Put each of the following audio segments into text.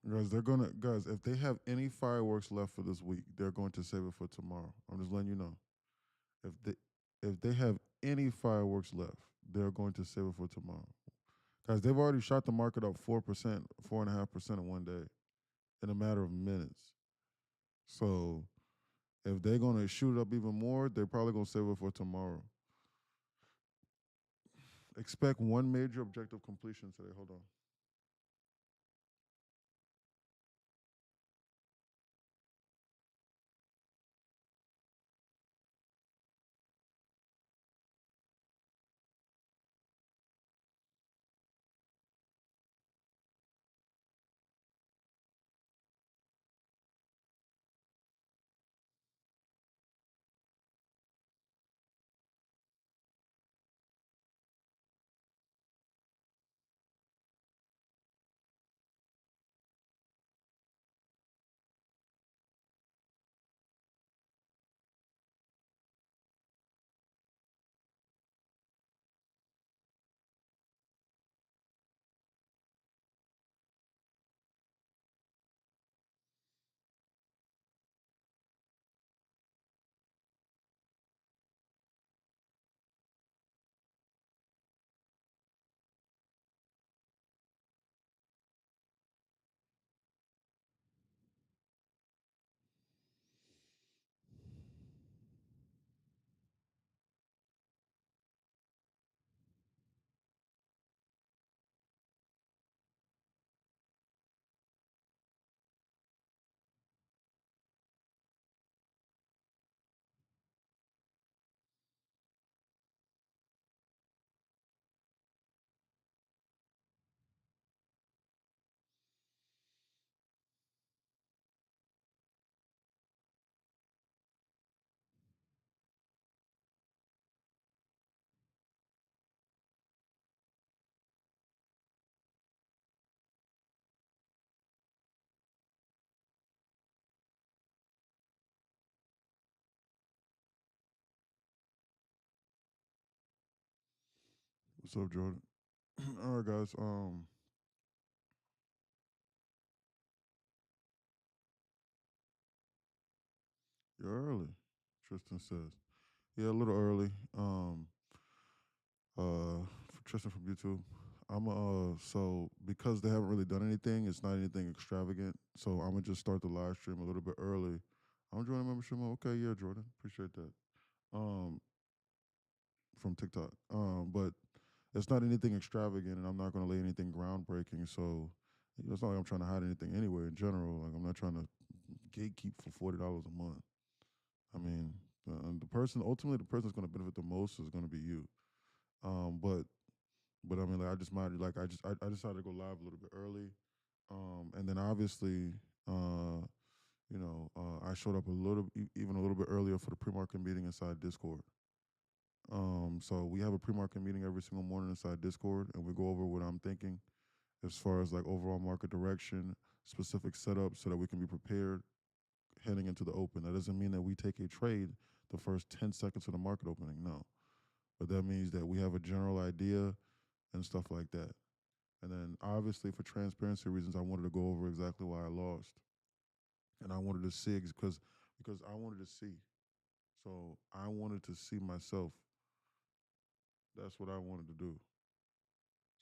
Guys, if they have any fireworks left for this week, they're going to save it for tomorrow. I'm just letting you know. If they if they have any fireworks left, they're going to save it for tomorrow. Guys, they've already shot the market up 4%, 4.5% in one day in a matter of minutes. So if they're gonna shoot it up even more, they're probably gonna save it for tomorrow. Expect one major objective completion today. Hold on. What's up, Jordan? All right, guys. You're early. Tristan says. Yeah, a little early. For Tristan from YouTube. I'm so because they haven't really done anything, it's not anything extravagant. So I'm gonna just start the live stream a little bit early. I'm joining membership. Okay, yeah, Jordan, appreciate that. Um, from TikTok. But it's not anything extravagant, and I'm not gonna lay anything groundbreaking. So it's not like I'm trying to hide anything anyway. In general, like I'm not trying to gatekeep for $40 a month. I mean, the person ultimately the person that's going to benefit the most is going to be you. Um, but but I mean, like I just might like I decided to go live a little bit early, and then obviously, I showed up even a little bit earlier for the pre-market meeting inside Discord. So we have a pre-market meeting every single morning inside Discord, and we go over what I'm thinking as far as like overall market direction, specific setups, so that we can be prepared heading into the open. That doesn't mean that we take a trade the first 10 seconds of the market opening. No. But that means that we have a general idea and stuff like that. And then obviously for transparency reasons, I wanted to go over exactly why I lost. And I wanted to see because I wanted to see. So I wanted to see myself. That's what I wanted to do.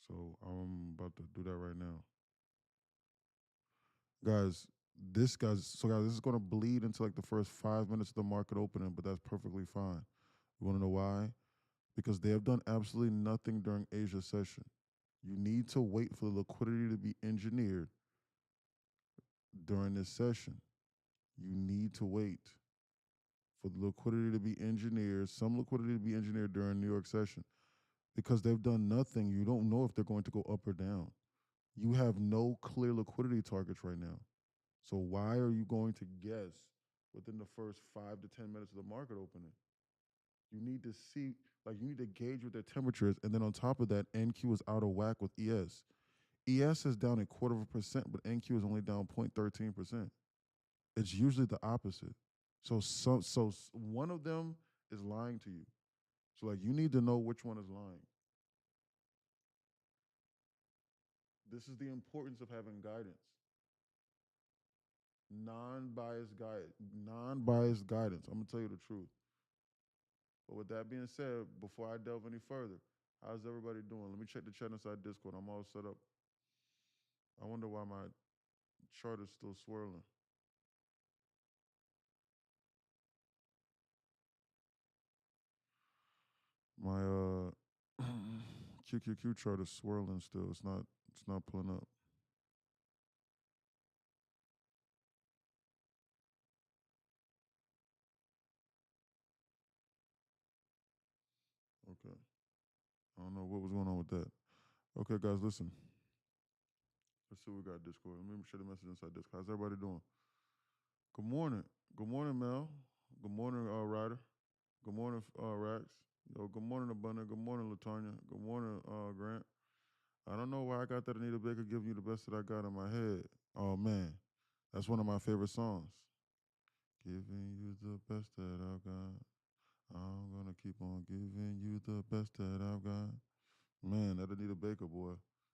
So I'm about to do that right now. Guys, this is gonna bleed into like the first 5 minutes of the market opening, but that's perfectly fine. You wanna know why? Because they have done absolutely nothing during Asia session. You need to wait for the liquidity to be engineered during this session. You need to wait for the liquidity to be engineered, some liquidity to be engineered during New York session. Because they've done nothing, you don't know if they're going to go up or down. You have no clear liquidity targets right now. So why are you going to guess within the first 5 to 10 minutes of the market opening? You need to see, like, you need to gauge what their temperature is. And then on top of that, NQ is out of whack with ES. ES is down a quarter of a percent, but NQ is only down 0.13%. It's usually the opposite. So one of them is lying to you. So like you need to know which one is lying. This is the importance of having guidance. non-biased guidance. I'm gonna tell you the truth. But with that being said, before I delve any further, how's everybody doing? Let me check the chat inside Discord. I'm all set up. I wonder why my chart is still swirling. My QQQ chart is swirling still. It's not pulling up. Okay. I don't know what was going on with that. Okay, guys, listen. Let's see what we got Discord. Let me share the message inside Discord. How's everybody doing? Good morning. Good morning, Mel. Good morning, Ryder. Good morning, Rax. Yo, good morning, Abundant. Good morning, Latonya. Good morning, Grant. I don't know why I got that Anita Baker giving you the best that I got in my head. Oh man, that's one of my favorite songs. Giving you the best that I've got. I'm gonna keep on giving you the best that I've got. Man, that Anita Baker boy.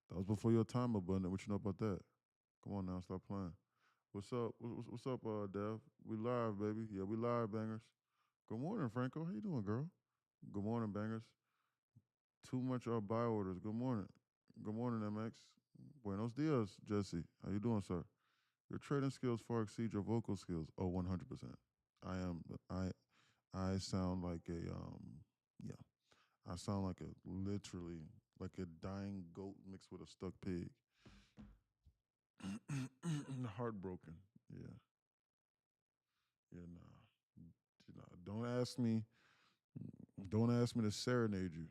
That was before your time, Abundant. What you know about that? Come on now, stop playing. What's up? What's up, Dev? We live, baby. Yeah, we live, bangers. Good morning, Franco. How you doing, girl? Good morning, bangers. Too much buy orders. Good morning. Good morning, MX. Buenos dias, Jesse. How you doing, sir? Your trading skills far exceed your vocal skills. Oh, 100%. I am. I sound like a yeah. I sound like a literally like a dying goat mixed with a stuck pig. Heartbroken. Yeah. Yeah. Nah. Don't ask me. Don't ask me to serenade you.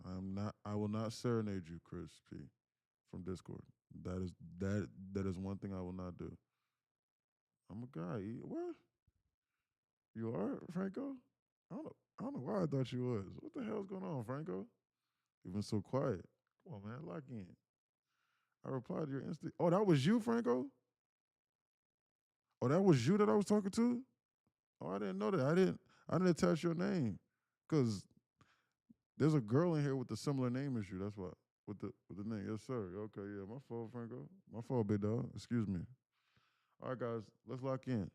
I'm not. I will not serenade you, Chris P. From Discord. That is that is one thing I will not do. I'm a guy. What? You are Franco? I don't know why I thought you was. What the hell's going on, Franco? You've been so quiet. Come on, man. Lock in. I replied to your instant. Oh, that was you, Franco? Oh, that was you that I was talking to? Oh, I didn't know that. I didn't attach your name. Cause there's a girl in here with a similar name as you. That's why. With the name. Yes, sir. Okay, yeah. My fault, Franco. My fault, big dog. Excuse me. All right, guys, let's lock in.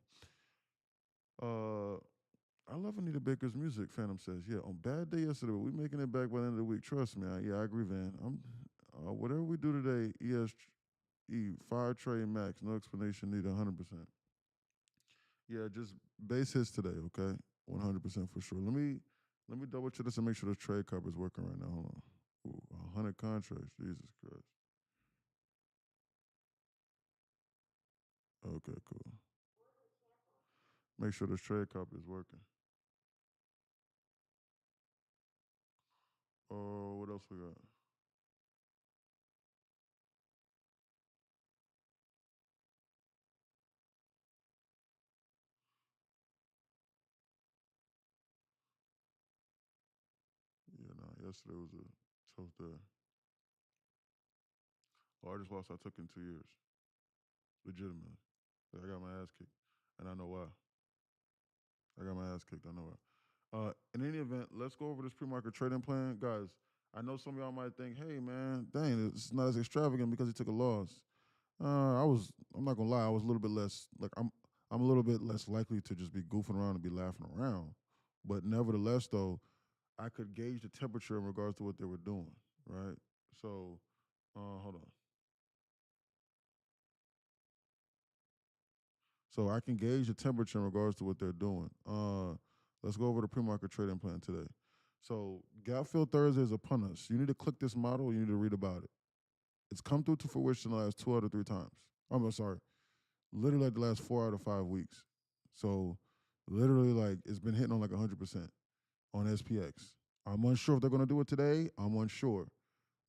Uh I love Anita Baker's music, Phantom says. Yeah, on bad day yesterday, but we making it back by the end of the week. Trust me. Yeah, I agree, Van. Whatever we do today, fire Trey Max, no explanation needed 100%. Yeah, just base hits today, okay? 100% for sure. Let me double check this and make sure the trade cover is working right now. Hold on. Ooh, 100 contracts. Jesus Christ. Okay, cool. Make sure this trade copy is working. Oh, what else we got? Yeah, no, yesterday was a tough day. Largest loss I took in 2 years. Legitimately. I got my ass kicked. And I know why. I got my ass kicked. I know why. In any event, let's go over this pre-market trading plan. Guys, I know some of y'all might think, hey man, dang, it's not as extravagant because he took a loss. I'm not gonna lie, I was a little bit less like I'm a little bit less likely to just be goofing around and be laughing around. But nevertheless though, I could gauge the temperature in regards to what they were doing, right? So hold on. So I can gauge the temperature in regards to what they're doing. Let's go over the pre-market trading plan today. So gap fill Thursday is upon us. You need to click this model. You need to read about it. It's come through to fruition the last 2 out of 3 times. I'm sorry, literally like the last 4 out of 5 weeks. So literally like it's been hitting on like 100% on SPX. I'm unsure if they're going to do it today. I'm unsure,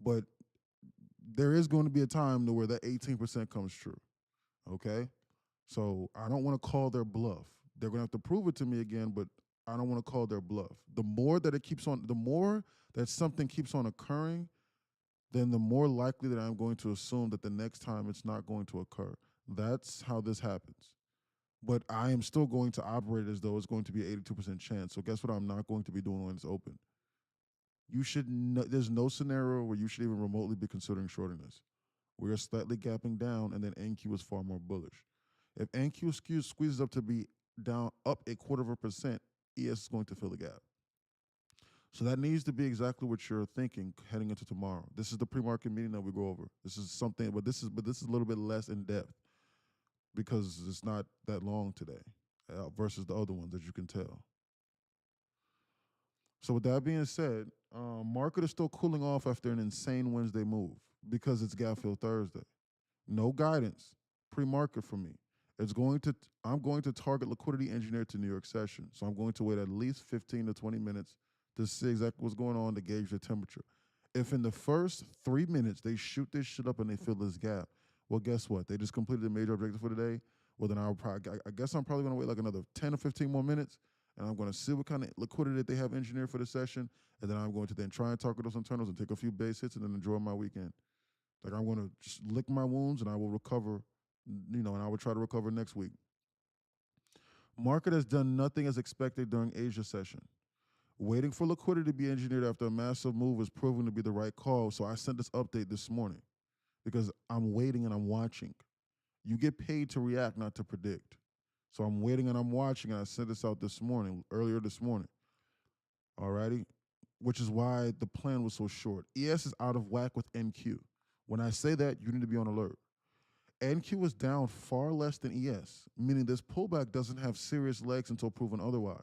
but there is going to be a time to where that 18% comes true. Okay. So I don't want to call their bluff. They're going to have to prove it to me again, but I don't want to call their bluff. The more that something keeps on occurring, then the more likely that I'm going to assume that the next time it's not going to occur. That's how this happens. But I am still going to operate as though it's going to be an 82% chance. So guess what I'm not going to be doing when it's open? There's no scenario where you should even remotely be considering shorting this. We are slightly gapping down, and then NQ is far more bullish. If NQ squeezes up to be down up a quarter of a percent, ES is going to fill the gap. So that needs to be exactly what you're thinking heading into tomorrow. This is the pre-market meeting that we go over. This is something, but this is a little bit less in depth because it's not that long today versus the other ones, as you can tell. So with that being said, market is still cooling off after an insane Wednesday move because it's gap fill Thursday. No guidance, pre-market for me. It's going to I'm going to target liquidity engineer to New York session. So I'm going to wait at least 15 to 20 minutes to see exactly what's going on to gauge the temperature. If in the first 3 minutes they shoot this shit up and they fill this gap, well, guess what? They just completed the major objective for today. Well, then I guess I'm probably going to wait like another 10 or 15 more minutes, and I'm going to see what kind of liquidity that they have engineered for the session, and then I'm going to then try and target those internals and take a few base hits and then enjoy my weekend. Like I'm going to just lick my wounds and I will recover, and I will try to recover next week. Market has done nothing as expected during Asia session. Waiting for liquidity to be engineered after a massive move is proving to be the right call. So I sent this update this morning because I'm waiting and I'm watching. You get paid to react, not to predict. So I'm waiting and I'm watching, and I sent this out this morning, earlier this morning. Alrighty? Which is why the plan was so short. ES is out of whack with NQ. When I say that, you need to be on alert. NQ is down far less than ES, meaning this pullback doesn't have serious legs until proven otherwise.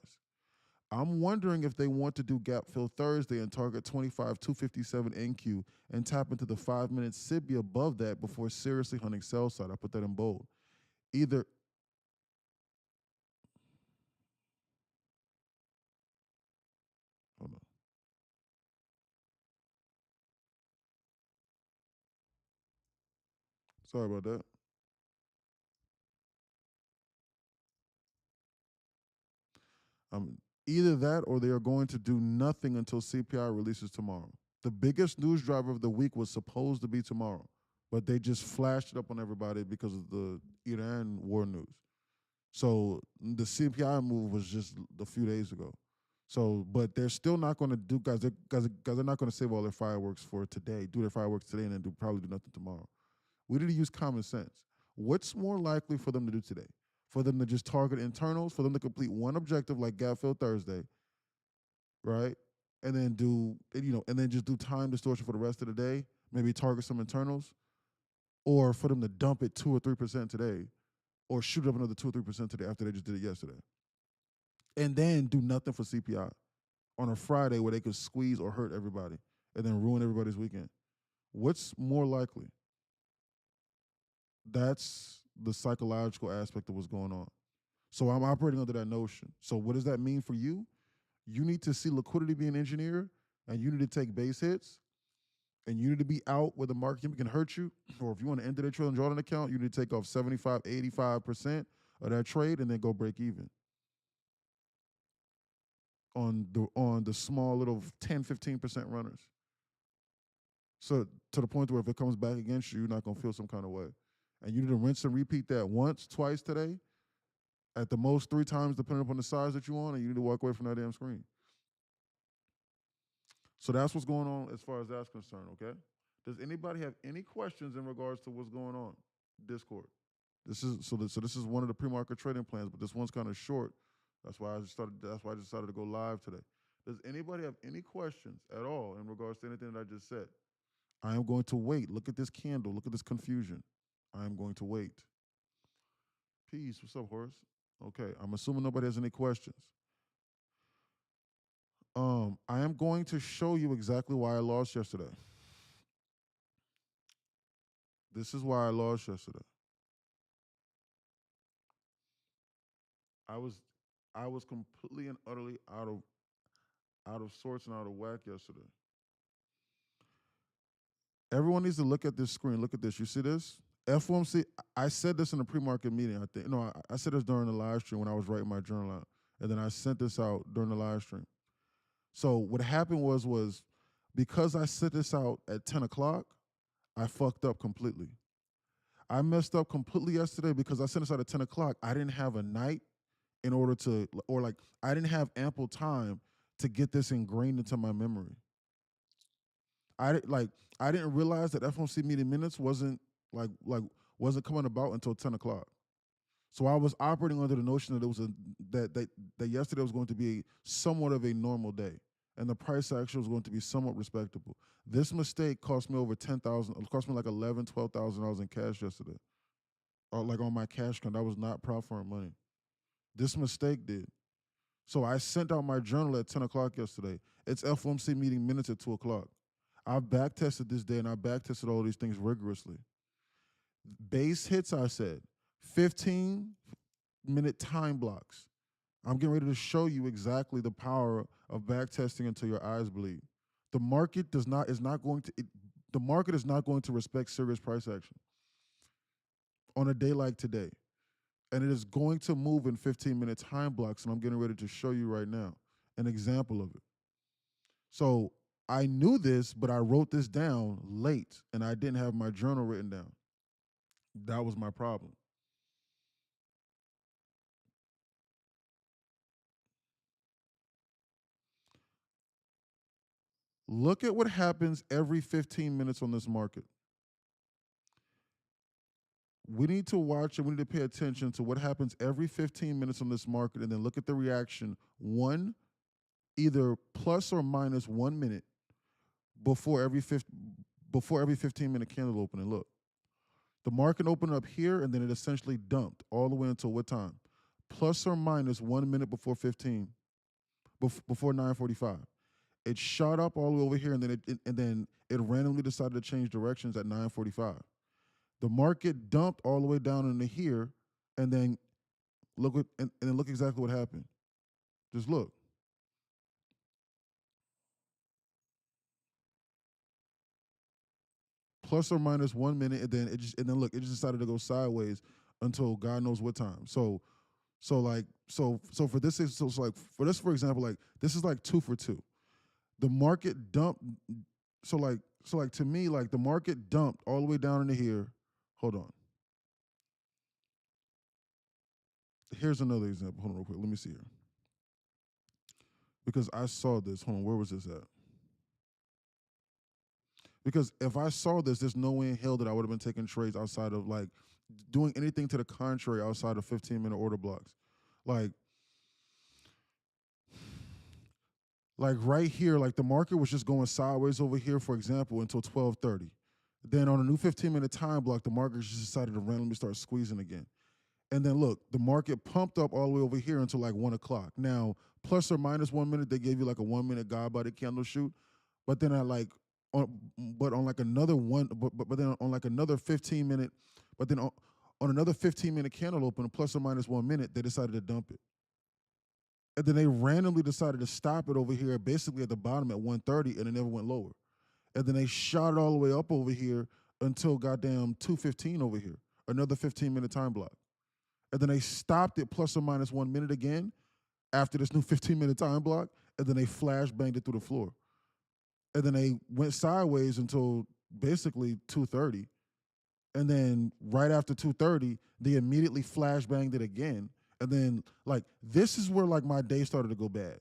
I'm wondering if they want to do gap fill Thursday and target 25,257 NQ and tap into the 5 minute SIBI above that before seriously hunting sell side. I put that in bold. Either, hold on. Sorry about that. Either that or they are going to do nothing until CPI releases tomorrow. The biggest news driver of the week was supposed to be tomorrow, but they just flashed it up on everybody because of the Iran war news. So the CPI move was just a few days ago. So, but they're still not going to do, guys. They're not going to save all their fireworks for today. Do their fireworks today and then probably do nothing tomorrow. We need to use common sense. What's more likely for them to do today? For them to just target internals, for them to complete one objective like gap fill Thursday, right? And then and then just do time distortion for the rest of the day. Maybe target some internals, or for them to dump it 2 or 3% today, or shoot up another 2 or 3% today after they just did it yesterday, and then do nothing for CPI on a Friday where they could squeeze or hurt everybody and then ruin everybody's weekend. What's more likely? That's the psychological aspect of what's going on. So I'm operating under that notion. So what does that mean for you? You need to see liquidity being engineered, and you need to take base hits, and you need to be out where the market can hurt you. Or if you want to enter the trailing drawdown account, you need to take off 75, 85% of that trade and then go break even on the small little 10, 15% runners. So to the point where if it comes back against you, you're not gonna feel some kind of way. And you need to rinse and repeat that once, twice today, at the most 3 times, depending upon the size that you want, and you need to walk away from that damn screen. So that's what's going on as far as that's concerned, okay? Does anybody have any questions in regards to what's going on? Discord. This is one of the pre-market trading plans, but this one's kind of short. That's why I decided to go live today. Does anybody have any questions at all in regards to anything that I just said? I am going to wait. Look at this candle. Look at this confusion. I am going to wait. Peace. What's up, Horace? Okay. I'm assuming nobody has any questions. I am going to show you exactly why I lost yesterday. This is why I lost yesterday. I was I was completely and utterly out of sorts and out of whack yesterday. Everyone needs to look at this screen. Look at this. You see this? FOMC. I said this in the pre-market meeting. I think no, I said this during the live stream when I was writing my journal out, and then I sent this out during the live stream. So what happened was because I sent this out at 10 o'clock, I fucked up completely. I messed up completely yesterday because I sent this out at 10 o'clock. I didn't have a night in order to, or like I didn't have ample time to get this ingrained into my memory. I didn't realize that FOMC meeting minutes wasn't like wasn't coming about until 10 o'clock. So I was operating under the notion that it was that yesterday was going to be somewhat of a normal day, and the price action was going to be somewhat respectable. This mistake cost me over 10,000. It cost me like 11, 12,000 dollars in cash yesterday, or like on my cash account. That was not prop firm money. This mistake did. So I sent out my journal at 10 o'clock yesterday. It's FOMC meeting minutes at 2 o'clock. I've back tested this day and I back tested all these things rigorously. Base hits, I said, 15-minute time blocks. I'm getting ready to show you exactly the power of back testing until your eyes bleed. The market does not is not going to the market is not going to respect serious price action on a day like today. And it is going to move in 15-minute time blocks, and I'm getting ready to show you right now an example of it. So I knew this, but I wrote this down late, and I didn't have my journal written down. That was my problem. Look at what happens every 15 minutes on this market. We need to watch and we need to pay attention to what happens every 15 minutes on this market and then look at the reaction one, either plus or minus 1 minute before every before every 15-minute candle opening. Look, the market opened up here and then it essentially dumped all the way until what time? Plus or minus 1 minute before 15, before 9:45. It shot up all the way over here and then it randomly decided to change directions at 9:45. The market dumped all the way down into here, and then and then look exactly what happened. Just look. Plus or minus 1 minute, and then look, it just decided to go sideways until God knows what time. So for this for this, for example, like this is like 2 for 2. The market dumped. So like to me, like the market dumped all the way down into here. Hold on. Here's another example. Hold on real quick. Let me see here. Because I saw this. Hold on, where was this at? Because if I saw this, there's no way in hell that I would have been taking trades outside of like doing anything to the contrary outside of 15-minute order blocks. Like like right here, like the market was just going sideways over here, for example, until 12:30. Then on a new 15-minute time block, the market just decided to randomly start squeezing again. And then look, the market pumped up all the way over here until like 1 o'clock. Now, plus or minus 1 minute, they gave you like a 1 minute God body candle shoot. But then on like another but then on like another 15 minute, but then on another 15-minute candle open, plus or minus 1 minute, they decided to dump it. And then they randomly decided to stop it over here, basically at the bottom at 1:30, and it never went lower. And then they shot it all the way up over here until goddamn 2:15 over here, another 15-minute time block. And then they stopped it plus or minus 1 minute again after this new 15-minute time block, and then they flash banged it through the floor. And then they went sideways until basically 2:30. And then right after 2:30, they immediately flash banged it again. And then like this is where like my day started to go bad.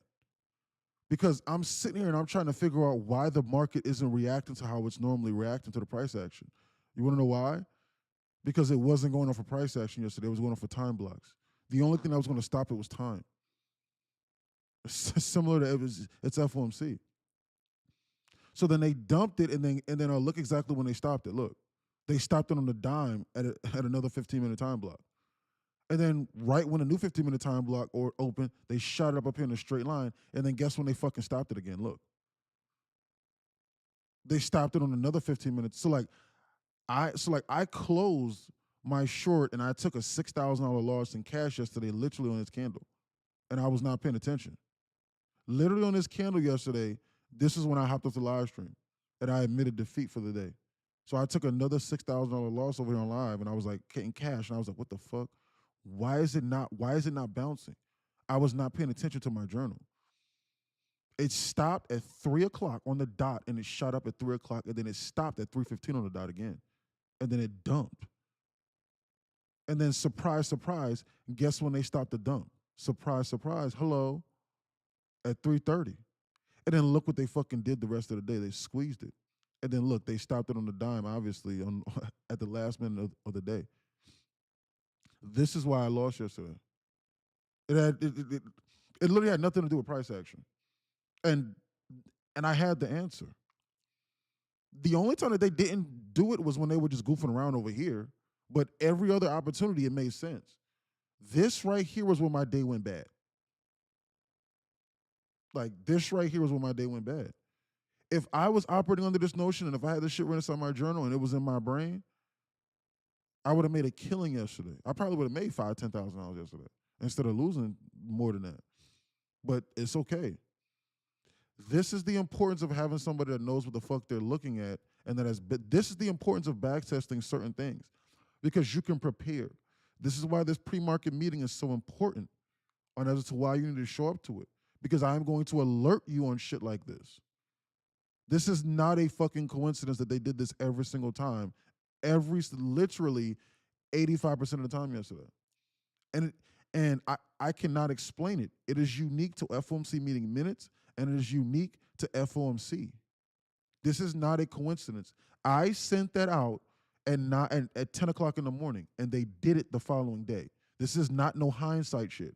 Because I'm sitting here and I'm trying to figure out why the market isn't reacting to how it's normally reacting to the price action. You want to know why? Because it wasn't going off for price action yesterday. It was going off for time blocks. The only thing that was going to stop it was time. Similar to it's FOMC. So then they dumped it, and then look exactly when they stopped it. Look, they stopped it on the dime at another 15-minute time block. And then right when the new 15-minute time block or open, they shot it up here in a straight line. And then guess when they fucking stopped it again? Look, they stopped it on another 15 minutes. So I closed my short and I took a $6,000 loss in cash yesterday, literally on this candle, and I was not paying attention. Literally on this candle yesterday, this is when I hopped off the live stream and I admitted defeat for the day. So I took another $6,000 loss over here on live, and I was like getting cash, and I was like, "What the fuck? Why is it not? Why is it not bouncing?" I was not paying attention to my journal. It stopped at 3 o'clock on the dot, and it shot up at 3 o'clock, and then it stopped at 3:15 on the dot again, and then it dumped. And then surprise, surprise, guess when they stopped the dump? Surprise, surprise, hello, at 3:30. And then look what they fucking did the rest of the day. They squeezed it. And then look, they stopped it on the dime, obviously, on at the last minute of the day. This is why I lost yesterday. It literally had nothing to do with price action, and I had the answer. The only time that they didn't do it was when they were just goofing around over here. But every other opportunity, it made sense. This right here was when my day went bad. Like this right here was when my day went bad. If I was operating under this notion and if I had this shit written inside my journal and it was in my brain, I would have made a killing yesterday. I probably would have made $5,000-$10,000 yesterday instead of losing more than that. But it's okay. This is the importance of having somebody that knows what the fuck they're looking at, and that has. But this is the importance of backtesting certain things, because you can prepare. This is why this pre-market meeting is so important, and as to why you need to show up to it, because I'm going to alert you on shit like this. This is not a fucking coincidence that they did this every single time, literally 85% of the time yesterday, and I cannot explain it. It is unique to FOMC meeting minutes, and it is unique to FOMC. This is not a coincidence. I sent that out at 10 o'clock in the morning, and they did it the following day. This is not no hindsight shit.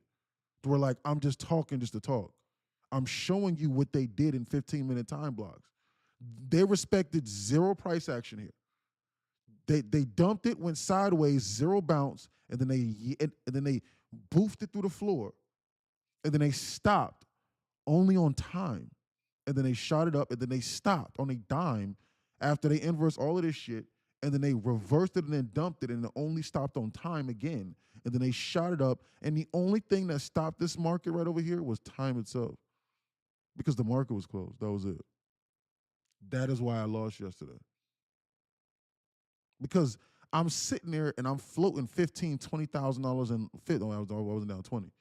We're like, I'm just talking just to talk. I'm showing you what they did in 15-minute time blocks. They respected zero price action here. They dumped it, went sideways, zero bounce, and then they boofed it through the floor, and then they stopped only on time, and then they shot it up, and then they stopped on a dime after they inversed all of this shit, and then they reversed it and then dumped it, and it only stopped on time again, and then they shot it up, and the only thing that stopped this market right over here was time itself, because the market was closed. That was it. That is why I lost yesterday. Because I'm sitting there and I'm floating $15,000-$20,000 in fit. I wasn't down 20,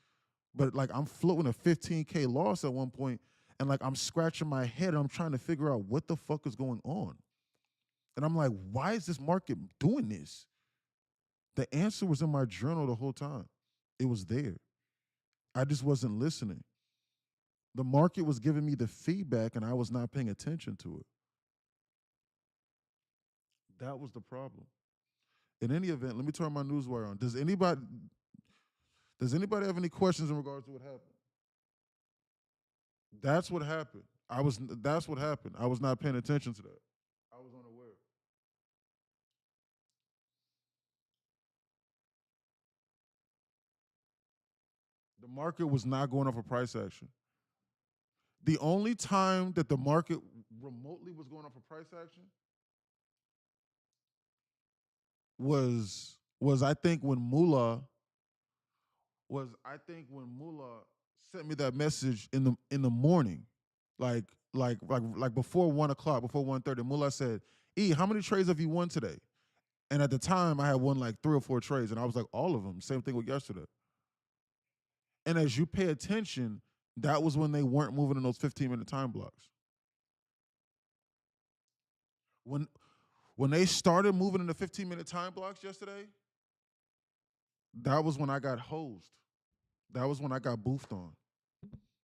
but like I'm floating a 15K loss at one point, and like I'm scratching my head and I'm trying to figure out what the fuck is going on. And I'm like, why is this market doing this? The answer was in my journal the whole time. It was there. I just wasn't listening. The market was giving me the feedback and I was not paying attention to it. That was the problem. In any event, let me turn my newswire on. Does anybody have any questions in regards to what happened? That's what happened. That's what happened. I was not paying attention to that. I was unaware. The market was not going off a price action. The only time that the market remotely was going off a price action was I think when Mullah sent me that message in the morning, like before 1 o'clock, before 1:30. Mullah said, "E, how many trades have you won today?" And at the time, I had won like 3 or 4 trades, and I was like, all of them. Same thing with yesterday. And as you pay attention, that was when they weren't moving in those 15-minute time blocks. When when they started moving in the 15-minute time blocks yesterday, that was when I got hosed. That was when I got boofed on.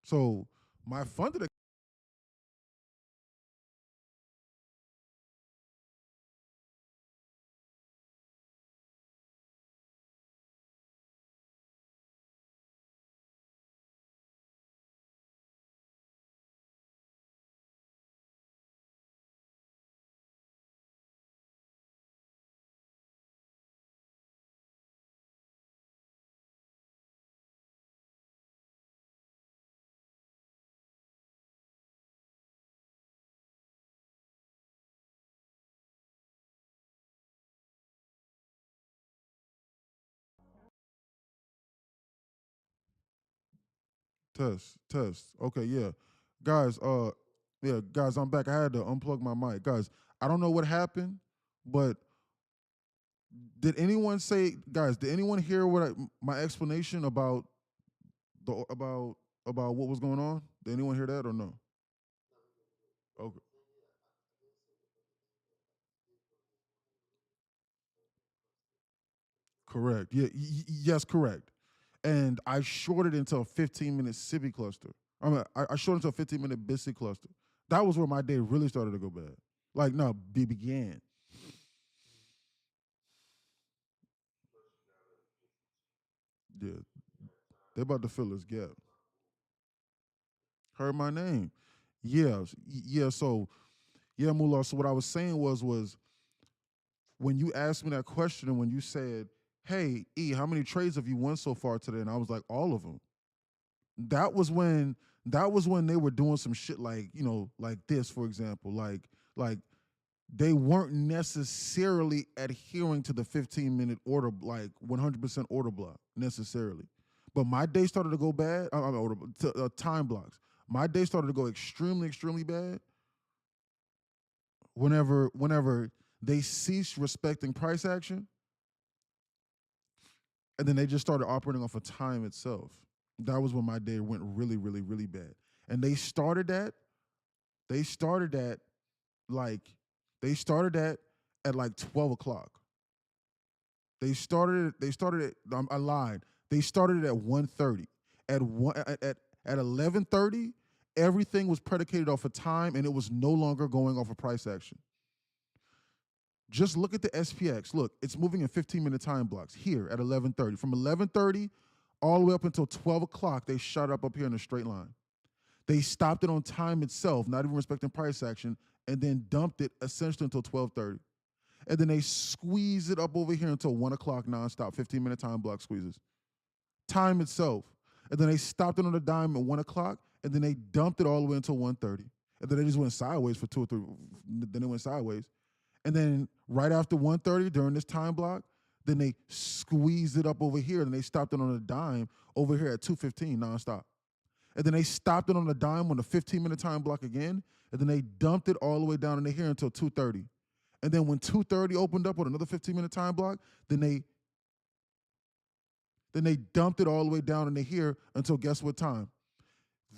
So my funded test. Okay, yeah. Guys, yeah, guys, I'm back. I had to unplug my mic. Guys, I don't know what happened, but did anyone say, guys, did anyone hear my explanation about the about what was going on? Did anyone hear that or no? Okay. Correct. Yeah, yes, correct. And I shorted into a 15-minute Cibi cluster. I shorted into a 15-minute Biscuit cluster. That was where my day really started to go bad. Like, no, began. They about to fill this gap. Heard my name. Yeah, yeah. So yeah, Mullah. So what I was saying was when you asked me that question and when you said, "Hey, E, how many trades have you won so far today?" and I was like, "All of them." That was when they were doing some shit like like this, for example, like they weren't necessarily adhering to the 15-minute order, like 100% order block necessarily. But my day started to go bad. Time blocks. My day started to go extremely, extremely bad whenever they ceased respecting price action, and then they just started operating off of time itself. That was when my day went really, really, really bad. And They started at like they started at like 12 o'clock. I lied. They started at 1:30. At 11:30, everything was predicated off of time and it was no longer going off of price action. Just look at the SPX. Look, it's moving in 15-minute time blocks here at 11:30. From 11:30 all the way up until 12 o'clock, they shot up here in a straight line. They stopped it on time itself, not even respecting price action, and then dumped it essentially until 12:30. And then they squeeze it up over here until 1 o'clock nonstop, 15-minute time block squeezes. Time itself. And then they stopped it on a dime at 1 o'clock, and then they dumped it all the way until 1:30. And then they just went sideways for 2 or 3. Then it went sideways. And then right after 1:30, during this time block, then they squeezed it up over here, and they stopped it on a dime over here at 2:15 nonstop. And then they stopped it on a dime on the 15-minute time block again, and then they dumped it all the way down in here until 2:30. And then when 2:30 opened up with another 15-minute time block, then they dumped it all the way down in here until guess what time?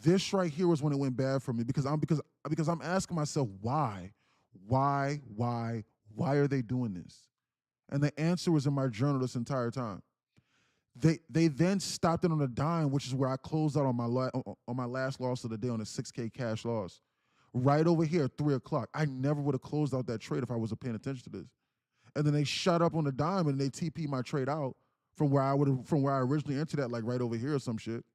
This right here was when it went bad for me because I'm asking myself why are they doing this? And the answer was in my journal this entire time. They then stopped it on a dime, which is where I closed out on my last loss of the day on a 6K cash loss. Right over here at 3 o'clock. I never would have closed out that trade if I wasn't paying attention to this. And then they shut up on the dime and they TP my trade out from where I originally entered at, like right over here or some shit.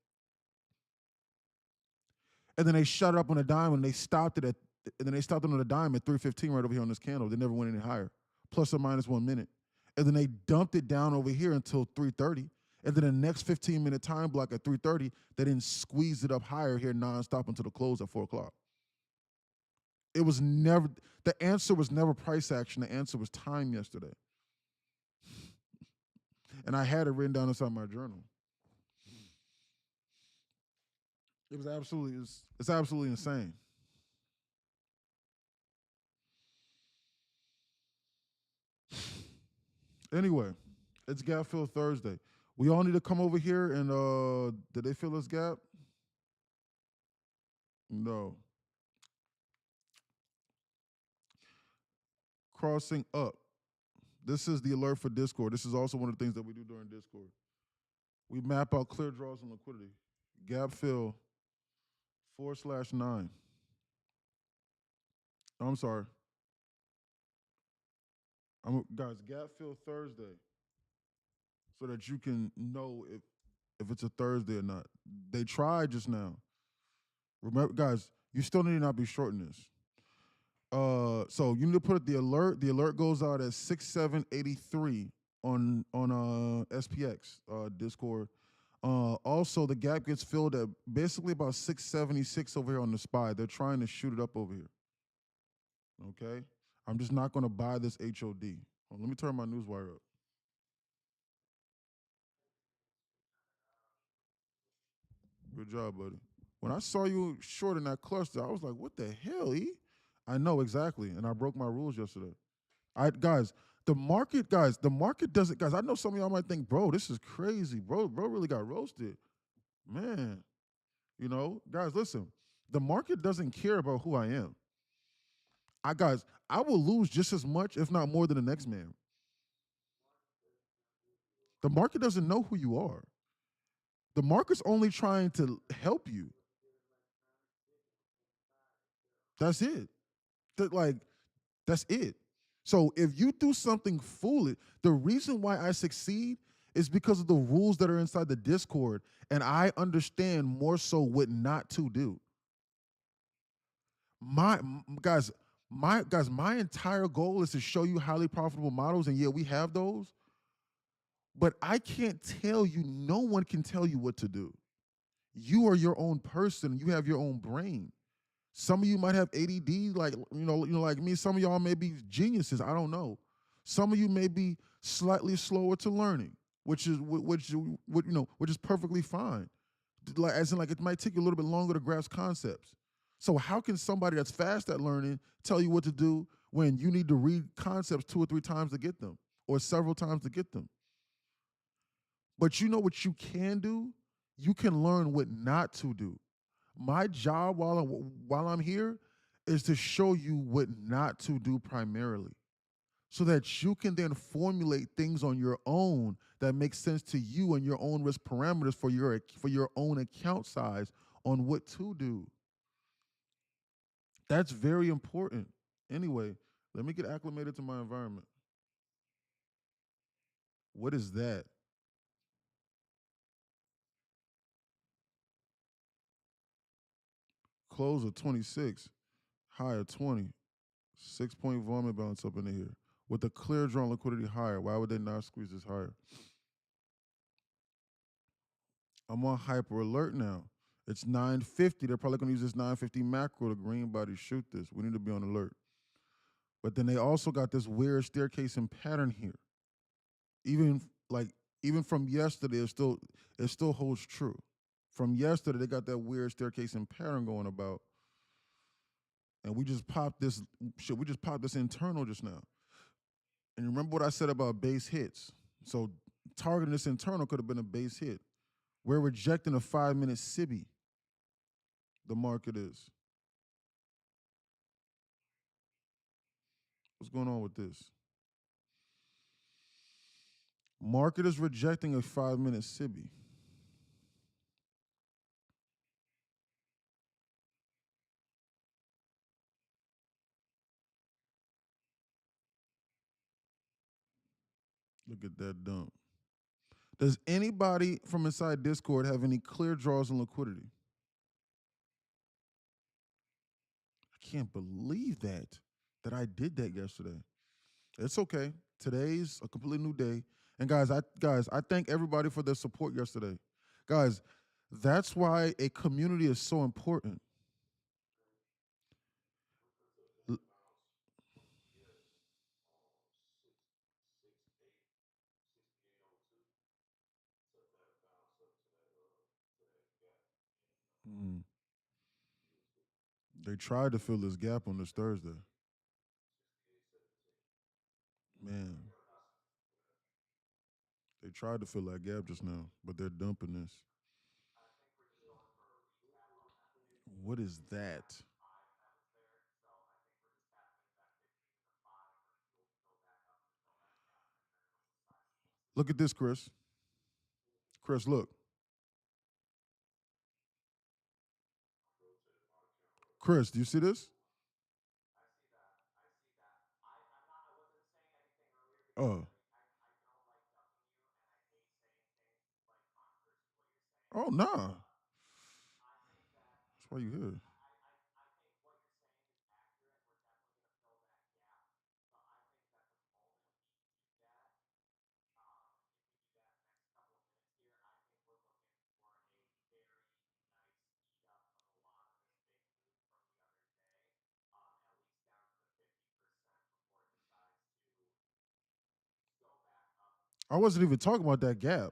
And then they shut up on a dime and they stopped it on the dime at 3:15 right over here on this candle. They never went any higher, plus or minus 1 minute. And then they dumped it down over here until 3:30. And then the next 15-minute time block at 3:30, they didn't squeeze it up higher here nonstop until the close at 4 o'clock. The answer was never price action. The answer was time yesterday. And I had it written down inside my journal. It's absolutely insane. Anyway, it's Gap Fill Thursday. We all need to come over here and did they fill this gap? No. Crossing up. This is the alert for Discord. This is also one of the things that we do during Discord. We map out clear draws and liquidity. Gap fill /9. I'm sorry. Guys, gap fill Thursday so that you can know if it's a Thursday or not. They tried just now. Remember, guys, you still need to not be shorting this. So you need to put the alert. The alert goes out at 6783 on SPX Discord. Also, the gap gets filled at basically about 676 over here on the SPY. They're trying to shoot it up over here. Okay, I'm just not going to buy this HOD. Let me turn my newswire up. Good job, buddy. When I saw you short in that cluster, I was like, "What the hell, E?" I know exactly, and I broke my rules yesterday. Guys, the market doesn't, guys. I know some of y'all might think, bro, this is crazy, bro really got roasted, man. Guys, listen, the market doesn't care about who I am. I will lose just as much, if not more, than the next man. The market doesn't know who you are. The market's only trying to help you. That's it. Like, that's it. So if you do something foolish, the reason why I succeed It's because of the rules that are inside the Discord, and I understand more so what not to do. My guys, my entire goal is to show you highly profitable models, and yeah, we have those. But I can't tell you. No one can tell you what to do. You are your own person. You have your own brain. Some of you might have ADD, like like me. Some of y'all may be geniuses. I don't know. Some of you may be slightly slower to learning, which is perfectly fine. Like as in, like it might take you a little bit longer to grasp concepts. So how can somebody that's fast at learning tell you what to do when you need to read concepts 2 or 3 times to get them, or several times to get them? But you know what you can do? You can learn what not to do. My job while I'm here is to show you what not to do primarily, so that you can then formulate things on your own that make sense to you and your own risk parameters for your own account size on what to do. That's very important. Anyway, let me get acclimated to my environment. What is that? Close of 26, high of 20, 6 point volume balance up in here. With the clear drawn liquidity higher, why would they not squeeze this higher? I'm on hyper alert now. It's 9:50. They're probably going to use this 9:50 macro to green body shoot this. We need to be on alert. But then they also got this weird staircase and pattern here. Even like even from yesterday, it still holds true. From yesterday, they got that weird staircase and pattern going about, and we just popped this. Shit, we just popped this internal just now. And remember what I said about base hits. So targeting this internal could have been a base hit. We're rejecting a 5-minute SIBI. The market is. What's going on with this? Market is rejecting a 5-minute SIBI. Look at that dump. Does anybody from inside Discord have any clear draws in liquidity? I can't believe that I did that yesterday. It's okay. Today's a completely new day. And guys, I thank everybody for their support yesterday. Guys, that's why a community is so important. L- Mm. They tried to fill this gap on this Thursday. Man, they tried to fill that gap just now, but they're dumping this. What is that? Look at this, Chris. Chris, look. Chris, do you see this? Oh. Oh, nah. That's why you here. I wasn't even talking about that gap.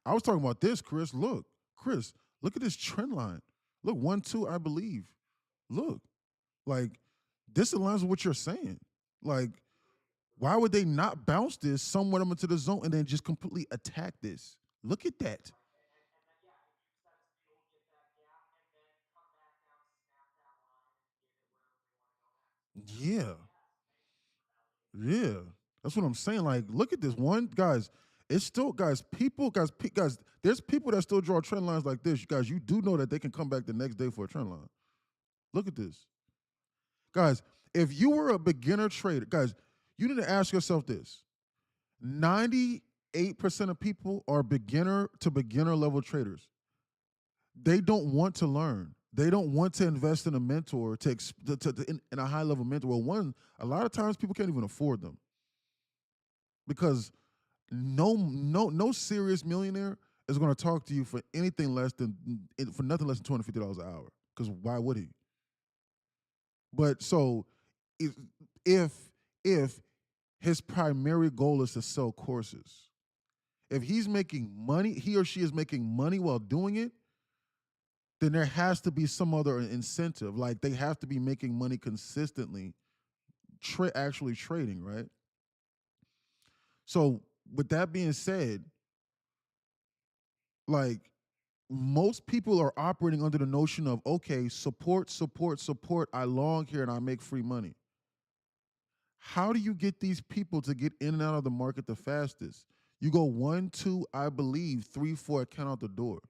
I was talking about this, Chris. Look, Chris, look at this trend line. Look, 1, 2, I believe. Look, like this aligns with what you're saying. Like, why would they not bounce this somewhat up into the zone and then just completely attack this? Look at that. Yeah, yeah. That's what I'm saying. Like, look at this one, guys. It's still, guys. Guys. There's people that still draw trend lines like this. Guys, you do know that they can come back the next day for a trend line. Look at this. Guys, if you were a beginner trader, guys, you need to ask yourself this. 90 8% of people are beginner to beginner level traders. They don't want to learn. They don't want to invest in a mentor in a high level mentor. Well, one, a lot of times people can't even afford them because no serious millionaire is going to talk to you for anything less than for nothing less than $250 an hour. Because why would he? But so if if if his primary goal is to sell courses, if he's making money, he or she is making money while doing it, then there has to be some other incentive. Like they have to be making money consistently, actually trading, right? So with that being said, like most people are operating under the notion of okay, support, support, support. I long here and I make free money. How do you get these people to get in and out of the market the fastest? You go 1, 2, I believe, 3, 4, count out the door.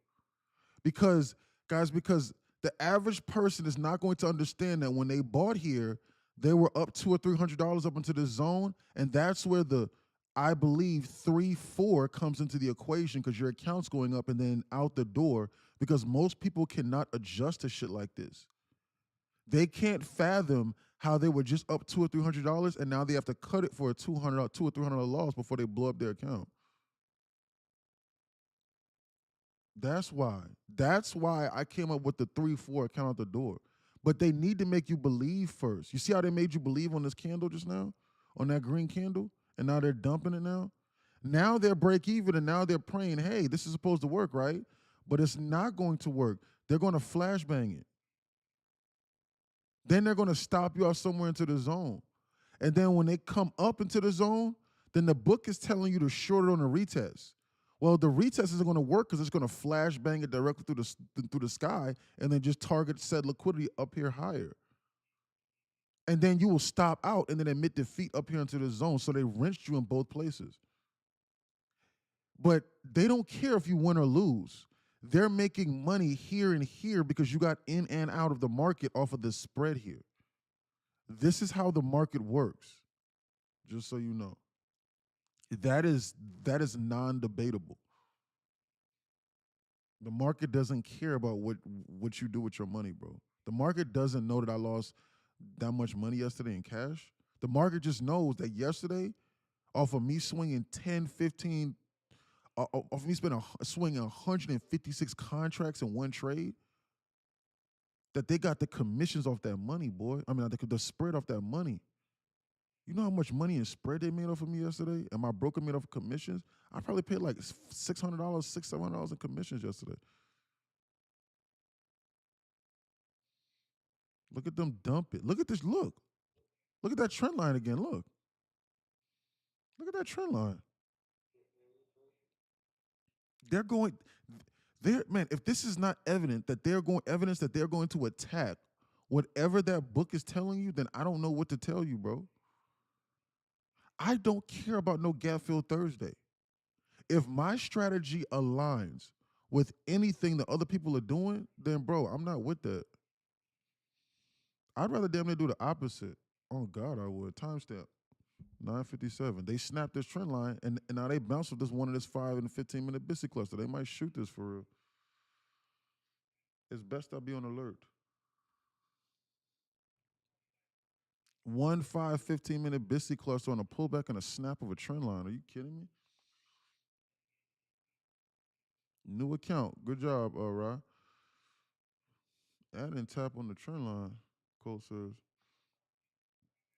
Because, guys, because the average person is not going to understand that when they bought here, they were up $200 or $300 up into the zone. And that's where the, I believe, 3, 4 comes into the equation because your account's going up and then out the door because most people cannot adjust to shit like this. They can't fathom how they were just up $200 or $300 and now they have to cut it for a $200 or $300 loss before they blow up their account. That's why. That's why I came up with the 3, 4 count out the door. But they need to make you believe first. You see how they made you believe on this candle just now? On that green candle? And now they're dumping it now? Now they're break even and now they're praying, hey, this is supposed to work, right? But it's not going to work. They're going to flashbang it. Then they're going to stop you off somewhere into the zone. And then when they come up into the zone, then the book is telling you to short it on a retest. Well, the retest isn't going to work because it's going to flash bang it directly through the sky and then just target said liquidity up here higher. And then you will stop out and then admit defeat up here into the zone. So they rinsed you in both places. But they don't care if you win or lose. They're making money here and here because you got in and out of the market off of the spread here. This is how the market works, just so you know. That is non-debatable. The market doesn't care about what you do with your money, bro. The market doesn't know that I lost that much money yesterday in cash. The market just knows that yesterday, off of me swinging 10, 15, off of me swinging 156 contracts in one trade, that they got the commissions off that money, boy. I mean, the spread off that money. You know how much money in spread they made off of me yesterday? And my broker made off of commissions? I probably paid like $600, $700 in commissions yesterday. Look at them dump it. Look at this. Look. Look at that trend line again. Look. Look at that trend line. They're going, man, if this is not evidence that they're going to attack whatever that book is telling you, then I don't know what to tell you, bro. I don't care about no gap fill Thursday. If my strategy aligns with anything that other people are doing, then bro, I'm not with that. I'd rather damn near do the opposite. Oh God, I would. Timestamp 9:57. They snapped this trend line, and now they bounce with this one of this 5 and 15-minute BISI cluster. They might shoot this for real. It's best I be on alert. 1 5 15-minute BISI cluster on a pullback and a snap of a trend line. Are you kidding me? New account. Good job, Rye. I didn't tap on the trend line. Cole says.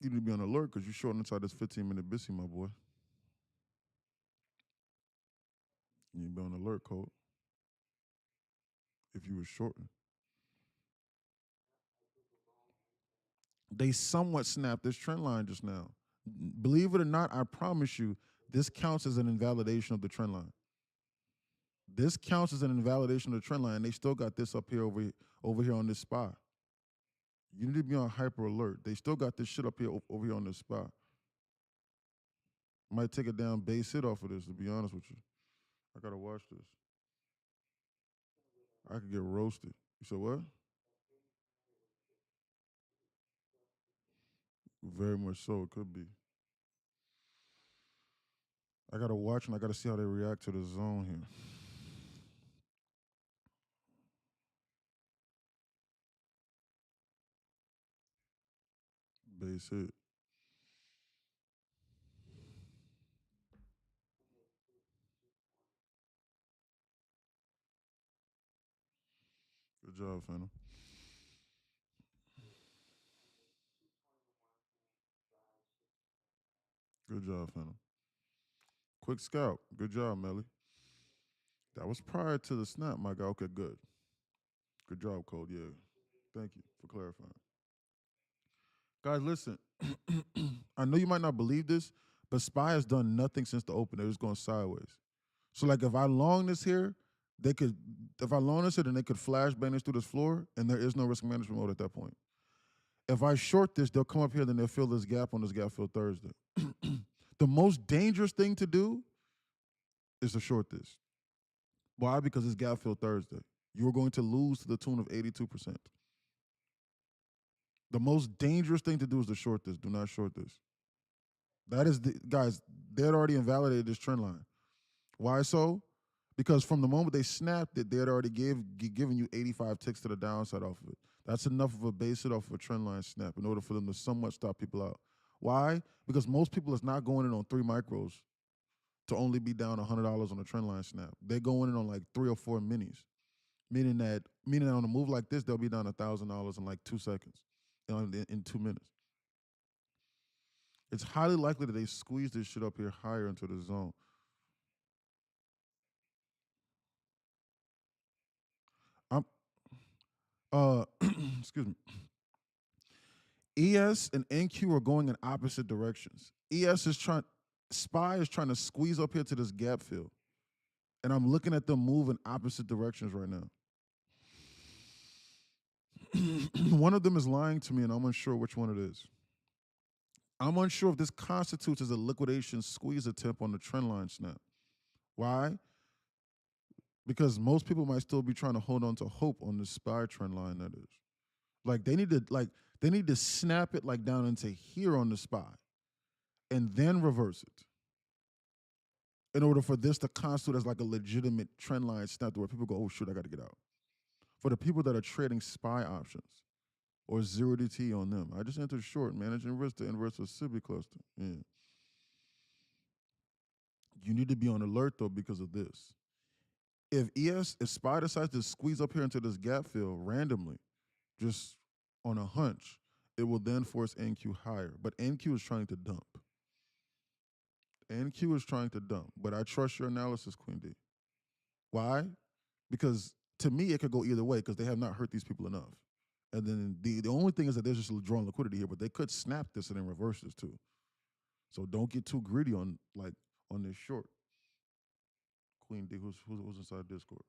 You need to be on alert because you're short inside this 15-minute BISI, my boy. You need to be on alert, Cole. If you were shorting. They somewhat snapped this trend line just now. Believe it or not, I promise you, this counts as an invalidation of the trend line. This counts as an invalidation of the trend line. They still got this up here over here on this spot. You need to be on hyper alert. They still got this shit up here over here on this spot. Might take a down base hit off of this, to be honest with you. I gotta watch this. I could get roasted. You said what? Very much so. It could be. I gotta watch and I gotta see how they react to the zone here. Base hit. Good job, Phantom. Good job, Phantom. Quick scout. Good job, Melly. That was prior to the snap, my guy. Okay, good. Good job, Cole. Yeah. Thank you for clarifying. Guys, listen. I know you might not believe this, but Spy has done nothing since the open. They're just going sideways. So, like, if I long this here, they could, if I long this here, then they could flash bang this through this floor, and there is no risk management mode at that point. If I short this, they'll come up here, then they'll fill this gap on this gap fill Thursday. The most dangerous thing to do is to short this. Why? Because it's gap fill Thursday. You're going to lose to the tune of 82%. The most dangerous thing to do is to short this. Do not short this. That is the guys. They had already invalidated this trend line. Why so? Because from the moment they snapped it, they had already given you 85 ticks to the downside off of it. That's enough of a base hit off of a trend line snap in order for them to somewhat stop people out. Why? Because most people is not going in on 3 micros to only be down $100 on a trend line snap. They're going in on like 3 or 4 minis, meaning that on a move like this, they'll be down $1,000 in like 2 seconds, in 2 minutes. It's highly likely that they squeeze this shit up here higher into the zone. I'm excuse me. ES and NQ are going in opposite directions. ES is trying Spy is trying to squeeze up here to this gap fill. And I'm looking at them move in opposite directions right now. One of them is lying to me, and I'm unsure which one it is. I'm unsure if this constitutes as a liquidation squeeze attempt on the trend line snap. Why? Because most people might still be trying to hold on to hope on the SPY trend line. That is, like they need to snap it like down into here on the SPY, and then reverse it in order for this to constitute as like a legitimate trend line snap to where people go, oh shit, I got to get out. For the people that are trading SPY options or zero DT on them, I just entered short, managing risk to inverse a SIBI cluster. Yeah. You need to be on alert though because of this. If SPY decides to squeeze up here into this gap fill randomly, just on a hunch, it will then force NQ higher. But NQ is trying to dump. NQ is trying to dump. But I trust your analysis, Queen D. Why? Because to me, it could go either way because they have not hurt these people enough. And then the only thing is that there's just drawing liquidity here, but they could snap this and then reverse this too. So don't get too greedy on this short. Queen D, who's inside Discord?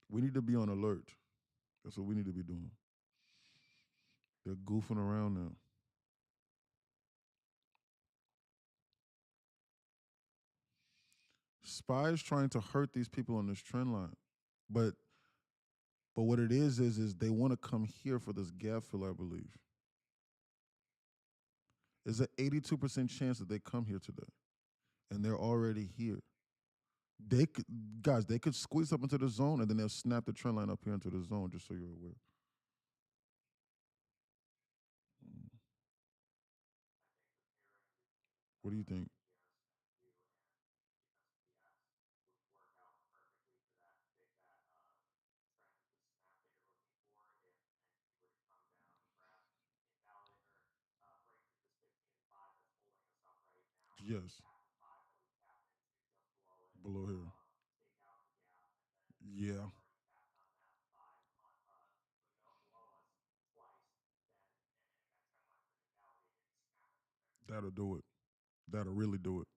We need to be on alert. That's what we need to be doing. They're goofing around now. Spy is trying to hurt these people on this trend line, but what it is they want to come here for this gap fill, I believe. There's an 82% chance that they come here today, and they're already here. They could, guys, they could squeeze up into the zone, and then they'll snap the trend line up here into the zone. Just so you're aware. Mm. What do you think? Yes, below here. Yeah, that'll do it. That'll really do it.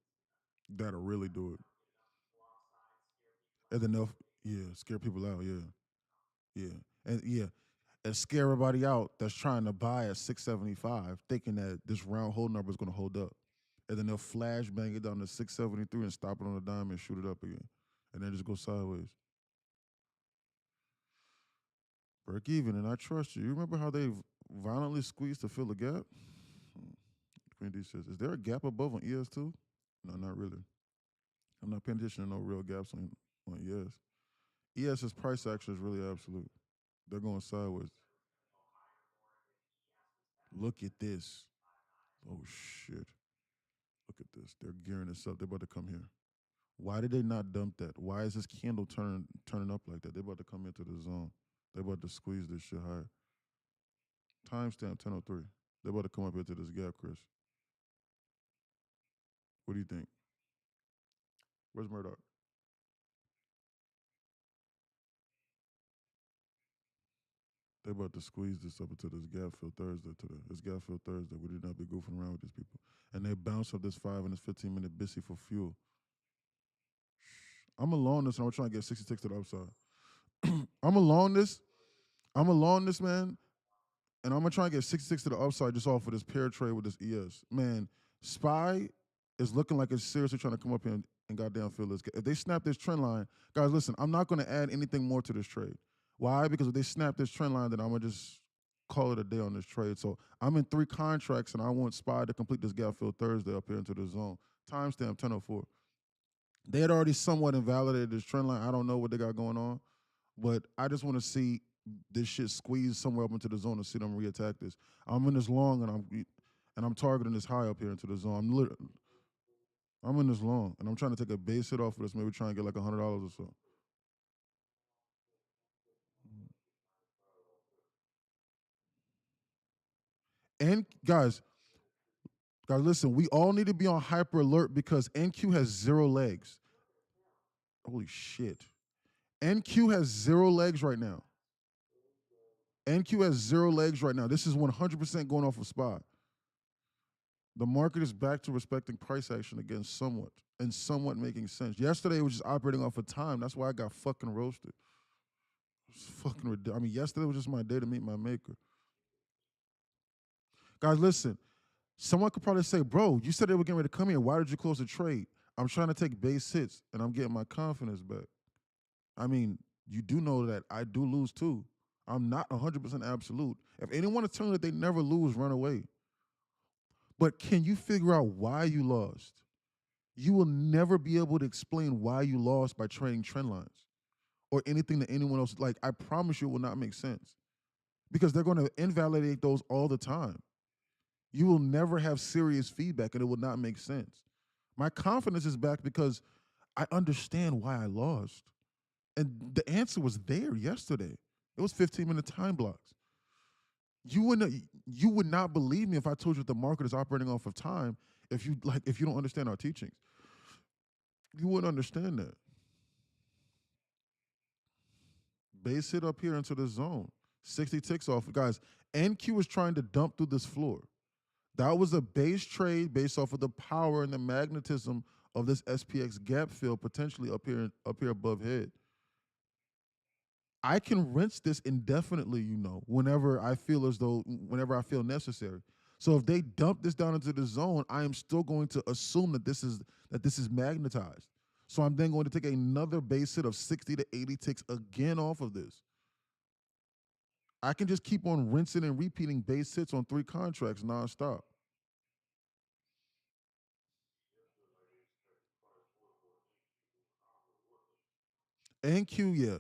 That'll really do it. And then they'll, yeah, scare people out. Yeah, yeah, and yeah, and scare everybody out that's trying to buy at 675, thinking that this round hold number is going to hold up, and then they'll flash bang it down to 673 and stop it on a dime and shoot it up again, and then just go sideways. Break even, and I trust you. You remember how they violently squeezed to fill the gap? between these shits. Is there a gap above on ES too? No, not really. I'm not paying attention to no real gaps on ES. ES's price action is really absolute. They're going sideways. Look at this. Oh shit. Look at this. They're gearing this up. They're about to come here. Why did they not dump that? Why is this candle turning up like that? They're about to come into the zone. They're about to squeeze this shit higher. Timestamp 10:03. They're about to come up into this gap, Chris. What do you think? Where's Murdoch? They about to squeeze this up into this gap fill Thursday today. It's gap fill Thursday. We did not be goofing around with these people. And they bounce up this 5 and this 15-minute busy for fuel. I'm along this and I'm trying to get 66 to the upside. I'm along this. I'm along this, man. And I'm gonna try and get 66 to the upside just off of this pair trade with this ES. Man, SPY is looking like it's seriously trying to come up here and goddamn fill this. If they snap this trend line, guys, listen, I'm not gonna add anything more to this trade. Why? Because if they snap this trend line, then I'm gonna just call it a day on this trade. So I'm in 3 contracts and I want SPY to complete this gap fill Thursday up here into the zone. Timestamp 10:04. They had already somewhat invalidated this trend line. I don't know what they got going on, but I just want to see this shit squeeze somewhere up into the zone and see them reattack this. I'm in this long and I'm targeting this high up here into the zone. I'm in this long and I'm trying to take a base hit off of this, maybe try and get like $100 or so. And guys, listen, we all need to be on hyper alert because NQ has 0 legs. Holy shit. NQ has 0 legs right now. NQ has 0 legs right now. This is 100% going off of spot. The market is back to respecting price action again somewhat and somewhat making sense. Yesterday it was just operating off of time. That's why I got fucking roasted. It's fucking ridiculous. I mean, yesterday was just my day to meet my maker. Guys, listen. Someone could probably say, bro, you said they were getting ready to come here. Why did you close the trade? I'm trying to take base hits and I'm getting my confidence back. I mean, you do know that I do lose too. I'm not 100% absolute. If anyone is telling you that they never lose, run away. But can you figure out why you lost? You will never be able to explain why you lost by trading trend lines or anything that anyone else, like, I promise you it will not make sense because they're going to invalidate those all the time. You will never have serious feedback and it will not make sense. My confidence is back because I understand why I lost. And the answer was there yesterday. It was 15-minute time blocks. You would not believe me if I told you that the market is operating off of time if you don't understand our teachings. You wouldn't understand that. Base hit up here into the zone. 60 ticks off. Guys, NQ is trying to dump through this floor. That was a base trade based off of the power and the magnetism of this SPX gap fill potentially up here above head. I can rinse this indefinitely, whenever I feel necessary. So if they dump this down into the zone, I am still going to assume that this is magnetized. So I'm then going to take another base hit of 60 to 80 ticks again off of this. I can just keep on rinsing and repeating base hits on 3 contracts nonstop. NQ, yeah.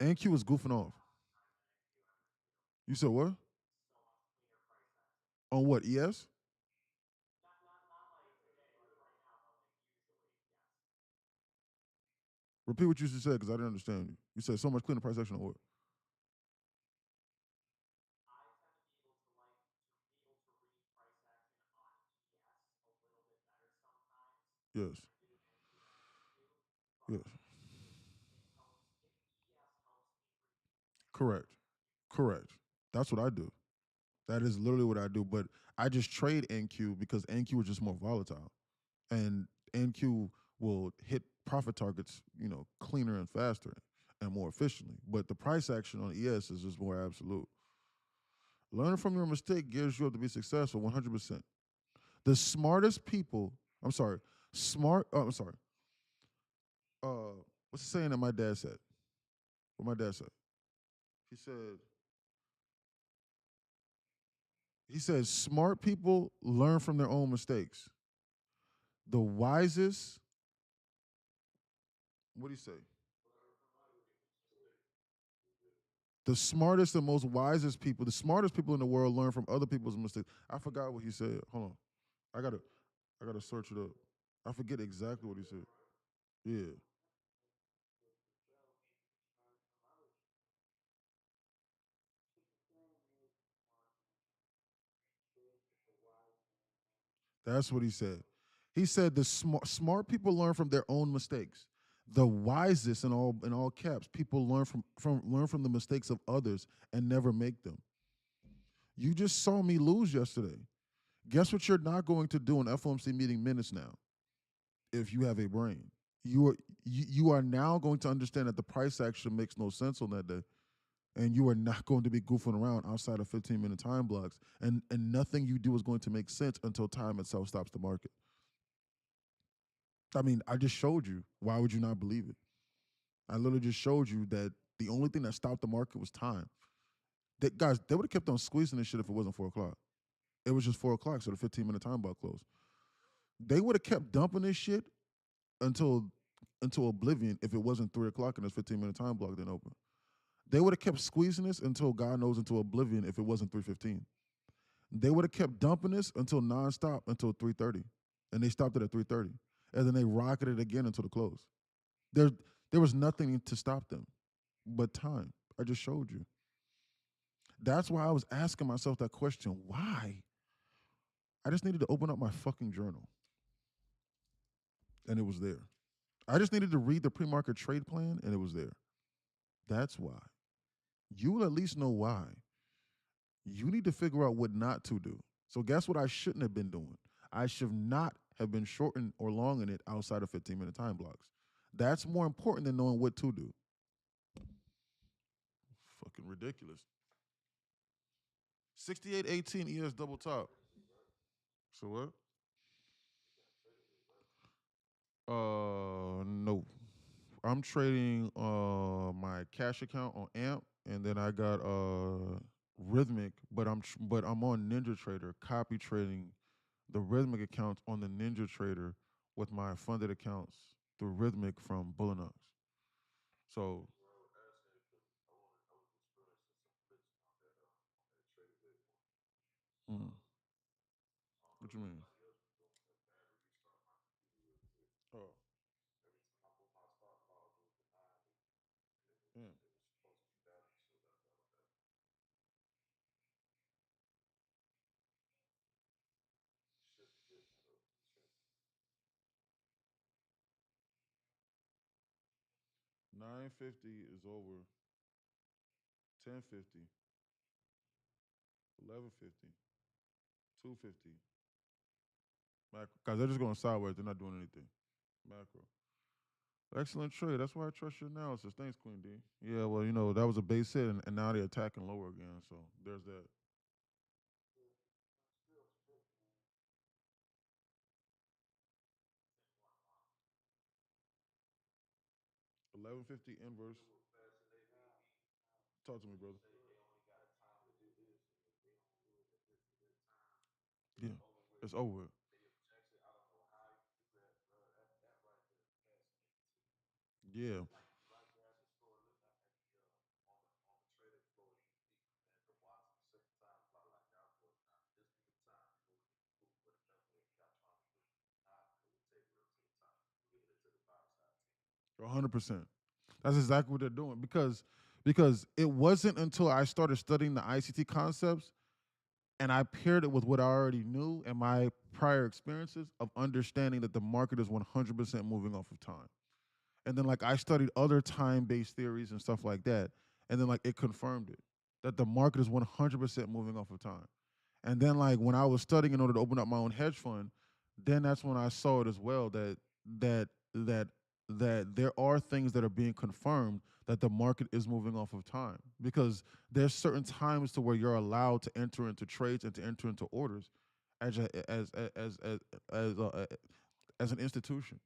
NQ is goofing off. You said what? On what, ES? Repeat what you just said because I didn't understand you. You said so much cleaner price action on what? Yes. Yes. Correct. Correct. That's what I do. That is literally what I do. But I just trade NQ because NQ is just more volatile. And NQ will hit profit targets, cleaner and faster and more efficiently. But the price action on ES is just more absolute. Learning from your mistake gears you up to be successful 100%. The smartest people, I'm sorry, I'm sorry. What's the saying that my dad said? What my dad said? He said, He says smart people learn from their own mistakes. The wisest, what do you say? The smartest and most wisest people, the smartest people in the world learn from other people's mistakes. I forgot what he said. Hold on. I gotta I gotta search it up. I forget exactly what he said. Yeah. That's what he said. He said the smart people learn from their own mistakes. The wisest in all caps, people learn from the mistakes of others and never make them. You just saw me lose yesterday. Guess what you're not going to do in FOMC meeting minutes now if you have a brain. You are now going to understand that the price action makes no sense on that day. And you are not going to be goofing around outside of 15-minute time blocks. And nothing you do is going to make sense until time itself stops the market. I mean, I just showed you. Why would you not believe it? I literally just showed you that the only thing that stopped the market was time. That guys, they would have kept on squeezing this shit if it wasn't 4 o'clock. It was just 4 o'clock, so the 15-minute time block closed. They would have kept dumping this shit until until oblivion if it wasn't 3 o'clock and this 15-minute time block didn't open. They would have kept squeezing this until God knows into oblivion if it wasn't 3:15. They would have kept dumping this until nonstop until 3:30, and they stopped it at 3:30, and then they rocketed it again until the close. There, there was nothing to stop them but time. I just showed you. That's why I was asking myself that question. Why? I just needed to open up my fucking journal, and it was there. I just needed to read the pre-market trade plan, and it was there. That's why. You will at least know why. You need to figure out what not to do. So guess what I shouldn't have been doing? I should not have been shorting or longing it outside of 15-minute time blocks. That's more important than knowing what to do. Fucking ridiculous. 68.18 ES double top. So what? No. I'm trading my cash account on AMP, and then I got Rhythmic, but I'm on Ninja Trader, copy trading the Rhythmic accounts on the Ninja Trader with my funded accounts through Rhythmic from Bullinox. So, mm, what you mean? Oh, yeah. 950 is over 1050, 1150, 250. Macro. Guys, they're just going sideways. They're not doing anything. Macro. Excellent trade. That's why I trust your analysis. Thanks, Queen D. Yeah, well, that was a base hit, and now they're attacking lower again. So there's that. 1150 inverse. Talk to me, brother. Yeah, it's over. Yeah. A 100%. That's exactly what they're doing because it wasn't until I started studying the ICT concepts and I paired it with what I already knew and my prior experiences of understanding that the market is 100% moving off of time. And then like I studied other time-based theories and stuff like that, and then like it confirmed it that the market is 100% moving off of time. And then like when I was studying in order to open up my own hedge fund, then that's when I saw it as well that that that there are things that are being confirmed that the market is moving off of time because there's certain times to where you're allowed to enter into trades and to enter into orders as as an institution.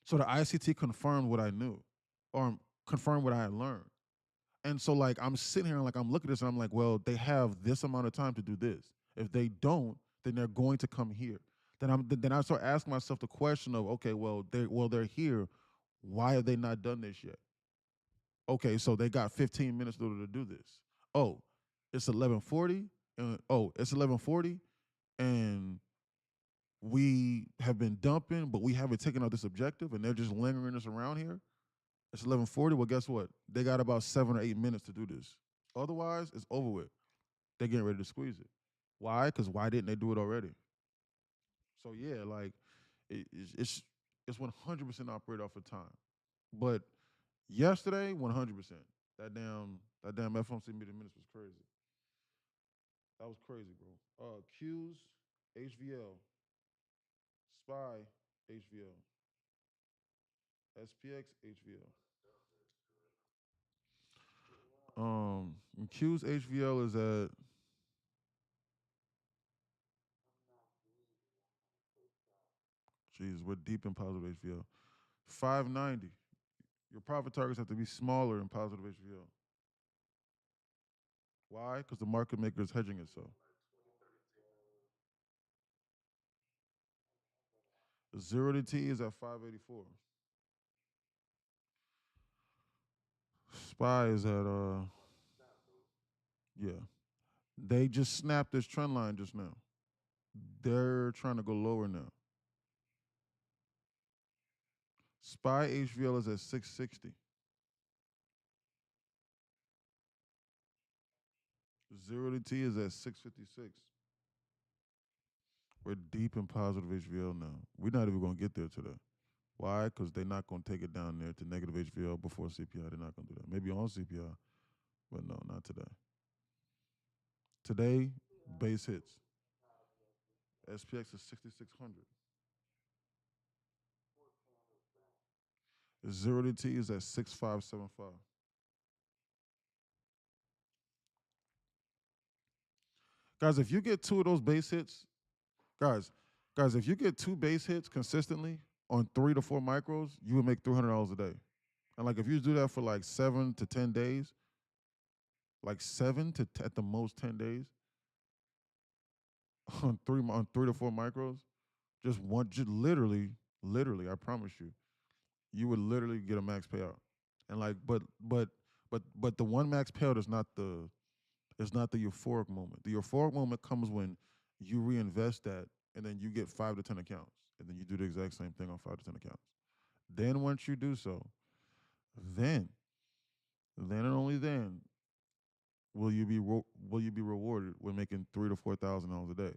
So the ICT confirmed what I knew or confirmed what I had learned. And so like I'm sitting here and like I'm looking at this and I'm like, well, they have this amount of time to do this. If they don't, then they're going to come here. Then I start asking myself the question of, okay, they're here. Why have they not done this yet? Okay, so they got 15 minutes in order to do this. Oh, it's 11:40, and it's 11:40, and we have been dumping, but we haven't taken out this objective, and they're just lingering us around here. It's 11:40. Well, guess what? They got about 7 or 8 minutes to do this. Otherwise, it's over with. They're getting ready to squeeze it. Why? Because why didn't they do it already? So yeah, like it's 100% operate off of time. But yesterday, 100%. That damn FOMC meeting minutes was crazy. That was crazy, bro. Q's, HVL, SPY, HVL, SPX, HVL. Q's HVL is at, geez, we're deep in positive HVL. 590. Your profit targets have to be smaller in positive HVL. Why? Because the market maker is hedging itself. Zero to T is at 584. SPY is at yeah. They just snapped this trend line just now. They're trying to go lower now. SPY HVL is at 660. Zero to T is at 656. We're deep in positive HVL now. We're not even going to get there today. Why? Because they're not going to take it down there to negative HVL before CPI. They're not going to do that. Maybe on CPI, but no, not today. Today, base hits. SPX is 6,600. Zero to T is at 6,575. Guys, if you get two of those base hits, guys, if you get two base hits consistently on 3 to 4 micros, you would make $300 a day. And like if you do that for like 7 to 10 days, like at the most 10 days on 3 to 4 micros, just literally, I promise you, you would literally get a max payout. And like, but the one max payout is not the euphoric moment. The euphoric moment comes when you reinvest that and then you get 5 to 10 accounts. And then you do the exact same thing on 5 to 10 accounts. Then once you do so, then then and only then will you be rewarded with making $3,000 to $4,000 a day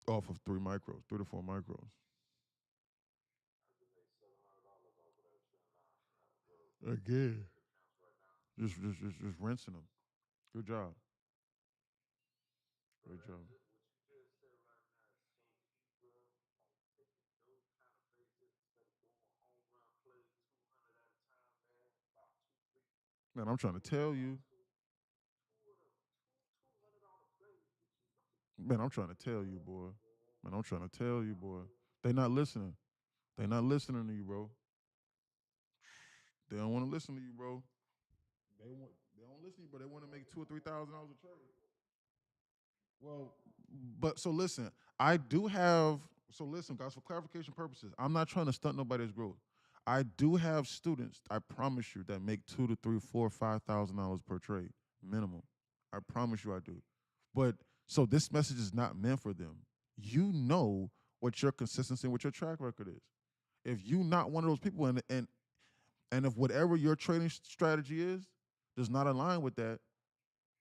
off of 3 to 4 micros. Again, just rinsing them. Good job. Great job. Man, I'm trying to tell you. Man, I'm trying to tell you, boy. Man, I'm trying to tell you, boy. They not listening. They not listening to you, bro. They don't want to listen to you, bro. They don't listen to you, bro. They want to make $2,000 or $3,000 a trade. Well, but so listen, I do have so listen, guys, for clarification purposes, I'm not trying to stunt nobody's growth. I do have students, I promise you, that make 2 to 3, 4, $5,000 per trade minimum. I promise you I do. But so this message is not meant for them. You know what your consistency and what your track record is. If you not one of those people and if whatever your trading strategy is does not align with that,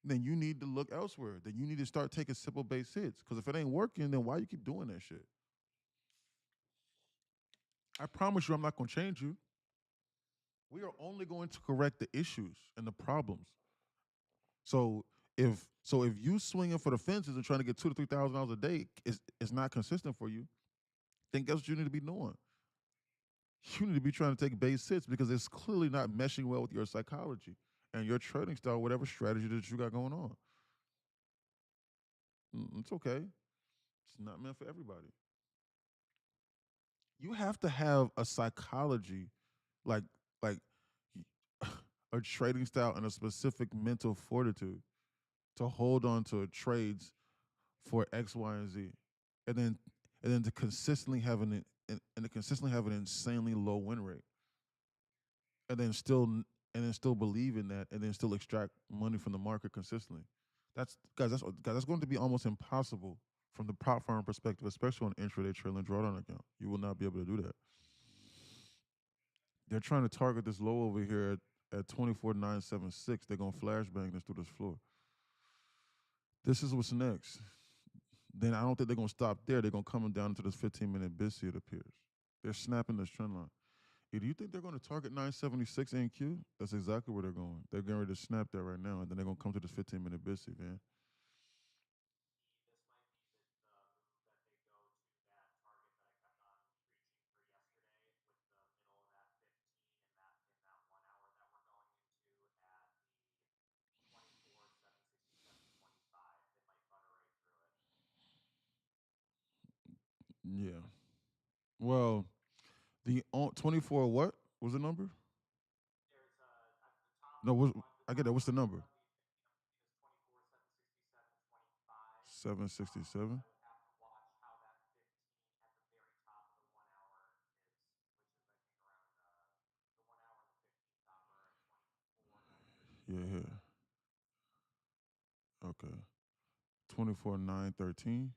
then you need to look elsewhere. Then you need to start taking simple base hits. Because if it ain't working, then why you keep doing that shit? I promise you, I'm not going to change you. We are only going to correct the issues and the problems. So if you swinging for the fences and trying to get $2,000 to $3,000 a day is not consistent for you, then guess what you need to be doing? You need to be trying to take base hits because it's clearly not meshing well with your psychology and your trading style, whatever strategy that you got going on. It's okay. It's not meant for everybody. You have to have a psychology like like a trading style and a specific mental fortitude to hold on to trades for X, Y, and Z, and then to consistently have and to consistently have an insanely low win rate, and then still believe in that, and then still extract money from the market consistently. That's going to be almost impossible from the prop firm perspective, especially on intraday trailing drawdown account. You will not be able to do that. They're trying to target this low over here at 24,976. They're gonna flashbang this through this floor. This is what's next. Then I don't think they're gonna stop there. They're gonna come down to this 15-minute BISI, it appears. They're snapping this trend line. Do you think they're going to target 976 NQ? That's exactly where they're going. They're getting ready to snap that right now, and then they're going to come to this 15-minute BISI, man. Yeah. Well, the 24 what was the number? No, I get that. What's the number? 767. Yeah, here. Okay. 24,913.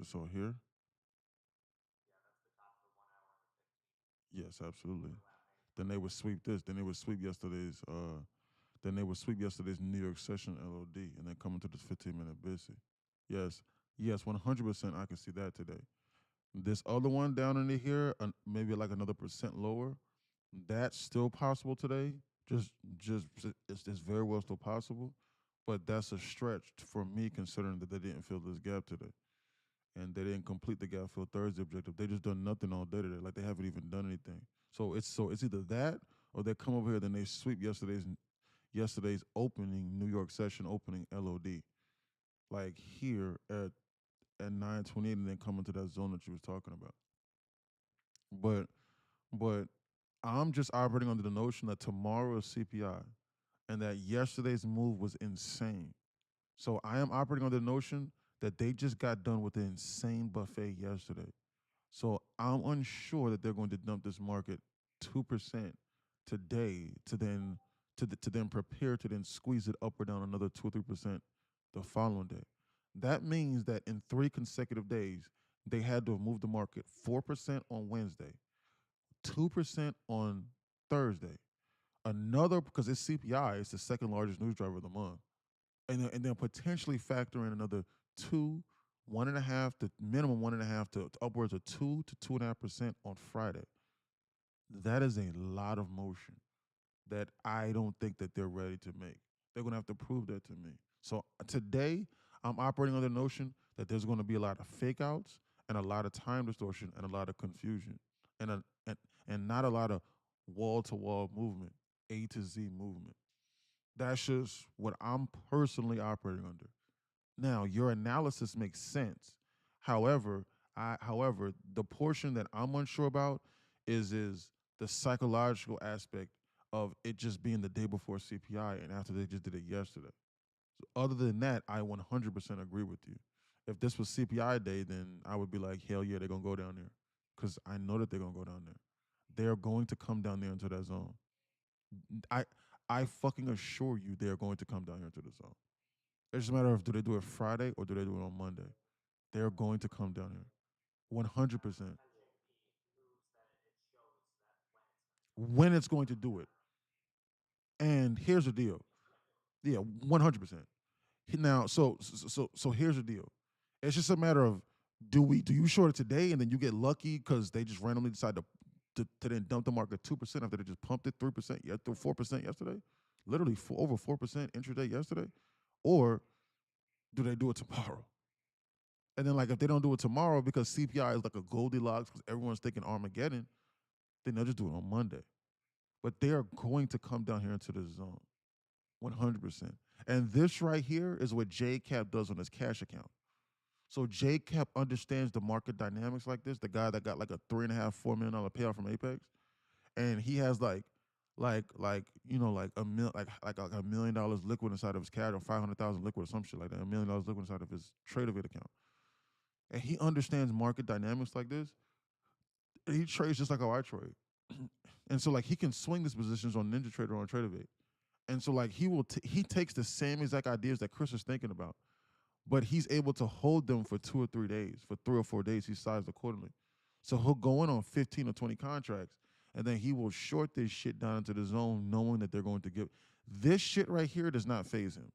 So here. Yes, absolutely. Then they would sweep this. Then they would sweep yesterday's. Then they would sweep yesterday's New York session LOD, and then come into this 15-minute BISI. Yes, yes, 100%. I can see that today. This other one down in here, maybe like another percent lower. That's still possible today. Just, just it's very well still possible, but that's a stretch for me considering that they didn't fill this gap today, and they didn't complete the gap fill Thursday objective. They just done nothing all day today. Like they haven't even done anything. So it's either that or they come over here, then they sweep yesterday's opening New York session opening LOD, like here at 928, and then come into that zone that you was talking about. But but I'm just operating under the notion that tomorrow is CPI and that yesterday's move was insane. So I am operating under the notion that they just got done with the insane buffet yesterday. So I'm unsure that they're going to dump this market 2% today to then prepare to then squeeze it up or down another 2 or 3% the following day. That means that in 3 consecutive days, they had to have moved the market 4% on Wednesday, 2% on Thursday, another because it's CPI, it's the second largest news driver of the month, and then potentially factor in another two, 1.5 to minimum 1.5 to upwards of 2 to 2.5% on Friday. That is a lot of motion that I don't think that they're ready to make. They're gonna have to prove that to me. So today, I'm operating on the notion that there's going to be a lot of fake outs and a lot of time distortion and a lot of confusion and and not a lot of wall to wall movement, A to Z movement. That's just what I'm personally operating under. Now, your analysis makes sense. However, the portion that I'm unsure about is the psychological aspect of it just being the day before CPI and after they just did it yesterday. So other than that, I 100% agree with you. If this was CPI day, then I would be like, hell yeah, they're gonna go down there, because I know that they're gonna go down there. They're going to come down there into that zone. I I fucking assure you, they are going to come down here into the zone. It's just a matter of do they do it Friday or do they do it on Monday. They're going to come down here, 100%. When it's going to do it, and here's the deal. Yeah, 100%. Now, so here's the deal. It's just a matter of do you short it today and then you get lucky because they just randomly decide to then dump the market 2% after they just pumped it 3%, yeah, 4% yesterday, literally over 4% intraday yesterday, or do they do it tomorrow? And then like if they don't do it tomorrow because CPI is like a Goldilocks because everyone's thinking Armageddon, then they'll just do it on Monday. But they are going to come down here into the zone, 100%. And this right here is what JCap does on his cash account. So JCap understands the market dynamics like this. The guy that got like a $3.5, $4 million payout from Apex, and he has like like like like $1 million liquid inside of his cash or 500,000 liquid or some shit like that. $1 million liquid inside of his TradeOvate account, and he understands market dynamics like this. And he trades just like how I trade, and so like he can swing his positions on Ninja Trader or on TradeOvate, and so like he takes the same exact ideas that Chris is thinking about, but he's able to hold them for 2 or 3 days, for 3 or 4 days. He's sized accordingly. So he'll go in on 15 or 20 contracts, and then he will short this shit down into the zone, knowing that they're going to give. This shit right here does not phase him.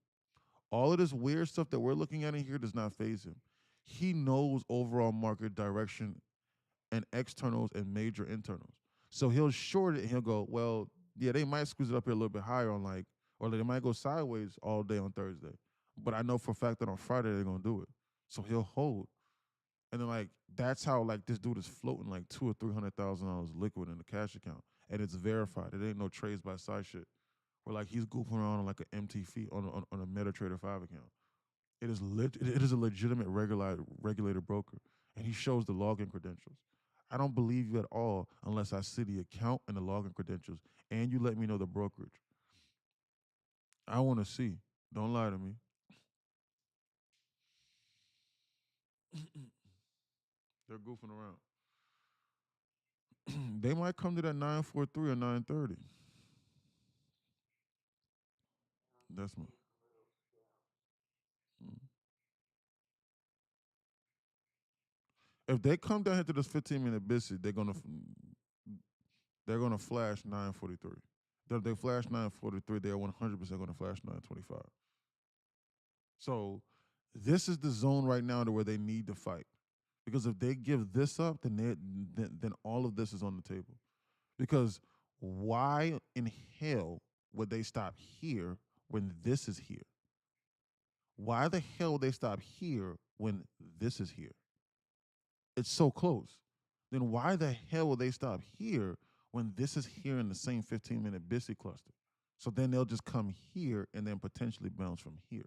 All of this weird stuff that we're looking at in here does not phase him. He knows overall market direction and externals and major internals. So he'll short it and he'll go, well, yeah, they might squeeze it up here a little bit higher on like, or they might go sideways all day on Thursday. But I know for a fact that on Friday they're gonna do it. So he'll hold. And then like that's how like this dude is floating like $200,000 or $300,000 liquid in the cash account. And it's verified. It ain't no trades by side shit. Where like he's goofing around on like an MT fee on a MetaTrader 5 account. It is a legitimate regulated broker. And he shows the login credentials. I don't believe you at all unless I see the account and the login credentials and you let me know the brokerage. I want to see. Don't lie to me. They're goofing around. They might come to that 943 or 930. That's my. Mm. If they come down here to this 15-minute visit, they're gonna flash 943. If they flash 943, they're 100% gonna flash 925. So this is the zone right now to where they need to fight. Because if they give this up, then all of this is on the table. Because why in hell would they stop here when this is here? Why the hell would they stop here when this is here? It's so close. Then why the hell would they stop here when this is here in the same 15-minute BISI cluster? So then they'll just come here and then potentially bounce from here.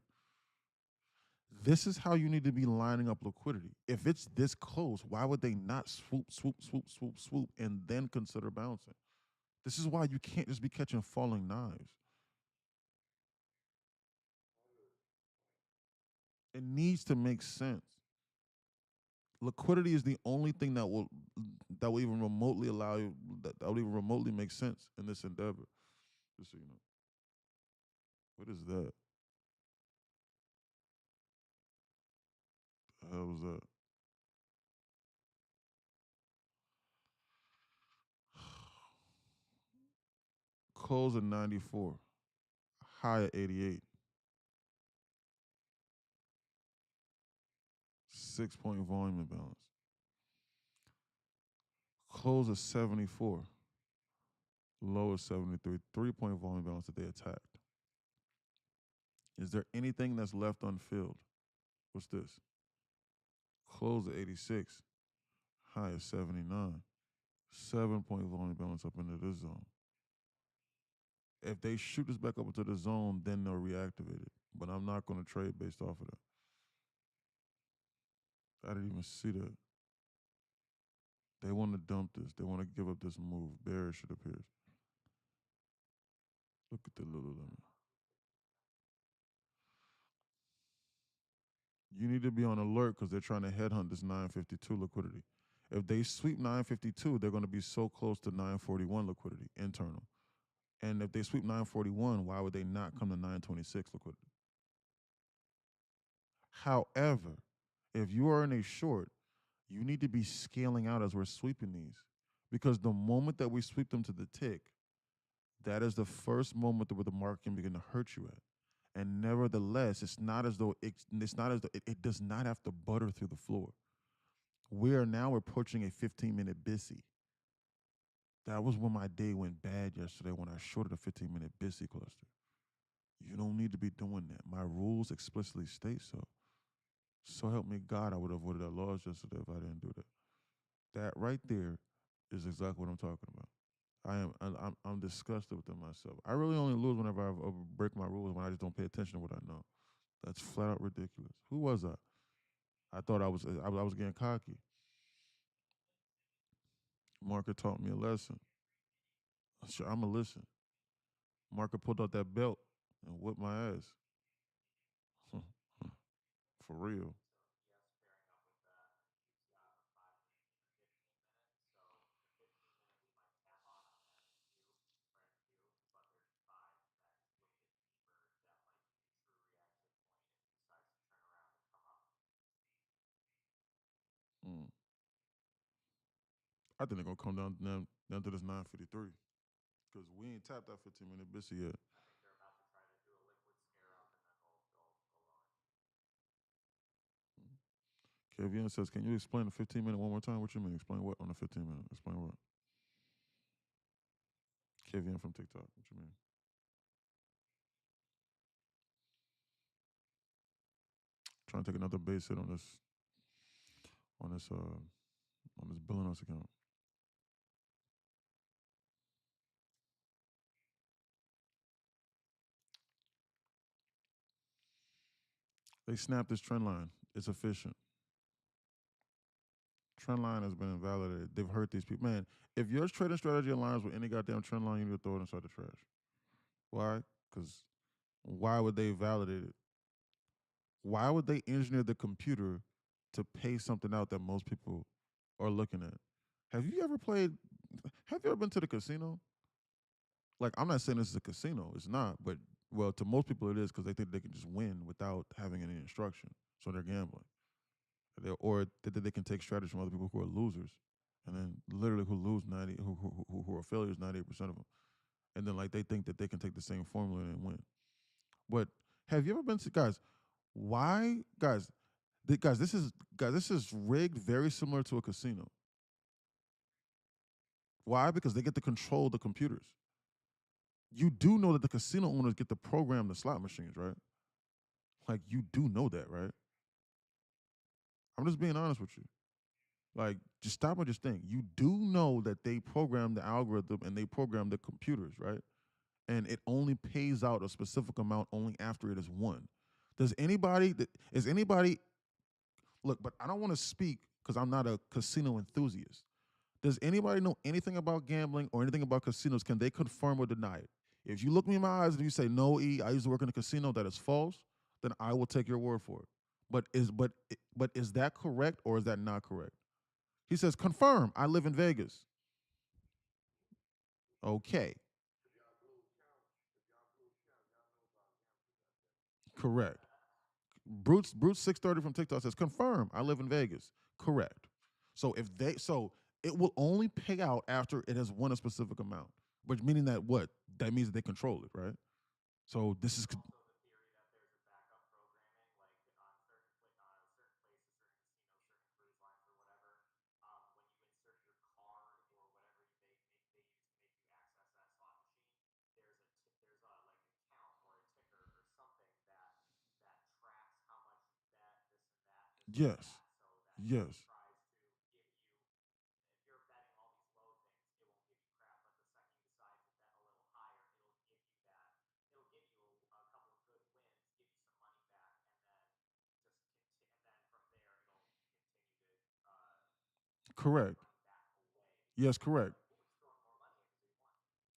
This is how you need to be lining up liquidity. If it's this close, why would they not swoop, swoop, swoop, swoop, swoop, and then consider bouncing? This is why you can't just be catching falling knives. It needs to make sense. Liquidity is the only thing that will even remotely allow you that will even remotely make sense in this endeavor. Just so you know. What is that? The hell was that? Close at 94, high at 88, 6 point volume imbalance. Close at 74, low at 73, 3 point volume imbalance that they attacked. Is there anything that's left unfilled? What's this? Close at 86, high at 79, 7 point volume imbalance up into this zone. If they shoot this back up into the zone, then they'll reactivate it. But I'm not going to trade based off of that. I didn't even see that. They want to dump this. They want to give up this move. Bearish it appears. Look at the Lululemon. You need to be on alert because they're trying to headhunt this 952 liquidity. If they sweep 952, they're going to be so close to 941 liquidity internal. And if they sweep 941, why would they not come to 926 liquidity? However, if you are in a short, you need to be scaling out as we're sweeping these. Because the moment that we sweep them to the tick, that is the first moment where the market can begin to hurt you at. And nevertheless, it's not as though it does not have to butter through the floor. We are now approaching a 15-minute BISI. That was when my day went bad yesterday when I shorted a 15-minute BISI cluster. You don't need to be doing that. My rules explicitly state so. So help me God, I would have avoided that loss yesterday if I didn't do that. That right there is exactly what I'm talking about. I'm disgusted within myself. I really only lose whenever I break my rules when I just don't pay attention to what I know. That's flat out ridiculous. Who was I? I thought I was getting cocky. Market taught me a lesson. Sure, I'm gonna listen. Marker pulled out that belt and whipped my ass. For real. Mm. I think they're gonna come down to this 9:53 because we ain't tapped that 15-minute Bissy yet. KVN says, "Can you explain the 15-minute one more time? What you mean? Explain what on the 15-minute? Explain what?" KVN from TikTok. What you mean? Trying to take another base hit on this uh on this Billionaires account. They snapped this trend line. It's efficient. Trend line has been invalidated. They've hurt these people. Man, if your trading strategy aligns with any goddamn trend line, you need to throw it inside the trash. Why? Because why would they validate it? Why would they engineer the computer to pay something out that most people are looking at? Have you ever played? Have you ever been to the casino? Like, I'm not saying this is a casino. It's not, but well, to most people it is because they think they can just win without having any instruction. So they're gambling. Or that they can take strategies from other people who are losers, and then literally who lose 90, who are failures 98% of them, and then like they think that they can take the same formula and win. But have you ever been to guys? Why guys? This is rigged very similar to a casino. Why? Because they get to control the computers. You do know that the casino owners get to program the slot machines, right? Like you do know that, right? I'm just being honest with you. Like, just stop and just think. You do know that they program the algorithm and they program the computers, right? And it only pays out a specific amount only after it is won. Does anybody is anybody look? But I don't want to speak because I'm not a casino enthusiast. Does anybody know anything about gambling or anything about casinos? Can they confirm or deny it? If you look me in my eyes and you say no, I used to work in a casino, that is false, then I will take your word for it. But is that correct or is that not correct? He says, confirm. I live in Vegas. Okay. Correct. Bruce 630 from TikTok says, confirm. I live in Vegas. Correct. So it will only pay out after it has won a specific amount. Which meaning that what? That means that they control it, right? So this is yes. Yes. Correct. Yes, correct.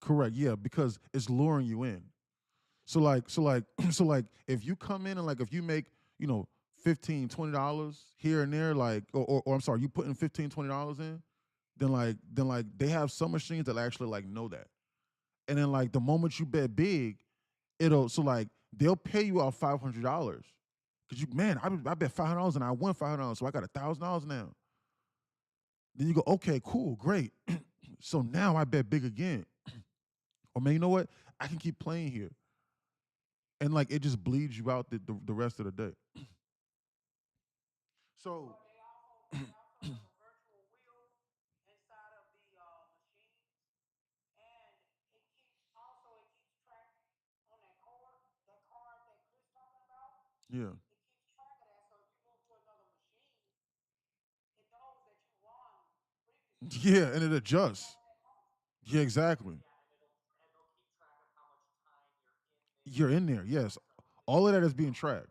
Correct. Yeah, because it's luring you in. So like so like if you come in and like if you make, you know, 15, $20 here and there, like or I'm sorry, you put in 15, $20 in, then like they have some machines that actually like know that. And then like the moment you bet big, it'll so like they'll pay you out $500. Cause you man, I bet $500 and I won $500, so I got $1,000 now. Then you go, okay, cool, great. So now I bet big again. Or man, you know what? I can keep playing here. And like it just bleeds you out the rest of the day. So yeah. Yeah, and it adjusts. Yeah, exactly. You're in there. Yes. All of that is being tracked.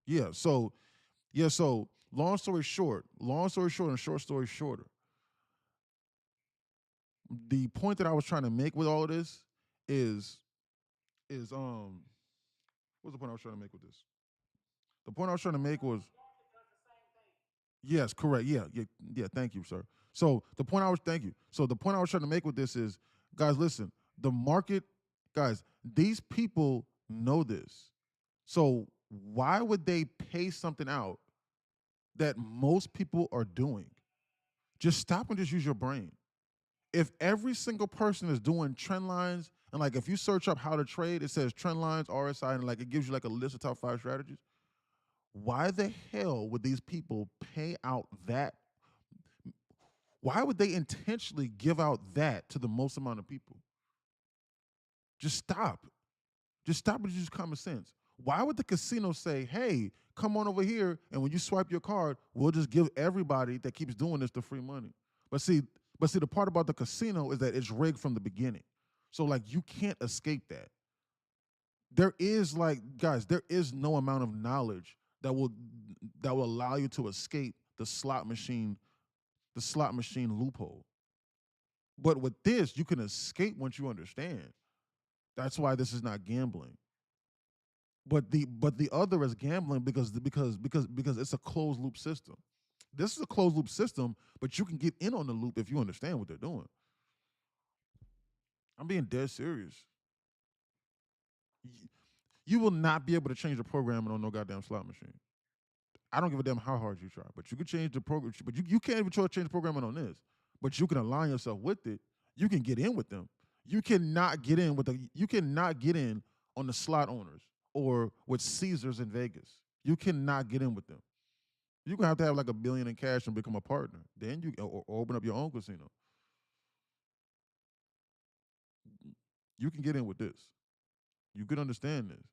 Yeah. So long story short and short story shorter. The point that I was trying to make with all of this is is what's the point I was trying to make with this? The point I was trying to make was yes, correct. Yeah, yeah, yeah. Thank you, sir. So the point I was thank you. So the point I was trying to make with this is, guys, listen. The market, guys, these people know this. So why would they pay something out that most people are doing? Just stop and just use your brain. If every single person is doing trend lines, and like if you search up how to trade, it says trend lines, RSI, and like it gives you like a list of top 5 strategies. Why the hell would these people pay out that? Why would they intentionally give out that to the most amount of people? Just stop. Just stop and use common sense. Why would the casino say, hey, come on over here, and when you swipe your card, we'll just give everybody that keeps doing this the free money? But see, the part about the casino is that it's rigged from the beginning. So like you can't escape that. There is like, guys, there is no amount of knowledge that will allow you to escape the slot machine loophole. But with this, you can escape once you understand. That's why this is not gambling. But the other is gambling because it's a closed loop system. This is a closed loop system, but you can get in on the loop if you understand what they're doing. I'm being dead serious. You will not be able to change the programming on no goddamn slot machine. I don't give a damn how hard you try, but you can change the program. But you can't even try to change the programming on this. But you can align yourself with it. You can get in with them. You cannot get in on the slot owners or with Caesars in Vegas. You cannot get in with them. You're gonna have to have like $1 billion in cash and become a partner. Then you or open up your own casino. You can get in with this. You can understand this.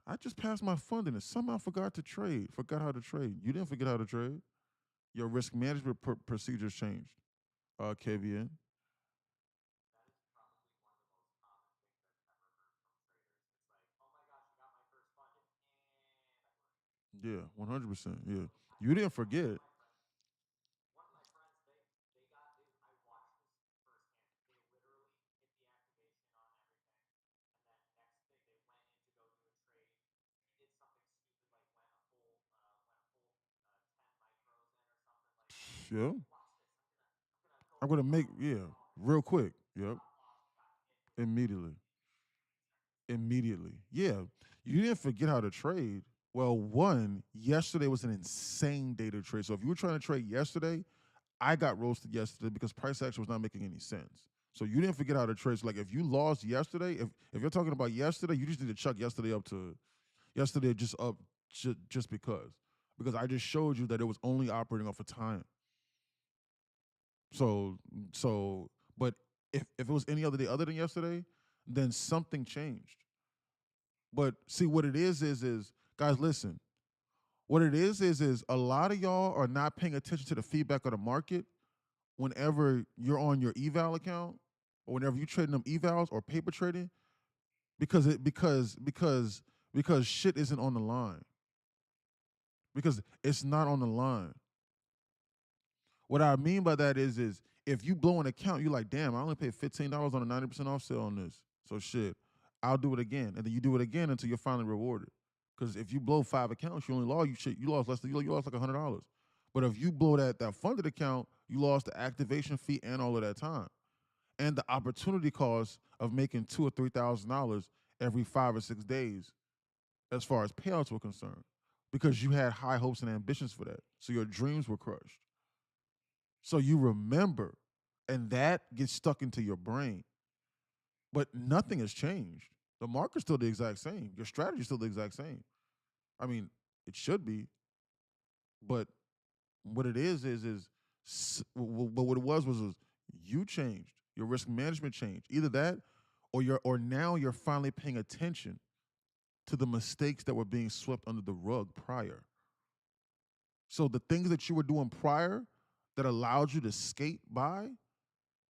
I just passed my funding and somehow forgot to trade. Forgot how to trade. You didn't forget how to trade. Your risk management procedures changed. KVN. Yeah, 100%. Yeah, you didn't forget. Yeah, I'm gonna make real quick. Yep, immediately, immediately. Yeah, you didn't forget how to trade. Well, one, yesterday was an insane day to trade. So if you were trying to trade yesterday, I got roasted yesterday because price action was not making any sense. So you didn't forget how to trade. So like if you lost yesterday, if you're talking about yesterday, you just need to chuck yesterday up to yesterday just up just because I just showed you that it was only operating off of time. So but if it was any other day other than yesterday, then something changed. But see what it is guys, listen. What it is a lot of y'all are not paying attention to the feedback of the market whenever you're on your eval account or whenever you're trading them evals or paper trading because shit isn't on the line. Because it's not on the line. What I mean by that is if you blow an account, you're like, damn, I only paid $15 on a 90% off sale on this. So shit, I'll do it again. And then you do it again until you're finally rewarded. Because if you blow 5 accounts, you only lost you lost less than you lost like $100. But if you blow that funded account, you lost the activation fee and all of that time. And the opportunity cost of making $2,000 or $3,000 every 5 or 6 days as far as payouts were concerned. Because you had high hopes and ambitions for that. So your dreams were crushed. So you remember, and that gets stuck into your brain. But nothing has changed. The market's still the exact same. Your strategy's still the exact same. I mean, it should be, but what it is but what it was you changed. Your risk management changed. Either that, or now you're finally paying attention to the mistakes that were being swept under the rug prior. So the things that you were doing prior that allowed you to skate by,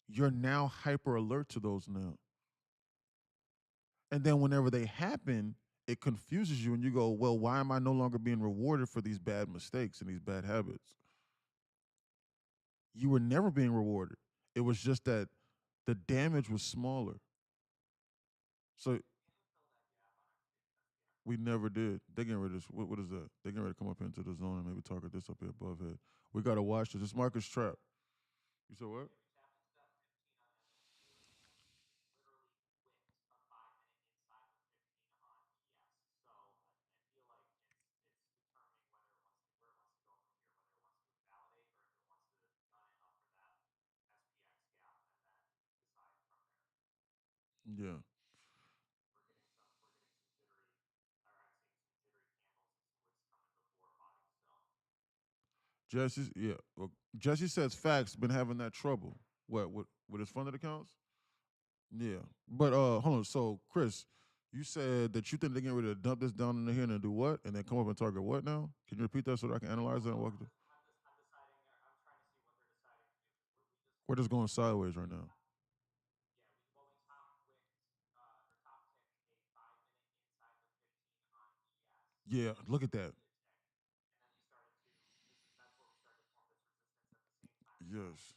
you're now hyper alert to those now. And then whenever they happen, it confuses you and you go, well, why am I no longer being rewarded for these bad mistakes and these bad habits? You were never being rewarded. It was just that The damage was smaller. So we never did. They getting ready to what is that? They getting ready to come up into the zone and maybe target this up here above head. We gotta watch this. This market's trap. You said what? Yeah. Jesse, yeah. Well, Jesse says facts been having that trouble. What with his funded accounts? Yeah. But hold on. So Chris, you said that you think they're getting ready to dump this down in the here and do what? And then come up and target what now? Can you repeat that so that I can analyze it and walk through? We're just going sideways right now. Yeah, look at that. Yes.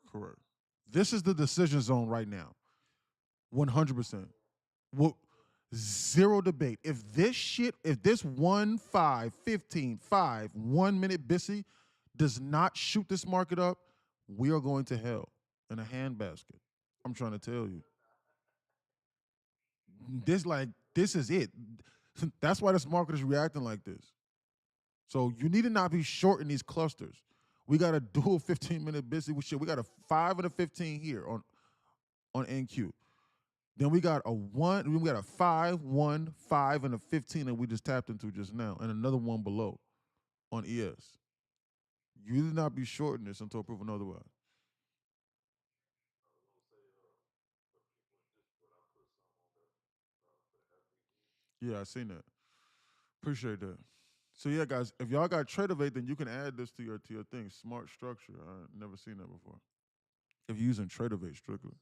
Correct. This is the decision zone right now. 100%. Well, zero debate. If this 1 minute Bissy does not shoot this market up, we are going to hell in a handbasket. I'm trying to tell you. This is it. That's why this market is reacting like this. So you need to not be short in these clusters. We got a dual 15-minute Bissy. We got a 5 and a 15 here on NQ. Then we got a one. We got a 5, 1, 5, and a 15 that we just tapped into just now, and another one below on ES. You did not be shorting this until proven otherwise. Yeah, I seen that. Appreciate that. So yeah, guys, if y'all got Tradeovate, then you can add this to your thing. Smart structure. I never seen that before. If you're using Tradeovate strictly,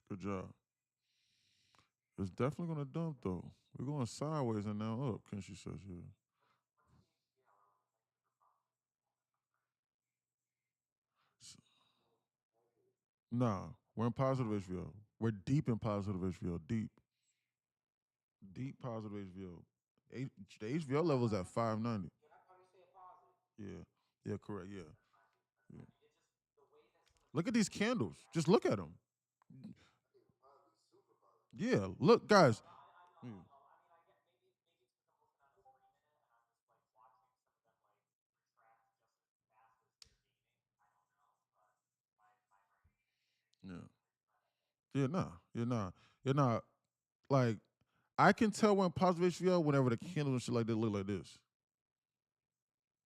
good job. It's definitely gonna dump though. We're going sideways and now up. Kenshi says yeah. Nah, we're in positive HVO. We're deep in positive HVO. Deep positive HVO. The HVO level is at 590. Yeah, yeah, correct. Yeah, yeah. Look at these candles. Just look at them. Yeah, look, guys. Yeah. Yeah. Yeah, nah. You're not like I can tell when positive HVO whenever the candles and shit like that look like this.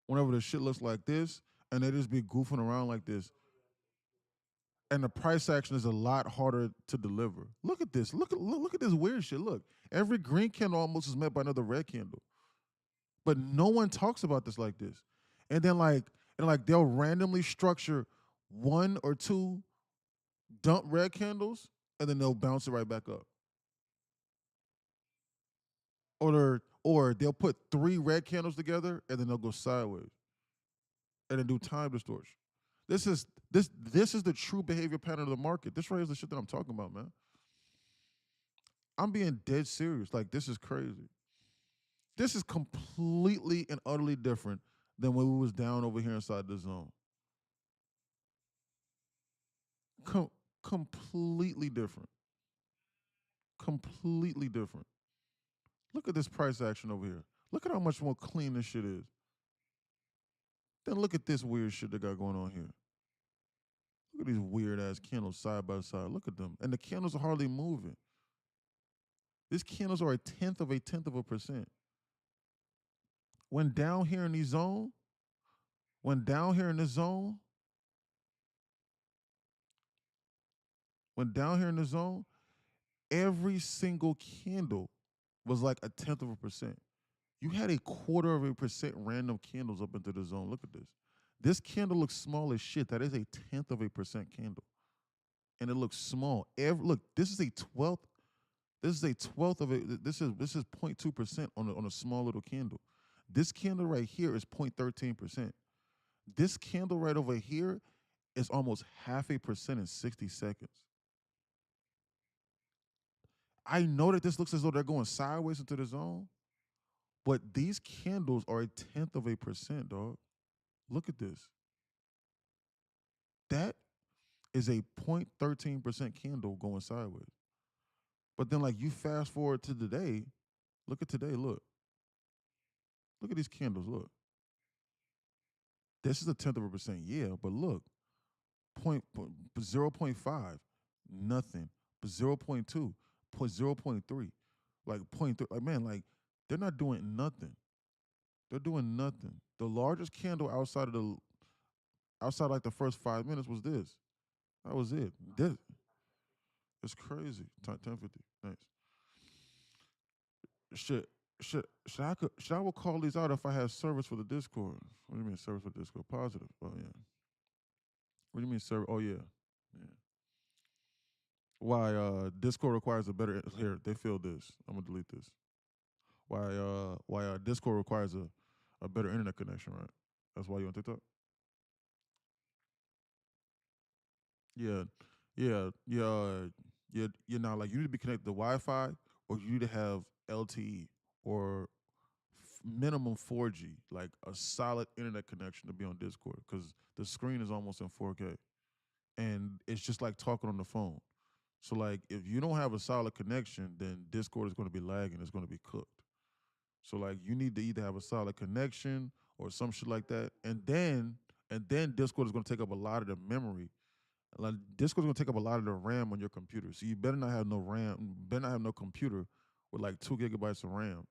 Whenever the shit looks like this, and they just be goofing around like this, and the price action is a lot harder to deliver. Look at this. Look at this weird shit. Look, every green candle almost is met by another red candle, but no one talks about this like this. And then they'll randomly structure one or two dump red candles, and then they'll bounce it right back up. Or they'll put three red candles together, and then they'll go sideways, and then do time distortion. This is the true behavior pattern of the market. This right is the shit that I'm talking about, man. I'm being dead serious. Like this is crazy. This is completely and utterly different than when we was down over here inside the zone. Com- Completely different. Completely different. Look at this price action over here. Look at how much more clean this shit is. Then look at this weird shit they got going on here. Look at these weird ass candles side by side. Look at them. And the candles are hardly moving. These candles are a tenth of a percent. When down here in the zone, when down here in the zone, when down here in the zone, every single candle was like a tenth of a percent. You had a quarter of a percent random candles up into the zone. Look at this. This candle looks small as shit. That is a tenth of a percent candle. And it looks small. Look, this is a twelfth. This is a twelfth of it. This is 0.2% on a small little candle. This candle right here is 0.13%. This candle right over here is almost half a percent in 60 seconds. I know that this looks as though they're going sideways into the zone, but these candles are a tenth of a percent, dog. Look at this. That is a 0.13% candle going sideways. But then, like, you fast forward to today, look at today, look. Look at these candles, look. This is a tenth of a percent, yeah, but look, 0.5, nothing. But 0.2, 0.3, like 0.3. Like, man, like, they're not doing nothing. They're doing nothing. The largest candle outside like the first 5 minutes was this. That was it. This it's crazy. 1050. Nice. Should should I will call these out if I have service for the Discord? What do you mean service for Discord? Positive. Oh yeah. What do you mean service? Oh yeah. Yeah. Why Discord requires a better here, they feel this. I'm gonna delete this. Why Discord requires a better internet connection, right? That's why you on TikTok? Yeah. You're not like you need to be connected to Wi-Fi or you need to have LTE or minimum 4G, like a solid internet connection to be on Discord because the screen is almost in 4K and it's just like talking on the phone. So like if you don't have a solid connection, then Discord is going to be lagging. It's going to be cooked. So like you need to either have a solid connection or some shit like that, and then Discord is going to take up a lot of the memory. Like Discord is going to take up a lot of the RAM on your computer. So you better not have no RAM. Better not have no computer with like 2 gigabytes of RAM.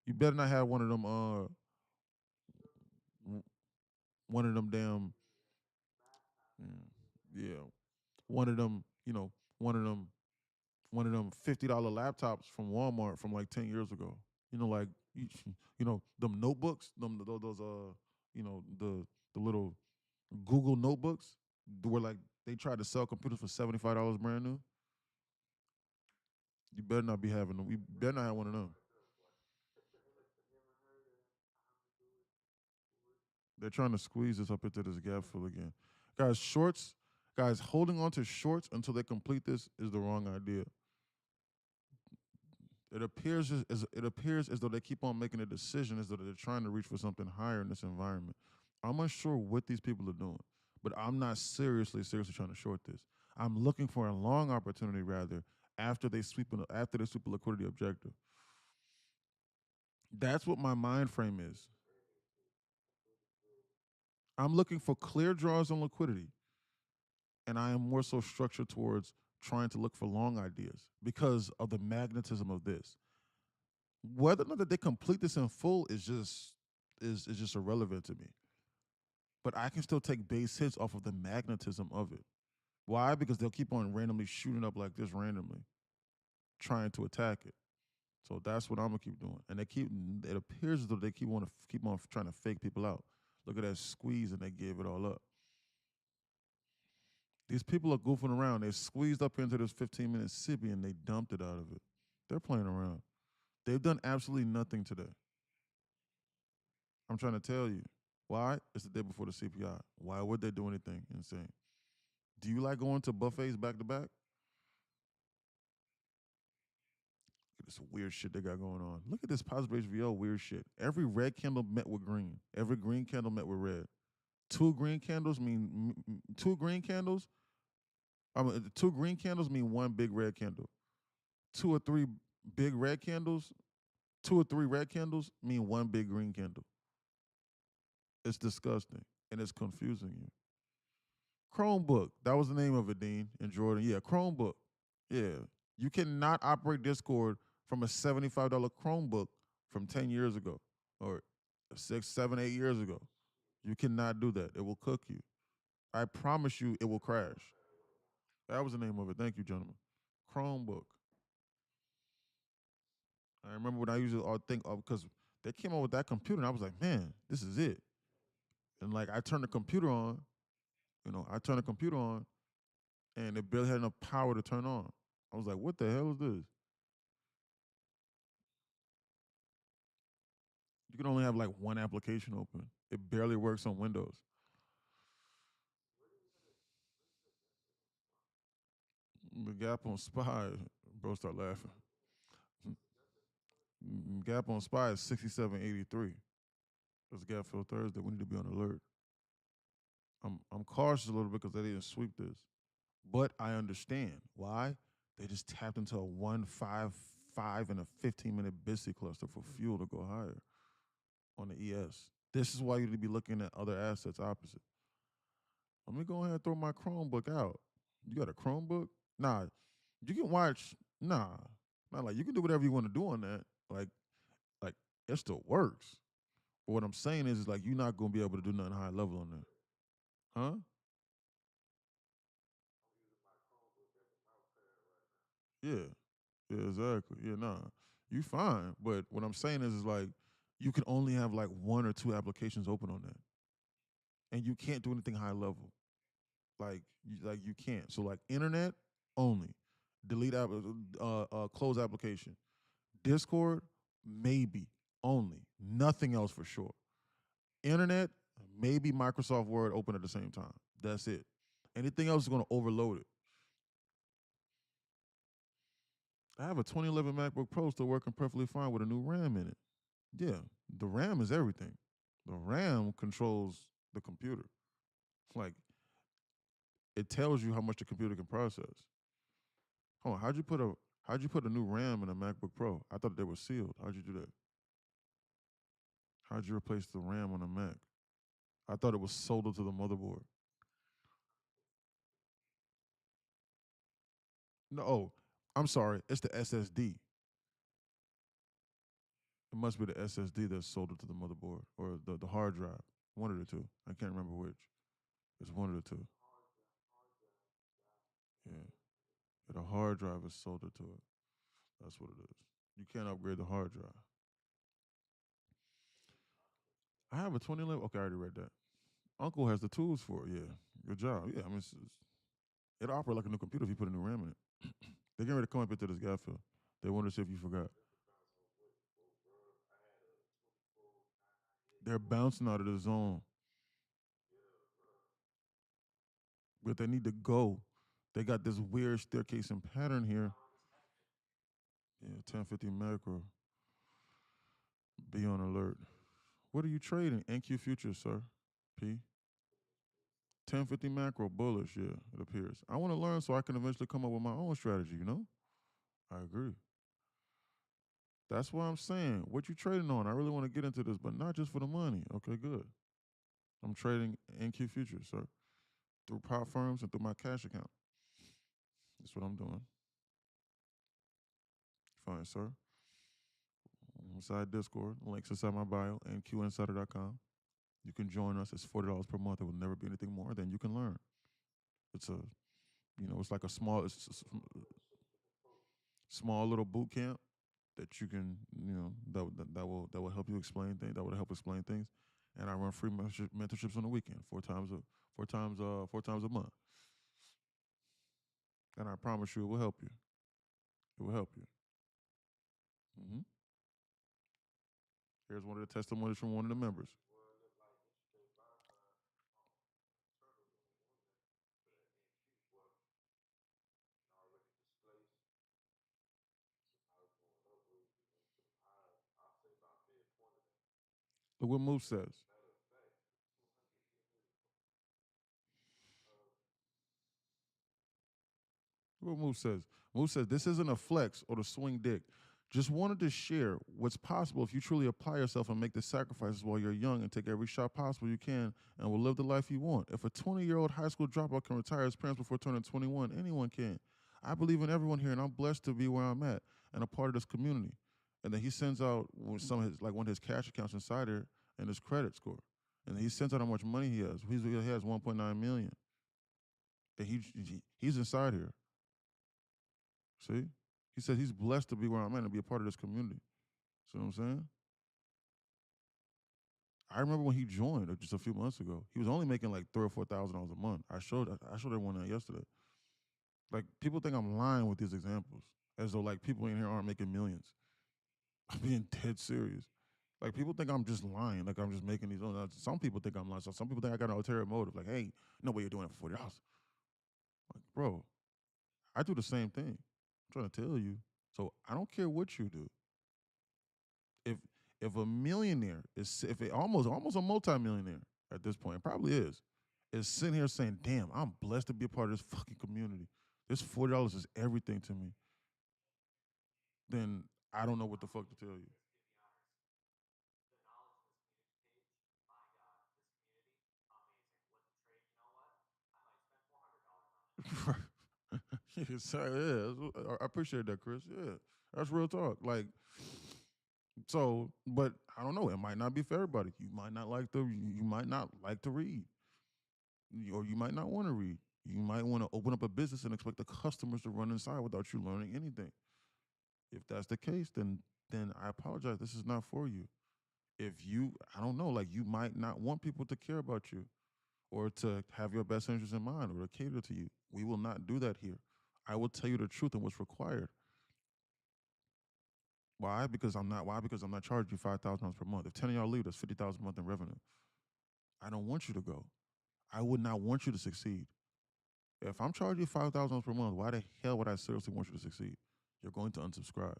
You better not have one of them. One of them damn. mm, Yeah, one of them. One of them. One of them $50 laptops from Walmart from like 10 years ago. Like you, them notebooks, those the little Google notebooks, where like they tried to sell computers for $75 brand new. You better not be having them. You better not have one of them. They're trying to squeeze us up into this gap fill again, guys. Guys, holding on to shorts until they complete this is the wrong idea. It appears as though they keep on making a decision as though they're trying to reach for something higher in this environment. I'm unsure what these people are doing, but I'm not seriously trying to short this. I'm looking for a long opportunity rather after they sweep a liquidity objective. That's what my mind frame is. I'm looking for clear draws on liquidity, and I am more so structured towards trying to look for long ideas because of the magnetism of this. Whether or not that they complete this in full is just irrelevant to me. But I can still take base hits off of the magnetism of it. Why? Because they'll keep on randomly shooting up like this randomly, trying to attack it. So that's what I'm gonna keep doing. And they keep it appears as though they keep on trying to fake people out. Look at that squeeze and they gave it all up. These people are goofing around. They squeezed up into this 15-minute sippy and they dumped it out of it. They're playing around. They've done absolutely nothing today. I'm trying to tell you. Why? It's the day before the CPI. Why would they do anything insane? Do you like going to buffets back to back? Look at this weird shit they got going on. Look at this positive HVO weird shit. Every red candle met with green. Every green candle met with red. Two green candles. Two green candles mean one big red candle. Two or three big red candles. Two or three red candles mean one big green candle. It's disgusting and it's confusing you. Chromebook. That was the name of it, Dean and Jordan. Yeah, Chromebook. Yeah. You cannot operate Discord from a $75 Chromebook from 10 years ago or 6, 7, 8 years ago. You cannot do that. It will cook you. I promise you it will crash. That was the name of it. Thank you, gentlemen. Chromebook. I remember when I used to think of because they came out with that computer and I was like, man, this is it. And like I turned the computer on, I turned the computer on and it barely had enough power to turn on. I was like, what the hell is this? You can only have like one application open. It barely works on Windows. The gap on Spy, bro, start laughing. Gap on Spy is 67.83. That's gap fill Thursday. We need to be on alert. I'm cautious a little bit because they didn't sweep this, but I understand why. They just tapped into a 155 and a 15-minute BISI cluster for fuel to go higher on the ES. This is why you need to be looking at other assets opposite. Let me go ahead and throw my Chromebook out. You got a Chromebook? Nah, you can watch. Nah, not like you can do whatever you want to do on that. Like it still works. But what I'm saying is like you're not gonna be able to do nothing high level on that, huh? Yeah, yeah, exactly. Yeah, nah, you fine. But what I'm saying is like you can only have like one or two applications open on that, and you can't do anything high level. Like you can't. So like internet only, delete app, close application. Discord maybe only, nothing else for sure. Internet maybe Microsoft Word open at the same time. That's it. Anything else is going to overload it. I have a 2011 MacBook Pro still working perfectly fine with a new RAM in it. Yeah, the RAM is everything. The RAM controls the computer. Like it tells you how much the computer can process. Hold on, how'd you put a new RAM in a MacBook Pro? I thought they were sealed. How'd you do that? How'd you replace the RAM on a Mac? I thought it was soldered to the motherboard. No, oh, I'm sorry. It's the SSD. It must be the SSD that's soldered to the motherboard or the hard drive. One of the two. I can't remember which. It's one of the two. Yeah. The hard drive is soldered to it. That's what it is. You can't upgrade the hard drive. I have a 2011. Okay, I already read that. Uncle has the tools for it. Yeah. Good job. Yeah, I mean, it'll operate like a new computer if you put a new RAM in it. They're getting ready to come up into this gap fill. They want to see if you forgot. They're bouncing out of the zone, but they need to go. They got this weird staircase and pattern here. Yeah, 1050 macro. Be on alert. What are you trading? NQ futures, sir. P. 1050 macro bullish, yeah, it appears. I want to learn so I can eventually come up with my own strategy, you know? I agree. That's what I'm saying. What you trading on? I really want to get into this, but not just for the money. Okay, good. I'm trading NQ futures, sir, through prop firms and through my cash account. That's what I'm doing. Fine, sir. Inside Discord, links inside my bio, nqinsider.com. You can join us. It's $40 per month. It will never be anything more. Then you can learn. It's it's like a small little boot camp that you can, that will help you explain things. That will help explain things. And I run free mentorships on the weekend, four times a month. And I promise you, it will help you. It will help you. hmm Here's one of the testimonies from one of the members. Look what Moose says. What Moose says. Moose says this isn't a flex or the swing dick. Just wanted to share what's possible if you truly apply yourself and make the sacrifices while you're young and take every shot possible you can and will live the life you want. If a 20-year-old high school dropout can retire his parents before turning 21, anyone can. I believe in everyone here, and I'm blessed to be where I'm at and a part of this community. And then he sends out some of his, like one of his cash accounts inside there and his credit score. And he sends out how much money he has. He has 1.9 million. And he's inside here. See? He said he's blessed to be where I'm at and be a part of this community. See what I'm saying? I remember when he joined just a few months ago. He was only making like $3,000 or $4,000 a month. I showed everyone that yesterday. Like people think I'm lying with these examples, as though like people in here aren't making millions. I'm being dead serious. Like people think I'm just lying. Like I'm just making these. Some people think I'm lying. So some people think I got an ulterior motive. Like, hey, no way you're doing it for $40. Like, bro, I do the same thing. I'm trying to tell you. So I don't care what you do. If if a millionaire is if it almost a multimillionaire at this point, it probably is sitting here saying, "Damn, I'm blessed to be a part of this fucking community. This $40 is everything to me." Then I don't know what the fuck to tell you. Yeah, I appreciate that, Chris. Yeah, that's real talk. Like, so, but I don't know. It might not be for everybody. You might not like to read, or you might not want to read. You might want to open up a business and expect the customers to run inside without you learning anything. If that's the case, then I apologize. This is not for you. If you, I don't know, like you might not want people to care about you or to have your best interest in mind or to cater to you. We will not do that here. I will tell you the truth and what's required. Why? Because I'm not. Why? Because I'm not charging you $5,000 per month. If 10 of y'all leave, that's 50,000 a month in revenue. I don't want you to go. I would not want you to succeed. If I'm charging you $5,000 per month, why the hell would I seriously want you to succeed? You're going to unsubscribe.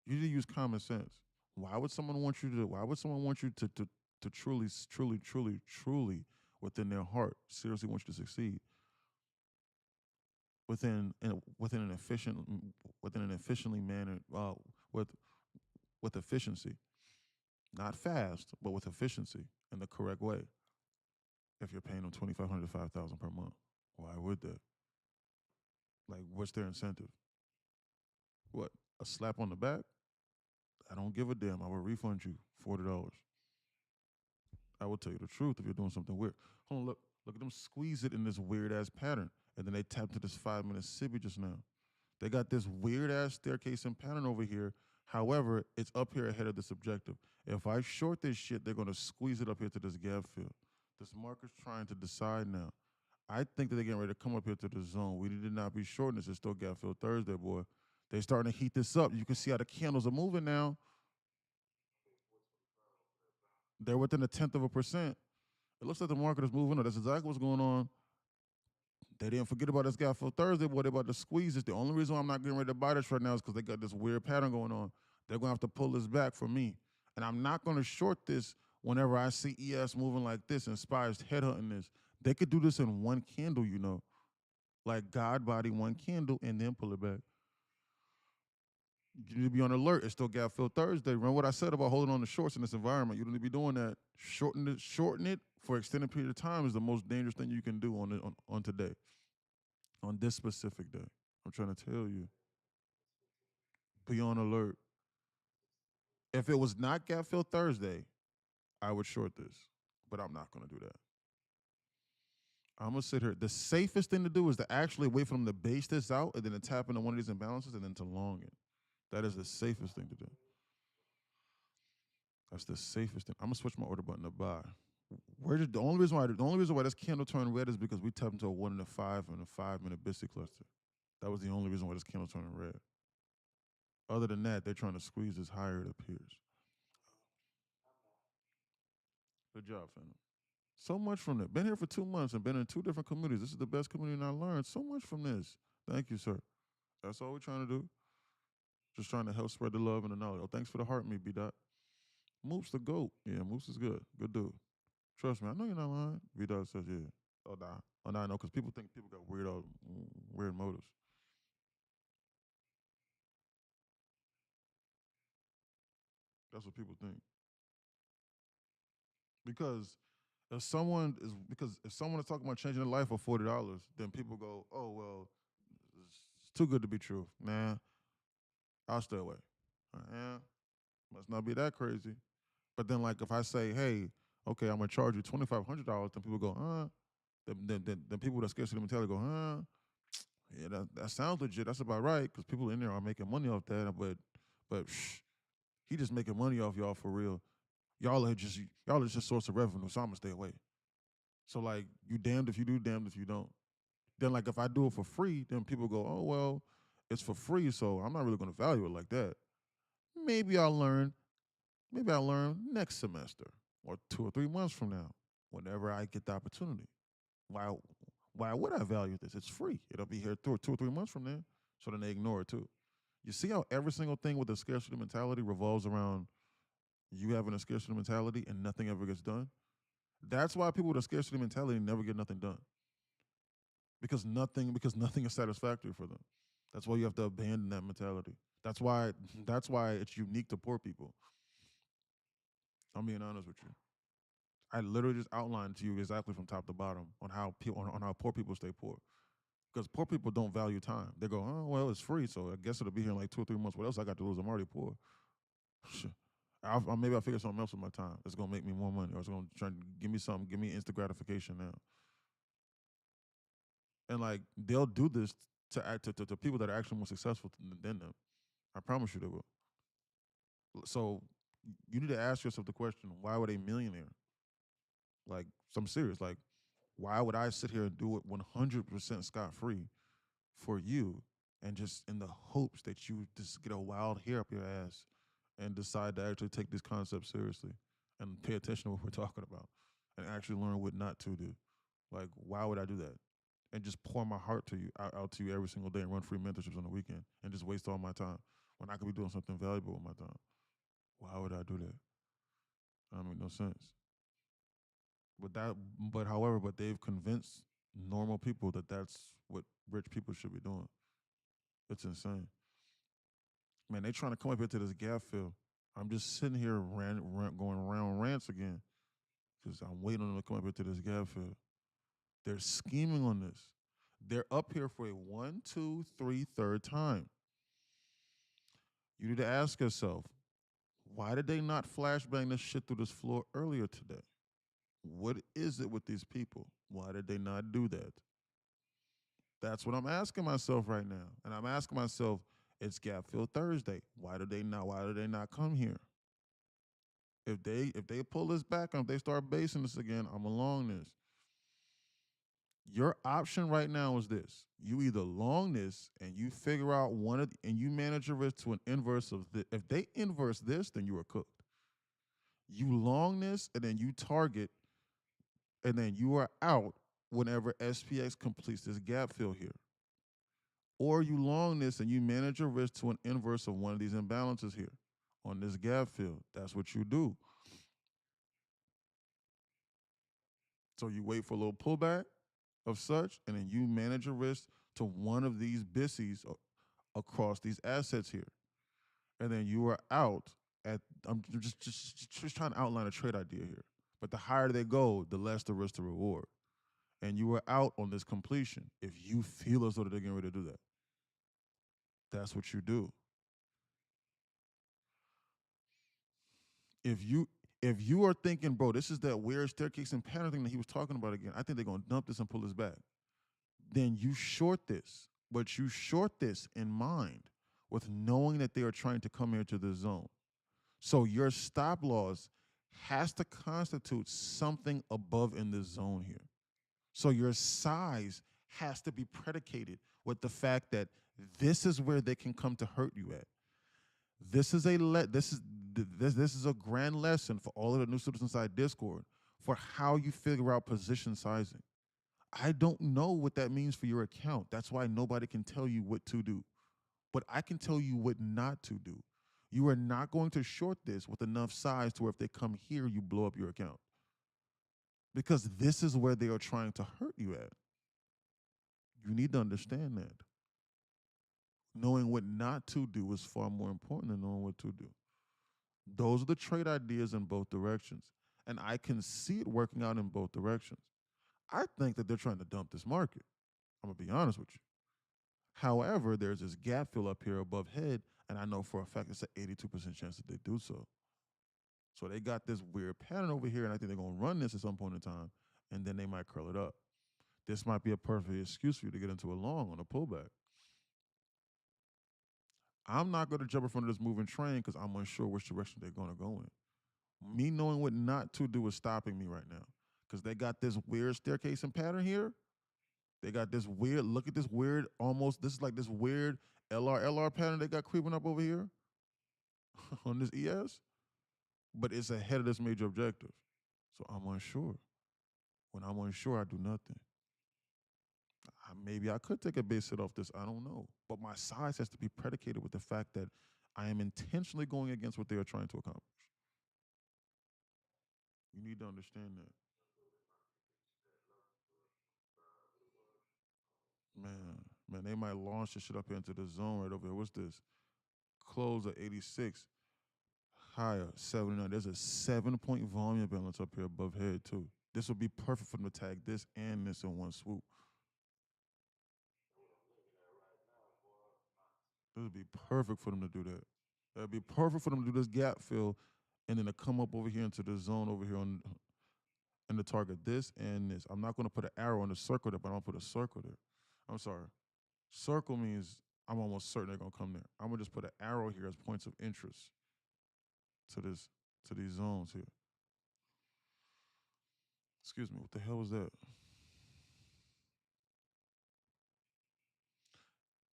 You need to use common sense. Why would someone want you to? Why would someone want you to truly, truly, truly, truly, within their heart, seriously want you to succeed within an efficient within an efficiently mannered with with efficiency, not fast, but with efficiency in the correct way. If you're paying them 2,500 to 5,000 per month, why would that? Like, what's their incentive? What, a slap on the back? I don't give a damn. I will refund you $40. I will tell you the truth if you're doing something weird. Hold on, look at them squeeze it in this weird ass pattern, and then they tap to this 5 minute sippy just now. They got this weird ass staircase and pattern over here. However, it's up here ahead of this objective. If I short this shit, they're gonna squeeze it up here to this gap fill. This marker's trying to decide now. I think that they're getting ready to come up here to the zone. We did not be shorting this. It's still gap fill Thursday, boy. They starting to heat this up. You can see how the candles are moving now. They're within a tenth of a percent. It looks like the market is moving up. That's exactly what's going on. They didn't forget about this guy for Thursday, boy. They about to squeeze this. The only reason why I'm not getting ready to buy this right now is because they got this weird pattern going on. They're gonna have to pull this back for me. And I'm not gonna short this whenever I see ES moving like this, Inspire's headhunting this. They could do this in one candle, you know. Like God body, one candle, and then pull it back. You need to be on alert. It's still gap fill Thursday. Remember what I said about holding on to shorts in this environment. You don't need to be doing that. Shorten it for extended period of time is the most dangerous thing you can do on today, on this specific day. I'm trying to tell you, be on alert. If it was not gap fill Thursday, I would short this, but I'm not going to do that. I'm gonna sit here. The safest thing to do is to actually wait for them to base this out and then to tap into one of these imbalances and then to long it. That is the safest thing to do. That's the safest thing. I'm gonna switch my order button to buy. The only reason why this candle turned red is because we tapped into a 1 and a 5 minute Biscuit cluster. That was the only reason why this candle turned red. Other than that, they're trying to squeeze this higher. It appears. Good job, fam. So much from that. Been here for 2 months and been in two different communities. This is the best community I learned so much from this. Thank you, sir. That's all we're trying to do. Just trying to help spread the love and the knowledge. Oh, thanks for the heart, me, B Dot. Moose the goat. Yeah, Moose is good. Good dude. Trust me, I know you're not lying. B Dot says, yeah. Oh, nah. Oh, nah, I know, because people think people got weird motives. That's what people think. Because if someone is talking about changing their life for $40, then people go, oh well, it's too good to be true. Nah, I'll stay away. Yeah, must not be that crazy. But then, like, if I say, hey, okay, I'm gonna charge you $2,500, then people go, then people with a scarcity mentality go, yeah, that sounds legit. That's about right because people in there are making money off that. But he just making money off y'all for real. Y'all are just source of revenue, so I'm gonna stay away. So like, you damned if you do, damned if you don't. Then like, if I do it for free, then people go, oh well, it's for free, so I'm not really gonna value it like that. Maybe I'll learn. Maybe I'll learn next semester or 2 or 3 months from now, whenever I get the opportunity. Why? Why would I value this? It's free. It'll be here 2 or 3 months from now. So then they ignore it too. You see how every single thing with a scarcity mentality revolves around you having a scarcity mentality and nothing ever gets done? That's why people with a scarcity mentality never get nothing done. Because nothing is satisfactory for them. That's why you have to abandon that mentality. That's why it's unique to poor people. I'm being honest with you. I literally just outlined to you exactly from top to bottom on how poor people stay poor. Because poor people don't value time. They go, oh well, it's free, so I guess it'll be here in like 2 or 3 months. What else I got to lose? I'm already poor. Maybe I'll figure something else with my time. It's gonna make me more money, or it's gonna try to give me something, give me instant gratification now. And like they'll do this to people that are actually more successful than them. I promise you they will. So you need to ask yourself the question: why were they millionaire? Like, some serious. Like, why would I sit here and do it 100% scot free for you, and just in the hopes that you just get a wild hair up your ass and decide to actually take this concept seriously and pay attention to what we're talking about and actually learn what not to do? Like, why would I do that? And just pour my heart to you out to you every single day and run free mentorships on the weekend and just waste all my time when I could be doing something valuable with my time. Why would I do that? That make no sense. But they've convinced normal people that that's what rich people should be doing. It's insane. Man, they trying to come up here to this gap fill. I'm just sitting here going around rants again because I'm waiting on them to come up here to this gap fill. They're scheming on this. They're up here for a one, two, three, third time. You need to ask yourself, why did they not flashbang this shit through this floor earlier today? What is it with these people? Why did they not do that? That's what I'm asking myself right now. And I'm asking myself, it's Gap Fill Thursday. Why do they not come here? If they pull this back and if they start basing this again, I'm along this. Your option right now is this. You either long this and you figure out and you manage your risk to an inverse of this. If they inverse this, then you are cooked. You long this and then you target and then you are out whenever SPX completes this gap fill here. Or you long this and you manage your risk to an inverse of one of these imbalances here on this gap fill. That's what you do. So you wait for a little pullback of such, and then you manage your risk to one of these BISIs across these assets here. And then you are out at, I'm just trying to outline a trade idea here. But the higher they go, the less the risk to reward. And you are out on this completion if you feel as though they're getting ready to do that. That's what you do. If you if you are thinking, bro, this is that weird staircase and pattern thing that he was talking about again, I think they're gonna dump this and pull this back. Then you short this, but you short this in mind with knowing that they are trying to come here to the zone. So your stop loss has to constitute something above in this zone here. So your size has to be predicated with the fact that this is where they can come to hurt you at. This is a this is a grand lesson for all of the new students inside Discord for how you figure out position sizing. I don't know what that means for your account. That's why nobody can tell you what to do. But I can tell you what not to do. You are not going to short this with enough size to where if they come here, you blow up your account. Because this is where they are trying to hurt you at. You need to understand that. Knowing what not to do is far more important than knowing what to do. Those are the trade ideas in both directions. And I can see it working out in both directions. I think that they're trying to dump this market. I'm going to be honest with you. However, there's this gap fill up here above head, and I know for a fact it's an 82% chance that they do so. So they got this weird pattern over here, and I think they're going to run this at some point in time, and then they might curl it up. This might be a perfect excuse for you to get into a long on a pullback. I'm not going to jump in front of this moving train because I'm unsure which direction they're going to go in. Me knowing what not to do is stopping me right now because they got this weird staircase and pattern here. They got this weird, look at this weird, almost, this is like this weird LR pattern they got creeping up over here. on this ES, but it's ahead of this major objective. So I'm unsure. When I'm unsure, I do nothing. Maybe I could take a base hit off this. I don't know. But my size has to be predicated with the fact that I am intentionally going against what they are trying to accomplish. You need to understand that. Man, they might launch this shit up here into the zone right over here. What's this? Close at 86, higher 79. There's a 7 point volume balance up here above head too. This would be perfect for them to tag this and this in one swoop. This would be perfect for them to do that. That'd be perfect for them to do this gap fill and then to come up over here into the zone over here on and to target this and this. I'm not going to put an arrow in the circle there, but I'm going to put a circle there. I'm sorry. Circle means I'm almost certain they're going to come there. I'm going to just put an arrow here as points of interest to this to these zones here. Excuse me, what the hell was that?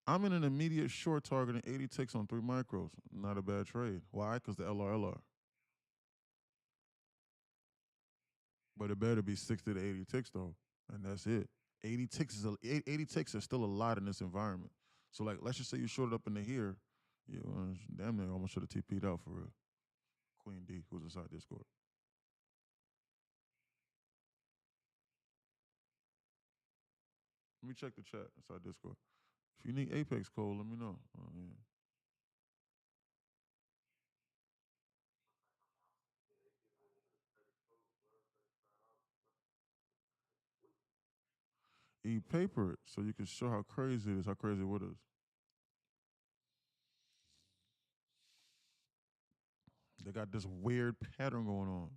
I'm in an immediate short targeting 80 ticks on 3 micros. Not a bad trade. Why? Because the LRLR. But it better be 60 to 80 ticks though, and that's it. 80 ticks is 80 ticks is still a lot in this environment. So like, let's just say you shorted up into here, you damn near almost should have TP'd out for real. Queen D, who's inside Discord. Let me check the chat inside Discord. If you need Apex code, let me know. Oh, yeah. E-paper it so you can show how crazy it is, how crazy it is. They got this weird pattern going on.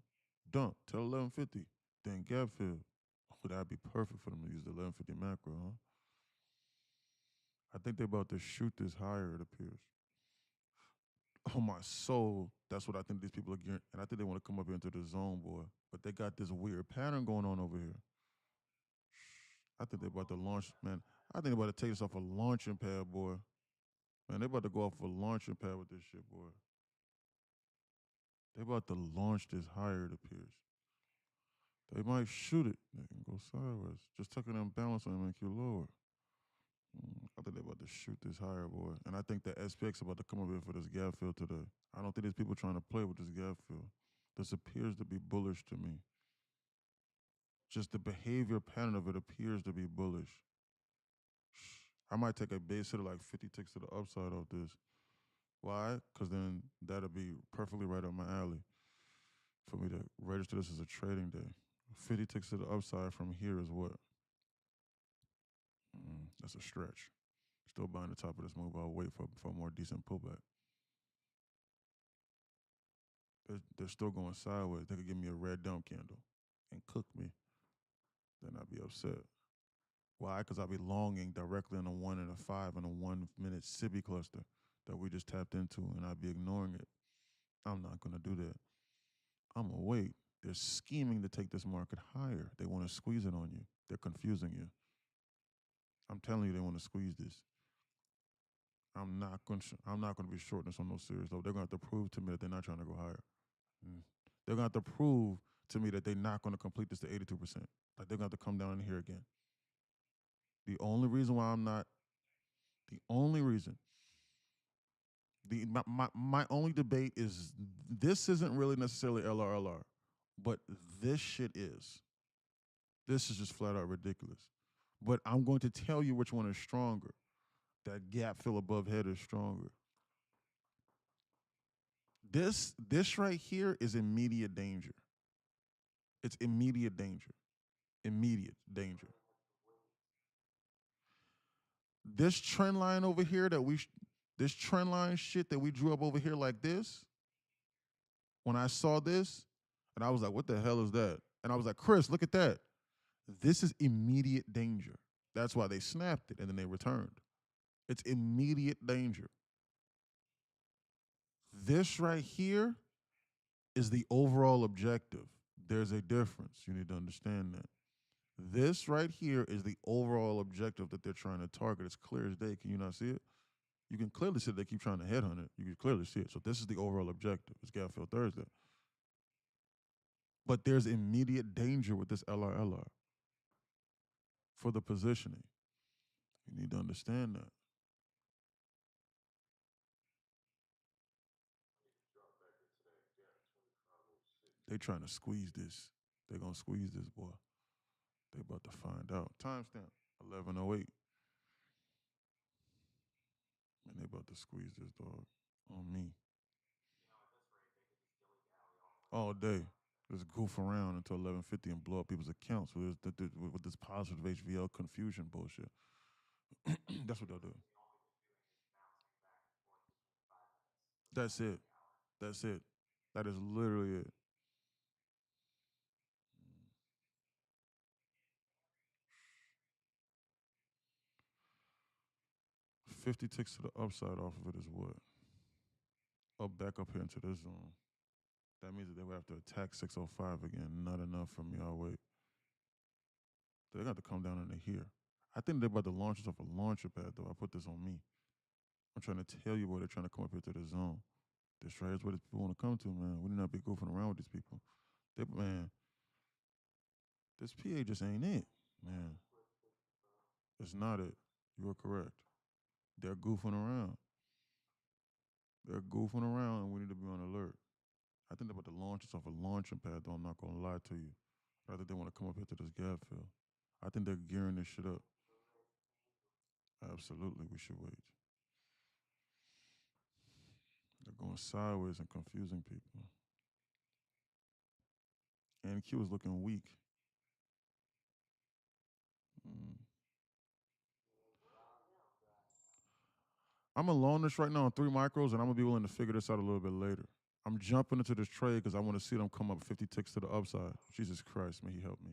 Dump till 1150, then gap fill. Oh, that'd be perfect for them to use the 1150 macro, huh? I think they're about to shoot this higher, it appears. Oh my soul, that's what I think these people are getting. And I think they want to come up here into the zone, boy. But they got this weird pattern going on over here. I think they're about to launch, man. I think they're about to take this off a launching pad, boy. Man, they about to go off a launching pad with this shit, boy. They about to launch this higher, it appears. They might shoot it. They can go sideways. Just tucking them balance on MQ lower. I think they're about to shoot this higher, boy. And I think the SPX about to come up here for this gap fill today. I don't think there's people trying to play with this gap fill. This appears to be bullish to me. Just the behavior pattern of it appears to be bullish. I might take a base hit of like 50 ticks to the upside of this. Why? Because then that'll be perfectly right up my alley for me to register this as a trading day. 50 ticks to the upside from here is what? That's a stretch. Still buying the top of this move. I'll wait for a more decent pullback. They're still going sideways. They could give me a red dump candle and cook me. Then I'd be upset. Why? Because I'll be longing directly in a 1 and a 5 and a 1 minute SIBI cluster that we just tapped into, and I'd be ignoring it. I'm not going to do that. I'm going to wait. They're scheming to take this market higher. They want to squeeze it on you. They're confusing you. I'm telling you, they want to squeeze this. I'm not going to be shorting this on no serious though. They're going to have to prove to me that they're not trying to go higher. They're going to have to prove to me that they're not going to complete this to 82%. Like they're going to have to come down in here again. The only reason why I'm not, the only reason, my only debate is this isn't really necessarily LRLR, but this shit is. This is just flat out ridiculous. But I'm going to tell you which one is stronger. That gap fill above head is stronger. This right here is immediate danger. It's immediate danger. Immediate danger. This trend line over here this trend line shit that we drew up over here like this, when I saw this, and I was like, what the hell is that? And I was like, Chris, look at that. This is immediate danger. That's why they snapped it and then they returned. It's immediate danger. This right here is the overall objective. There's a difference. You need to understand that. This right here is the overall objective that they're trying to target. It's clear as day. Can you not see it? You can clearly see they keep trying to headhunt it. You can clearly see it. So this is the overall objective. It's Gap Fill Thursday. But there's immediate danger with this LR for the positioning. You need to understand that. They trying to squeeze this. They gonna squeeze this boy. They about to find out. Timestamp 11:08. And they about to squeeze this dog on me all day. Just goof around until 11:50 and blow up people's accounts with this positive HVL confusion bullshit. That's what they'll do. That's it. That's it. That is literally it. 50 ticks to the upside off of it is what? Up back up here into this zone. That means that they would have to attack 605 again. Not enough for me. I'll wait. They got to come down into here. I think they're about to launch this off a launcher pad, though. I put this on me. I'm trying to tell you where they're trying to come up here to the zone. This right is what these people want to come to, man. We need not be goofing around with these people. Man, this PA just ain't it, man. It's not it. You are correct. They're goofing around. They're goofing around, and we need to be on alert. I think they're about to launch this off a launching pad, though. I'm not going to lie to you. I think they want to come up here to this gap fill. I think they're gearing this shit up. Absolutely, we should wait. They're going sideways and confusing people. And Q is looking weak. Mm. I'm alone this right now on 3 micros, and I'm gonna be willing to figure this out a little bit later. I'm jumping into this trade because I want to see them come up 50 ticks to the upside. Jesus Christ, may He help me.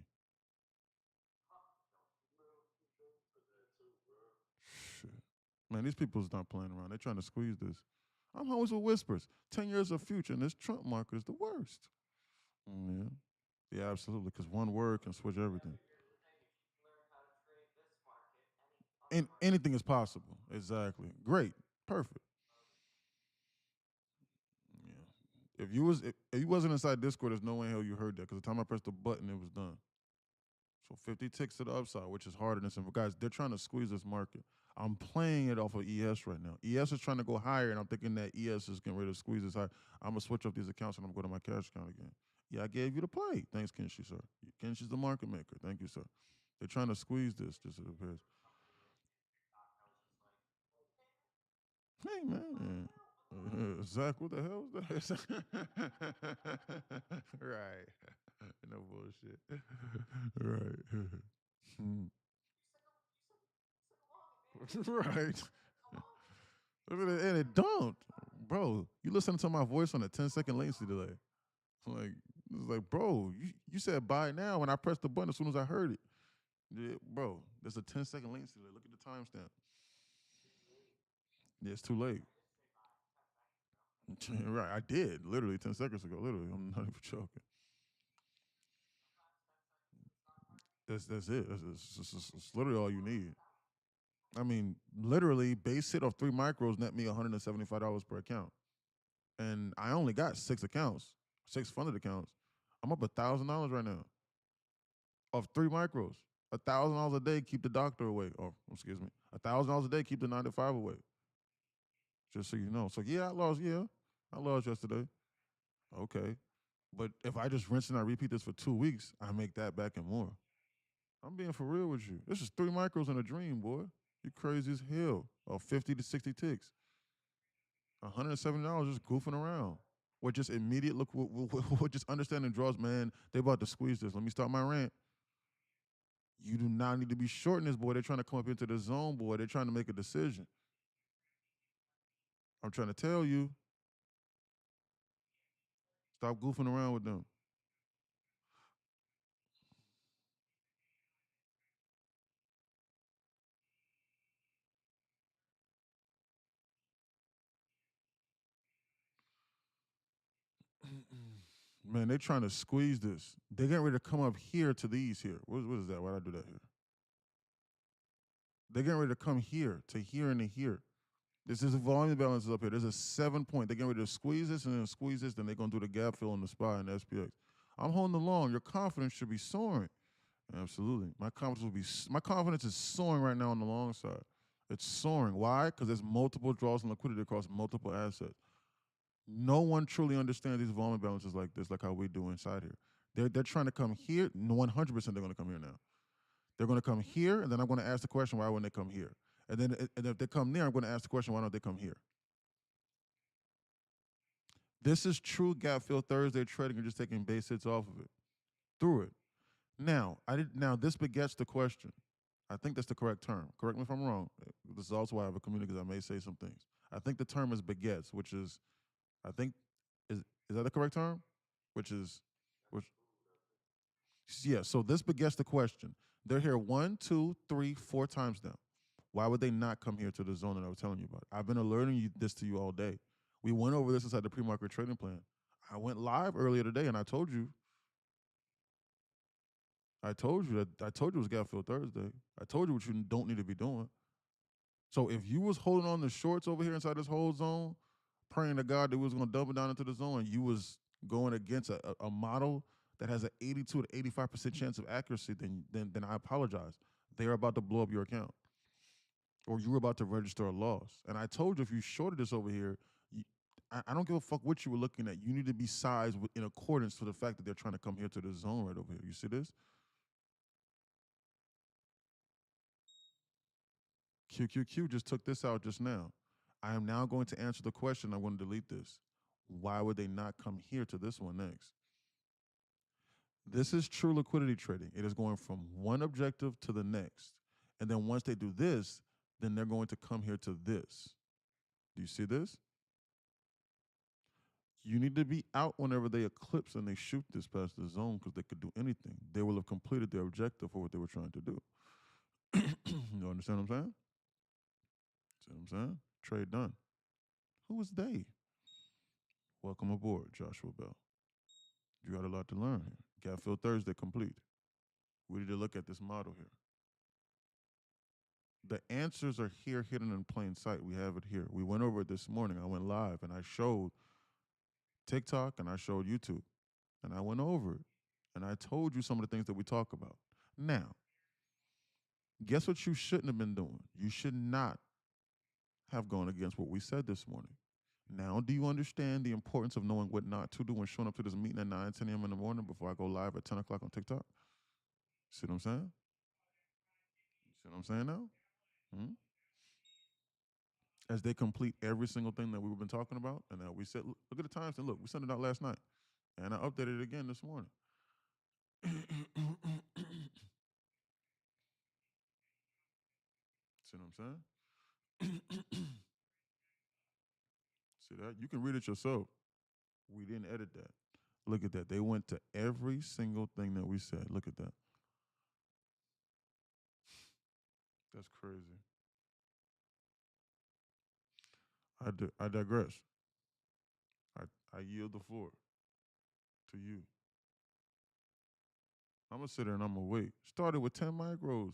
Shit. Man, these people's not playing around. They're trying to squeeze this. I'm always with whispers. 10 years of future, and this Trump market is the worst. Yeah. Yeah, absolutely, because one word can switch everything. And anything is possible. Exactly. Great. Perfect. Yeah. If you wasn't inside Discord, there's no way in hell you heard that. Because the time I pressed the button, it was done. So 50 ticks to the upside, which is harder than simple. Guys, they're trying to squeeze this market. I'm playing it off of ES right now. ES is trying to go higher, and I'm thinking that ES is getting ready to squeeze this high. I'm gonna switch up these accounts and I'm going to my cash account again. Yeah, I gave you the play. Thanks, Kenshi, sir. Kenshi's the market maker. Thank you, sir. They're trying to squeeze this, just it appears. Hey man. Zach, what the hell was that? Right. No bullshit. Right. Hmm. Right. And it don't. Bro, you listening to my voice on a 10-second latency delay. Like, it's like, bro, you said buy now when I pressed the button as soon as I heard it. Yeah, bro, there's a 10-second latency delay. Look at the timestamp. Yeah, it's too late. Right, I did literally 10 seconds ago. Literally, I'm not even joking. That's it. That's literally all you need. I mean, literally, base hit of 3 micros net me $175 per account, and I only got 6 accounts, 6 funded accounts. I'm up $1,000 right now of 3 micros. $1,000 a day keep the doctor away. Or excuse me, $1,000 a day keep the 9 to 5 away. Just so you know. So yeah, I lost. Yeah, I lost yesterday. Okay, but if I just rinse and I repeat this for 2 weeks, I make that back and more. I'm being for real with you. This is 3 micros in a dream, boy. You crazy as hell. Of 50 to 60 ticks. $170 just goofing around. With just immediate look, with just understanding draws, man. They about to squeeze this. Let me start my rant. You do not need to be shorting this, boy. They're trying to come up into the zone, boy. They're trying to make a decision. I'm trying to tell you, stop goofing around with them. Man, they're trying to squeeze this. They're getting ready to come up here to these here. What is that? Why did I do that here? They're getting ready to come here to here and to here. This is a volume balance up here. There's a 7 point. They're getting ready to squeeze this and then squeeze this. Then they're going to do the gap fill on the SPY and the SPX. I'm holding the long. Your confidence should be soaring. Absolutely. My confidence is soaring right now on the long side. It's soaring. Why? Because there's multiple draws and liquidity across multiple assets. No one truly understands these volume balances like this, like how we do inside here. They're trying to come here. 100% they're going to come here now. They're going to come here, and then I'm going to ask the question, why wouldn't they come here? And if they come there, I'm going to ask the question, why don't they come here? This is true gap fill Thursday trading and just taking base hits off of it, through it. Now this begets the question. I think that's the correct term. Correct me if I'm wrong. This is also why I have a community because I may say some things. I think the term is begets, which is, I think, is that the correct term? Which is, which, yeah. So this begets the question. They're here 1, 2, 3, 4 times now. Why would they not come here to the zone that I was telling you about? I've been alerting this to you all day. We went over this inside the pre-market trading plan. I went live earlier today, and I told you I told you it was gap fill Thursday. I told you what you don't need to be doing. So if you was holding on the shorts over here inside this whole zone, praying to God that we was going to double down into the zone, and you was going against a model that has an 82 to 85% chance of accuracy, then I apologize. They're about to blow up your account, or you were about to register a loss. And I told you if you shorted this over here, I don't give a fuck what you were looking at. You need to be sized in accordance to the fact that they're trying to come here to the zone right over here. You see this? QQQ just took this out just now. I am now going to answer the question. I'm going to delete this. Why would they not come here to this one next? This is true liquidity trading. It is going from one objective to the next. And then once they do this, then they're going to come here to this. Do you see this? You need to be out whenever they eclipse and they shoot this past the zone because they could do anything. They will have completed their objective for what they were trying to do. You understand what I'm saying? See what I'm saying? Trade done. Who is they? Welcome aboard, Joshua Bell. You got a lot to learn here. Gap fill Thursday complete. We need to look at this model here. The answers are here, hidden in plain sight. We have it here. We went over it this morning. I went live and I showed TikTok and I showed YouTube. And I went over it. And I told you some of the things that we talk about. Now, guess what you shouldn't have been doing? You should not have gone against what we said this morning. Now, do you understand the importance of knowing what not to do when showing up to this meeting at 9, 10 a.m. in the morning before I go live at 10 o'clock on TikTok? See what I'm saying? See what I'm saying now? Hmm? As they complete every single thing that we've been talking about, and we said, look at the times, and look, we sent it out last night, and I updated it again this morning. See what I'm saying? See that? You can read it yourself. We didn't edit that. Look at that. They went to every single thing that we said. Look at that. That's crazy. I digress. I yield the floor to you. I'm gonna sit there and I'm gonna wait. Started with 10 micros.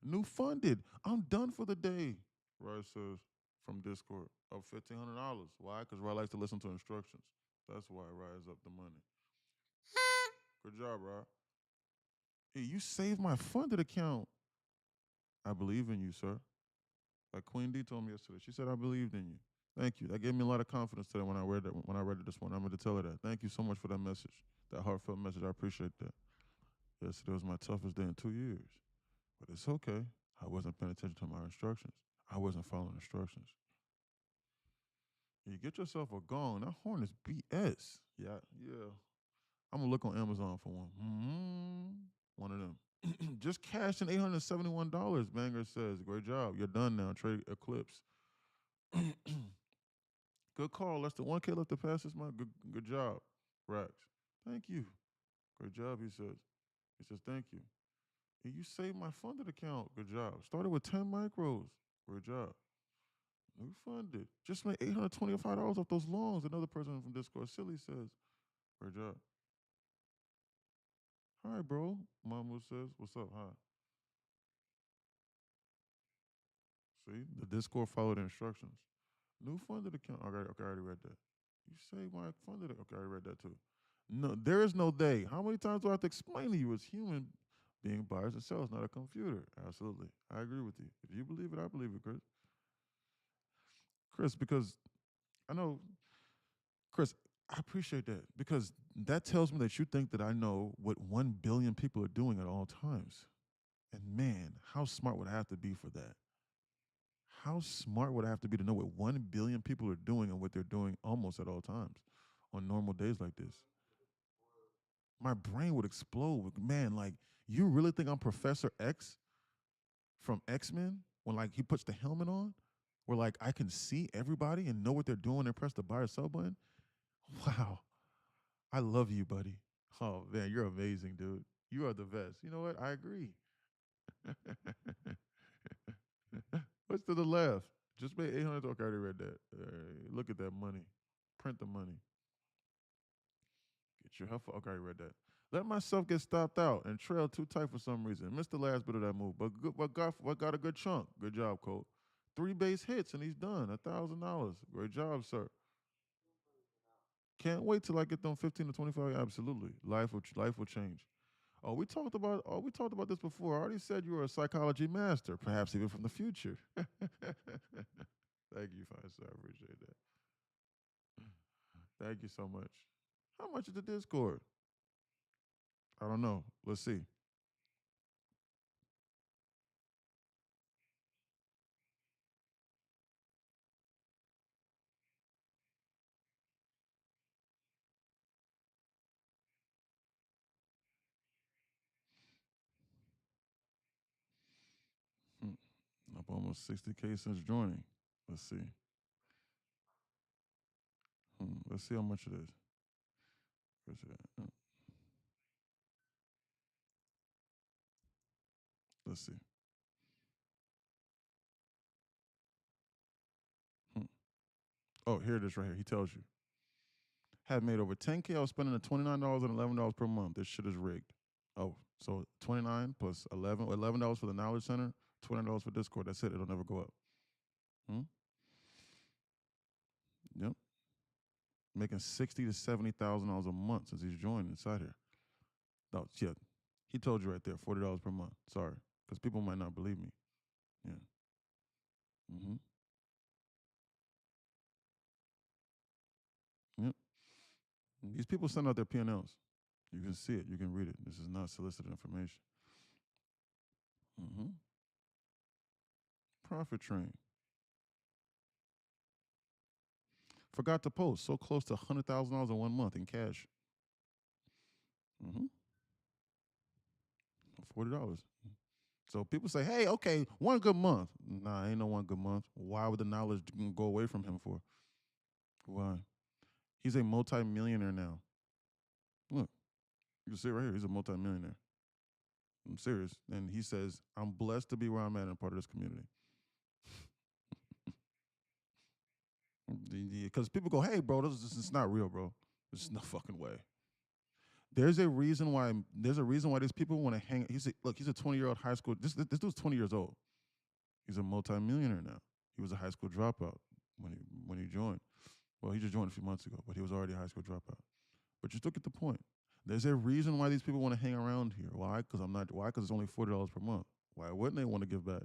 New funded. I'm done for the day. Ryan says from Discord up $1,500. Why? Because Ryan likes to listen to instructions. That's why Ryan's up the money. Good job, Ryan. Hey, you saved my funded account. I believe in you, sir. Like Queen D told me yesterday. She said I believed in you. Thank you. That gave me a lot of confidence today when I read it. When I read it this morning, I'm going to tell her that. Thank you so much for that message, that heartfelt message. I appreciate that. Yesterday was my toughest day in 2 years, but it's okay. I wasn't paying attention to my instructions. I wasn't following instructions. You get yourself a gong. That horn is BS. Yeah. I'm gonna look on Amazon for one. One of them. Just cashed in $871. Banger says, "Great job. You're done now. Trade Eclipse." Good call. Less than 1K left to pass this month. Good job, Rax. Thank you. Great job, he says. He says, thank you. And you saved my funded account. Good job. Started with 10 micros. Great job. New funded. Just made $825 off those longs. Another person from Discord, Silly, says, great job. Hi, bro. Mamu says, what's up? Hi. See, the Discord followed the instructions. New funded account. Okay, I already read that. You say my funded. Okay, I already read that too. No, there is no they. How many times do I have to explain to you as human being buyers and sellers, not a computer? Absolutely. I agree with you. If you believe it, I believe it, Chris. Chris, because I know, Chris, I appreciate that because that tells me that you think that I know what 1 billion people are doing at all times. And man, how smart would I have to be for that? How smart would I have to be to know what 1 billion people are doing and what they're doing almost at all times on normal days like this? My brain would explode. Man, like, you really think I'm Professor X from X-Men when like he puts the helmet on? Where like I can see everybody and know what they're doing and press the buy or sell button? Wow. I love you, buddy. Oh man, you're amazing, dude. You are the best. You know what? I agree. What's to the left? Just made 800. Okay, I already read that. Look at that money. Print the money. Get your help. Okay, I already read that. Let myself get stopped out and trail too tight for some reason. Missed the last bit of that move, but good, what got a good chunk. Good job, Colt. 3 base hits and he's done. $1,000. Great job, sir. Can't wait till I get them 15 to 25. Absolutely, life will change. Oh, we talked about this before. I already said you were a psychology master, perhaps even from the future. Thank you, fine sir. I appreciate that. Thank you so much. How much is the Discord? I don't know. Let's see. Hmm. Up almost 60K since joining. Let's see. Let's see how much it is. Let's see. Hmm. Oh, here it is right here. He tells you. Have made over 10K. I was spending the $29 and $11 per month. This shit is rigged. Oh, so 29 plus 11, $11 for the Knowledge Center, $20 for Discord. That's it. It'll never go up. Hmm? Yep. Making 60 to $70,000 a month since he's joined inside here. No, yeah. He told you right there, $40 per month. Sorry. Because people might not believe me. Yeah. Mm-hmm. Yep. These people send out their P&Ls. You can see it. You can read it. This is not solicited information. Mm-hmm. Profit train. Forgot to post. So close to $100,000 in 1 month in cash. Mm-hmm. $40. So people say, hey, okay, one good month. Nah, ain't no one good month. Why would the knowledge go away from him for? Why? He's a multi-millionaire now. Look, you can see it right here. He's a multi-millionaire. I'm serious. And he says, I'm blessed to be where I'm at and part of this community. Because people go, hey, bro, this is not real, bro. There's no fucking way. There's a reason why. There's a reason why these people want to hang. He's a 20-year-old high school. This dude's 20 years old. He's a multi-millionaire now. He was a high school dropout when he joined. Well, he just joined a few months ago, but he was already a high school dropout. But you still get the point. There's a reason why these people want to hang around here. Why? Because I'm not. Why? Because it's only $40 per month. Why wouldn't they want to give back?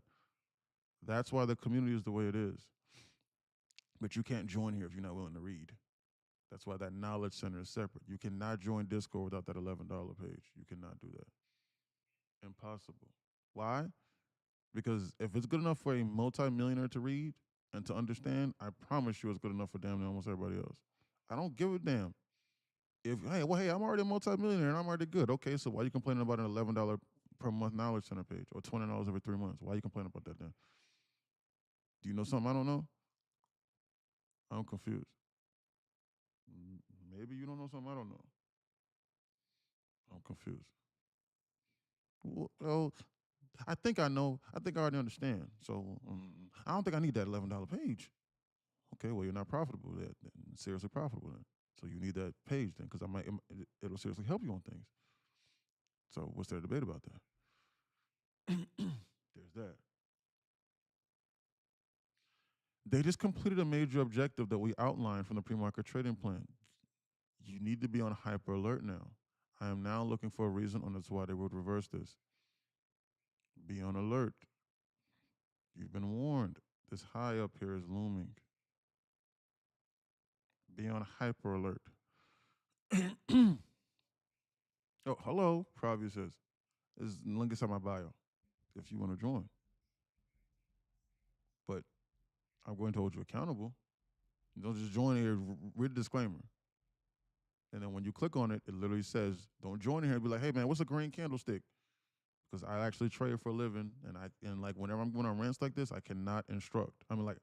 That's why the community is the way it is. But you can't join here if you're not willing to read. That's why that knowledge center is separate. You cannot join Discord without that $11 page. You cannot do that. Impossible. Why? Because if it's good enough for a multimillionaire to read and to understand, I promise you it's good enough for damn near almost everybody else. I don't give a damn. If hey, I'm already a multimillionaire and I'm already good. Okay, so why are you complaining about an $11 per month knowledge center page or $20 every 3 months? Why are you complaining about that then? Do you know something I don't know? I'm confused. Maybe you don't know something I don't know. I'm confused. Well, I think I know. I think I already understand. So I don't think I need that $11 page. Okay, well you're not profitable then. Seriously profitable then. So you need that page then, because it'll seriously help you on things. So what's there to debate about that? There's that. They just completed a major objective that we outlined from the pre-market trading plan. You need to be on hyper alert now. I am now looking for a reason on that's why they would reverse this. Be on alert. You've been warned. This high up here is looming. Be on hyper alert. Oh, hello, Pravia says. This link is on my bio if you want to join. But I'm going to hold you accountable. Don't just join here, read the disclaimer. And then when you click on it, it literally says, don't join here and be like, hey man, what's a green candlestick? Because I actually trade for a living, and like whenever I'm going on rants like this, I cannot instruct. I mean, like,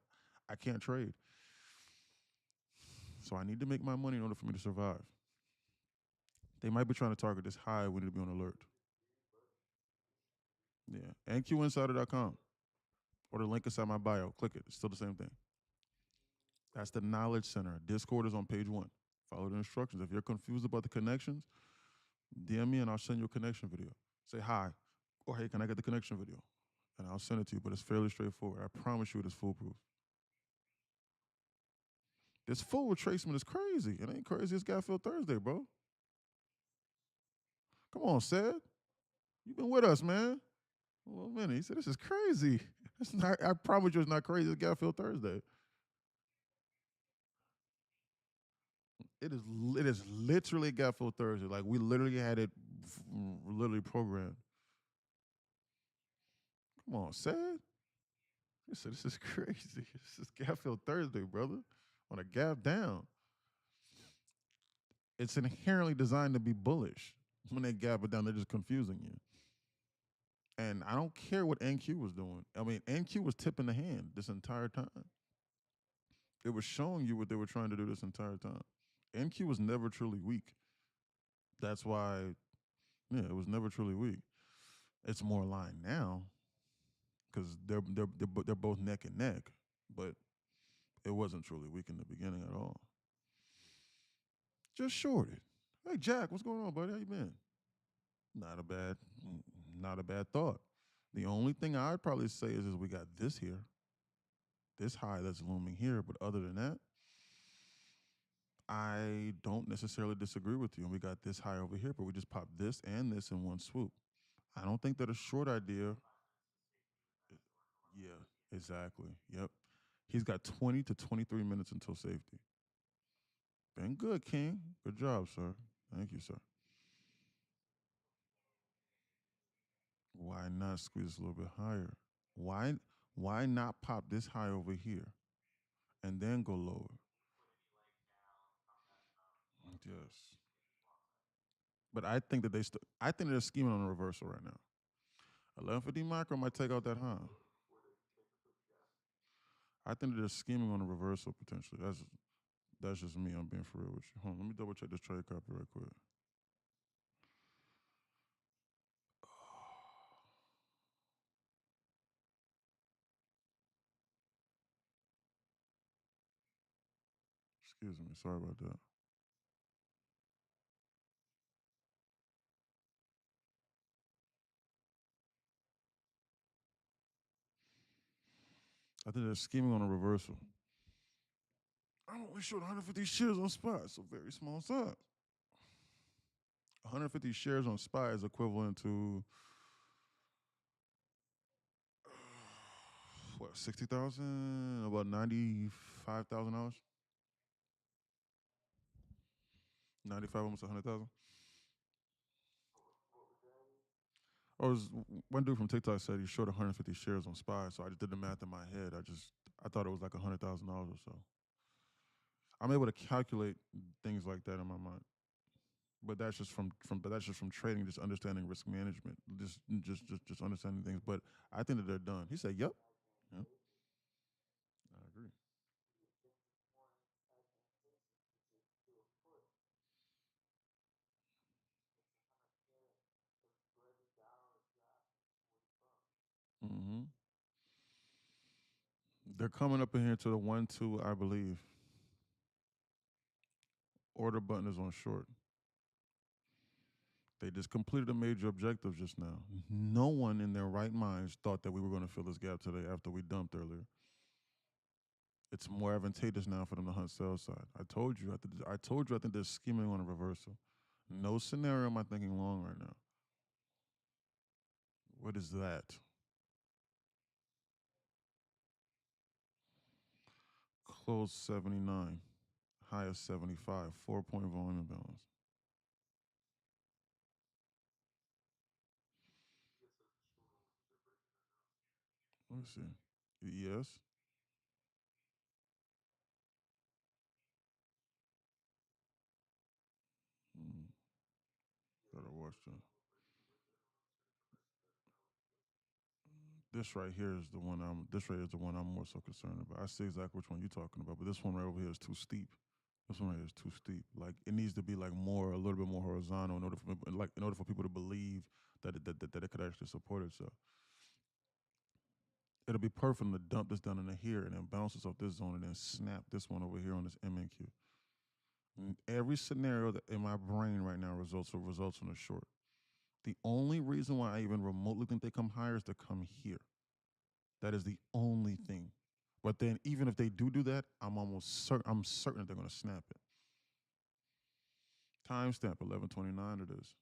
I can't trade. So I need to make my money in order for me to survive. They might be trying to target this high. We need to be on alert. Yeah, nqinsider.com or the link inside my bio. Click it. It's still the same thing. That's the Knowledge Center. Discord is on page 1. Follow the instructions. If you're confused about the connections, DM me and I'll send you a connection video. Say hi, or hey, can I get the connection video? And I'll send it to you, but it's fairly straightforward. I promise you it is foolproof. This full retracement is crazy. It ain't crazy. It's Gapfill Thursday, bro. Come on, Sed. You've been with us, man. Well, a minute. He said, this is crazy. It's not, I promise you it's not crazy. It's Gapfill Thursday. It is literally Gapfill Thursday. Like, we literally had it literally programmed. Come on, Sed. He said, this is crazy. This is Gapfill Thursday, brother. On a gap down. It's inherently designed to be bullish. When they gap it down, they're just confusing you. And I don't care what NQ was doing. I mean, NQ was tipping the hand this entire time. It was showing you what they were trying to do this entire time. NQ was never truly weak. That's why, yeah, it was never truly weak. It's more aligned now because they're both neck and neck, but it wasn't truly weak in the beginning at all. Just shorted. Hey Jack, what's going on, buddy? How you been? Not a bad, not a bad thought. The only thing I'd probably say is we got this here, this high that's looming here, but other than that, I don't necessarily disagree with you. And we got this high over here, but we just popped this and this in one swoop. I don't think that a short idea. Yeah, exactly. Yep. He's got 20 to 23 minutes until safety. Been good, King. Good job, sir. Thank you, sir. Why not squeeze a little bit higher? Why why not pop this high over here and then go lower? Yes. But I think that I think they're scheming on a reversal right now. 1150 micro might take out that high. I think they're scheming on a reversal potentially. That's just me. I'm being for real with you. Hold on, let me double check this trade copy right quick. Excuse me. Sorry about that. I think they're scheming on a reversal. I only showed 150 shares on SPY, so very small size. 150 shares on SPY is equivalent to what, 60,000? About $95,000. 95, almost 100,000. I was one dude from TikTok said he short 150 shares on SPY, so I just did the math in my head. I thought it was like $100,000 or so. I'm able to calculate things like that in my mind. But that's just from trading, just understanding risk management, just understanding things. But I think that they're done. He said, "Yep, yep, I agree." Hmm. They're coming up in here to the 1-2, I believe. Order button is on short. They just completed a major objective just now. No one in their right minds thought that we were going to fill this gap today after we dumped earlier. It's more advantageous now for them to hunt sell side. I told you. I told you. I think they're scheming on a reversal. No scenario am I thinking long right now. What is that? Close 79, high of 75, 4 point volume imbalance. Let me see. Yes. Mm, gotta watch that. This right here is the one I'm. This right here is the one I'm more so concerned about. I see exactly which one you're talking about, but this one right over here is too steep. This one right here is too steep. Like it needs to be like more, a little bit more horizontal in order for in order for people to believe that it could actually support itself. It'll be perfect to dump this down into here and then bounce this off this zone and then snap this one over here on this MNQ. Every scenario that in my brain right now results in a short. The only reason why I even remotely think they come higher is to come here. That is the only thing. But then even if they do that, I'm certain that they're going to snap it. Timestamp 11:29 it is.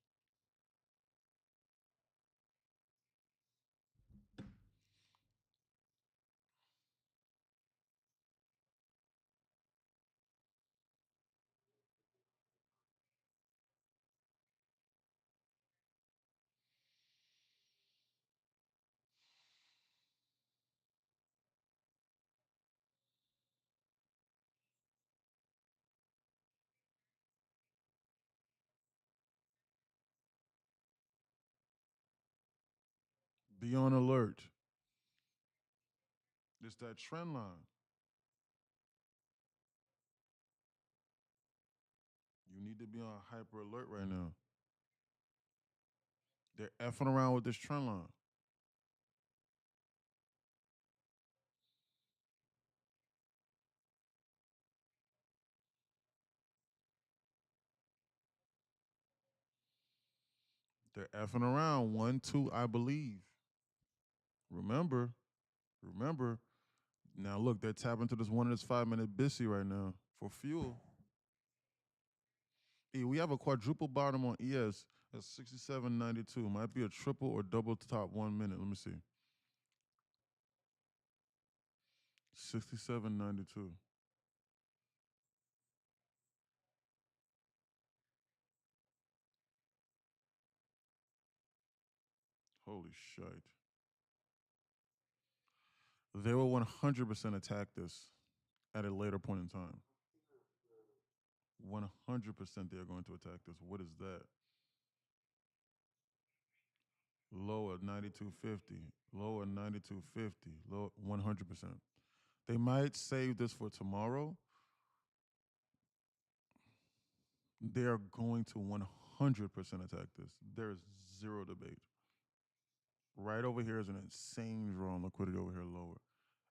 Be on alert. It's that trend line. You need to be on hyper alert right now. They're effing around with this trend line. They're effing around. 1, 2, I believe. Remember, remember. Now look, they're tapping to this 1 of this 5 minute BISI right now for fuel. We have a quadruple bottom on ES at 67.92. Might be a triple or double top 1 minute. Let me see. 67.92. Holy shit. They will 100% attack this at a later point in time. 100% they are going to attack this. What is that? Low at 92.50. Low at 92.50. Low 100%. They might save this for tomorrow. They are going to 100% attack this. There is zero debate. Right over here is an insane draw on liquidity over here lower.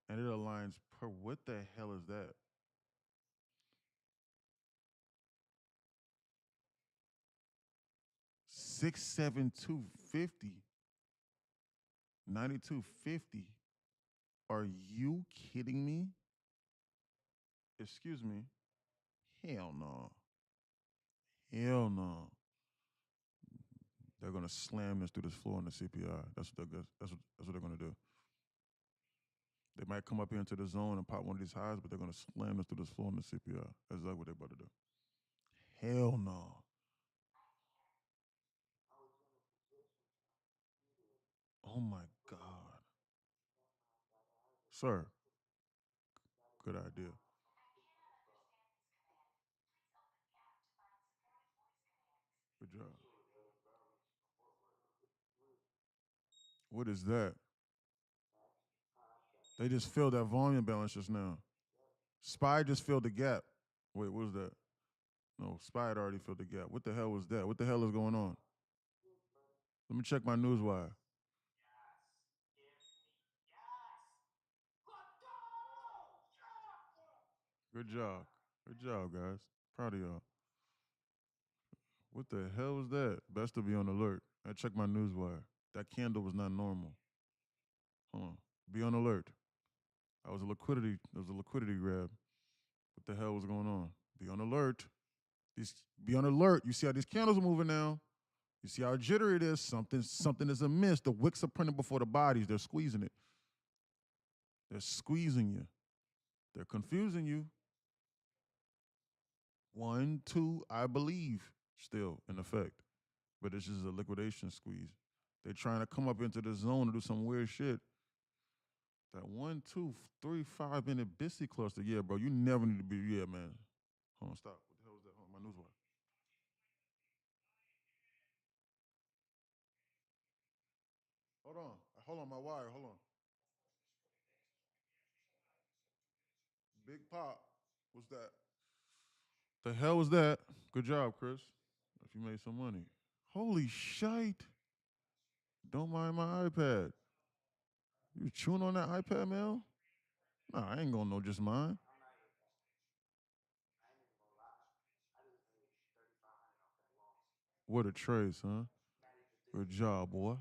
And it aligns per what the hell is that? 67250. 9250. Are you kidding me? Excuse me. Hell no. Hell no. They're gonna slam this through this floor in the CPI. That's what they're gonna do. They might come up here into the zone and pop one of these highs, but they're gonna slam this through this floor in the CPI. That's exactly what they're about to do. Hell no. Oh my God. Sir, good idea. Good job. What is that? They just filled that volume balance just now. Spy just filled the gap. Wait, what was that? No, Spy had already filled the gap. What the hell was that? What the hell is going on? Let me check my news wire. Good job. Good job, guys. Proud of y'all. What the hell was that? Best to be on alert. I checked my news wire. That candle was not normal. Huh. Be on alert. That was a liquidity. That was a liquidity grab. What the hell was going on? Be on alert. These, be on alert. You see how these candles are moving now? You see how jittery it is? Something is amiss. The wicks are printed before the bodies. They're squeezing it. They're squeezing you. They're confusing you. 1, 2, I believe, still in effect. But it's just a liquidation squeeze. They're trying to come up into the zone to do some weird shit. That 1, 2, 3, 5 minute Bissy cluster. Yeah, bro, you never need to be. Yeah, man. Hold on, stop. What the hell was that? Hold on, my news wire. Hold on. Hold on, my wire. Hold on. Big Pop. What's that? The hell was that? Good job, Chris. If you made some money. Holy shite. Don't mind my iPad. You chewing on that iPad, Mel? Nah, I ain't gonna know just mine. What a trace, huh? Good job, boy.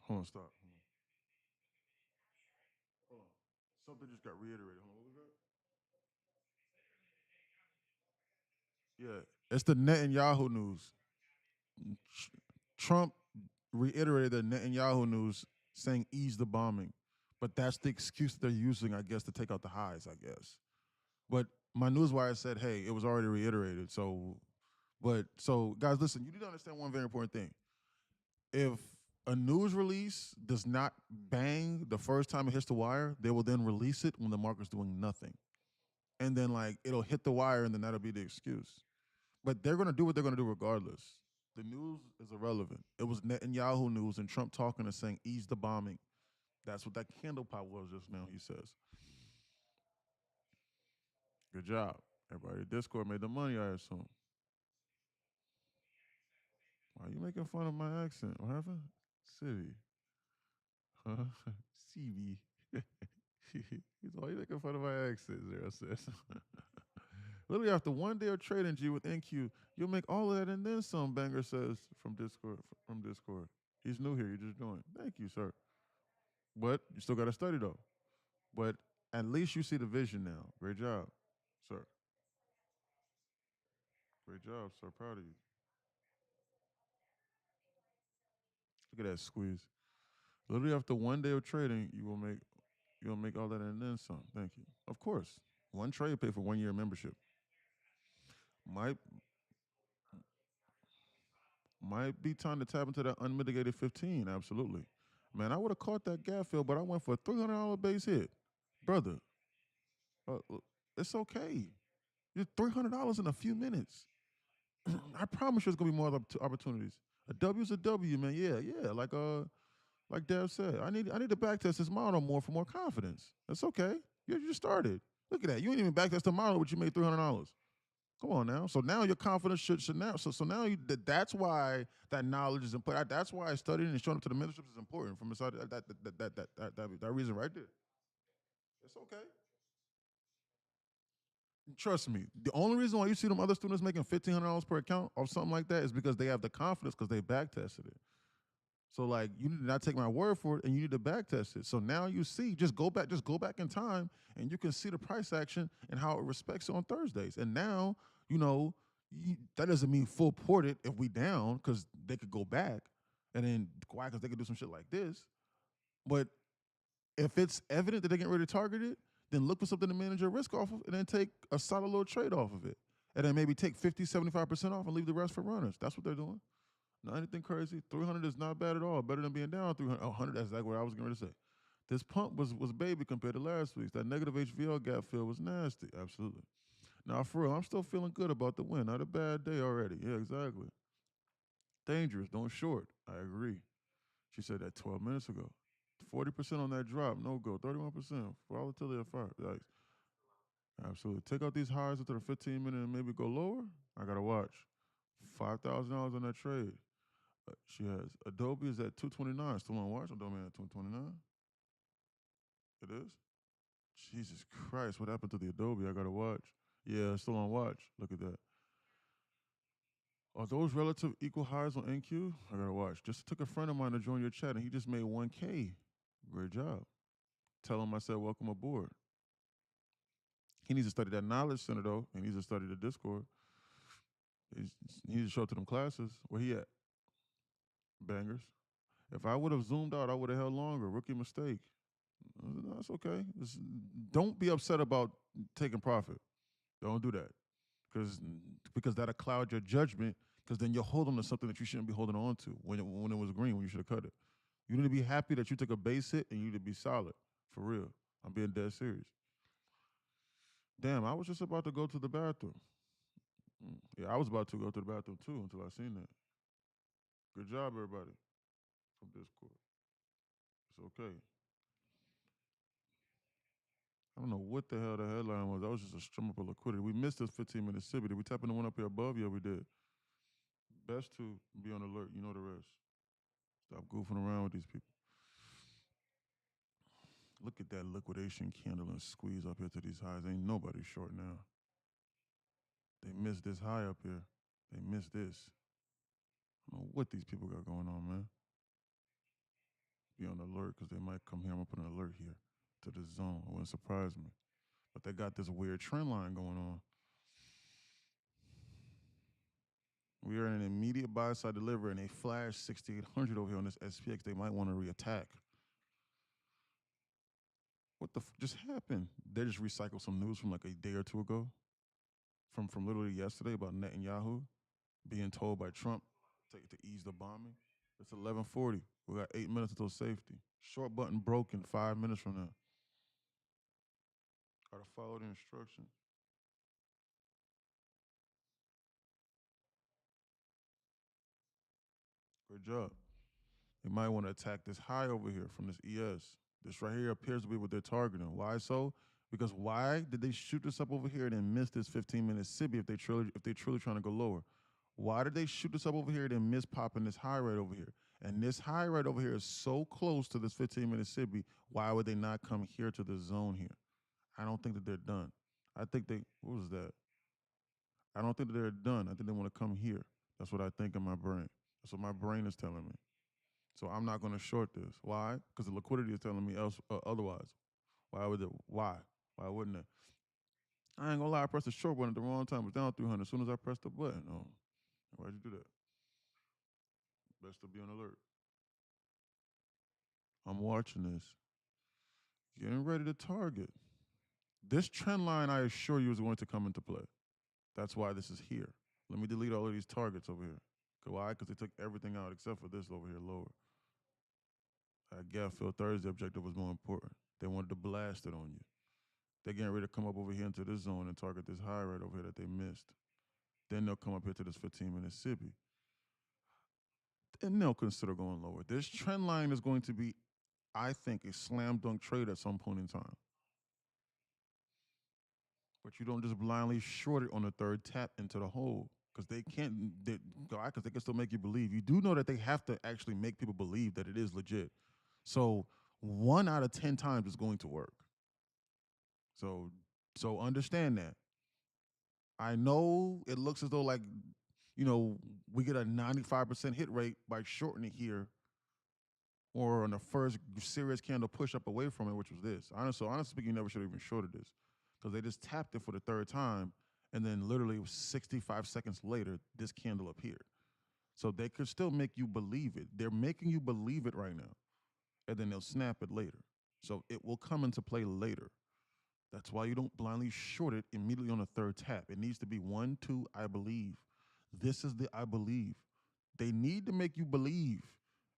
Hold on, stop. Hold on. Something just got reiterated. Hold on, what was that? Yeah, it's the Netanyahu news. Trump reiterated the Netanyahu news saying ease the bombing. But that's the excuse that they're using, I guess, to take out the highs, I guess. But my newswire said, hey, it was already reiterated. So guys, listen, you need to understand one very important thing. If a news release does not bang the first time it hits the wire, they will then release it when the market's doing nothing. And then like it'll hit the wire and then that'll be the excuse. But they're gonna do what they're gonna do regardless. The news is irrelevant. It was Netanyahu news and Trump talking and saying ease the bombing. That's what that candle pop was just now, he says. Good job. Everybody at Discord made the money, I assume. Why are you making fun of my accent? What happened? City. Huh? CB. He's all you making fun of my accent, Zero says. Literally after one day of trading G with NQ, you'll make all of that and then some, Banger says from Discord. From Discord. He's new here, you just joined. Thank you, sir. But you still gotta study though. But at least you see the vision now. Great job, sir. Great job, sir. Proud of you. Look at that squeeze. Literally after one day of trading, you'll make all that and then some. Thank you. Of course. One trade pay for 1 year membership. Might might be time to tap into that unmitigated 15. Absolutely. Man, I would have caught that gap fill, but I went for a $300 base hit. Brother, it's okay. You're $300 in a few minutes. I promise you there's going to be more opportunities. A W's a W, man. Yeah, yeah. Like Dev said, I need to backtest this model more for more confidence. That's okay. You just started. Look at that. You ain't even backtest the model, but you made $300. Come on now. So now your confidence should now. So now that's why that knowledge is important. That's why studying and showing up to the mentorships is important from inside that reason right there. It's okay. Trust me. The only reason why you see them other students making $1,500 per account or something like that is because they have the confidence because they back tested it. So like you need to not take my word for it, and you need to back test it. So now you see, just go back in time, and you can see the price action and how it respects it on Thursdays. And now you know that doesn't mean full port it if we down because they could go back, and then why? Because they could do some shit like this. But if it's evident that they're getting ready to target it, then look for something to manage your risk off of, and then take a solid little trade off of it, and then maybe take 50, 75% off and leave the rest for runners. That's what they're doing. Not anything crazy. 300 is not bad at all. Better than being down 300. Oh, 100, that's exactly what I was going to say. This pump was baby compared to last week's. That negative HVL gap fill was nasty. Absolutely. Now, for real, I'm still feeling good about the win. Not a bad day already. Yeah, exactly. Dangerous. Don't short. I agree. She said that 12 minutes ago. 40% on that drop. No go. 31%. Volatility at fire. Yikes. Absolutely. Take out these highs into the 15 minute and maybe go lower. I got to watch. $5,000 on that trade. She has Adobe is at 229. Still on watch. Adobe at 229. It is. Jesus Christ, what happened to the Adobe? I gotta watch. Yeah, it's still on watch. Look at that. Are those relative equal highs on NQ? I gotta watch. Just took a friend of mine to join your chat and he just made 1K. Great job. Tell him I said welcome aboard. He needs to study that knowledge center though. He needs to study the Discord. He needs to show up to them classes. Where he at? Bangers. If I would have zoomed out, I would have held longer. Rookie mistake. No, that's okay. Don't be upset about taking profit. Don't do that. Because that'll cloud your judgment. Because then you're holding to something that you shouldn't be holding on to when it was green, when you should have cut it. You need to be happy that you took a base hit and you need to be solid. For real. I'm being dead serious. Damn, I was just about to go to the bathroom. Yeah, I was about to go to the bathroom too until I seen that. Good job, everybody, from Discord. It's okay. I don't know what the hell the headline was. That was just a strum up of liquidity. We missed this 15-minute SIBI. Did we tap in the one up here above? Yeah, we did. Best to be on alert. You know the rest. Stop goofing around with these people. Look at that liquidation candle and squeeze up here to these highs. Ain't nobody short now. They missed this high up here. They missed this. I don't know what these people got going on, man. Be on alert because they might come here. I'm going to put an alert here to the zone. It wouldn't surprise me. But they got this weird trend line going on. We are in an immediate buy side delivery and a flash 6,800 over here on this SPX. They might want to reattack. What the just happened? They just recycled some news from like a day or two ago, from literally yesterday about Netanyahu being told by Trump to ease the bombing. It's 11:40. We got 8 minutes until safety. Short button broken 5 minutes from now. Gotta follow the instructions. Great job. They might want to attack this high over here from this ES. This right here appears to be what they're targeting. Why so? Because why did they shoot this up over here and then miss this 15-minute SIBI if they truly trying to go lower? Why did they shoot this up over here and then miss popping this high right over here? And this high right over here is so close to this 15-minute SIBI. Why would they not come here to the zone here? I don't think that they're done. I think they, what was that? I don't think that they're done. I think they want to come here. That's what I think in my brain. That's what my brain is telling me. So I'm not going to short this. Why? Because the liquidity is telling me otherwise. Why would it? Why? Why wouldn't it? I ain't gonna lie. I pressed the short button at the wrong time. It was down 300. As soon as I pressed the button, oh, why'd you do that? Best to be on alert. I'm watching this. Getting ready to target. This trend line, I assure you, is going to come into play. That's why this is here. Let me delete all of these targets over here. Why? Because they took everything out except for this over here lower. That gap fill Thursday objective was more important. They wanted to blast it on you. They're getting ready to come up over here into this zone and target this high right over here that they missed. Then they'll come up here to this 15-minute SIBI. And they'll consider going lower. This trend line is going to be, I think, a slam dunk trade at some point in time. But you don't just blindly short it on the third tap into the hole because they can't, because they can still make you believe. You do know that they have to actually make people believe that it is legit. So 1 out of 10 times is going to work. So understand that. I know it looks as though like, we get a 95% hit rate by shorting it here or on the first serious candle push up away from it, which was this. Honestly speaking, you never should have even shorted this because they just tapped it for the third time and then literally 65 seconds later, this candle appeared. So they could still make you believe it. They're making you believe it right now and then they'll snap it later. So it will come into play later. That's why you don't blindly short it immediately on the third tap. It needs to be 1, 2, I believe. This is the I believe. They need to make you believe.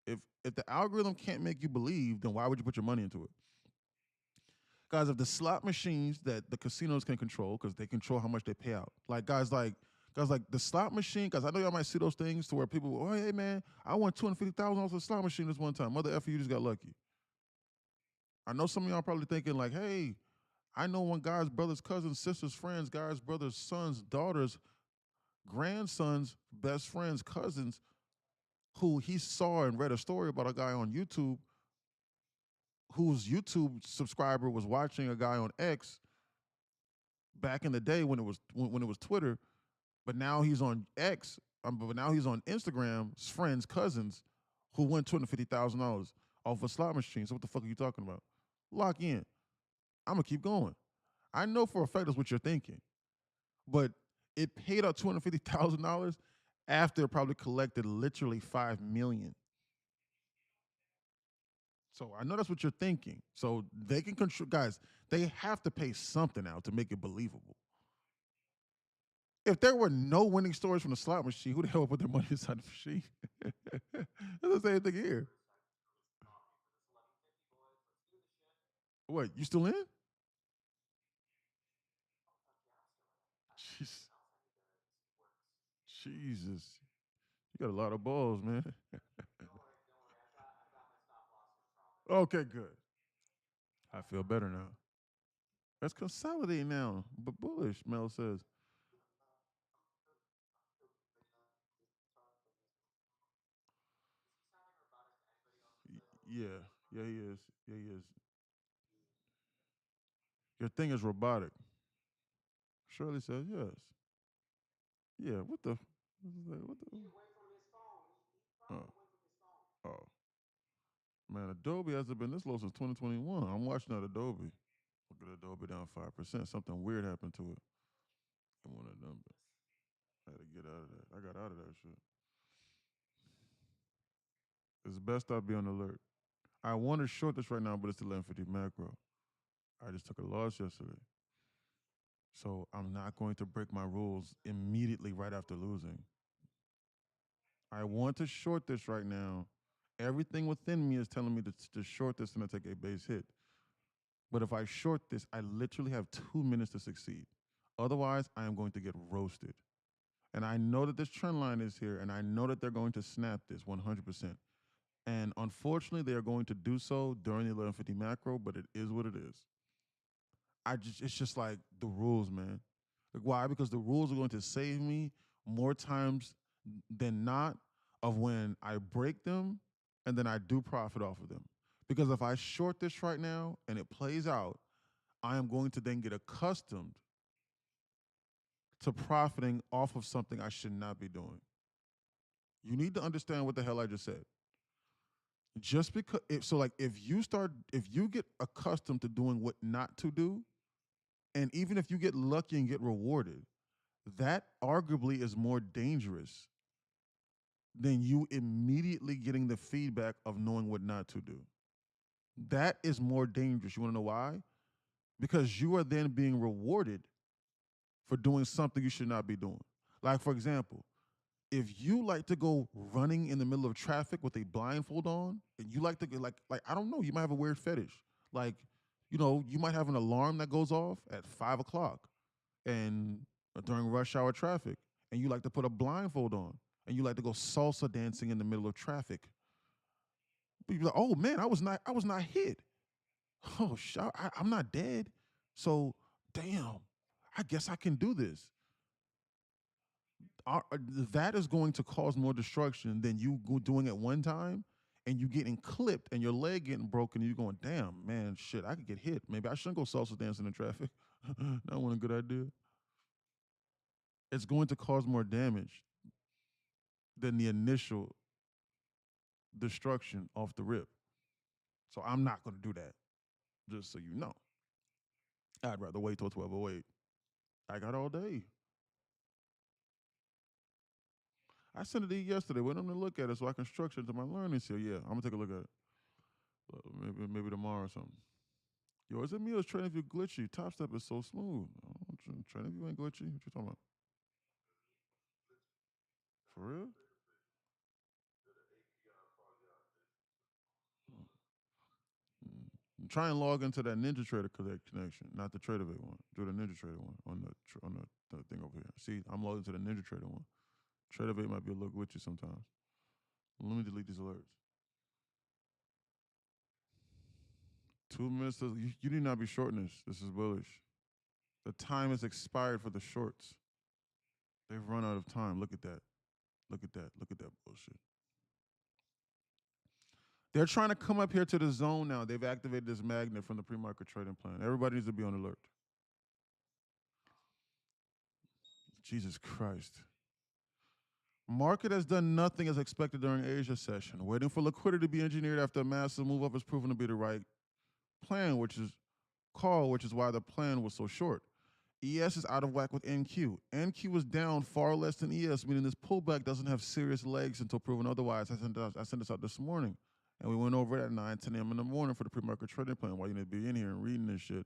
If the algorithm can't make you believe, then why would you put your money into it? Guys, if the slot machines that the casinos can control, because they control how much they pay out. Guys like the slot machine, guys, I know y'all might see those things to where people, oh, hey man, I won $250,000 off the slot machine this one time. Mother effer, you just got lucky. I know some of y'all probably thinking like, hey, I know one guy's brothers, cousins, sisters, friends, guys, brothers, sons, daughters, grandsons, best friends, cousins, who he saw and read a story about a guy on YouTube whose YouTube subscriber was watching a guy on X back in the day when it was Twitter, but now he's on X. But now he's on Instagram's friends, cousins, who won $250,000 off a slot machine. So what the fuck are you talking about? Lock in. I'm gonna keep going. I know for a fact that's what you're thinking, but it paid out $250,000 after it probably collected literally 5 million. So I know that's what you're thinking. So they can control, guys. They have to pay something out to make it believable. If there were no winning stories from the slot machine, who the hell would put their money inside the machine? That's the same thing here. What, you still in? Jeez. Jesus. You got a lot of balls, man. Okay, good. I feel better now. Let's consolidate now. But bullish, Mel says. Yeah, yeah, he is. Yeah, he is. Your thing is robotic. Shirley says yes. Yeah, what the? What the? Oh, oh. Man, Adobe hasn't been this low since 2021. I'm watching that Adobe. Look at Adobe down 5%. Something weird happened to it. I want to number. I had to get out of that. I got out of that shit. It's best I be on alert. I want to short this right now, but it's the 1150 macro. I just took a loss yesterday. So I'm not going to break my rules immediately right after losing. I want to short this right now. Everything within me is telling me to short this and to take a base hit. But if I short this, I literally have 2 minutes to succeed. Otherwise, I am going to get roasted. And I know that this trend line is here, and I know that they're going to snap this 100%. And unfortunately, they are going to do so during the 1150 macro, but it is what it is. It's just like the rules, man. Like, why? Because the rules are going to save me more times than not of when I break them and then I do profit off of them. Because if I short this right now and it plays out, I am going to then get accustomed to profiting off of something I should not be doing. You need to understand what the hell I just said. Just because, if you get accustomed to doing what not to do, and even if you get lucky and get rewarded, that arguably is more dangerous than you immediately getting the feedback of knowing what not to do. That is more dangerous. You want to know why? Because you are then being rewarded for doing something you should not be doing. Like, for example, if you like to go running in the middle of traffic with a blindfold on, and you like to get like I don't know, you might have a weird fetish. Like, you might have an alarm that goes off at 5 o'clock and during rush hour traffic, and you like to put a blindfold on, and you like to go salsa dancing in the middle of traffic. But you're like, oh man, I was not hit. Oh, I'm not dead. So, damn, I guess I can do this. That is going to cause more destruction than you doing it one time and you getting clipped and your leg getting broken and you going, damn, man, shit, I could get hit. Maybe I shouldn't go salsa dancing in traffic. That wasn't a good idea. It's going to cause more damage than the initial destruction off the rip. So I'm not going to do that, just so you know. I'd rather wait till 12:08. I got all day. I sent it to you yesterday. Wait them to look at it so I can structure it to my learning. So yeah, I'm gonna take a look at it. Maybe tomorrow or something. Yo, is it me or is Training View glitchy? Top Step is so smooth. Oh, Training View ain't glitchy. What you talking about? For real? Try and log into that Ninja Trader connection, not the TraderVate one. Do the Ninja Trader one on the thing over here. See, I'm logged into the Ninja Trader one. TraderVate might be a little glitchy sometimes. Let me delete these alerts. 2 minutes. You need not be shorting this. This is bullish. The time has expired for the shorts. They've run out of time. Look at that. Look at that. Look at that bullshit. They're trying to come up here to the zone now. They've activated this magnet from the pre-market trading plan. Everybody needs to be on alert. Jesus Christ. Market has done nothing as expected during Asia session. Waiting for liquidity to be engineered after a massive move up has proven to be the right plan, which is why the plan was so short. ES is out of whack with NQ. NQ is down far less than ES, meaning this pullback doesn't have serious legs until proven otherwise. I sent this out this morning, and we went over it at 9, 10 a.m. in the morning for the pre-market trading plan. Why you need to be in here and reading this shit?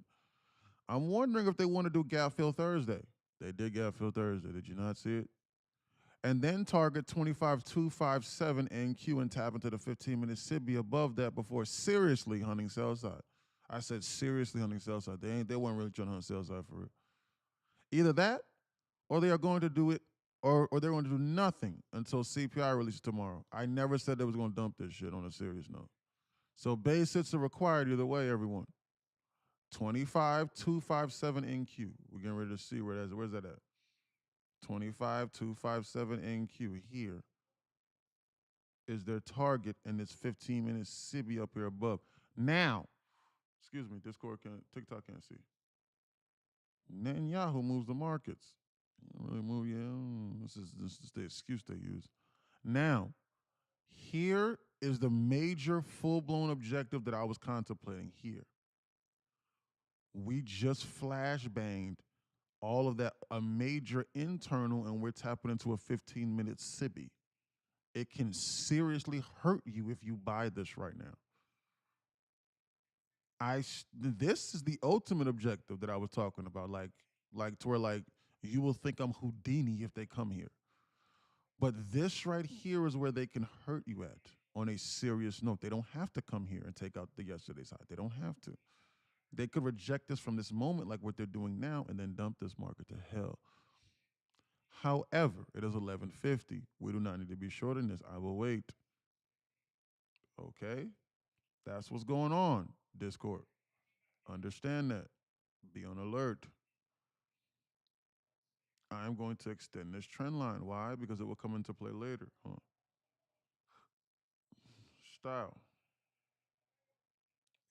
I'm wondering if they want to do gap fill Thursday. They did gap fill Thursday. Did you not see it? And then target 25,257 NQ and tap into the 15-minute SIBI above that before seriously hunting sell side. I said seriously hunting sell side. They weren't really trying to hunt sell side for it. Either that, or they are going to do it, or they're going to do nothing until CPI releases tomorrow. I never said they was going to dump this shit on a serious note. So base hits are required either way, everyone. 25,257 NQ. We're getting ready to see where's that at? 25,257 NQ here is their target, and it's 15 minutes SIBI up here above. Now, excuse me, TikTok can't see. Netanyahu moves the markets. Really move, yeah. This is the excuse they use. Now, here is the major full-blown objective that I was contemplating here. We just flashbanged all of that, a major internal, and we're tapping into a 15-minute SIBI. It can seriously hurt you if you buy this right now. This is the ultimate objective that I was talking about, like to where like you will think I'm Houdini if they come here. But this right here is where they can hurt you at on a serious note. They don't have to come here and take out the yesterday's high. They don't have to. They could reject this from this moment like what they're doing now and then dump this market to hell. However, it is 11:50. We do not need to be short in this. I will wait. Okay? That's what's going on, Discord. Understand that. Be on alert. I'm going to extend this trend line. Why? Because it will come into play later. Style.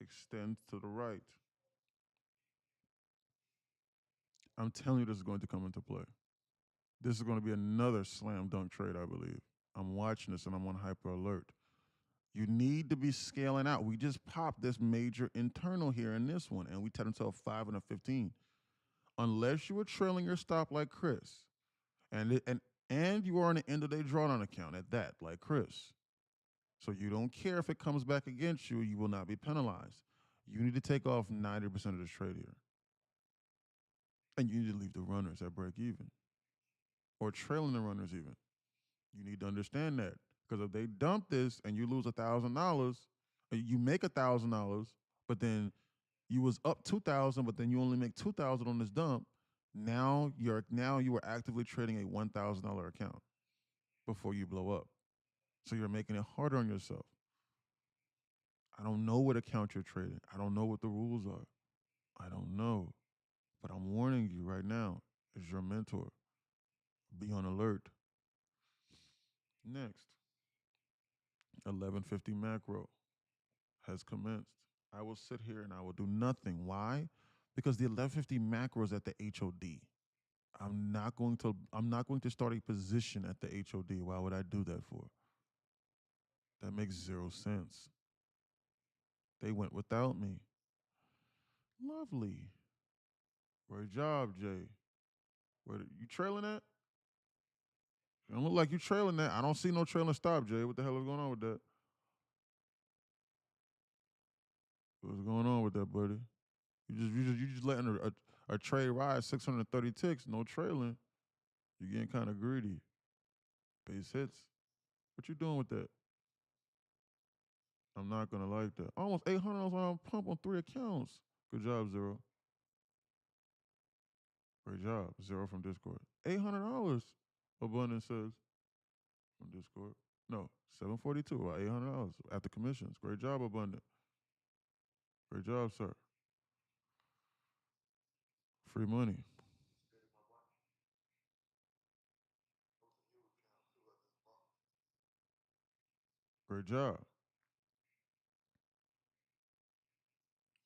Extend to the right. I'm telling you this is going to come into play. This is going to be another slam dunk trade, I believe. I'm watching this and I'm on hyper alert. You need to be scaling out. We just popped this major internal here in this one, and we tapped into a 5 and a 15. Unless you were trailing your stop like Chris, and you are on an end of day drawdown account at that, like Chris. So you don't care if it comes back against you, you will not be penalized. You need to take off 90% of the trade here. And you need to leave the runners at break even. Or trailing the runners even. You need to understand that. Because if they dump this and you lose $1,000, you make $1,000, but then you was up 2,000, but then you only make 2,000 on this dump. Now you are actively trading a $1,000 account before you blow up. So you're making it harder on yourself. I don't know what account you're trading. I don't know what the rules are. I don't know. But I'm warning you right now as your mentor. Be on alert. Next, 11:50 macro has commenced. I will sit here and I will do nothing. Why? Because the 11:50 macro is at the HOD. I'm not going to start a position at the HOD. Why would I do that for? That makes zero sense. They went without me. Lovely. Great job, Jay. You trailing that? It don't look like you trailing that. I don't see no trailing stop, Jay. What the hell is going on with that? What's going on with that, buddy? You just letting a trade rise 630 ticks, no trailing. You're getting kind of greedy. Base hits. What you doing with that? I'm not gonna like that. Almost $800 on pump on 3 accounts. Good job, Zero. Great job, Zero from Discord. $800. Abundance says from Discord. No, 742. $800 after commissions. Great job, Abundant. Great job, sir. Free money. Great job.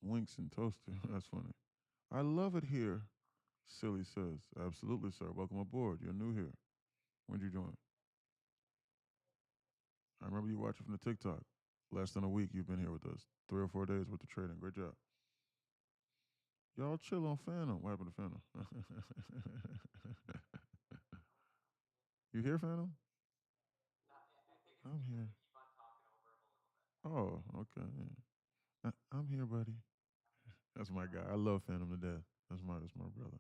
Winks and toaster. That's funny. I love it here. Silly says, absolutely, sir. Welcome aboard. You're new here. When'd you join? I remember you watching from the TikTok. Less than a week you've been here with us. 3 or 4 days worth of trading. Great job. Y'all chill on Phantom. What happened to Phantom? You hear Phantom? I'm here. Oh, okay. Yeah. I'm here, buddy. That's my guy. I love Phantom to death. That's my brother.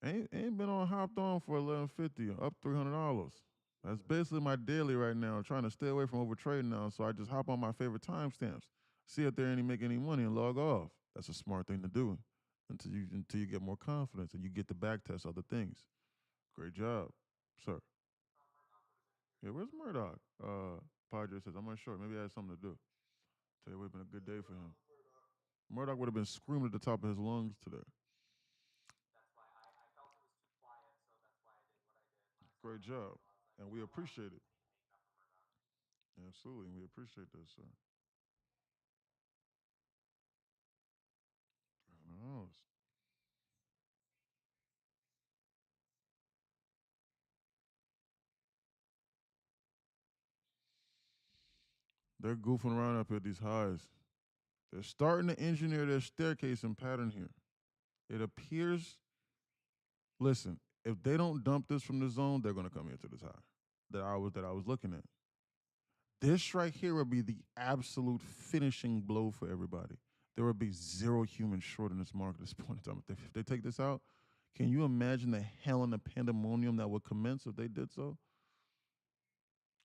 Ain't been on hopped on for 1150, up $300. That's basically my daily right now. Trying to stay away from overtrading now, so I just hop on my favorite timestamps, see if there any make any money, and log off. That's a smart thing to do until you get more confidence and you get to back test other things. Great job, sir. Yeah, where's Murdoch? Padre says I'm unsure. Maybe it has something to do. Today would have been a good day for him. Murdoch would have been screaming at the top of his lungs today. Great job, and we appreciate it. Absolutely, and we appreciate that, sir. Who knows? They're goofing around up at these highs. They're starting to engineer their staircase and pattern here. It appears, listen, if they don't dump this from the zone, they're going to come here to this high that I was looking at. This right here would be the absolute finishing blow for everybody. There would be zero human short in this market at this point in time. If they take this out, can you imagine the hell and the pandemonium that would commence if they did so?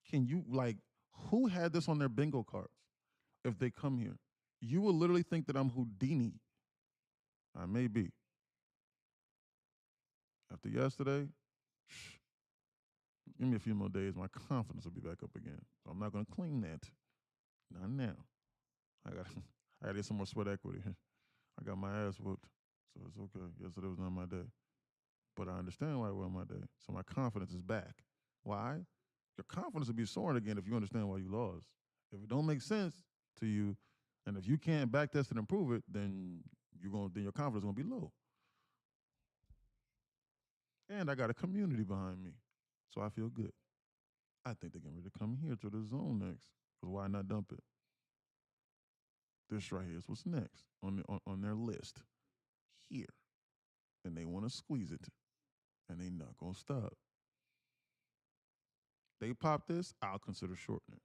Can you like who had this on their bingo cards if they come here? You will literally think that I'm Houdini. I may be. After yesterday, give me a few more days, my confidence will be back up again. So I'm not gonna claim that. Not now. I got I gotta get some more sweat equity. I got my ass whooped. So it's okay. Yesterday was not my day. But I understand why it wasn't my day. So my confidence is back. Why? Your confidence will be soaring again if you understand why you lost. If it don't make sense to you, and if you can't backtest and improve it, then your confidence is gonna be low. And I got a community behind me. So I feel good. I think they're getting ready to come here to the zone next. Because why not dump it? This right here is what's next on their list. Here. And they want to squeeze it. And they not gonna stop. They pop this, I'll consider shortening it.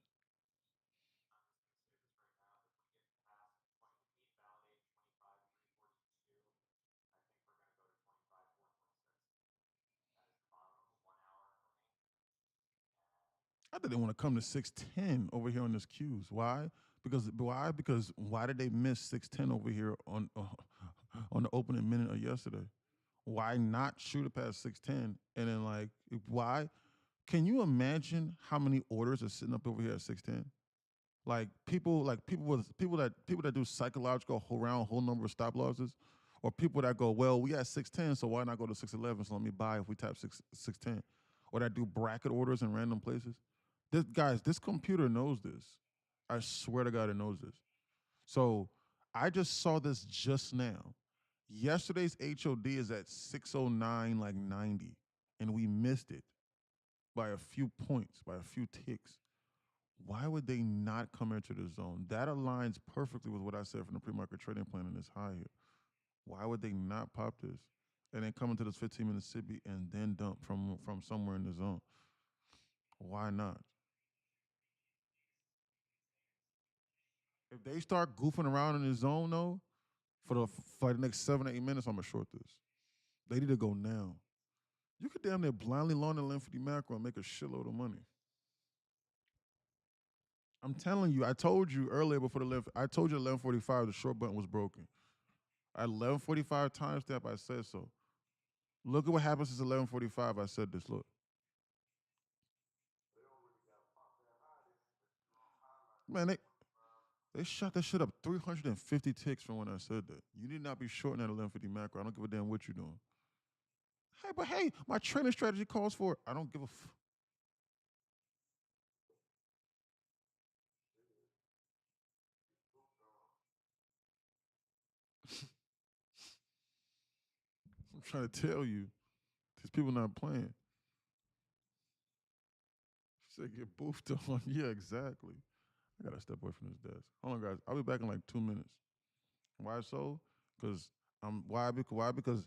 I think they want to come to 610 over here on this Q's. Why? Because why did they miss 610 over here on the opening minute of yesterday? Why not shoot it past 610 and then why? Can you imagine how many orders are sitting up over here at 610? Like people that do psychological whole number of stop losses, or people that go, well, we at 610, so why not go to 611? So let me buy if we tap 610, or that do bracket orders in random places. This computer knows this. I swear to God, it knows this. So I just saw this just now. Yesterday's HOD is at 609, like 90, and we missed it by a few points, by a few ticks. Why would they not come into the zone? That aligns perfectly with what I said from the pre-market trading plan in this high here. Why would they not pop this and then come into this 15-minute SIBI and then dump from somewhere in the zone? Why not? If they start goofing around in the zone though, for the next 7 to 8 minutes, I'm gonna short this. They need to go now. You could damn near blindly long the length of the macro and make a shitload of money. I'm telling you, I told you earlier before the left. I told you at 11:45 the short button was broken. At 11:45 timestamp, I said so. Look at what happened since 11:45. I said this. Look, man, they shot that shit up 350 ticks from when I said that. You need not be shorting at 11:50 macro. I don't give a damn what you're doing. Hey, but hey, my trading strategy calls for it. I don't give a. trying to tell you, these people not playing. She said get boofed on. Yeah, exactly. I gotta step away from this desk. Hold on, guys. I'll be back in like 2 minutes. Why so? Because why? Because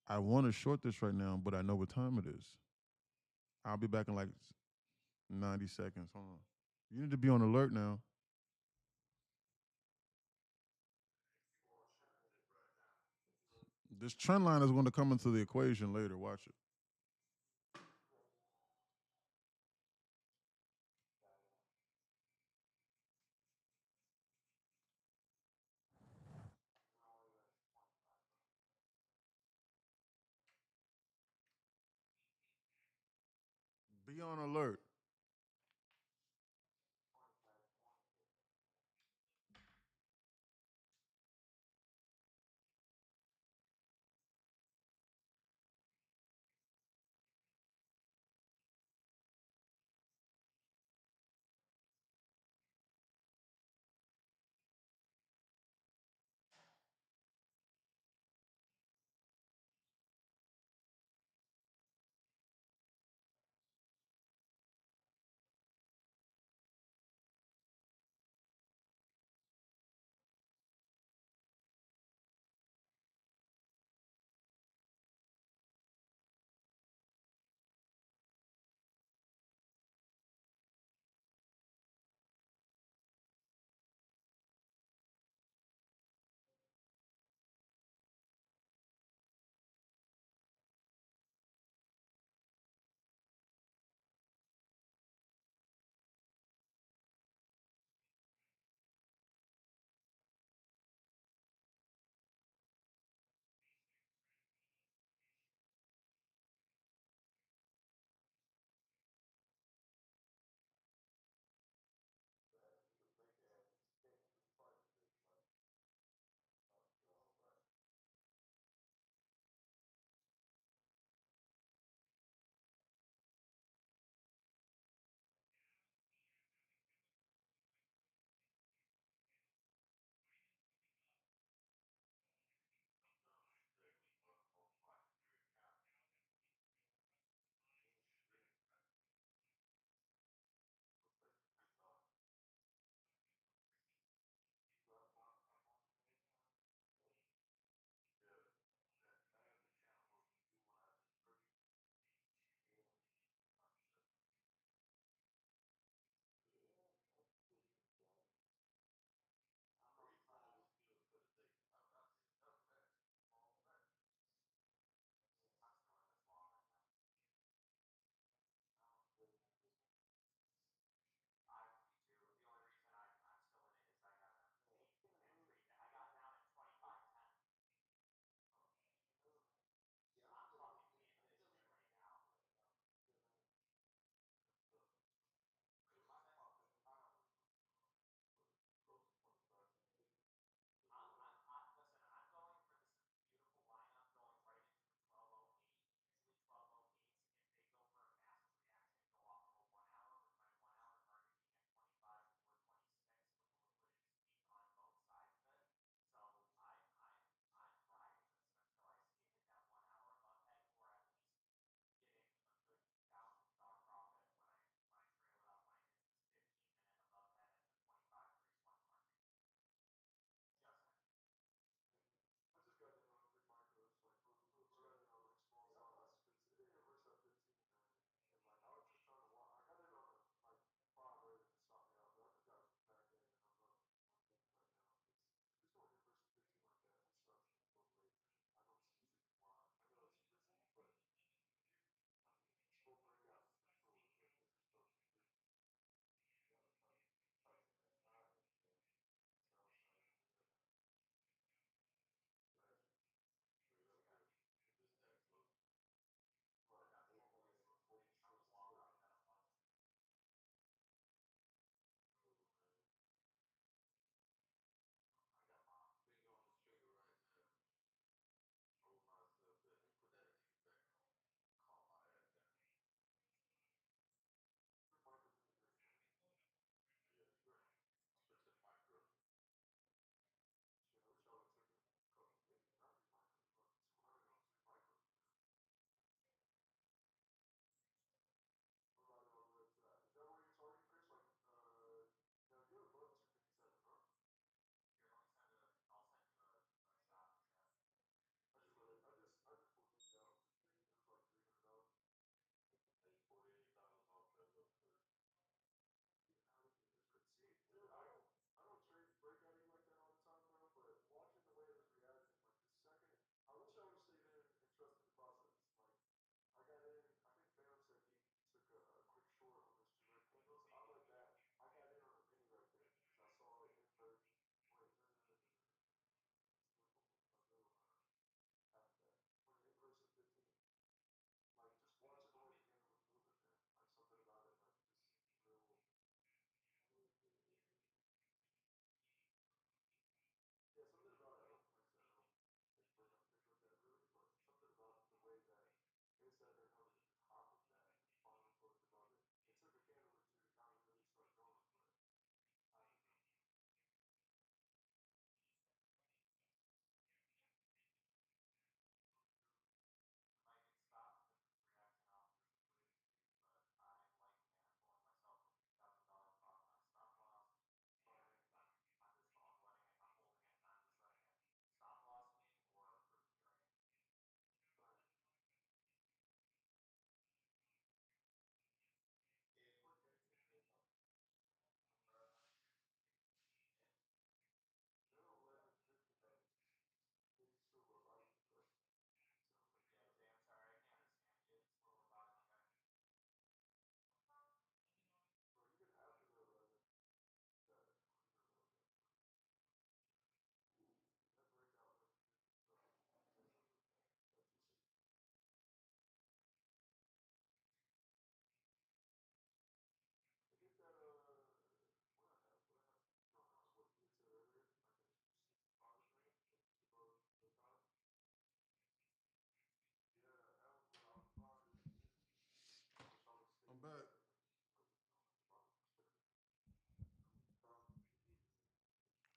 I want to short this right now, but I know what time it is. I'll be back in like 90 seconds. Hold on. You need to be on alert now. This trend line is going to come into the equation later. Watch it. Be on alert.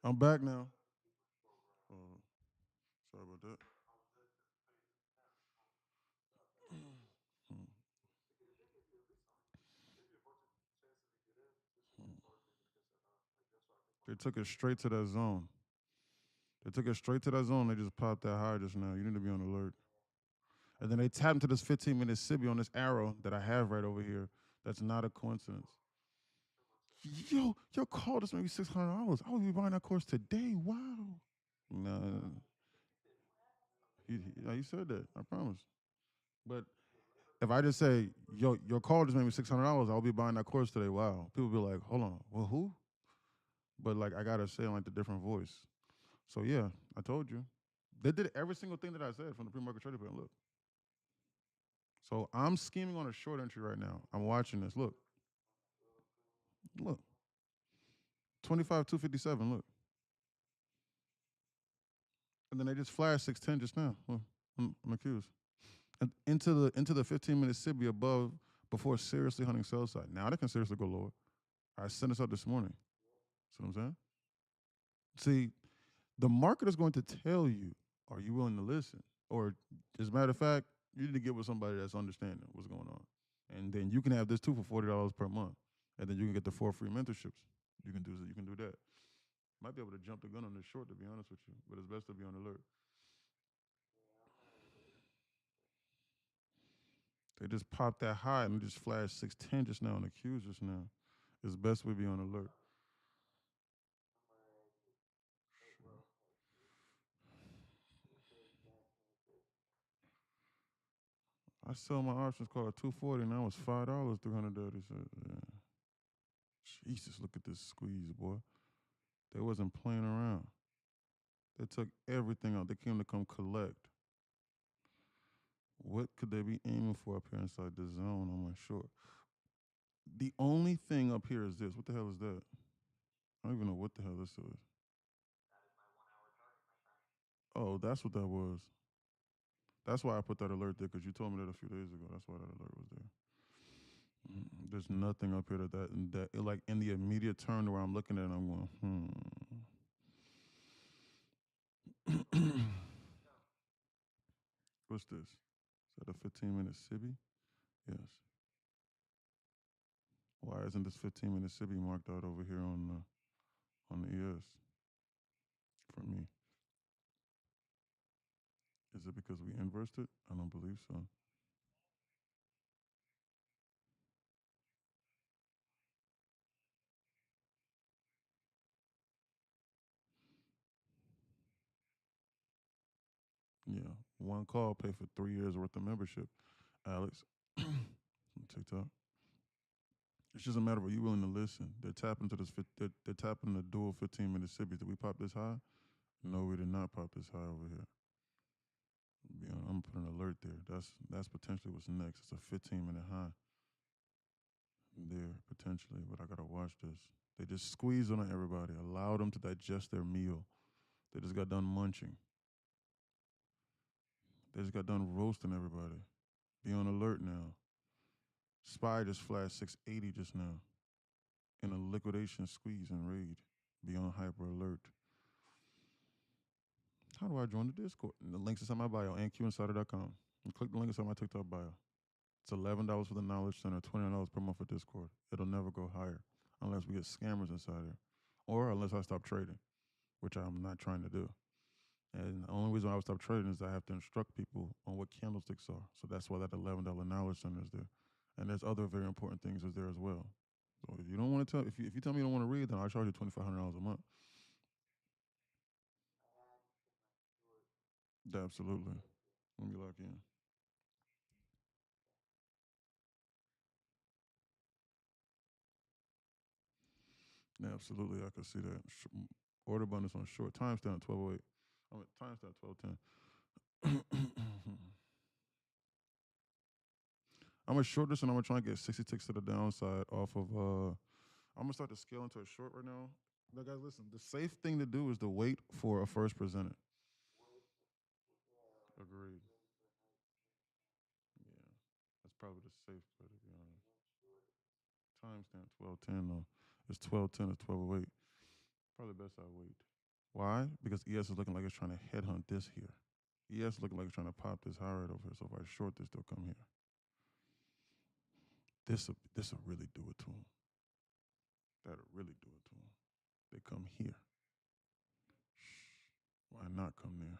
I'm back now. Uh, sorry about that. Hmm. They took it straight to that zone. They took it straight to that zone. They just popped that high just now. You need to be on alert. And then they tapped into this 15-minute Sibi on this arrow that I have right over here. That's not a coincidence. Yo, your call just maybe $600. I would be buying that course today. Wow. No, you said that. I promise. But if I just say, yo, your call just made me $600, I'll be buying that course today. Wow. People be like, hold on, well, who? But like, I gotta say like the different voice. So yeah, I told you. They did every single thing that I said from the pre-market trading plan. Look. So I'm scheming on a short entry right now. I'm watching this. Look. 25 257. Look. And then they just flashed 610 just now. Well, I'm accused. And into the 15-minute SIBI above before seriously hunting sell side. Now they can seriously go lower. I sent this up this morning. See what I'm saying? See, the market is going to tell you, are you willing to listen? Or as a matter of fact, you need to get with somebody that's understanding what's going on. And then you can have this too for $40 per month. And then you can get the 4 free mentorships. You can do that. Might be able to jump the gun on this short to be honest with you, but it's best to be on alert. They just popped that high and just flashed 610 just now on the Qs just now. It's best we be on alert. I sell my options call at 240 and that was $5, 330. So, yeah. Jesus, look at this squeeze, boy. They wasn't playing around. They took everything out. They came to come collect. What could they be aiming for up here inside the zone? I'm not sure. The only thing up here is this. What the hell is that? I don't even know what the hell this is. Oh, that's what that was. That's why I put that alert there because you told me that a few days ago. That's why that alert was there. There's nothing up here that like in the immediate turn where I'm looking at it, I'm going, What's this? Is that a 15-minute Sibi? Yes. Why isn't this 15-minute Sibi marked out over here on the ES for me? Is it because we inversed it? I don't believe so. Yeah. One call pay for 3 years worth of membership. Alex, on TikTok. It's just a matter of are you willing to listen? They're tapping to this. They're tapping the dual 15-minute Sibis. Did we pop this high? No, we did not pop this high over here. I'm putting an alert there. That's potentially what's next. It's a 15-minute high there potentially, but I gotta watch this. They just squeezed on everybody, allowed them to digest their meal. They just got done munching. They just got done roasting everybody. Be on alert now. Spy just flashed 680 just now in a liquidation squeeze and raid. Be on hyper alert. How do I join the Discord? And the link's inside my bio, nqinsider.com. And click the link inside my TikTok bio. It's $11 for the Knowledge Center, $20 per month for Discord. It'll never go higher unless we get scammers inside here, or unless I stop trading, which I'm not trying to do. And the only reason I would stop trading is I have to instruct people on what candlesticks are. So that's why that $11 Knowledge Center is there. And there's other very important things is there as well. So if you don't want to tell, if you tell me you don't want to read, then I'll charge you $2,500 a month. Yeah, absolutely. Let me lock in. Yeah, absolutely. I can see that. Order abundance on short. Timestamp 1208. I mean, timestamp 1210. I'm gonna short this and I'm gonna try and get 60 ticks to the downside off of I'm gonna start to scale into a short right now. Now guys, listen, the safe thing to do is to wait for a first presented. Agreed. Yeah. That's probably the safe play to be honest. Timestamp 1210 though. It's 1210 or 1208. Probably best I wait. Why? Because ES is looking like it's trying to headhunt this here. ES looking like it's trying to pop this high right over here. So if I short this, they'll come here. This'll really do it to them. That'll really do it to them. They come here. Why not come there?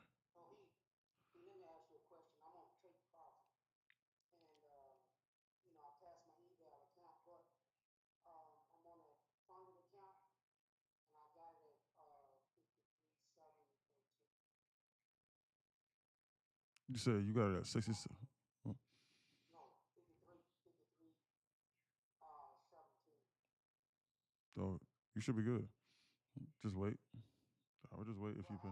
You said you got it at 66. Oh, so you should be good. Just wait. I would just wait if you pay.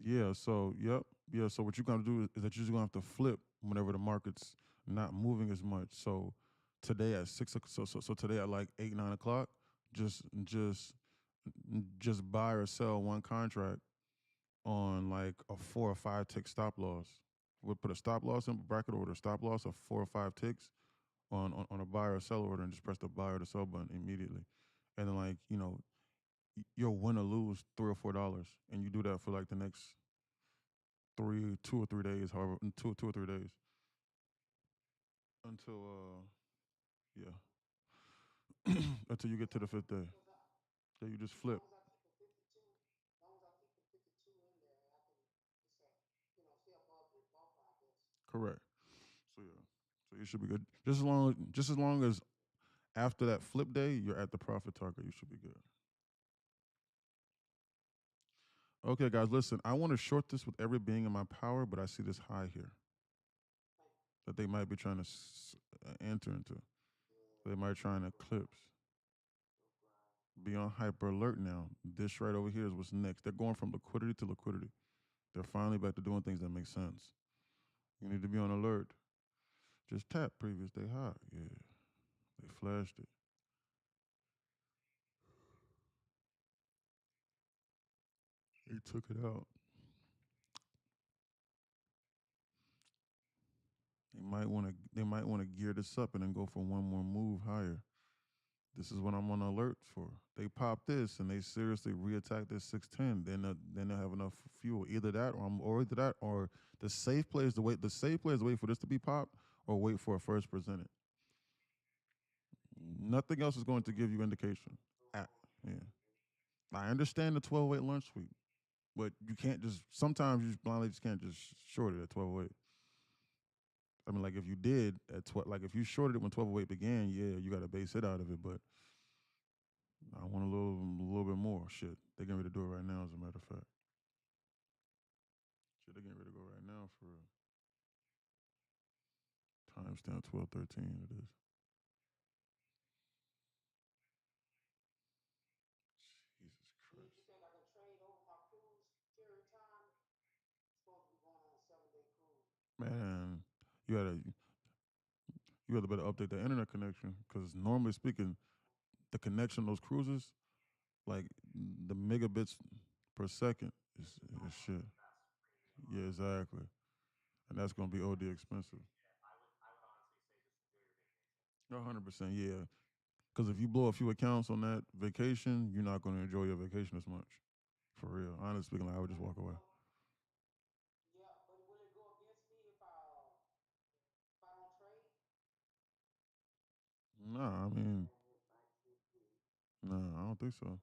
Yeah. So yep. Yeah. So what you're gonna do is that you're just gonna have to flip whenever the market's not moving as much. So today at 6 o'clock. So today at like 8 9 o'clock, just buy or sell one contract on like a 4 or 5 tick stop loss. We'll put a stop loss in bracket order, stop loss of 4 or 5 ticks on a buy or sell order, and just press the buy or the sell button immediately. And then like you'll win or lose $3 or $4, and you do that for like the next 2 or 3 days, however, two or 3 days until yeah until you get to the fifth day. Then you just flip. Correct. So yeah, so you should be good. Just as long as after that flip day, you're at the profit target. You should be good. Okay, guys, listen. I want to short this with every being in my power, but I see this high here that they might be trying to enter into. They might try and eclipse. Be on hyper alert now. This right over here is what's next. They're going from liquidity to liquidity. They're finally back to doing things that make sense. You need to be on alert. Just tap previous day high. Yeah, they flashed it. They took it out. They might want to gear this up and then go for one more move higher. This is what I'm on alert for. They pop this and they seriously reattack this 610. Then they'll have enough fuel. Either that or the safe play is to wait. The safe play is to wait for this to be popped or wait for a first presented. Nothing else is going to give you indication. Ah, yeah. I understand the 12-weight lunch sweep, but you can't just. Sometimes you just blindly just can't just short it at 12-weight. I mean, like if you did at 12, like if you shorted it when 12-weight began, yeah, you got to base it out of it. But I want a little bit more. Shit, they're getting ready to do it right now. As a matter of fact, shit, they're getting ready to go right now for timestamp 12:13. It is. Jesus Christ, man, you gotta you gotta better update the internet connection because normally speaking, the connection on those cruises, like the megabits per second, is shit. Yeah, exactly, and that's gonna be OD expensive. 100%, yeah. Because if you blow a few accounts on that vacation, you're not going to enjoy your vacation as much. For real. Honestly speaking, like, I would just walk away. Nah, I mean, nah, I don't think so.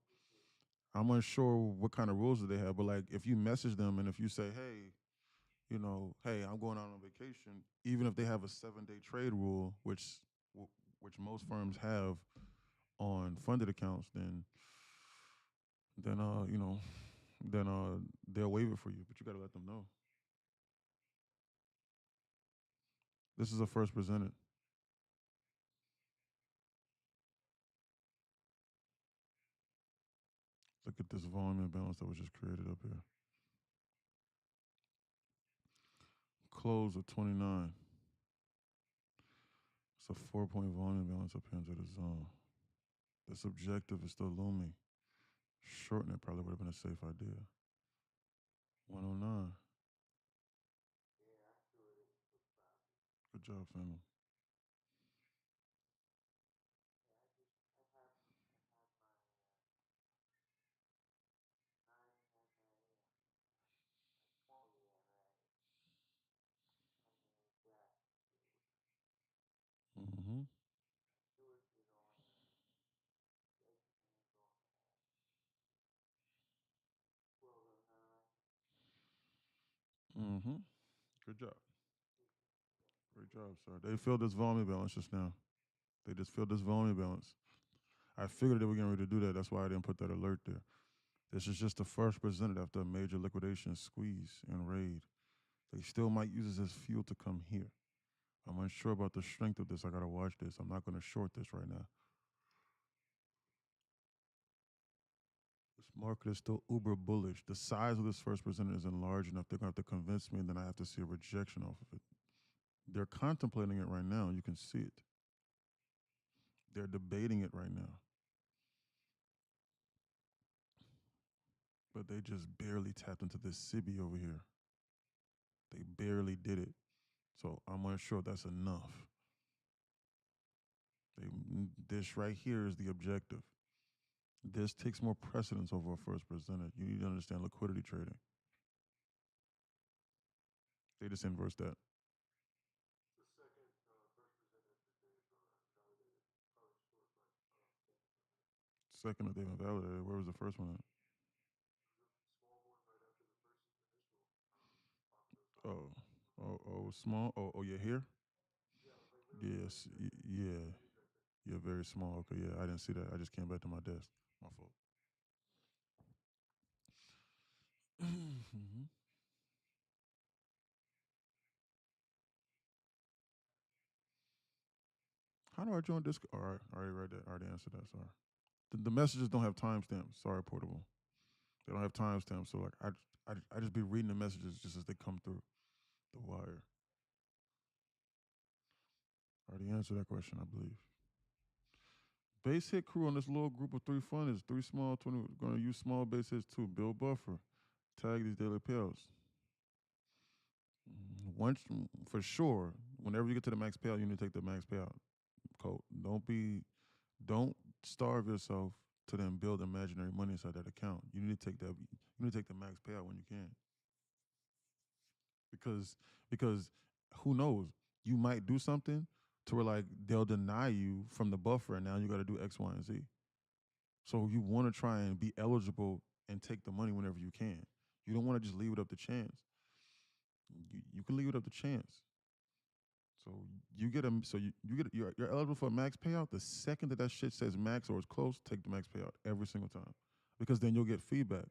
I'm unsure what kind of rules do they have, but like if you message them and if you say, hey, hey, I'm going out on vacation, even if they have a 7-day trade rule, which most firms have on funded accounts, then uh, you know, then they'll waive it for you, but you got to let them know. This is a first presented. Look at this volume imbalance that was just created up here. Close of 29. It's a 4 point volume imbalance up here into the zone. This objective is still looming. Shorting it probably would have been a safe idea. 109. Good job, Phantom. Mm-hmm. Good job. Great job, sir. They filled this volume balance just now. They just filled this volume balance. I figured they were getting ready to do that. That's why I didn't put that alert there. This is just the first presented after a major liquidation squeeze and raid. They still might use this as fuel to come here. I'm unsure about the strength of this. I gotta watch this. I'm not gonna short this right now. This market is still uber bullish. The size of this first presented isn't large enough. They're gonna have to convince me, and then I have to see a rejection off of it. They're contemplating it right now. You can see it. They're debating it right now. But they just barely tapped into this SIBI over here. They barely did it. So I'm unsure if that's enough. They, this right here is the objective. This takes more precedence over a first presented. You need to understand liquidity trading. They just inverse that. Second that they've invalidated. Where was the first one at? Oh, small. Oh, you're here. Yes, yeah, you're very small. Okay, yeah, I didn't see that. I just came back to my desk. My fault. Mhm. How do I join Discord? All right, I already read that. I already answered that. Sorry. The messages don't have timestamps. Sorry, Portable. They don't have timestamps. So like, I just be reading the messages just as they come through the wire. I already answered that question, I believe. Base hit crew on this little group of three fun is three small 20. Going to use small base hits too. Build buffer. Tag these daily payouts. Once for sure, whenever you get to the max payout, you need to take the max payout. Code. Don't starve yourself to then build imaginary money inside that account. You need to take that. You need to take the max payout when you can, because who knows? You might do something to where like they'll deny you from the buffer, and now you got to do X, Y, and Z. So you want to try and be eligible and take the money whenever you can. You don't want to just leave it up to chance. You can leave it up to chance. So you get you're eligible for a max payout. The second that shit says max or is close, take the max payout every single time, because then you'll get feedback.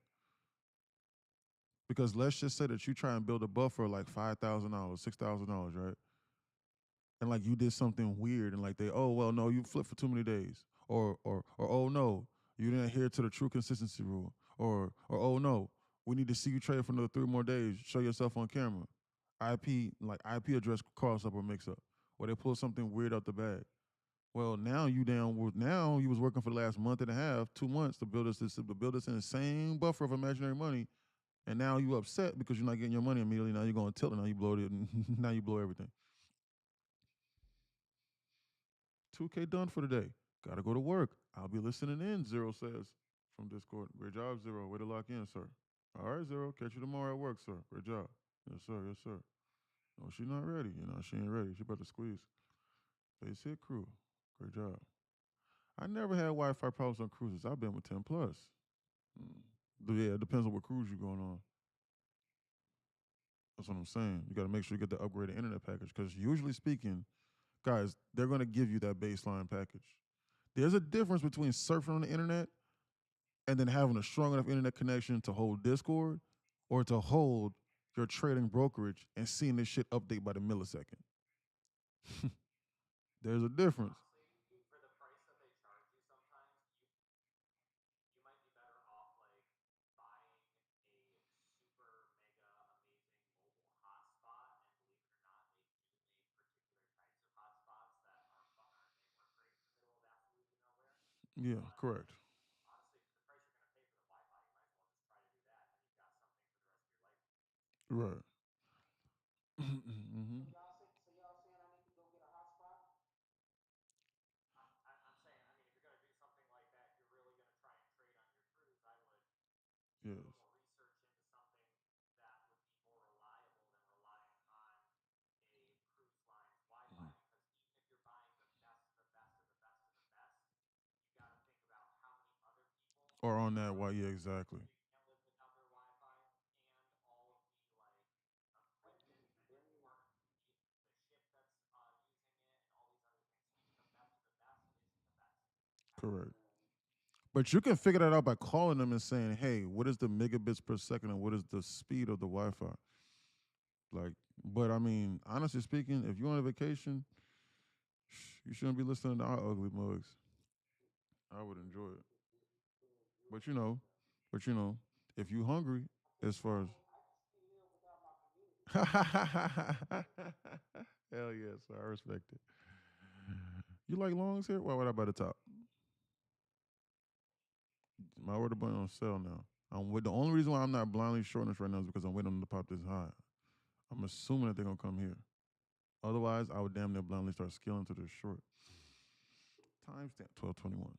Because let's just say that you try and build a buffer like $5,000, $6,000, right? And like you did something weird, and like they, oh well, no, you flipped for too many days, or oh no, you didn't adhere to the true consistency rule, or oh no, we need to see you trade for another 3 more days. Show yourself on camera. IP address cross up or mix up, or they pull something weird out the bag. Well, now you down. Now you was working for the last month and a half, 2 months to build this insane buffer of imaginary money, and now you upset because you're not getting your money immediately. Now you're going to tilt, and now you blow it. Now you blow everything. 2K done for the day. Gotta go to work. I'll be listening in. Zero says from Discord. Great job, Zero. Way to lock in, sir. All right, Zero. Catch you tomorrow at work, sir. Great job. Yes, sir. Yes, sir. No, she not ready. She ain't ready. She about to squeeze. Face hit crew. Great job. I never had Wi-Fi problems on cruises. I've been with 10 plus. Mm. Yeah, it depends on what cruise you're going on. That's what I'm saying. You got to make sure you get the upgraded internet package because usually speaking, guys, they're going to give you that baseline package. There's a difference between surfing on the internet and then having a strong enough internet connection to hold Discord or to hold your trading brokerage and seeing this shit update by the millisecond. There's a difference. Yeah, correct. Right. Hmm. Yes. Mhm. Or on that, why? Yeah, exactly. Correct. But you can figure that out by calling them and saying, "Hey, what is the megabits per second, and what is the speed of the Wi-Fi?" Like, but I mean, honestly speaking, if you're on a vacation, you shouldn't be listening to our ugly mugs. I would enjoy it. But but you know, if you hungry, as far as hell yes, I respect it. You like longs here? Why would I buy the top? My order button on sale now. I'm with the only reason why I'm not blindly shorting this right now is because I'm waiting on them to pop this high. I'm assuming that they're gonna come here. Otherwise, I would damn near blindly start scaling to this short. Timestamp 1221.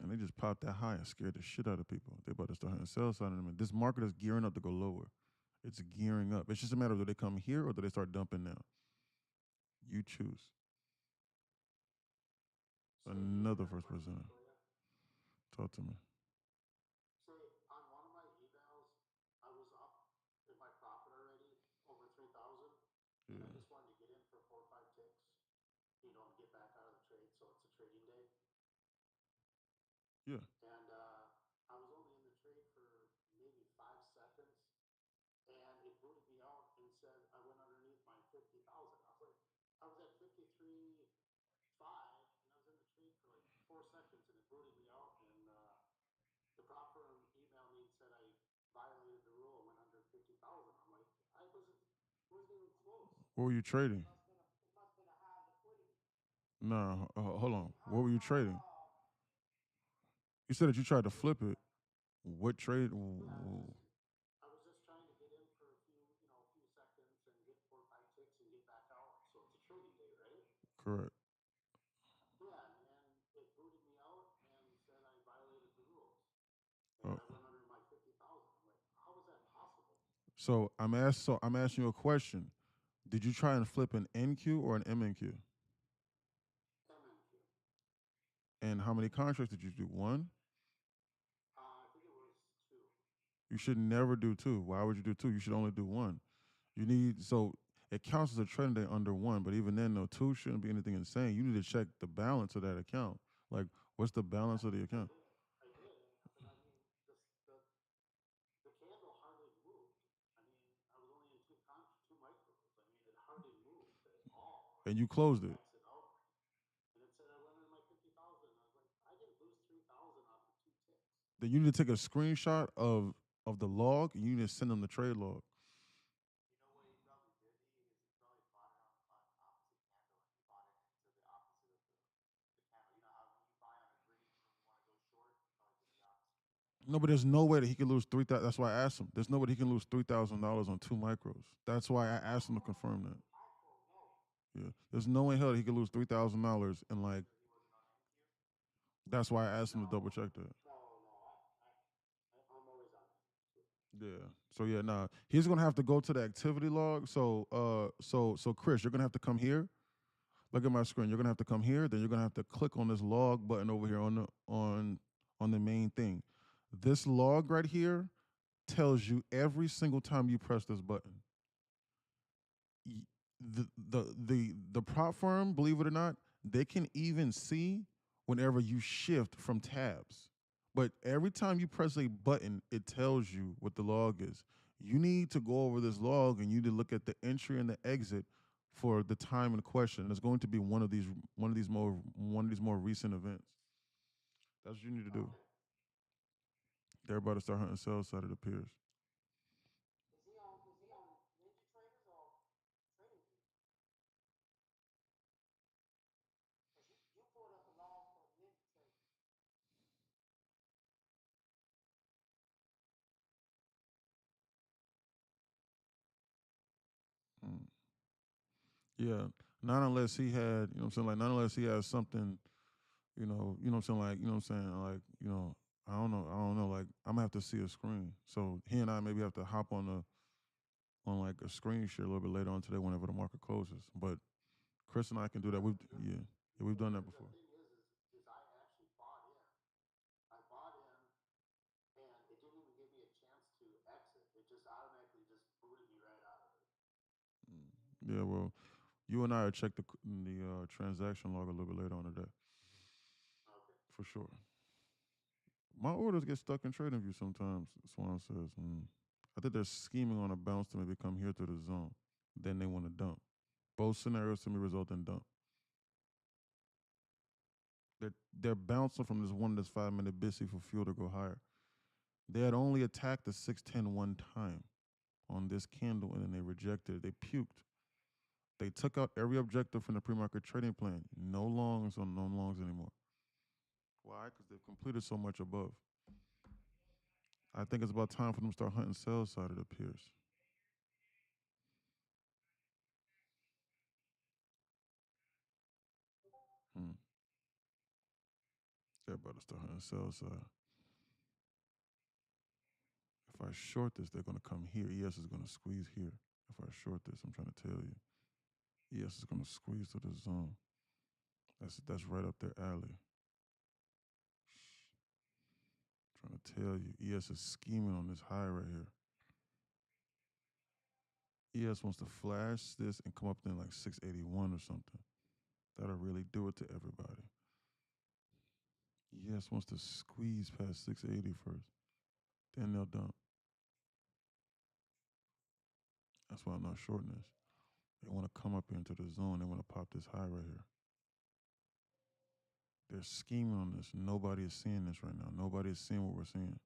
And they just popped that high and scared the shit out of people. They about to start having sell sign in them. And this market is gearing up to go lower. It's gearing up. It's just a matter of do they come here or do they start dumping now? You choose. Another first person. Talk to me. Yeah. Yeah. What were you trading? Nah, hold on. What were you trading? You said that you tried to flip it. What trade? Correct. Oh. So I'm asking you a question. Did you try and flip an NQ or an MNQ? And how many contracts did you do? One? You should never do two. Why would you do two? You should only do one. You need so it counts as a trading day under one, but even then, no, two shouldn't be anything insane. You need to check the balance of that account. Like, what's the balance of the account? And you closed it. Then you need to take a screenshot of the log and you need to send them the trade log. No, but there's no way that he can lose 3,000. That's why I asked him. There's no way he can lose $3,000 on two micros. That's why I asked him to confirm that. Yeah, there's no way in hell that he could lose $3,000 and like. That's why I asked him to double check that. Yeah. So yeah, nah. He's gonna have to go to the activity log. So Chris, you're gonna have to come here. Look at my screen. You're gonna have to come here. Then you're gonna have to click on this log button over here on the main thing. This log right here tells you every single time you press this button. The prop firm, believe it or not, they can even see whenever you shift from tabs. But every time you press a button, it tells you what the log is. You need to go over this log and you need to look at the entry and the exit for the time in question. It's going to be one of these more recent events. That's what you need to do. They're about to start hunting sell side, it appears. Mm. Yeah. Not unless he had, you know what I'm saying? Like, not unless he has something, what I'm saying? Like, you know what I'm saying? Like, I don't know. Like, I'm gonna have to see a screen. So he and I maybe have to hop on like a screen share a little bit later on today whenever the market closes. But Chris and I can do that. We've done that before. Mm. Yeah, well, you and I will check the transaction log a little bit later on today. for sure. My orders get stuck in trading view sometimes, Swan says. I think they're scheming on a bounce to maybe come here to the zone. Then they want to dump. Both scenarios to me result in dump. They're bouncing from this 5 minute BISI for fuel to go higher. They had only attacked the 610 one time on this candle and then they rejected it. They puked. They took out every objective from the pre-market trading plan. No longs on no longs anymore. Why? Because they've completed so much above. I think it's about time for them to start hunting sell side, it appears. Hmm. They're about to start hunting sell side. If I short this, they're going to come here. ES is going to squeeze here. If I short this, I'm trying to tell you. ES is going to squeeze to the zone. That's right up their alley. Trying to tell you, ES is scheming on this high right here. ES wants to flash this and come up in like 681 or something. That'll really do it to everybody. ES wants to squeeze past 680 first. Then they'll dump. That's why I'm not shorting this. They want to come up here into the zone. They want to pop this high right here. They're scheming on this. Nobody is seeing this right now. Nobody is seeing what we're seeing.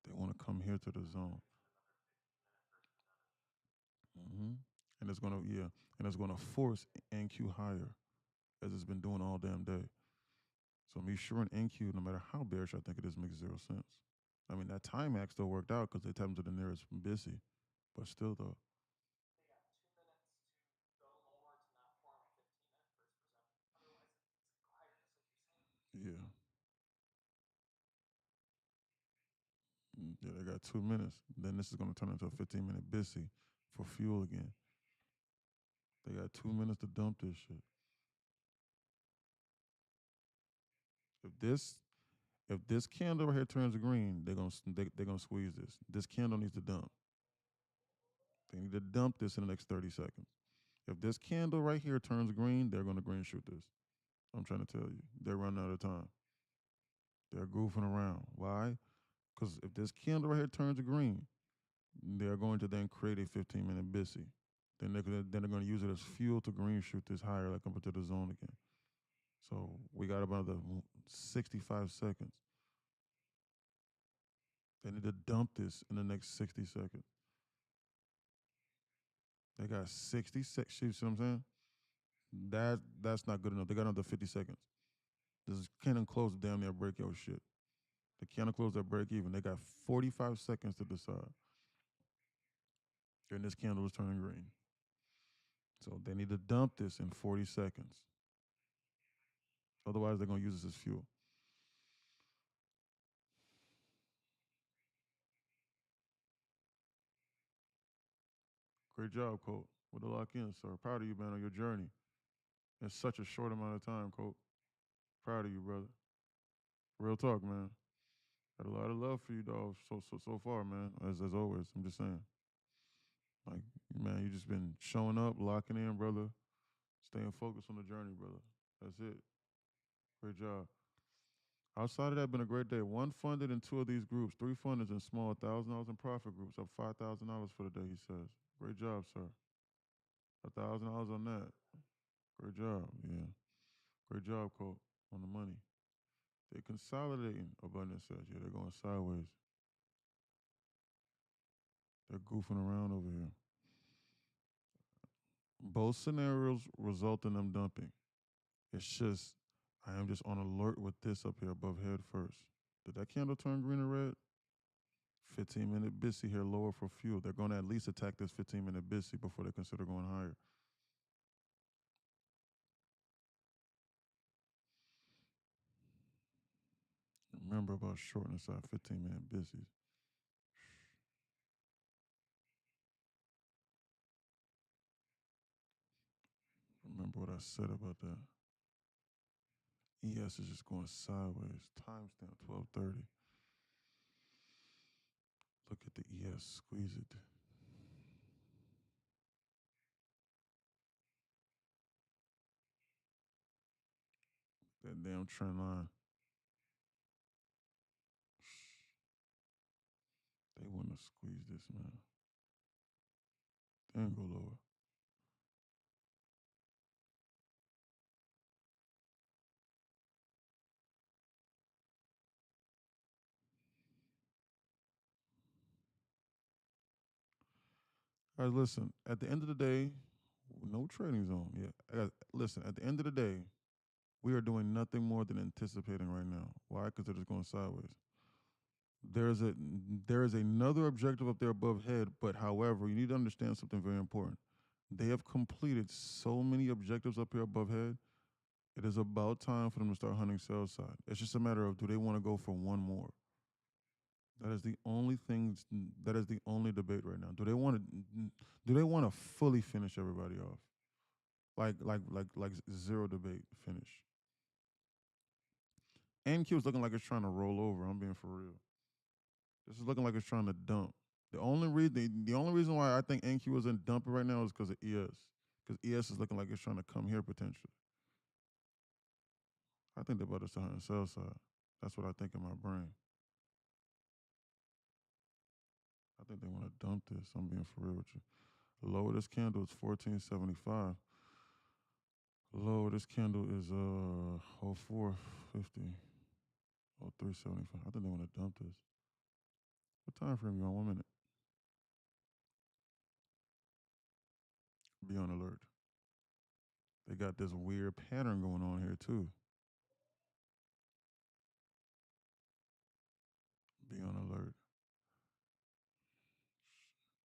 They want to come here to the zone. Mm-hmm. And it's gonna and it's gonna force NQ higher, as it's been doing all damn day. So me sure in NQ, no matter how bearish I think it is, makes zero sense. I mean that time act still worked out because they tapped into the nearest BISI, but still though. Yeah. Yeah, they got 2 minutes. Then this is gonna turn into a 15-minute BISI for fuel again. They got 2 minutes to dump this shit. If this if this candle right here turns green, they're gonna squeeze this. This candle needs to dump. They need to dump this in the next 30 seconds. If this candle right here turns green, they're gonna green shoot this. I'm trying to tell you, they're running out of time. They're goofing around. Why? Because if this candle right here turns green, they're going to then create a 15-minute BISI. Then they're going to use it as fuel to green shoot this higher, like up into the zone again. So we got about the 65 seconds. They need to dump this in the next 60 seconds. They got 60 seconds. You see what I'm saying? That's not good enough. They got another 50 seconds. This cannon close damn near break your shit. The cannon close that break even. They got 45 seconds to decide. And this candle is turning green. So they need to dump this in 40 seconds. Otherwise, they're going to use this as fuel. Great job, Colt. With the lock in, sir. Proud of you, man, on your journey. In such a short amount of time, Colt. Proud of you, brother. Real talk, man. Got a lot of love for you, dog. So far, man. As always, I'm just saying. Like, man, you just been showing up, locking in, brother. Staying focused on the journey, brother. That's it. Great job. Outside of that, been a great day. One funded in two of these groups, three funders in small $1,000 in profit groups, up $5,000 for the day. He says, "Great job, sir. $1,000 on that. Great job. Yeah, great job, Colt, on the money. They're consolidating." Abundance says, "Yeah, they're going sideways. They're goofing around over here." Both scenarios result in them dumping. It's just I am just on alert with this up here above head first. Did that candle turn green or red? 15-minute BISI here lower for fuel. They're going to at least attack this 15-minute BISI before they consider going higher. Remember about shorting aside 15-minute BISIs. Remember what I said about that. ES is just going sideways. Timestamp 12:30. Look at the ES. Squeeze it. That damn trend line. They want to squeeze this, man. They ain't go lower. Guys, listen. At the end of the day, no trading zone. Yeah. Guys, listen. At the end of the day, we are doing nothing more than anticipating right now. Why? Because they're just going sideways. There's a there is another objective up there above head, but however, you need to understand something very important. They have completed so many objectives up here above head. It is about time for them to start hunting sell side. It's just a matter of do they want to go for one more? That is the only thing. That is the only debate right now. Do they want to fully finish everybody off? Like zero debate finish. NQ is looking like it's trying to roll over. I'm being for real. This is looking like it's trying to dump. The only reason why I think NQ isn't dumping right now is because of ES. Because ES is looking like it's trying to come here potentially. I think they're about to start on the sell side. That's what I think in my brain. I think they want to dump this. I'm being for real with you. The low of this candle is 1475. Low of this candle is 0450. 0375. I think they want to dump this. What time frame you on? 1 minute. Be on alert. They got this weird pattern going on here too. Be on alert.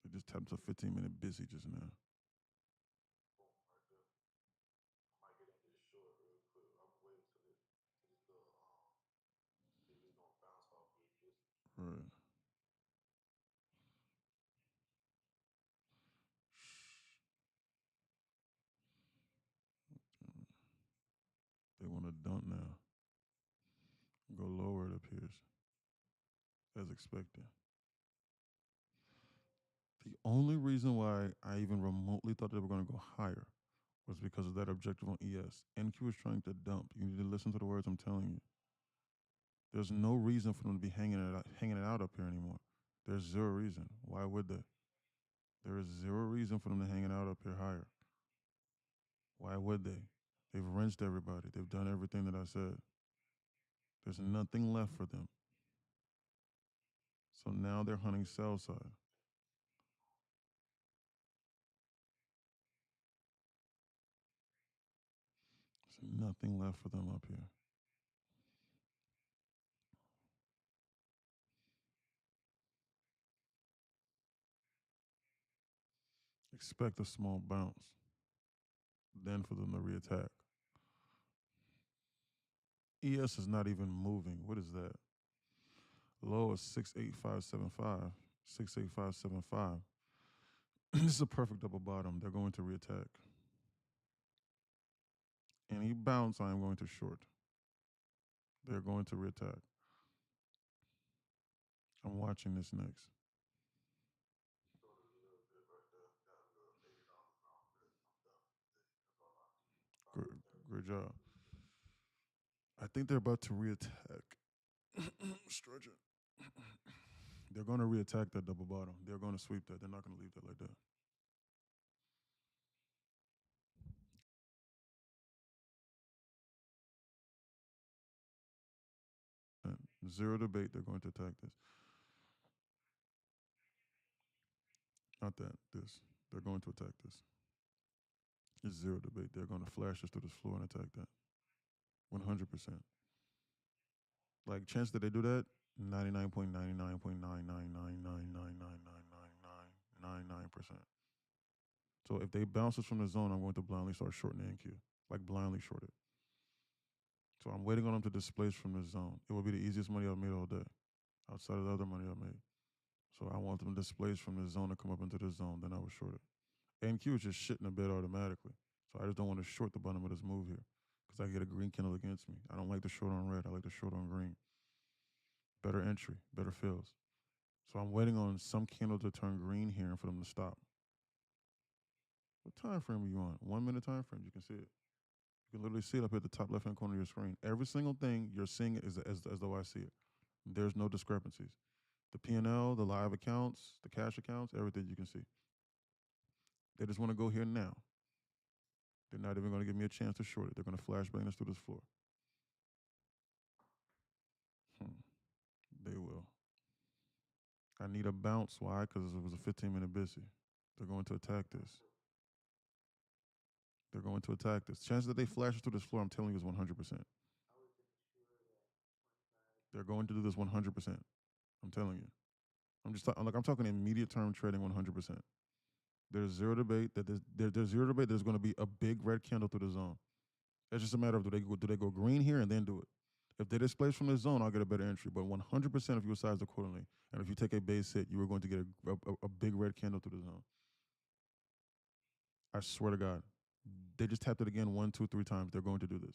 They just tapped a 15-minute busy just now. Right. They want to dump now. Go lower, it appears, as expected. The only reason why I even remotely thought they were going to go higher was because of that objective on ES. NQ is trying to dump. You need to listen to the words I'm telling you. There's no reason for them to be hanging it out up here anymore. There's zero reason. Why would they? There is zero reason for them to hang it out up here higher. Why would they? They've rinsed everybody. They've done everything that I said. There's nothing left for them. So now they're hunting sell side. There's nothing left for them up here. Expect a small bounce, then for them to reattack. ES is not even moving. What is that? Low is 68575. 68575. This is a perfect double bottom. They're going to reattack. Any bounce, I am going to short. They're going to reattack. I'm watching this next. Great, great job. I think they're about to reattack. Stretch it. They're going to reattack that double bottom. They're going to sweep that. They're not going to leave that like that. And zero debate. They're going to attack this. Not that. This. They're going to attack this. It's zero debate. They're going to flash this through this floor and attack that. 100%. Like, chance that they do that, 99.99.99999999999%. So if they bounce us from the zone, I'm going to blindly start shorting the NQ. Like, blindly short it. So I'm waiting on them to displace from the zone. It will be the easiest money I've made all day, outside of the other money I made. So I want them to displace from the zone to come up into the zone. Then I will short it. NQ is just shitting a bit automatically. So I just don't want to short the bottom of this move here because I get a green candle against me. I don't like the short on red. I like the short on green. Better entry, better fills. So I'm waiting on some candle to turn green here and for them to stop. What time frame are you on? 1 minute time frame. You can see it. You can literally see it up at the top left hand corner of your screen. Every single thing you're seeing is as though I see it. There's no discrepancies. The P&L, the live accounts, the cash accounts, everything you can see. They just want to go here now. They're not even going to give me a chance to short it. They're going to flashbang us through this floor. Hmm. They will. I need a bounce. Why? Because it was a 15-minute busy. They're going to attack this. They're going to attack this. Chances that they flash us through this floor, I'm telling you, is 100%. They're going to do this 100%. I'm telling you. I'm talking immediate term trading 100%. There's zero debate that there's zero debate. There's going to be a big red candle through the zone. It's just a matter of do they go green here and then do it. If they displace from the zone, I'll get a better entry. But 100% if you size accordingly, and if you take a base hit, you are going to get a big red candle through the zone. I swear to God, they just tapped it again 1, 2, 3 times. They're going to do this.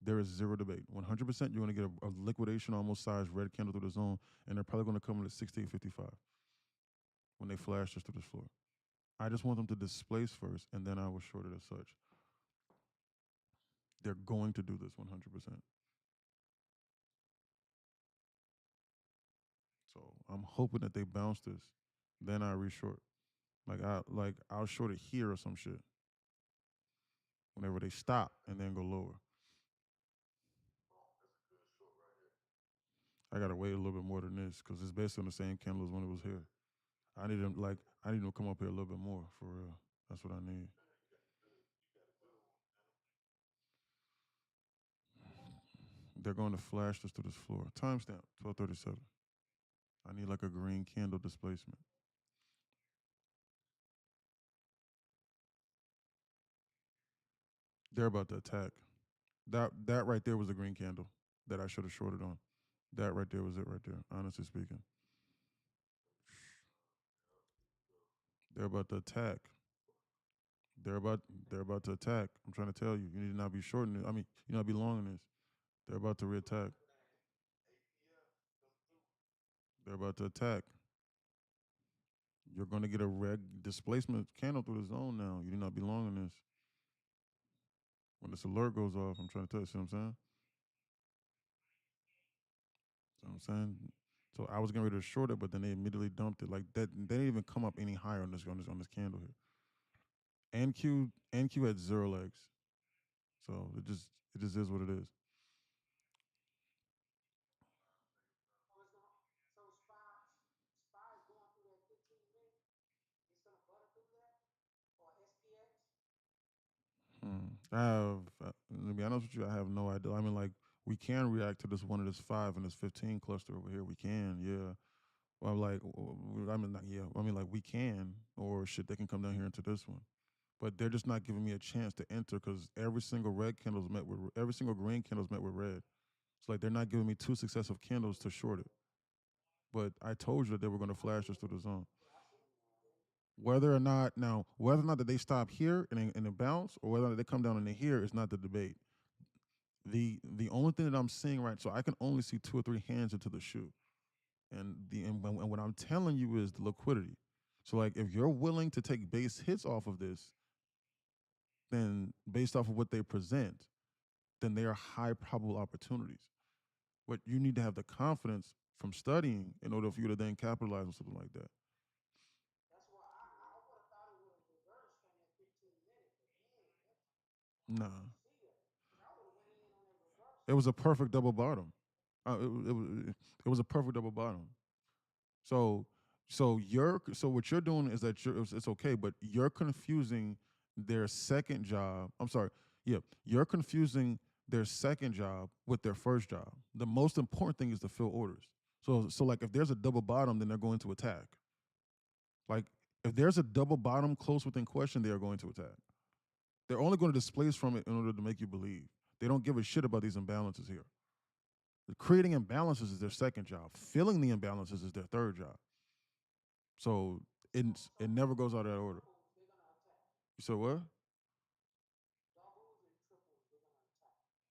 There is zero debate. 100% you're going to get a liquidation almost size red candle through the zone, and they're probably going to come in at 16.55 when they flash just to this floor. I just want them to displace first, and then I will short it as such. They're going to do this 100%. So I'm hoping that they bounce this. Then I reshort. I'll short it here or some shit. Whenever they stop and then go lower. I gotta wait a little bit more than this because it's based on the same candle as when it was here. I need them to come up here a little bit more for real. That's what I need. They're going to flash this to this floor. Timestamp 12:37. I need like a green candle displacement. They're about to attack. That right there was a green candle that I should have shorted on. That right there was it right there, honestly speaking. They're about to attack. They're about they're about to attack. I'm trying to tell you, you need to not be shorting it. I mean, you not be long in this. They're about to reattack. They're about to attack. You're going to get a red displacement candle through the zone now. You do not belong in this. When this alert goes off, I'm trying to tell you, see what I'm saying? See what I'm saying? So I was getting ready to short it, but then they immediately dumped it. Like that, they didn't even come up any higher on this candle here. NQ had zero legs, so it just is what it is. I have, to be honest with you, I have no idea. I mean, like, we can react to this one of this 5 and this 15 cluster over here. We can, yeah. Well, like, I mean, yeah. I mean, like, we can, or shit, they can come down here into this one. But they're just not giving me a chance to enter because every single every single green candle's met with red. It's like they're not giving me 2 successive candles to short it. But I told you that they were going to flash us through the zone. Whether or not that they stop here and bounce, or whether or not they come down and they here is not the debate. The only thing that I'm seeing right, so I can only see 2 or 3 hands into the shoe, and what I'm telling you is the liquidity. So like if you're willing to take base hits off of this, then based off of what they present, then they are high probable opportunities. But you need to have the confidence from studying in order for you to then capitalize on something like that. Nah, it was a perfect double bottom. It was a perfect double bottom. So so what you're doing is that it's okay, but you're confusing their second job. I'm sorry. Yeah, you're confusing their second job with their first job. The most important thing is to fill orders. So like if there's a double bottom, then they're going to attack. Like if there's a double bottom close within question, they are going to attack. They're only going to displace from it in order to make you believe. They don't give a shit about these imbalances here. Creating imbalances is their second job. Filling the imbalances is their third job. So it never goes out of that order. You said what?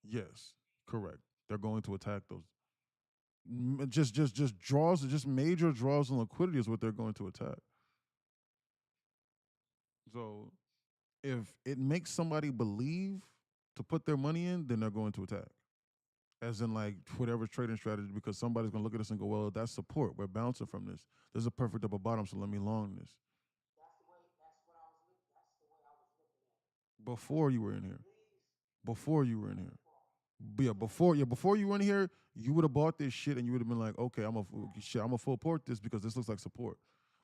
Yes, correct. They're going to attack those. Just draws, just major draws and liquidity is what they're going to attack. So if it makes somebody believe to put their money in, then they're going to attack. As in like whatever trading strategy, because somebody's gonna look at this and go, well, that's support. We're bouncing from this. There's a perfect double bottom, so let me long this. Before you were in here. Before you were in here. Before you were in here, you would have bought this shit and you would have been like, okay, I'm a full port this because this looks like support.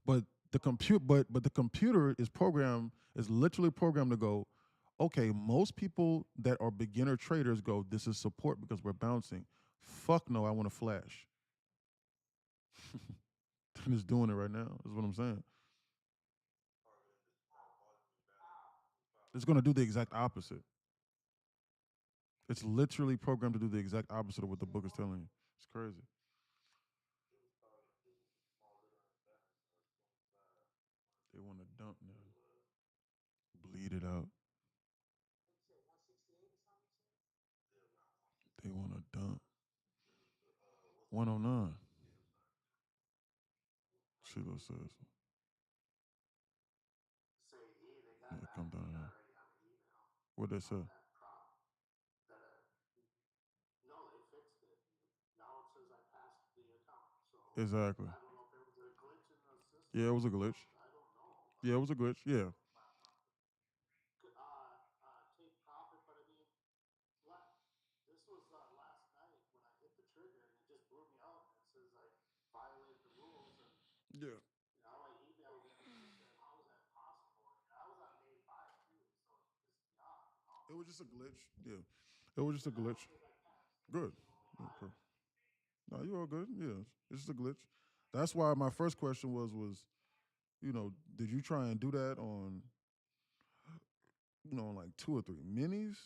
But the computer is literally programmed to go, okay, most people that are beginner traders go, this is support because we're bouncing. Fuck no, I want to flash. And it's doing it right now. Is what I'm saying. It's gonna do the exact opposite. It's literally programmed to do the exact opposite of what the book is telling you. It's crazy. They want to dump now. Bleed it out. They want to dump. 109. Sheila says. Yeah, come down here. What they say? Exactly. Yeah, it was a glitch. Yeah, it was a glitch. Yeah. Yeah. It was just a glitch. Yeah. It was just a glitch. Good. Okay. No, you all good. Yeah. It's just a glitch. That's why my first question was, did you try and do that on, on like two or three minis?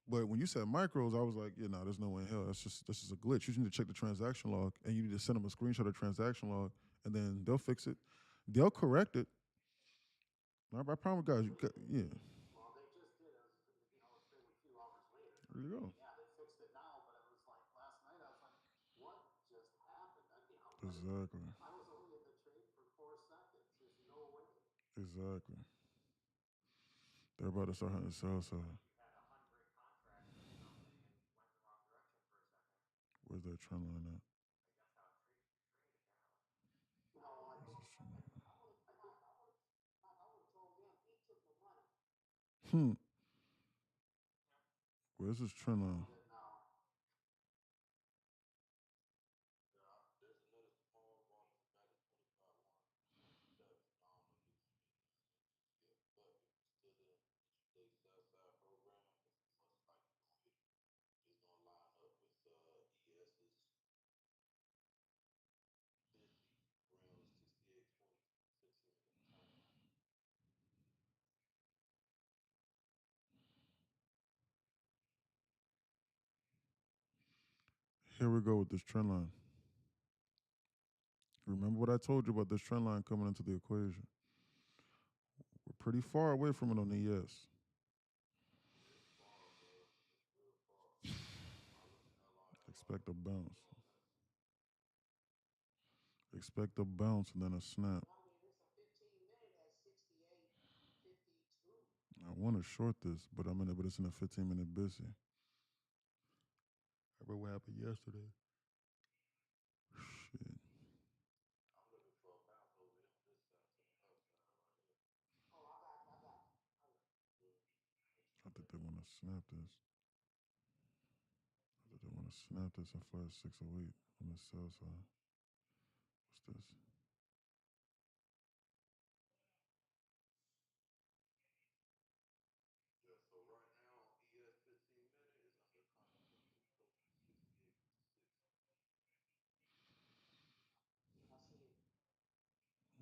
But when you said micros, I was like, yeah, no, there's no way in hell. That's just a glitch. You need to check the transaction log and you need to send them a screenshot of the transaction log and then they'll fix it. They'll correct it. I promise guys, yeah. There you go. Exactly. Exactly. They're about to start hunting sell side. Where's that trend line at? Hmm. Where's this trend line? Here we go with this trend line. Remember what I told you about this trend line coming into the equation? We're pretty far away from it on the ES. Expect a bounce. Expect a bounce and then a snap. I want to short this, but but it's in a 15-minute busy. Remember what happened yesterday? Shit. I think they want to snap this. I think they want to snap this and flash 608 on the sell side. What's this?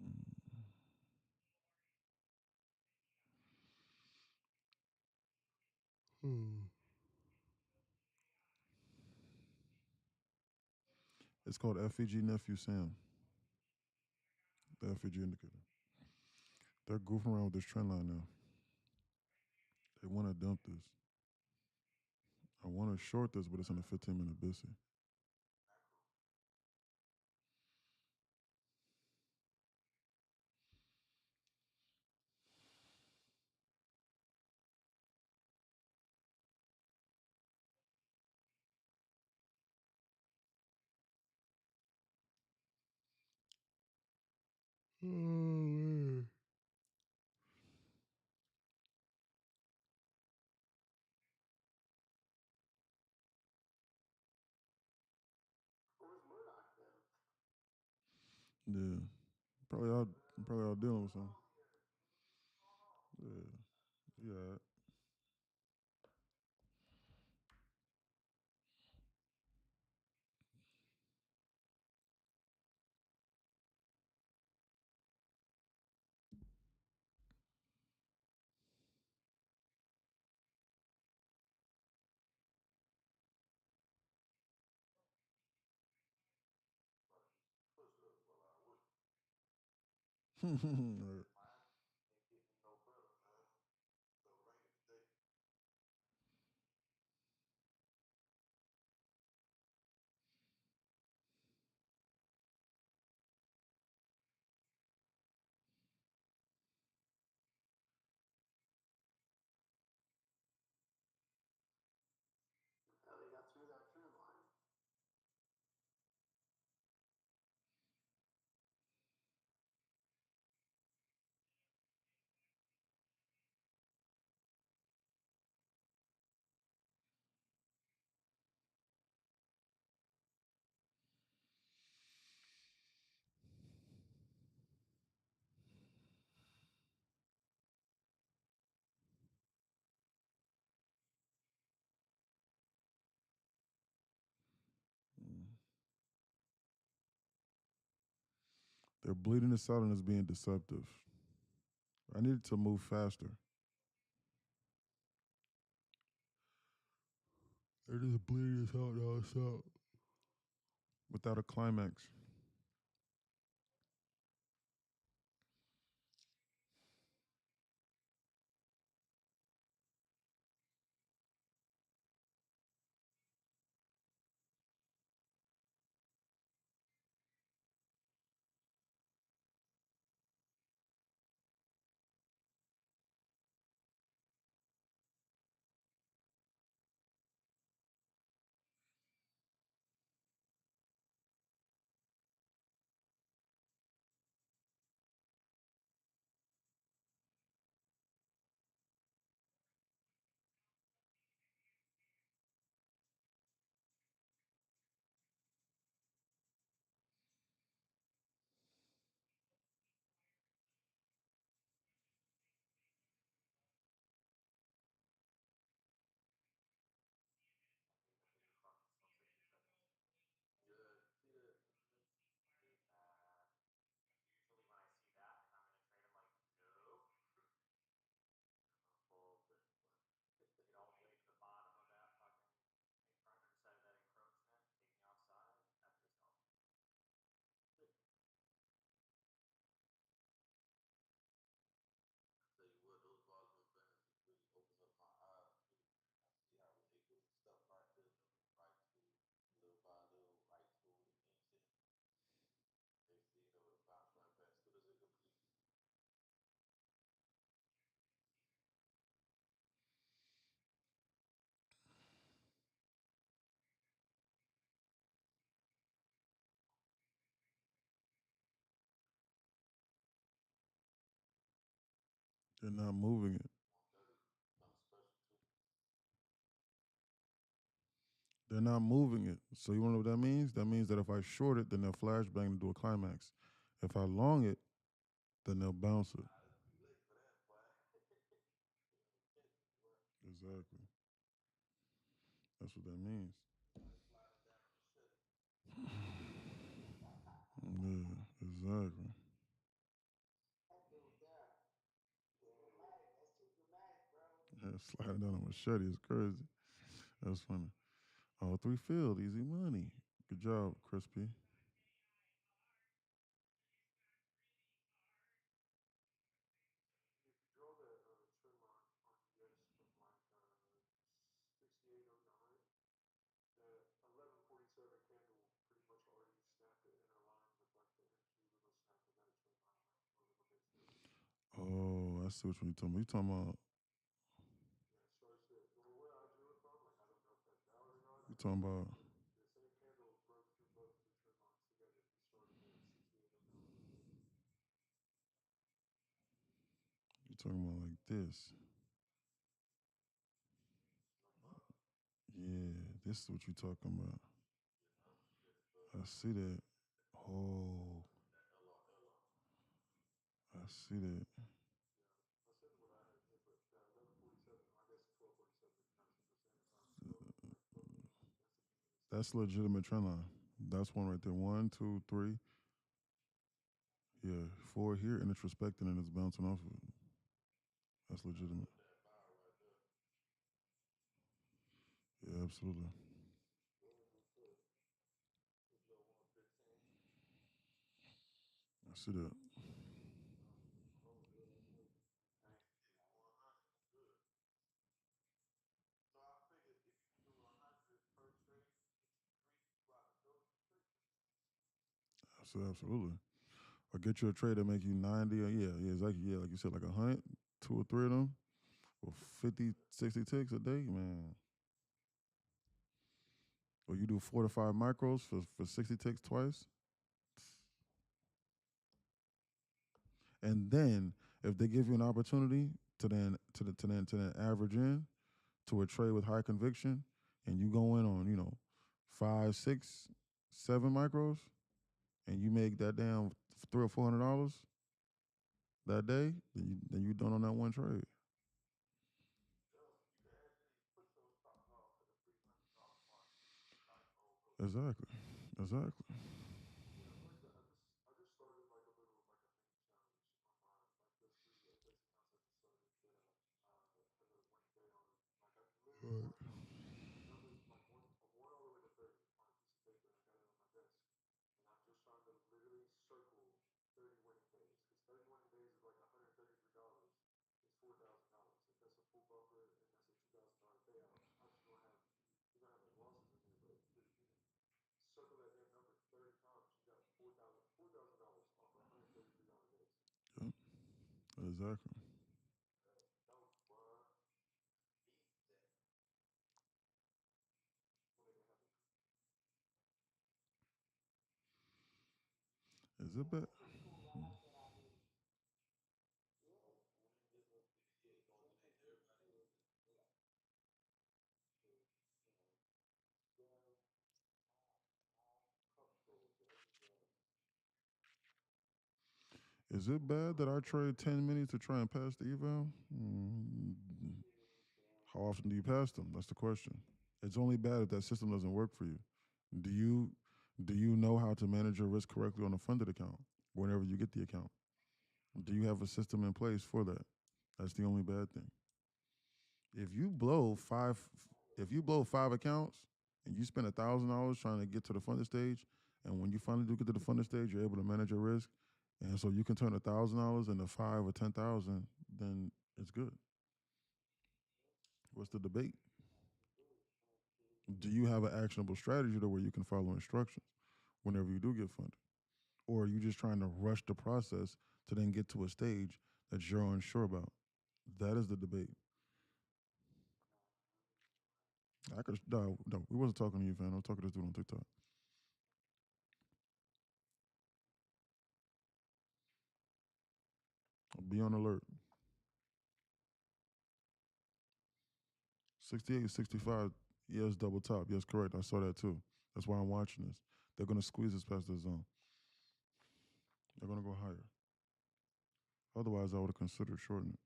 Mm. Hmm. It's called FEG Nephew Sam, the FEG indicator. They're goofing around with this trend line now. They want to dump this. I want to short this, but it's in a 15-minute busy. Oh, man. Yeah. Probably out probably out dealing with something. Yeah. Yeah. Right. Mm. They're bleeding this out and it's being deceptive. I needed to move faster. They're just bleeding this out nonstop without a climax. They're not moving it. They're not moving it. So you want to know what that means? That means that if I short it, then they'll flashbang and do a climax. If I long it, then they'll bounce it. Exactly. That's what that means. Yeah, exactly. Yeah, sliding down a machete is crazy. That's funny. All three field, easy money. Good job, Crispy. Oh, I see what you're talking about. You talking about you talking about talking about like this. Yeah, this is what you're talking about. I see that. Oh, I see that. That's legitimate trend line. That's one right there. One, two, three. Yeah, four here, and it's respecting and it's bouncing off of it. That's legitimate. Yeah, absolutely. I see that. I said absolutely. Or get you a trade that make you 90. Or yeah, yeah, exactly. Yeah, like you said, like 100, two or three of them, or 50, 60 ticks a day, man. Or you do 4 to 5 micros for 60 ticks twice. And then if they give you an opportunity to then average in to a trade with high conviction, and you go in on 5, 6, 7 micros, and you make that damn $300 or $400 that day, then you done on that one trade. Exactly, exactly. Right. Yep, exactly. Is it bad? Is it bad that I trade 10 minutes to try and pass the eval? How often do you pass them? That's the question. It's only bad if that system doesn't work for you. Do you do you know how to manage your risk correctly on a funded account whenever you get the account? Do you have a system in place for that? That's the only bad thing. If you blow five, if you blow 5 accounts and you spend $1,000 trying to get to the funded stage, and when you finally do get to the funded stage, you're able to manage your risk, and so you can turn $1,000 into 5 or 10,000, then it's good. What's the debate? Do you have an actionable strategy to where you can follow instructions whenever you do get funded? Or are you just trying to rush the process to then get to a stage that you're unsure about? That is the debate. I could no, we wasn't talking to you, fam. I was talking to this dude on TikTok. Be on alert. 68, 65. Yes, double top. Yes, correct. I saw that too. That's why I'm watching this. They're gonna squeeze us past the zone. They're gonna go higher. Otherwise, I would have considered shorting it.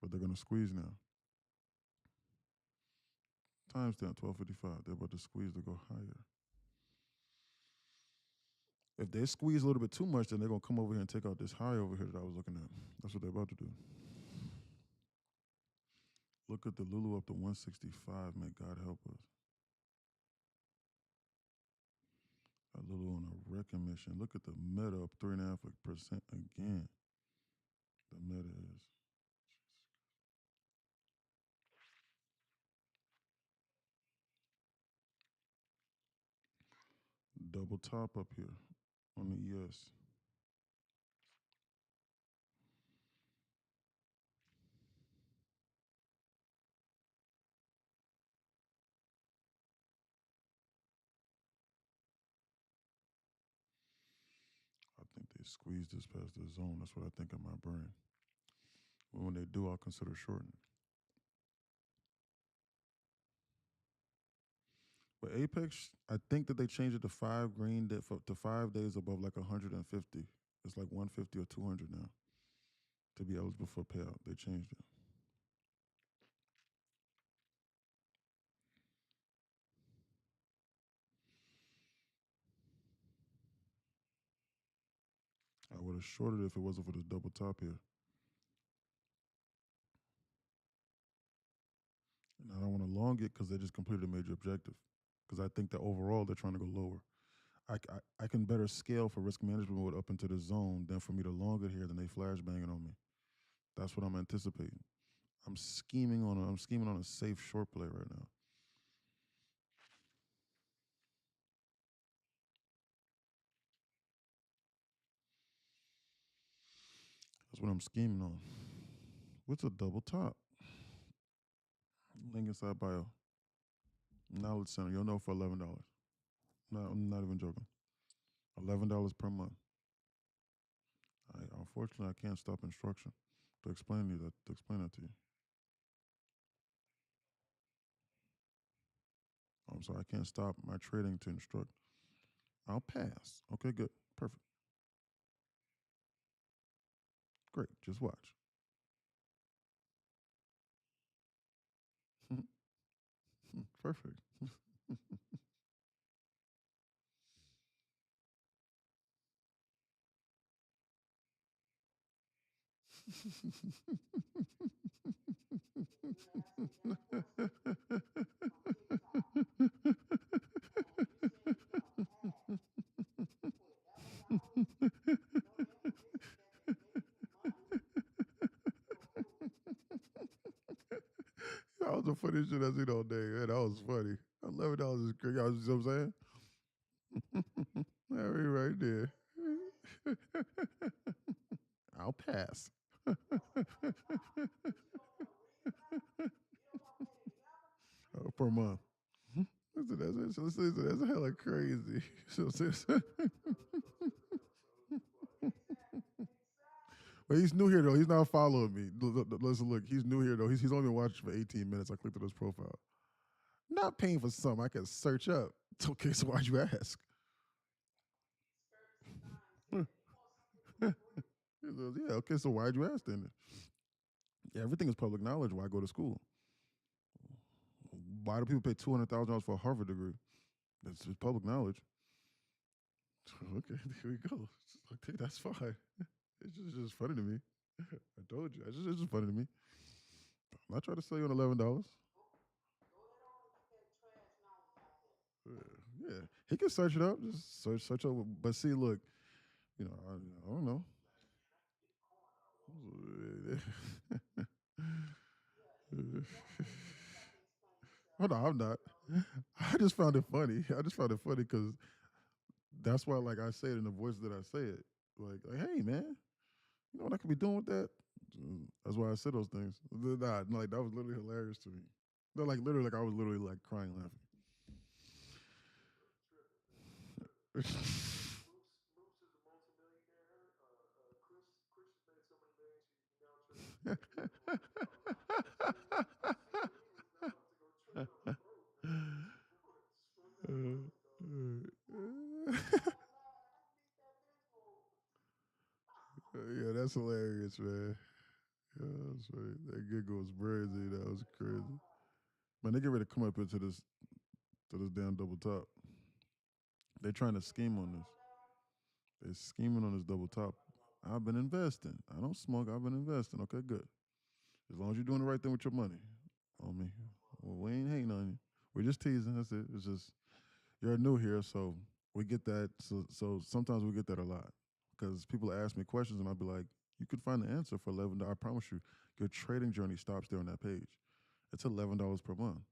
But they're gonna squeeze now. Timestamp 12:55. They're about to squeeze to go higher. If they squeeze a little bit too much, then they're gonna come over here and take out this high over here that I was looking at. That's what they're about to do. Look at the Lulu up to 165. May God help us. That Lulu on a wrecking mission. Look at the meta up 3.5% again. The meta is double top up here on the ES. I think they squeezed this past the zone. That's what I think in my brain. When they do, I'll consider shorting. But Apex, I think that they changed it to to 5 days above like 150. It's like 150 or 200 now to be eligible for payout. They changed it. I would have shorted it if it wasn't for this double top here. And I don't want to long it because they just completed a major objective. Because I think that overall they're trying to go lower. I can better scale for risk management mode up into the zone than for me to long it here than they flash banging on me. That's what I'm anticipating. I'm scheming on a safe short play right now. That's what I'm scheming on. What's a double top? Link inside bio. Knowledge Center. You'll know for $11. No, I'm not even joking. $11 per month. Unfortunately I can't stop instruction to explain that to you. I'm sorry, I can't stop my trading to instruct. I'll pass. Okay, good. Perfect. Great. Just watch. Perfect. That was the funniest shit I've seen all day. Man, that was funny. $11 is crazy. You know what I'm saying? Harry right there. I'll pass. Per month. That's hella crazy. But he's new here though. He's not following me. Listen, look, he's new here though. He's only been watching for 18 minutes. I clicked on his profile. Not paying for something I can search up. It's okay, so why'd you ask? He goes, yeah, okay, so why'd you ask then? Yeah, everything is public knowledge. Why go to school? Why do people pay $200,000 for a Harvard degree? It's just public knowledge. Okay, there we go. Okay, that's fine. It's just funny to me. I told you. It's just funny to me. I'm not trying to sell you on $11. Yeah, he can search it up. Just search up. But see, look, I don't know. Hold on, I'm not. I just found it funny. I just found it funny because that's why, like, I say it in the voice that I say it. Like, hey, man, you know what I could be doing with that? That's why I said those things. Nah, no, like that was literally hilarious to me. No, like literally, like I was literally like crying laughing. Yeah, that's hilarious, man. Yeah, that's right. That giggle was crazy. That was crazy. Man, they get ready to come up into this damn double top. They trying to scheme on this. They're scheming on this double top. I've been investing. I don't smoke. I've been investing. Okay, good. As long as you're doing the right thing with your money. On me. Well, we ain't hating on you. We're just teasing. That's it. It's just you're new here, so we get that. So sometimes we get that a lot because people ask me questions, and I'll be like, "You could find the answer for $11. I promise you, your trading journey stops there on that page. It's $11 per month.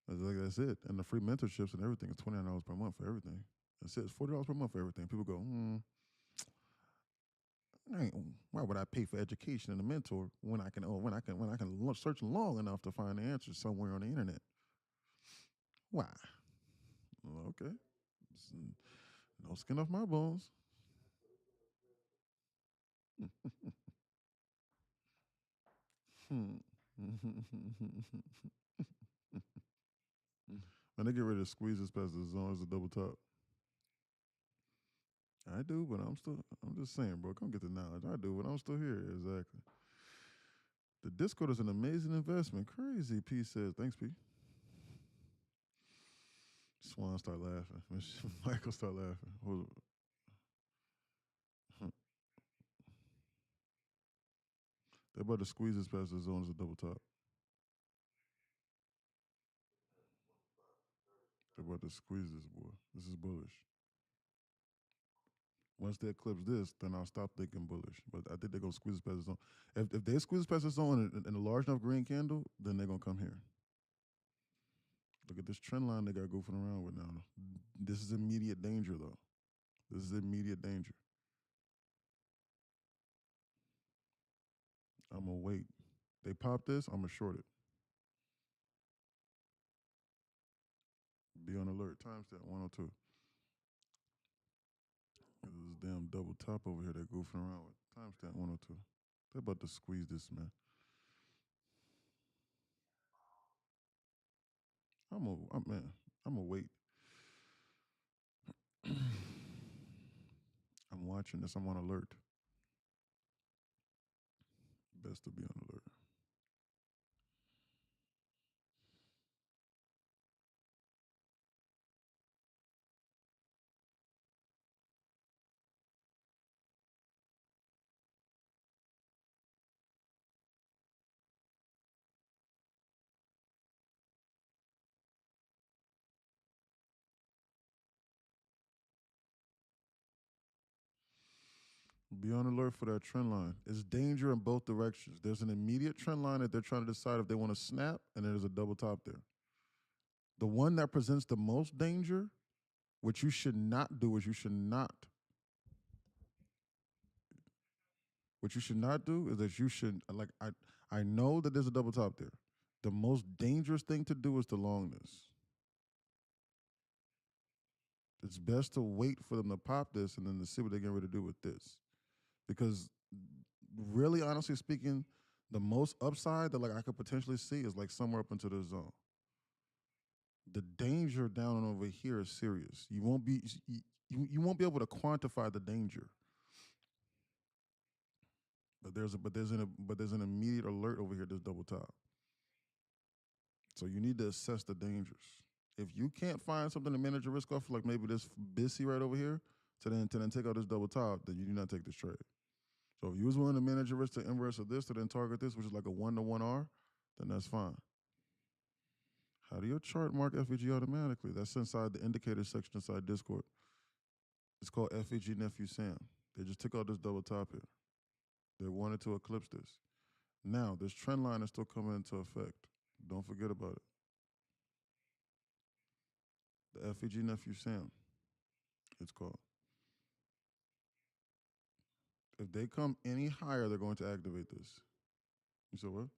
That's it. And the free mentorships and everything is $29 per month for everything. That's it. It's $40 per month for everything. People go, why would I pay for education and a mentor when I can search long enough to find the answer somewhere on the internet? Why? Well, okay, no skin off my bones. When they get ready to squeeze this past the zone as a double top. I do, but I'm just saying, bro. Come get the knowledge. I do, but I'm still here. Exactly. The Discord is an amazing investment. Crazy. P says, thanks, P. Swan start laughing. Michael start laughing. They're about to squeeze this past the zone as a double top. They're about to squeeze this, boy. This is bullish. Once they eclipse this, then I'll stop thinking bullish. But I think they're gonna squeeze this past the zone. If they squeeze past the zone in a large enough green candle, then they're gonna come here. Look at this trend line they got goofing around with now. This is immediate danger, though. This is immediate danger. I'm gonna wait. They pop this, I'm gonna short it. Be on alert. Timestamp 102. This damn double top over here they're goofing around with. Timestamp 102. They're about to squeeze this, man. I'm gonna wait. I'm watching this. I'm on alert. Best to be on alert. Be on alert for that trend line. It's danger in both directions. There's an immediate trend line that they're trying to decide if they want to snap, and there's a double top there. The one that presents the most danger, what you should not do is what you should not do is that you should like I know that there's a double top there. The most dangerous thing to do is to long this. It's best to wait for them to pop this and then to see what they're getting ready to do with this. Because really honestly speaking, the most upside that like I could potentially see is like somewhere up into the zone. The danger down and over here is serious. You won't be able to quantify the danger. But there's an immediate alert over here. This double top. So you need to assess the dangers. If you can't find something to manage your risk off, like maybe this BISI right over here, to then take out this double top, then you do not take this trade. So if you was willing to manage your risk to inverse of this to then target this, which is like a 1-to-1 R, then that's fine. How do your chart mark FEG automatically? That's inside the indicator section inside Discord. It's called FEG Nephew Sam. They just took out this double top here. They wanted to eclipse this. Now, this trend line is still coming into effect. Don't forget about it. The FEG Nephew Sam, it's called. If they come any higher, they're going to activate this. You said what?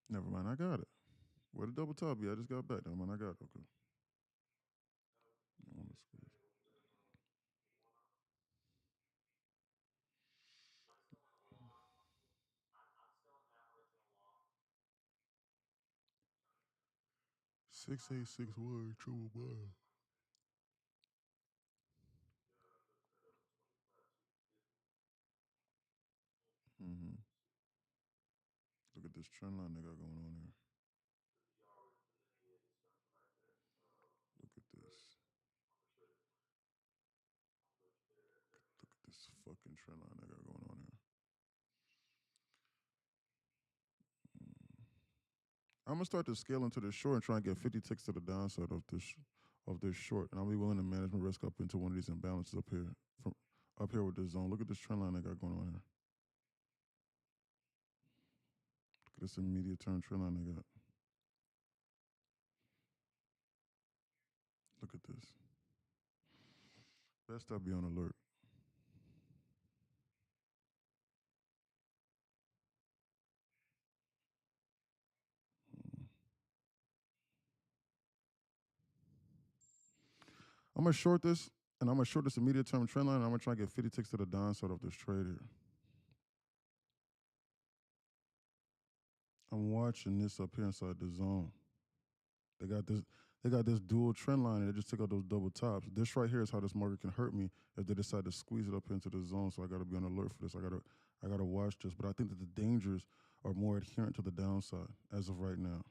Never mind, I got it. Where the double top be? I just got back. Never mind, I got it. Okay. 6861 triple bar. Mm-hmm. Look at this trend line they got going on here. Look at this. Look at this fucking trend line they got going on here. I'm gonna start to scale into the short and try and get 50 ticks to the downside of this short, and I'll be willing to manage my risk up into one of these imbalances up here from up here with this zone. Look at this trend line they got going on here. Look at this immediate turn trend line they got. Look at this. Best I be on alert. I'm gonna short this. And I'm gonna short this immediate term trend line. And I'm gonna try and get 50 ticks to the downside of this trade here. I'm watching this up here inside the zone. They got this. They got this dual trend line, and they just took out those double tops. This right here is how this market can hurt me if they decide to squeeze it up into the zone. So I got to be on alert for this. I gotta watch this. But I think that the dangers are more adherent to the downside as of right now.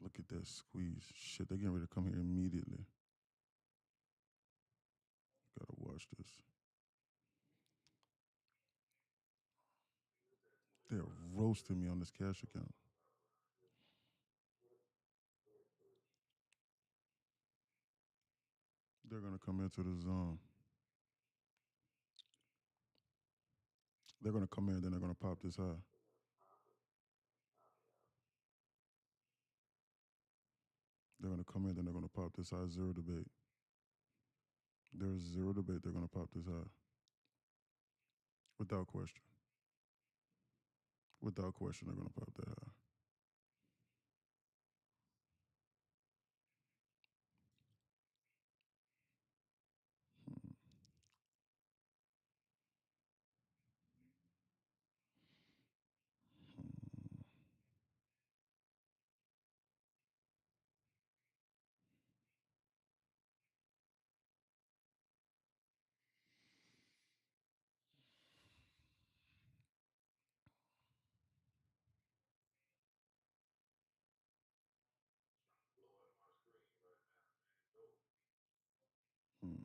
Look at that squeeze. Shit, they're getting ready to come here immediately. Gotta watch this. They're roasting me on this cash account. They're gonna come into the zone. They're gonna come in, then they're gonna pop this high. They're gonna come in, then they're gonna pop this high. Zero debate. There's zero debate. They're gonna pop this high without question. Without question, they're gonna pop that high. Hmm. Hmm.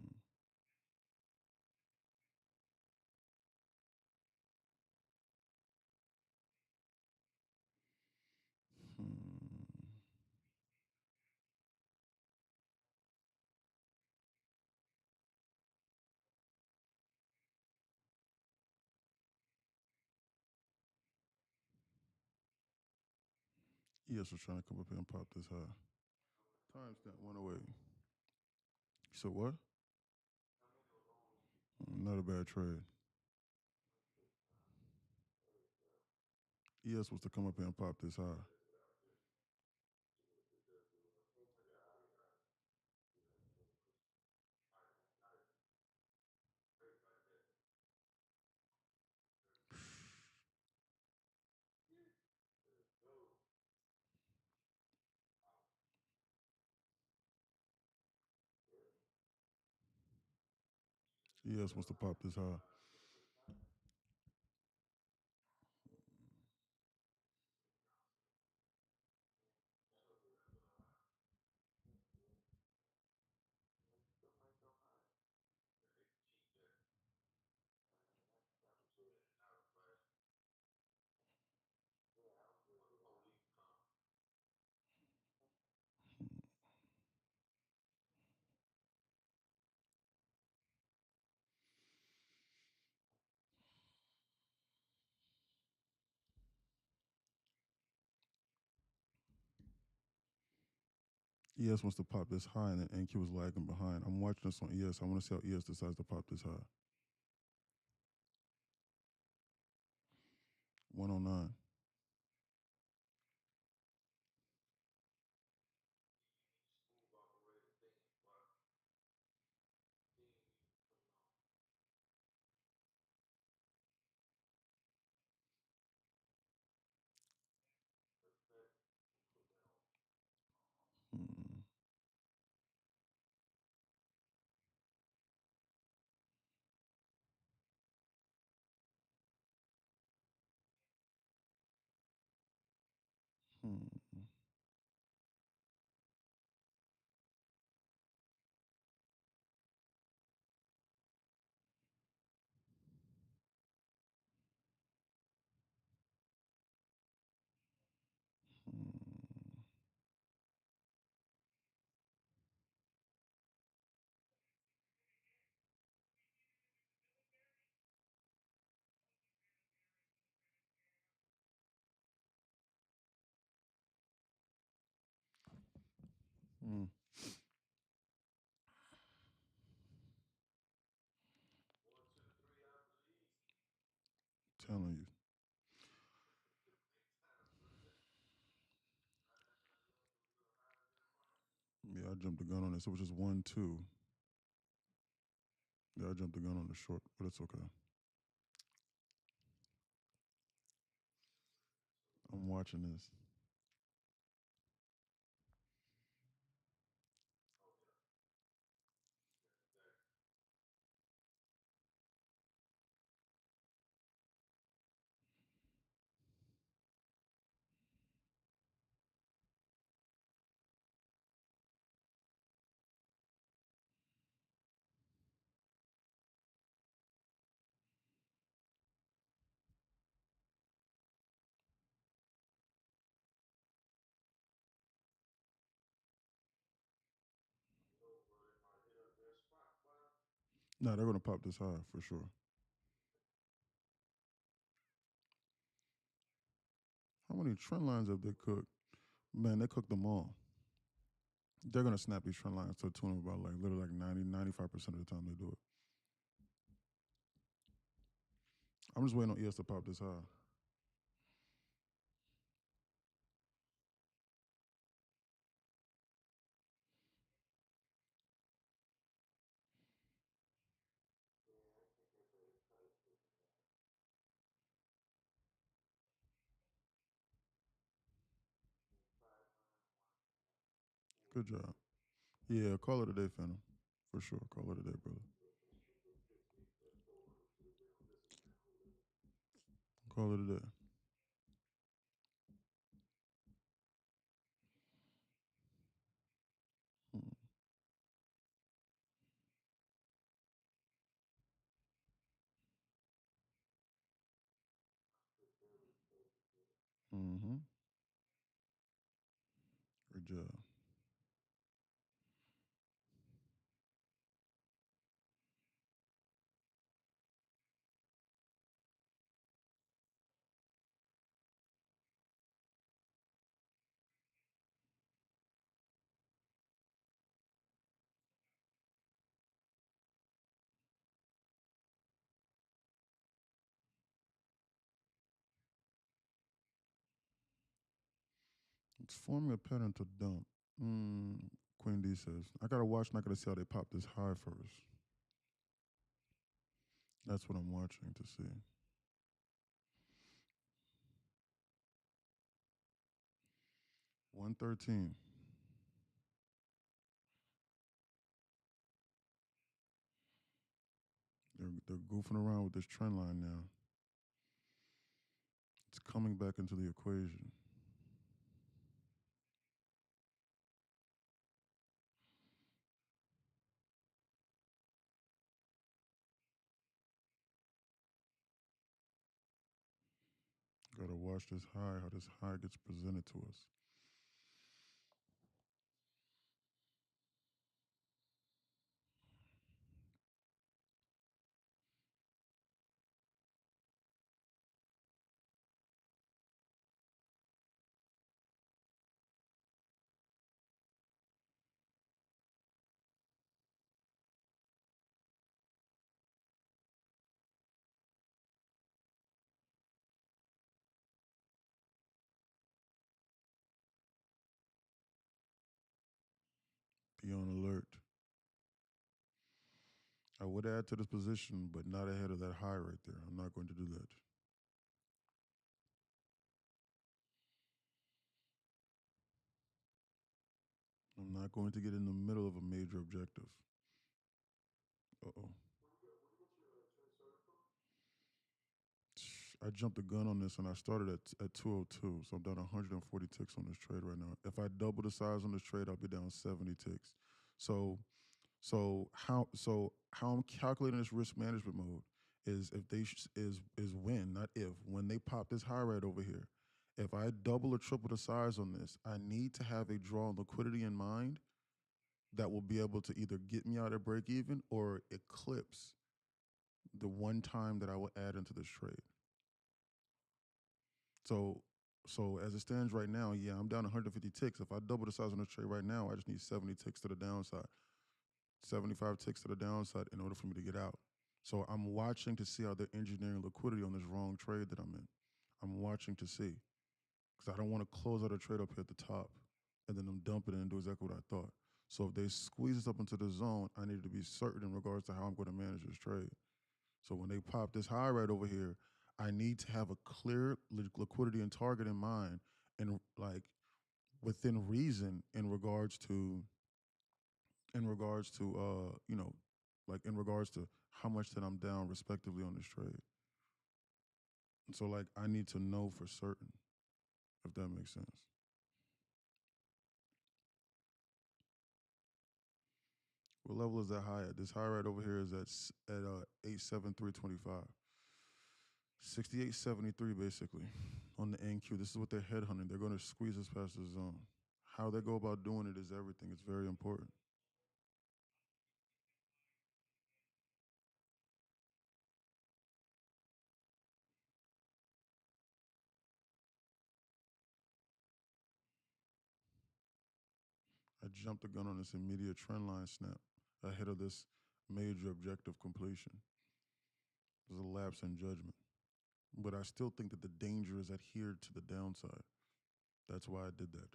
Hmm. Hmm. Yes, we're trying to come up here and pop this high. Timestamp went away. So what? Not a bad trade. ES was to come up here and pop this high. ES wants to pop this high. ES wants to pop this high, and NQ was lagging behind. I'm watching this on ES. I want to see how ES decides to pop this high. 109. Hmm. Hmm. Hmm. Hmm. Telling you. I jumped the gun on this. It was just 1-2. Yeah, I jumped the gun on the short, but it's okay. I'm watching this. No, they're gonna pop this high for sure. How many trend lines have they cooked? Man, they cooked them all. They're gonna snap these trend lines to a tune of about like literally like 95% of the time they do it. I'm just waiting on ES to pop this high. Good job. Yeah, call it a day, Phantom. For sure. Call it a day, brother. Call it a day. Mm-hmm. Good job. It's forming a pattern to dump. Mm, Queen D says, I gotta watch and I gotta see how they pop this high first. That's what I'm watching to see. 113. They're goofing around with this trend line now. It's coming back into the equation. Gotta watch this high, how this high gets presented to us. Be on alert. I would add to this position, but not ahead of that high right there. I'm not going to do that. I'm not going to get in the middle of a major objective. Uh oh. I jumped the gun on this and I started at 202. So I'm down 140 ticks on this trade right now. If I double the size on this trade, I'll be down 70 ticks. So how I'm calculating this risk management mode is if they is when, not if, when they pop this high right over here. If I double or triple the size on this, I need to have a draw on liquidity in mind that will be able to either get me out at break even or eclipse the one time that I will add into this trade. So so as it stands right now, yeah, I'm down 150 ticks. If I double the size on this trade right now, I just need 70 ticks to the downside, 75 ticks to the downside in order for me to get out. So I'm watching to see how they're engineering liquidity on this wrong trade that I'm in. I'm watching to see because I don't want to close out a trade up here at the top and then I'm dumping it and do exactly what I thought. So if they squeeze us up into the zone, I need to be certain in regards to how I'm going to manage this trade. So when they pop this high right over here, I need to have a clear liquidity and target in mind, and like within reason in regards to like in regards to how much that I'm down respectively on this trade. So like I need to know for certain if that makes sense. What level is that high at? This high right over here is at 87325. 6873 basically on the NQ. This is what they're headhunting. They're going to squeeze us past the zone. How they go about doing it is everything. It's very important. I jumped the gun on this immediate trend line snap ahead of this major objective completion. There's a lapse in judgment. But I still think that the danger is adhered to the downside. That's why I did that.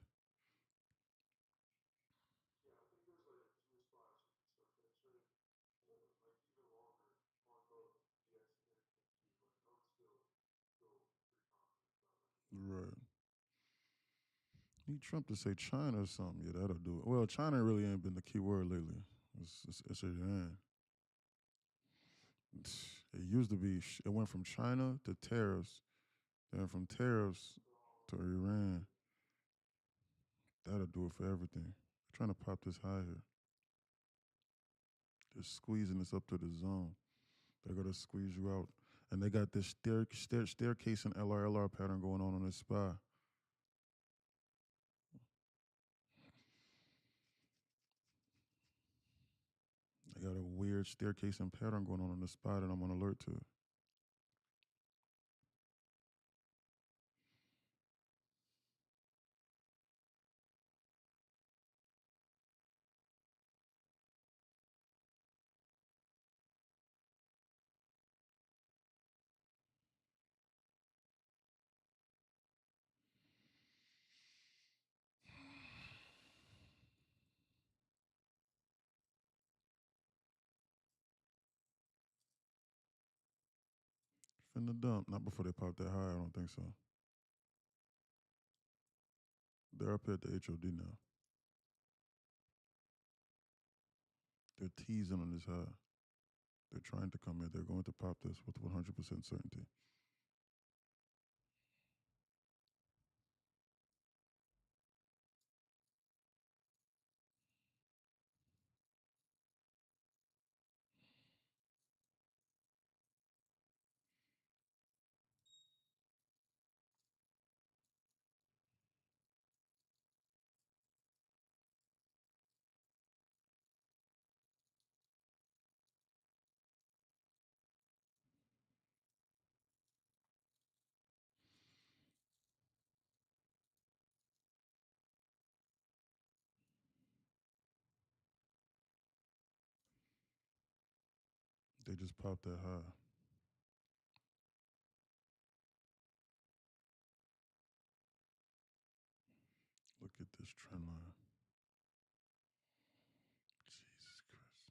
Right. Need Trump to say China or something. Yeah, that'll do it. Well, China really ain't been the key word lately. It's Iran. It used to be, it went from China to tariffs, then from tariffs to Iran. That'll do it for everything. They're trying to pop this high here. They're squeezing this up to the zone. They're going to squeeze you out. And they got this staircase and LR pattern going on this SPY. They got a weird staircase and pattern going on the SPY that I'm on alert to. Finna dump. Not before they pop that high. I don't think so. They're up here at the HOD now. They're teasing on this high. They're trying to come in. They're going to pop this with 100% certainty. They just popped that high. Look at this trend line. Jesus Christ.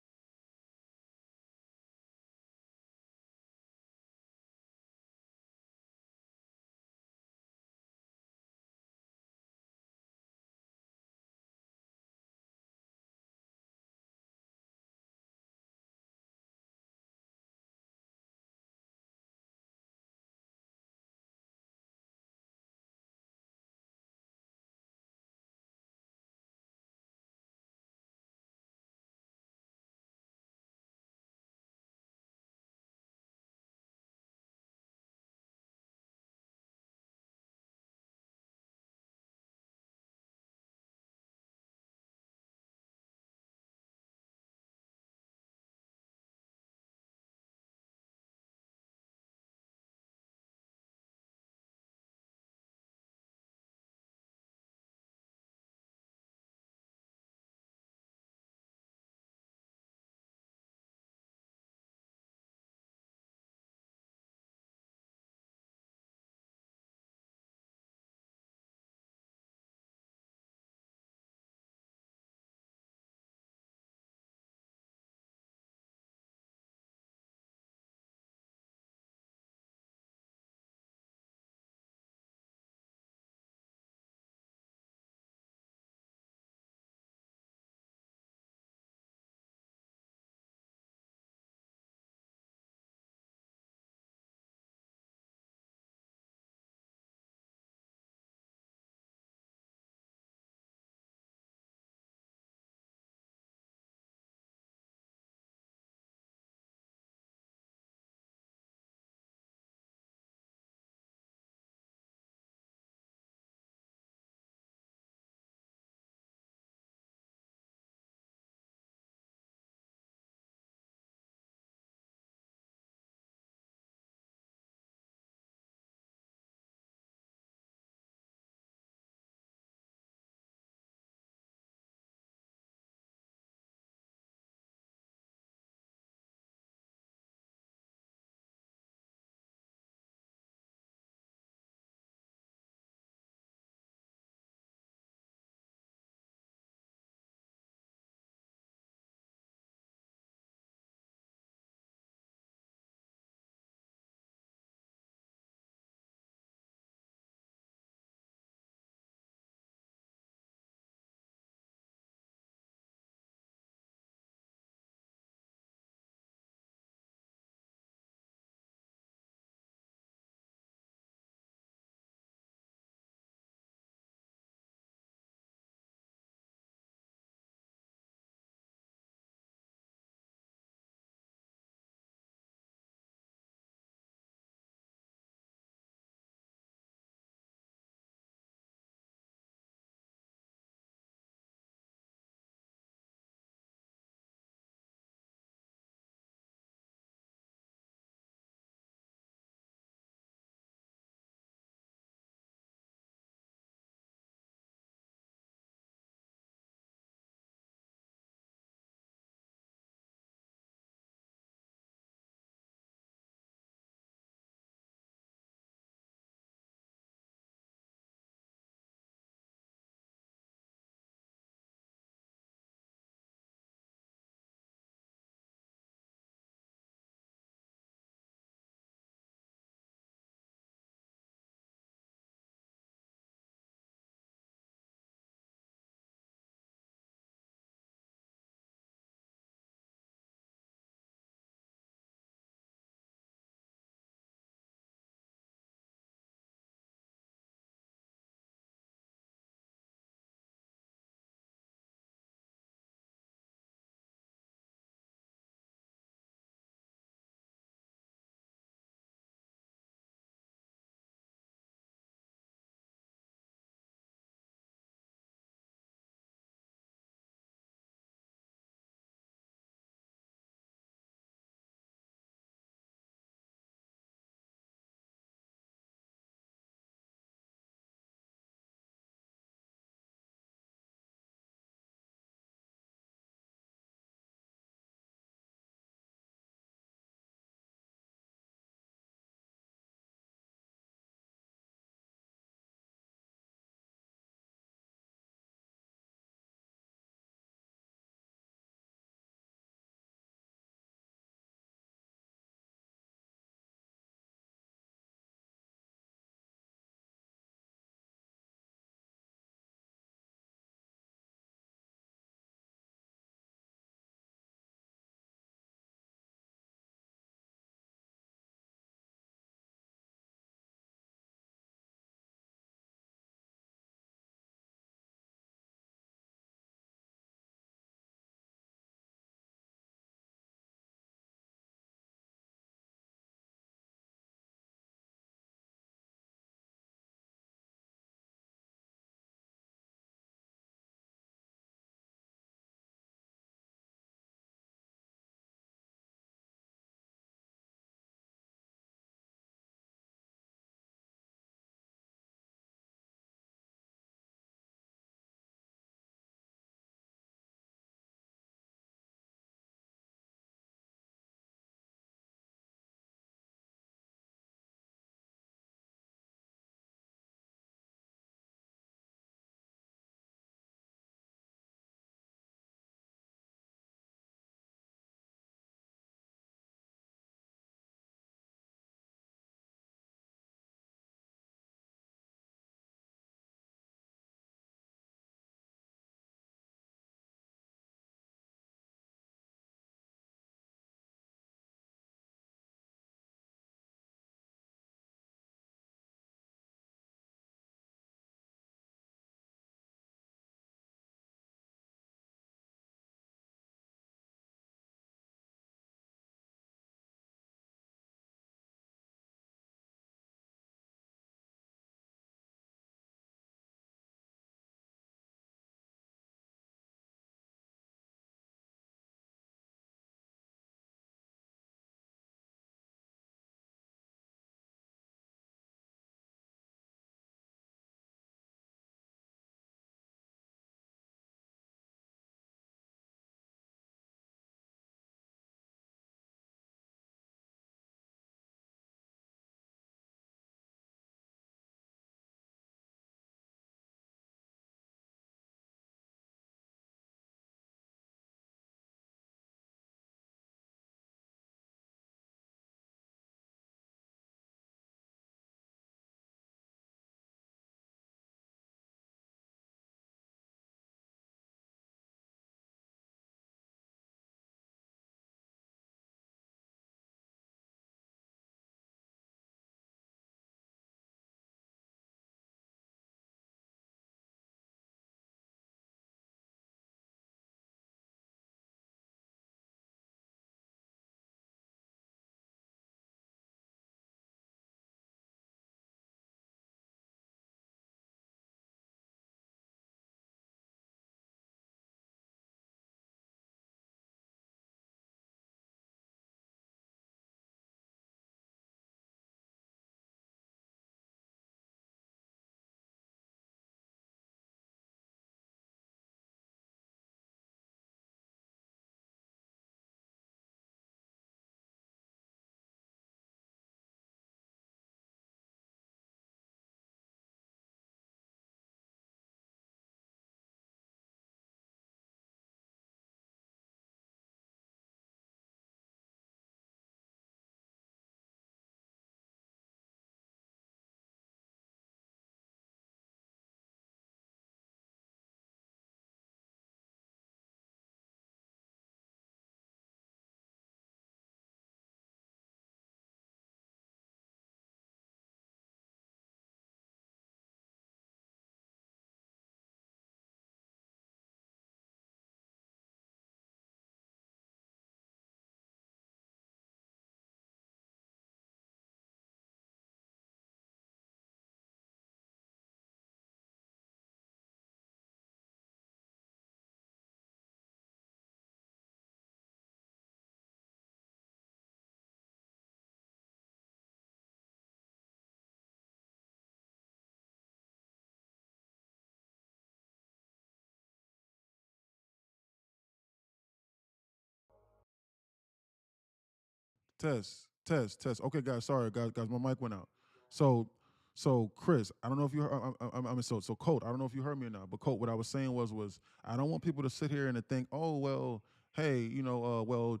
Test. Okay, guys, sorry, guys, my mic went out. So, so Chris, I don't know if you heard. I mean, so Colt, I don't know if you heard me or not. But Colt, what I was saying was I don't want people to sit here and to think, oh well, hey, well,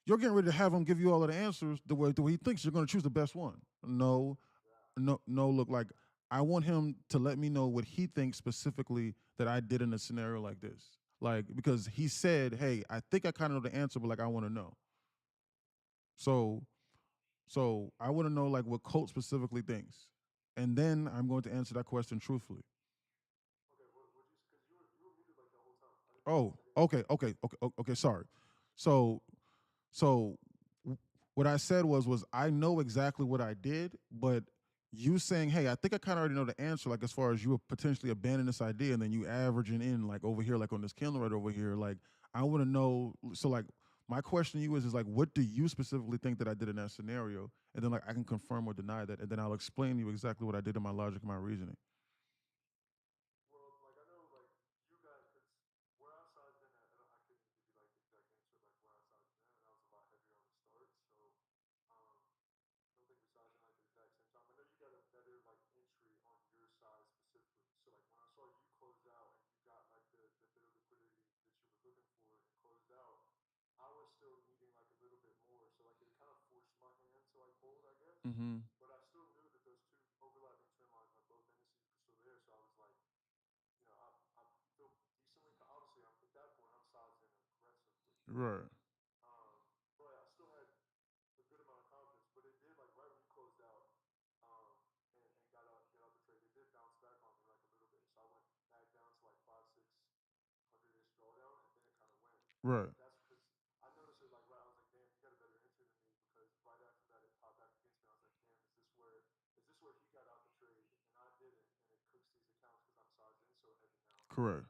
you're getting ready to have him give you all of the answers the way he thinks you're going to choose the best one. No, no. Look, like I want him to let me know what he thinks specifically that I did in a scenario like this. Like because he said, hey, I think I kind of know the answer, but like I want to know. So So I want to know like what Colt specifically thinks, and then I'm going to answer that question truthfully. Oh, okay. Sorry. So, so what I said was I know exactly what I did, but you saying, hey, I think I kind of already know the answer. Like as far as you would potentially abandon this idea, and then you averaging in like over here, like on this candle right over here. Like I want to know. So like my question to you is like, what do you specifically think that I did in that scenario? And then like I can confirm or deny that, and then I'll explain to you exactly what I did in my logic and my reasoning. Mm-hmm. Right. Right. Correct.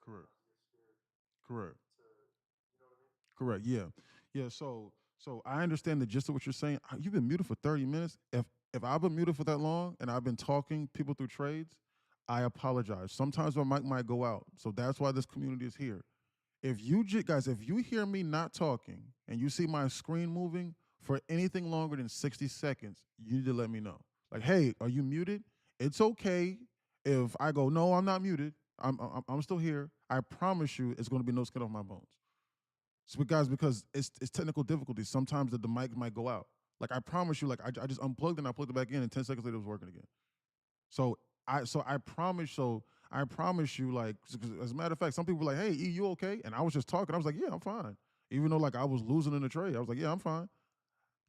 Correct. Correct. Correct. Yeah. Yeah. So I understand the gist of what you're saying. You've been muted for 30 minutes. If I've been muted for that long and I've been talking people through trades, I apologize. Sometimes my mic might go out. So that's why this community is here. If you guys, if you hear me not talking and you see my screen moving for anything longer than 60 seconds, you need to let me know. Like, hey, are you muted? It's okay if I go, no, I'm not muted. I'm still here. I promise you, it's going to be no skin off my bones. So guys, because it's technical difficulties. Sometimes the mic might go out. Like I promise you, like I just unplugged and I plugged it back in, and 10 seconds later it was working again. So I promise you, like as a matter of fact, some people were like, "Hey, E, you okay?" And I was just talking. I was like, "Yeah, I'm fine." Even though like I was losing in the trade, I was like, "Yeah, I'm fine."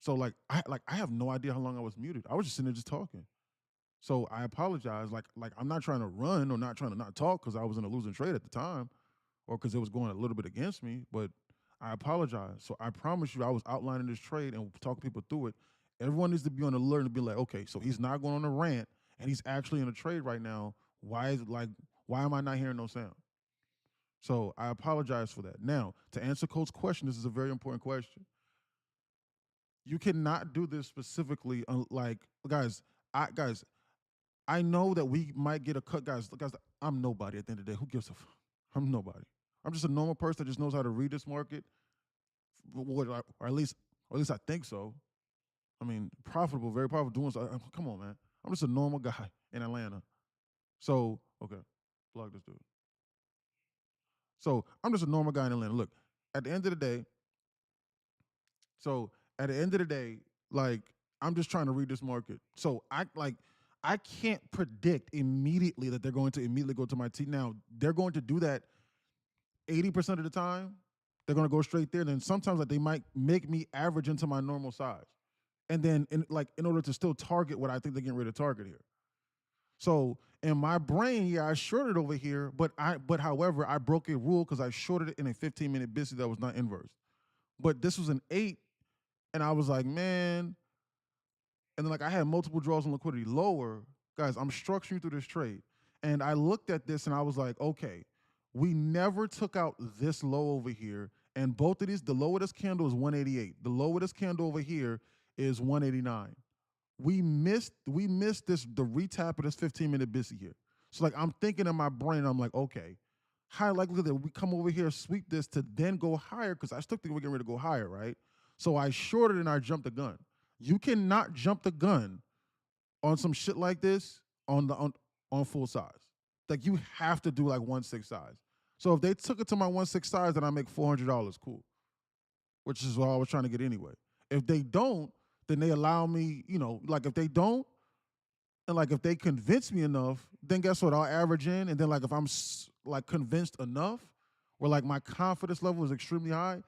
So I have no idea how long I was muted. I was just sitting there just talking. So I apologize. Like I'm not trying to run or not trying to not talk because I was in a losing trade at the time or because it was going a little bit against me, but I apologize. So I promise you, I was outlining this trade and talking people through it. Everyone needs to be on the alert and be like, okay, so he's not going on a rant and he's actually in a trade right now. Why is it like, why am I not hearing no sound? So I apologize for that. Now, to answer Coach's question, this is a very important question. You cannot do this specifically, like guys, I know that we might get a cut, guys. I'm nobody at the end of the day. Who gives a? I'm nobody. I'm just a normal person that just knows how to read this market, or at least I think so. I mean, profitable, very profitable. Doing so. Come on, man. I'm just a normal guy in Atlanta. So okay, plug this dude. So I'm just a normal guy in Atlanta. Look, at the end of the day, so at the end of the day, like I'm just trying to read this market. So I can't predict immediately that they're going to immediately go to my team. Now they're going to do that 80% of the time. They're going to go straight there. Then sometimes like they might make me average into my normal size, and then in order to still target what I think they're getting ready to target here. So In my brain, yeah, I shorted over here, but however, I broke a rule because I shorted it in a 15-minute busy that was not inversed. But this was an 8, and I was like, man, and then like I had multiple draws on liquidity lower. Guys, I'm structuring through this trade. And I looked at this and I was like, okay, we never took out this low over here. And both of these, the low of this candle is 188. The low of this candle over here is 189. We missed this, the retap of this 15-minute busy here. So like I'm thinking in my brain, I'm like, okay, high likelihood that we come over here, sweep this to then go higher, because I still think we're getting ready to go higher, right? So I shorted and I jumped the gun. You cannot jump the gun on some shit like this on full size. Like you have to do like 1/6 size. So if they took it to my 1/6 size, then I make $400, cool. Which is what I was trying to get anyway. If they don't, then they allow me, like if they don't, and like if they convince me enough, then guess what? I'll average in, and then like if I'm like convinced enough, where like my confidence level is extremely high,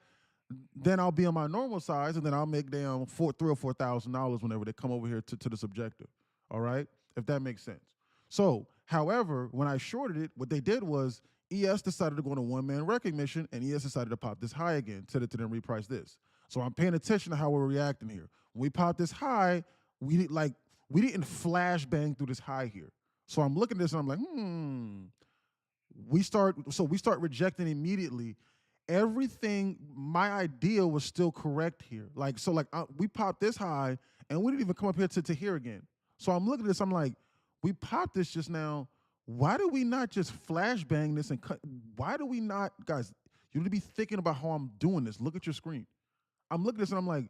then I'll be on my normal size, and then I'll make them $3,000 or $4,000 whenever they come over here to this objective. All right, if that makes sense. So, however, when I shorted it, what they did was ES decided to go into one-man recognition, and ES decided to pop this high again to then reprice this. So I'm paying attention to how we're reacting here. When we popped this high, we didn't flash bang through this high here. So I'm looking at this and I'm like, we start rejecting immediately. Everything, my idea was still correct here. We popped this high and we didn't even come up here to here again. So I'm looking at this, I'm like, we popped this just now. Why do we not just flash bang this and cut? Why do we not, guys, you need to be thinking about how I'm doing this. Look at your screen. I'm looking at this and I'm like,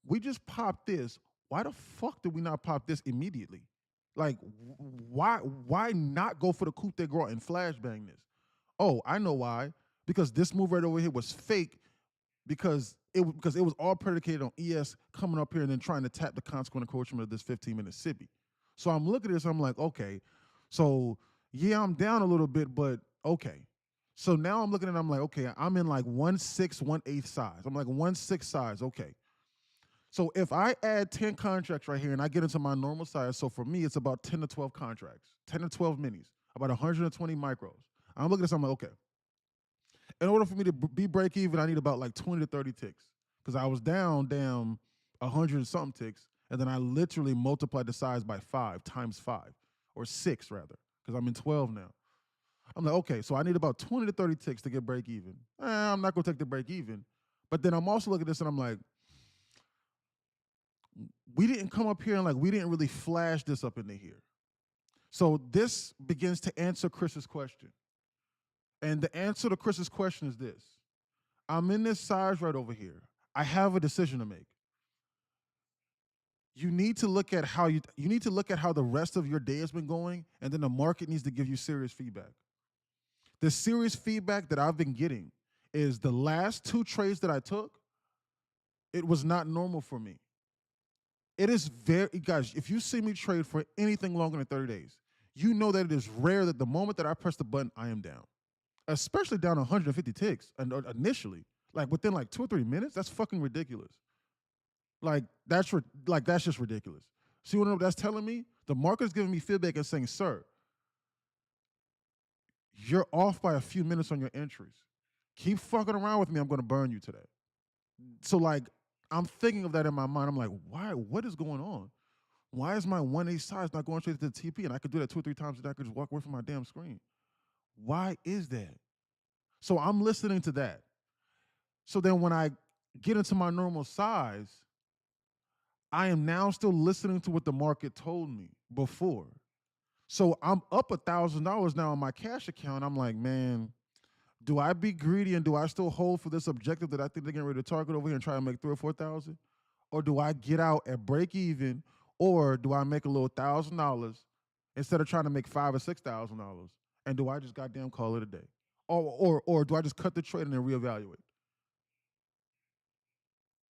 we just popped this. Why the fuck did we not pop this immediately? Like, why not go for the coup de grace and flash bang this? Oh, I know why. Because this move right over here was fake, because it was all predicated on ES coming up here and then trying to tap the consequent encroachment of this 15-minute SIBI. So I'm looking at this, I'm like, okay, so yeah, I'm down a little bit, but okay. So now I'm looking at it, I'm like, okay, I'm in like 1/6, 1/8 size. I'm like 1/6 size, okay. So if I add 10 contracts right here and I get into my normal size, so for me, it's about 10 to 12 contracts, 10 to 12 minis, about 120 micros. I'm looking at this, I'm like, okay. In order for me to be break even, I need about like 20 to 30 ticks, because I was down 100 and something ticks, and then I literally multiplied the size by 5 times 5, or 6 rather, because I'm in 12 now. I'm like, okay, so I need about 20 to 30 ticks to get break even. I'm not gonna take the break even, but then I'm also looking at this and I'm like, we didn't come up here and like we didn't really flash this up into here. So this begins to answer Chris's question. And the answer to Chris's question is this. I'm in this size right over here. I have a decision to make. You need to look at how the rest of your day has been going, and then the market needs to give you serious feedback. The serious feedback that I've been getting is the last 2 trades that I took, it was not normal for me. It is guys, if you see me trade for anything longer than 30 days, you know that it is rare that the moment that I press the button, I am down. Especially down 150 ticks initially. Like within like 2 or 3 minutes, that's fucking ridiculous. Like that's just ridiculous. See what that's telling me? The market's giving me feedback and saying, sir, you're off by a few minutes on your entries. Keep fucking around with me, I'm gonna burn you today. So like, I'm thinking of that in my mind. I'm like, why? What is going on? Why is my 1/8 size not going straight to the TP? And I could do that 2 or 3 times, and I could just walk away from my damn screen. Why is that? So I'm listening to that. So then when I get into my normal size, I am now still listening to what the market told me before. So I'm up $1,000 now on my cash account. I'm like, man, do I be greedy and do I still hold for this objective that I think they're getting ready to target over here and try to make 3,000 or 4,000? Or do I get out at break even? Or do I make a little $1,000 instead of trying to make $5,000 or $6,000? And do I just goddamn call it a day? Or do I just cut the trade and then reevaluate?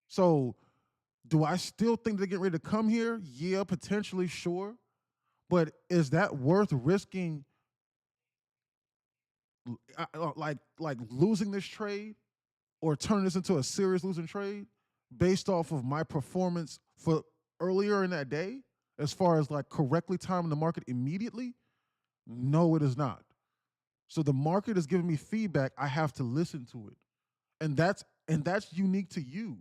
So do I still think they're getting ready to come here? Yeah, potentially, sure. But is that worth risking like losing this trade or turning this into a serious losing trade based off of my performance for earlier in that day, as far as like correctly timing the market immediately? No, it is not. So the market is giving me feedback. I have to listen to it. And that's unique to you.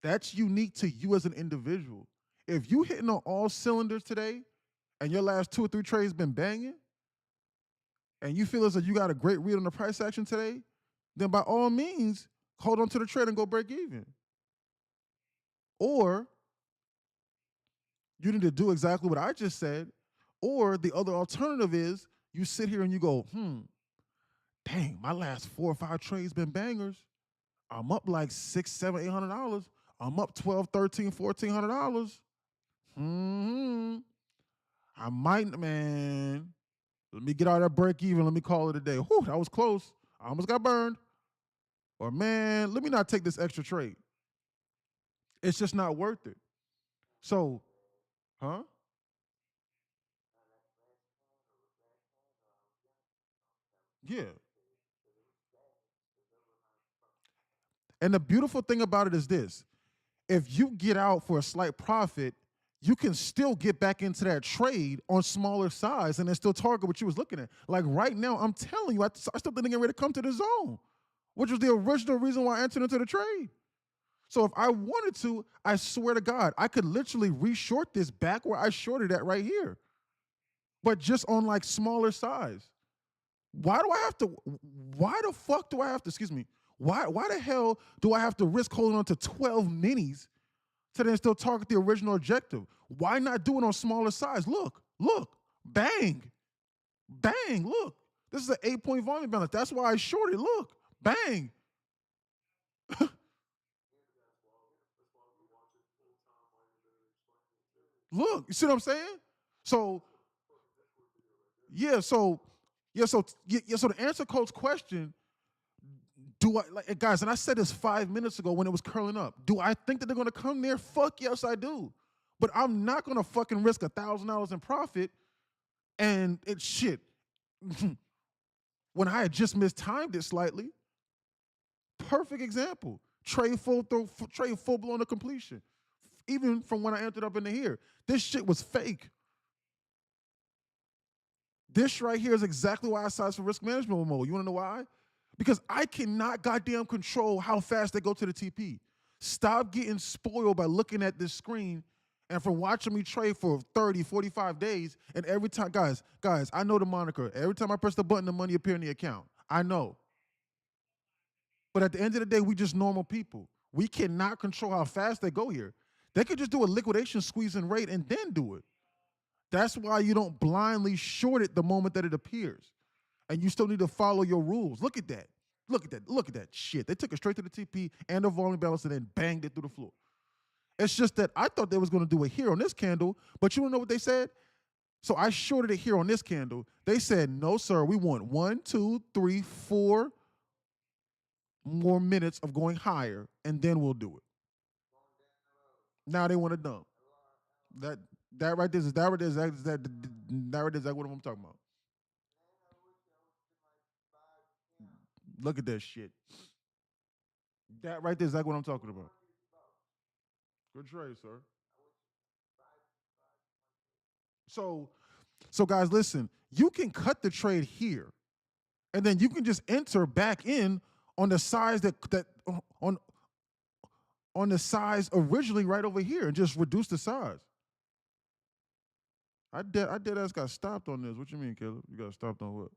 That's unique to you as an individual. If you hitting on all cylinders today and your last two or three trades been banging and you feel as though you got a great read on the price action today, then by all means, hold on to the trade and go break even. Or you need to do exactly what I just said. Or the other alternative is you sit here and you go, dang, my last 4 or 5 trades been bangers. I'm up like six, seven, $800. I'm up 12, 13, $1,400. Hmm. I might, man. Let me get out of that break even. Let me call it a day. Whew, that was close. I almost got burned. Or man, let me not take this extra trade. It's just not worth it. So, huh? Yeah. And the beautiful thing about it is this: if you get out for a slight profit, you can still get back into that trade on smaller size and then still target what you was looking at. Like right now, I'm telling you, I still think getting ready to come to the zone, which was the original reason why I entered into the trade. So if I wanted to, I swear to God, I could literally reshort this back where I shorted at right here, but just on like smaller size. Why do I have to? Why the fuck do I have to? Excuse me. Why the hell do I have to risk holding on to 12 minis to then still target the original objective? Why not do it on smaller size? Look, bang, bang, look. This is an 8 point volume balance. That's why I shorted. Look, bang. Look, you see what I'm saying? So yeah, so so to answer Coach's question, do I like guys? And I said this 5 minutes ago when it was curling up. Do I think that they're gonna come there? Fuck yes, I do. But I'm not gonna fucking risk $1,000 in profit and it's shit. When I had just mistimed it slightly, perfect example. Trade full blown to completion. Even from when I entered up into here, this shit was fake. This right here is exactly why I signed for risk management mode. You wanna know why? Because I cannot goddamn control how fast they go to the TP. Stop getting spoiled by looking at this screen and from watching me trade for 30, 45 days. And every time, guys, I know the moniker. Every time I press the button, the money appear in the account. I know. But at the end of the day, we just normal people. We cannot control how fast they go here. They could just do a liquidation squeeze and rate and then do it. That's why you don't blindly short it the moment that it appears. And you still need to follow your rules. Look at that. Look at that. Look at that shit. They took it straight to the TP and the volume balance and then banged it through the floor. It's just that I thought they was going to do it here on this candle, but you don't know what they said? So I shorted it here on this candle. They said, no, sir, we want 1, 2, 3, 4 more minutes of going higher, and then we'll do it. Now they want to dump. That that right there is that right there is that right there is exactly what I'm talking about. Look at that shit. That right there is exactly what I'm talking about. Good trade, sir. So so guys, listen, you can cut the trade here, and then you can just enter back in on the size that on on the size originally right over here and just reduce the size. I did ass got stopped on this. What you mean, Caleb? You got stopped on what?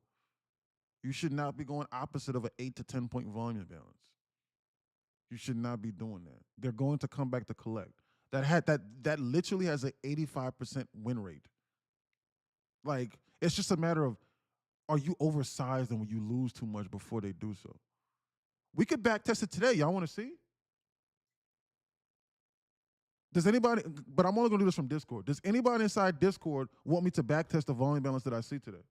You should not be going opposite of an 8 to 10 point volume balance. You should not be doing that. They're going to come back to collect. That literally has an 85% win rate. Like it's just a matter of are you oversized and will you lose too much before they do so? We could back test it today. Y'all want to see? Does anybody? But I'm only going to do this from Discord. Does anybody inside Discord want me to back test the volume balance that I see today?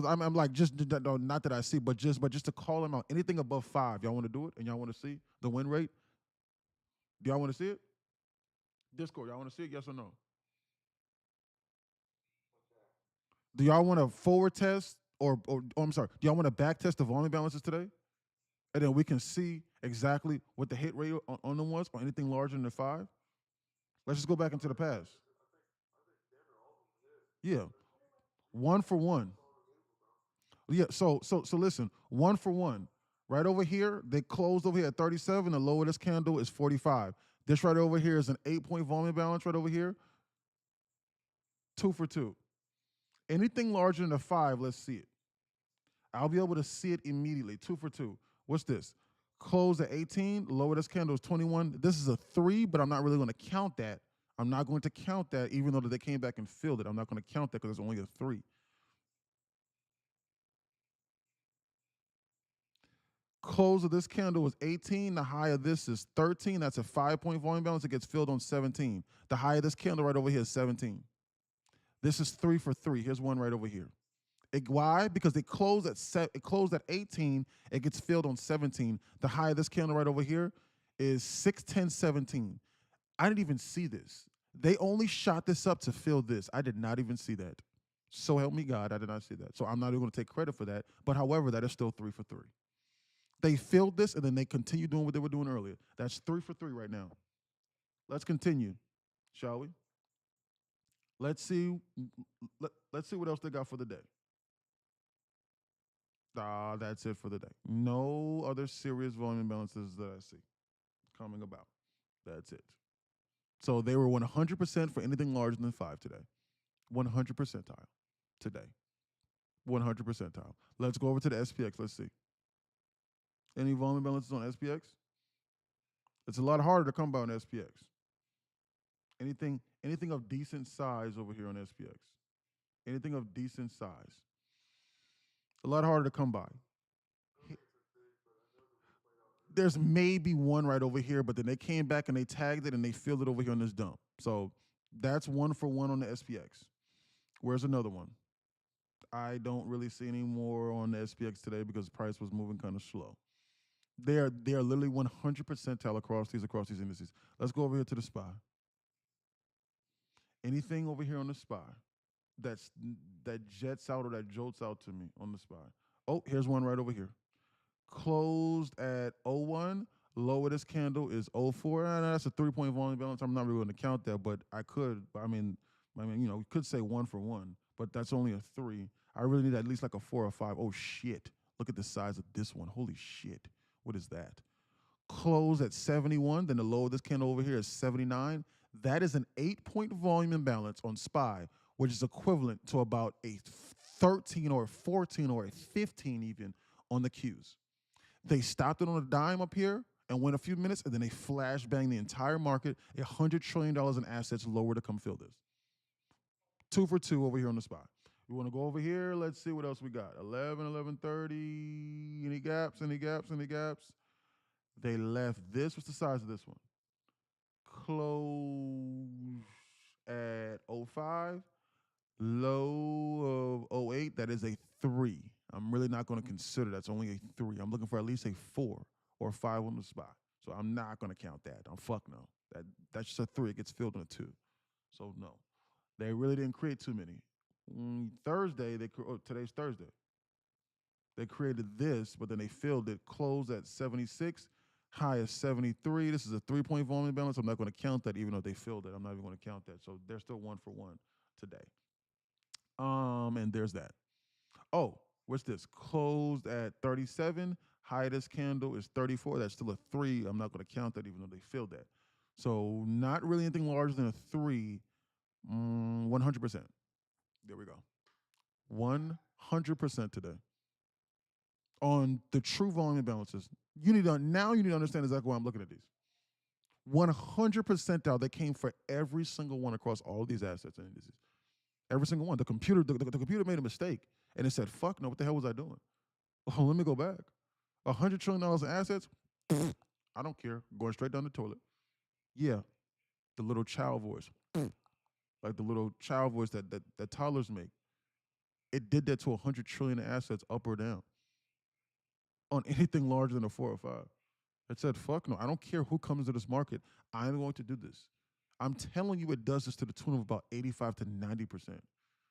I'm like just no, not that I see, but just to call them out. Anything above 5, y'all want to do it, and y'all want to see the win rate? Do y'all want to see it? Discord, y'all want to see it? Yes or no? Do y'all want to forward test or I'm sorry, do y'all want to back test the volume balances today? And then we can see exactly what the hit rate on them was or anything larger than 5? Let's just go back into the past. Yeah. One for one. Yeah. So listen. One for one. Right over here, they closed over here at 37. The low of this candle is 45. This right over here is an 8 point volume balance right over here. Two for two. Anything larger than a five, let's see it. I'll be able to see it immediately. Two for two. What's this? Close at 18. Lower this candle is 21. This is a three, but I'm not really going to count that. I'm not going to count that, even though they came back and filled it. I'm not going to count that because it's only a three. Close of this candle was 18. The high of this is 13. That's a 5 point volume balance. It gets filled on 17. The high of this candle right over here is 17. This is three for three. Here's one right over here. Why? Because it closed at 18. It gets filled on 17. The high of this candle right over here is 610.17. I didn't even see this. They only shot this up to fill this. I did not even see that. So help me God, I did not see that. So I'm not even going to take credit for that. But however, that is still three for three. They filled this and then they continue doing what they were doing earlier. That's three for three right now. Let's continue, shall we? Let's see. Let's see what else they got for the day. That's it for the day. No other serious volume imbalances that I see coming about. That's it. So they were 100% for anything larger than five today. 100 percentile today. 100 percentile. Let's go over to the SPX. Let's see. Any volume imbalances on SPX? It's a lot harder to come by on SPX. Anything of decent size over here on SPX. Anything of decent size. A lot harder to come by. There's maybe one right over here, but then they came back and they tagged it and they filled it over here on this dump. So that's one for one on the SPX. Where's another one? I don't really see any more on the SPX today because the price was moving kind of slow. They are literally 100 percentile across these indices. Let's go over here to the SPY. Anything over here on the SPY that's that jets out or that jolts out to me on the SPY. Oh, here's one right over here. Closed at 01. Low of this candle is 04. That's a 3 point volume balance. I'm not really going to count that, but I could. We could say one for one, but that's only a three. I really need at least like a four or five. Oh shit! Look at the size of this one. Holy shit! What is that? Close at 71. Then the low of this candle over here is 79. That is an 8 point volume imbalance on SPY, which is equivalent to about a 13 or a 14 or a 15 even on the Qs. They stopped it on a dime up here and went a few minutes, and then they flash banged the entire market, $100 trillion in assets lower to come fill this. Two for two over here on the SPY. We want to go over here. Let's see what else we got. 11, 11:30. Any gaps? Any gaps? Any gaps? They left this. What's the size of this one? Close at 05. Low of 08. That is a 3. I'm really not going to consider that's only a 3. I'm looking for at least a 4 or a 5 on the spot. So I'm not going to count that. Fuck no. That's just a 3. It gets filled in a 2. So no. They really didn't create too many. Thursday, today's Thursday. They created this, but then they filled it. Closed at 76, high at 73. This is a 3 point volume balance. I'm not going to count that, even though they filled it. I'm not even going to count that. So they're still one for one today. And there's that. Oh, what's this? Closed at 37. High of this candle is 34. That's still a 3. I'm not going to count that, even though they filled that. So not really anything larger than a 3. 100%. There we go. 100% today. On the true volume imbalances, you need to understand exactly why I'm looking at these. 100 percentile that came for every single one across all of these assets and indices. Every single one. The computer made a mistake and it said, "Fuck no, what the hell was I doing?" Oh, let me go back. $100 trillion in assets. I don't care. Going straight down the toilet. Yeah, the little child voice, like the little child voice that toddlers make. It did that to 100 trillion in assets, up or down, on anything larger than a 4 or 5. It said, "Fuck no, I don't care who comes to this market. I'm going to do this." I'm telling you, it does this to the tune of about 85 to 90%.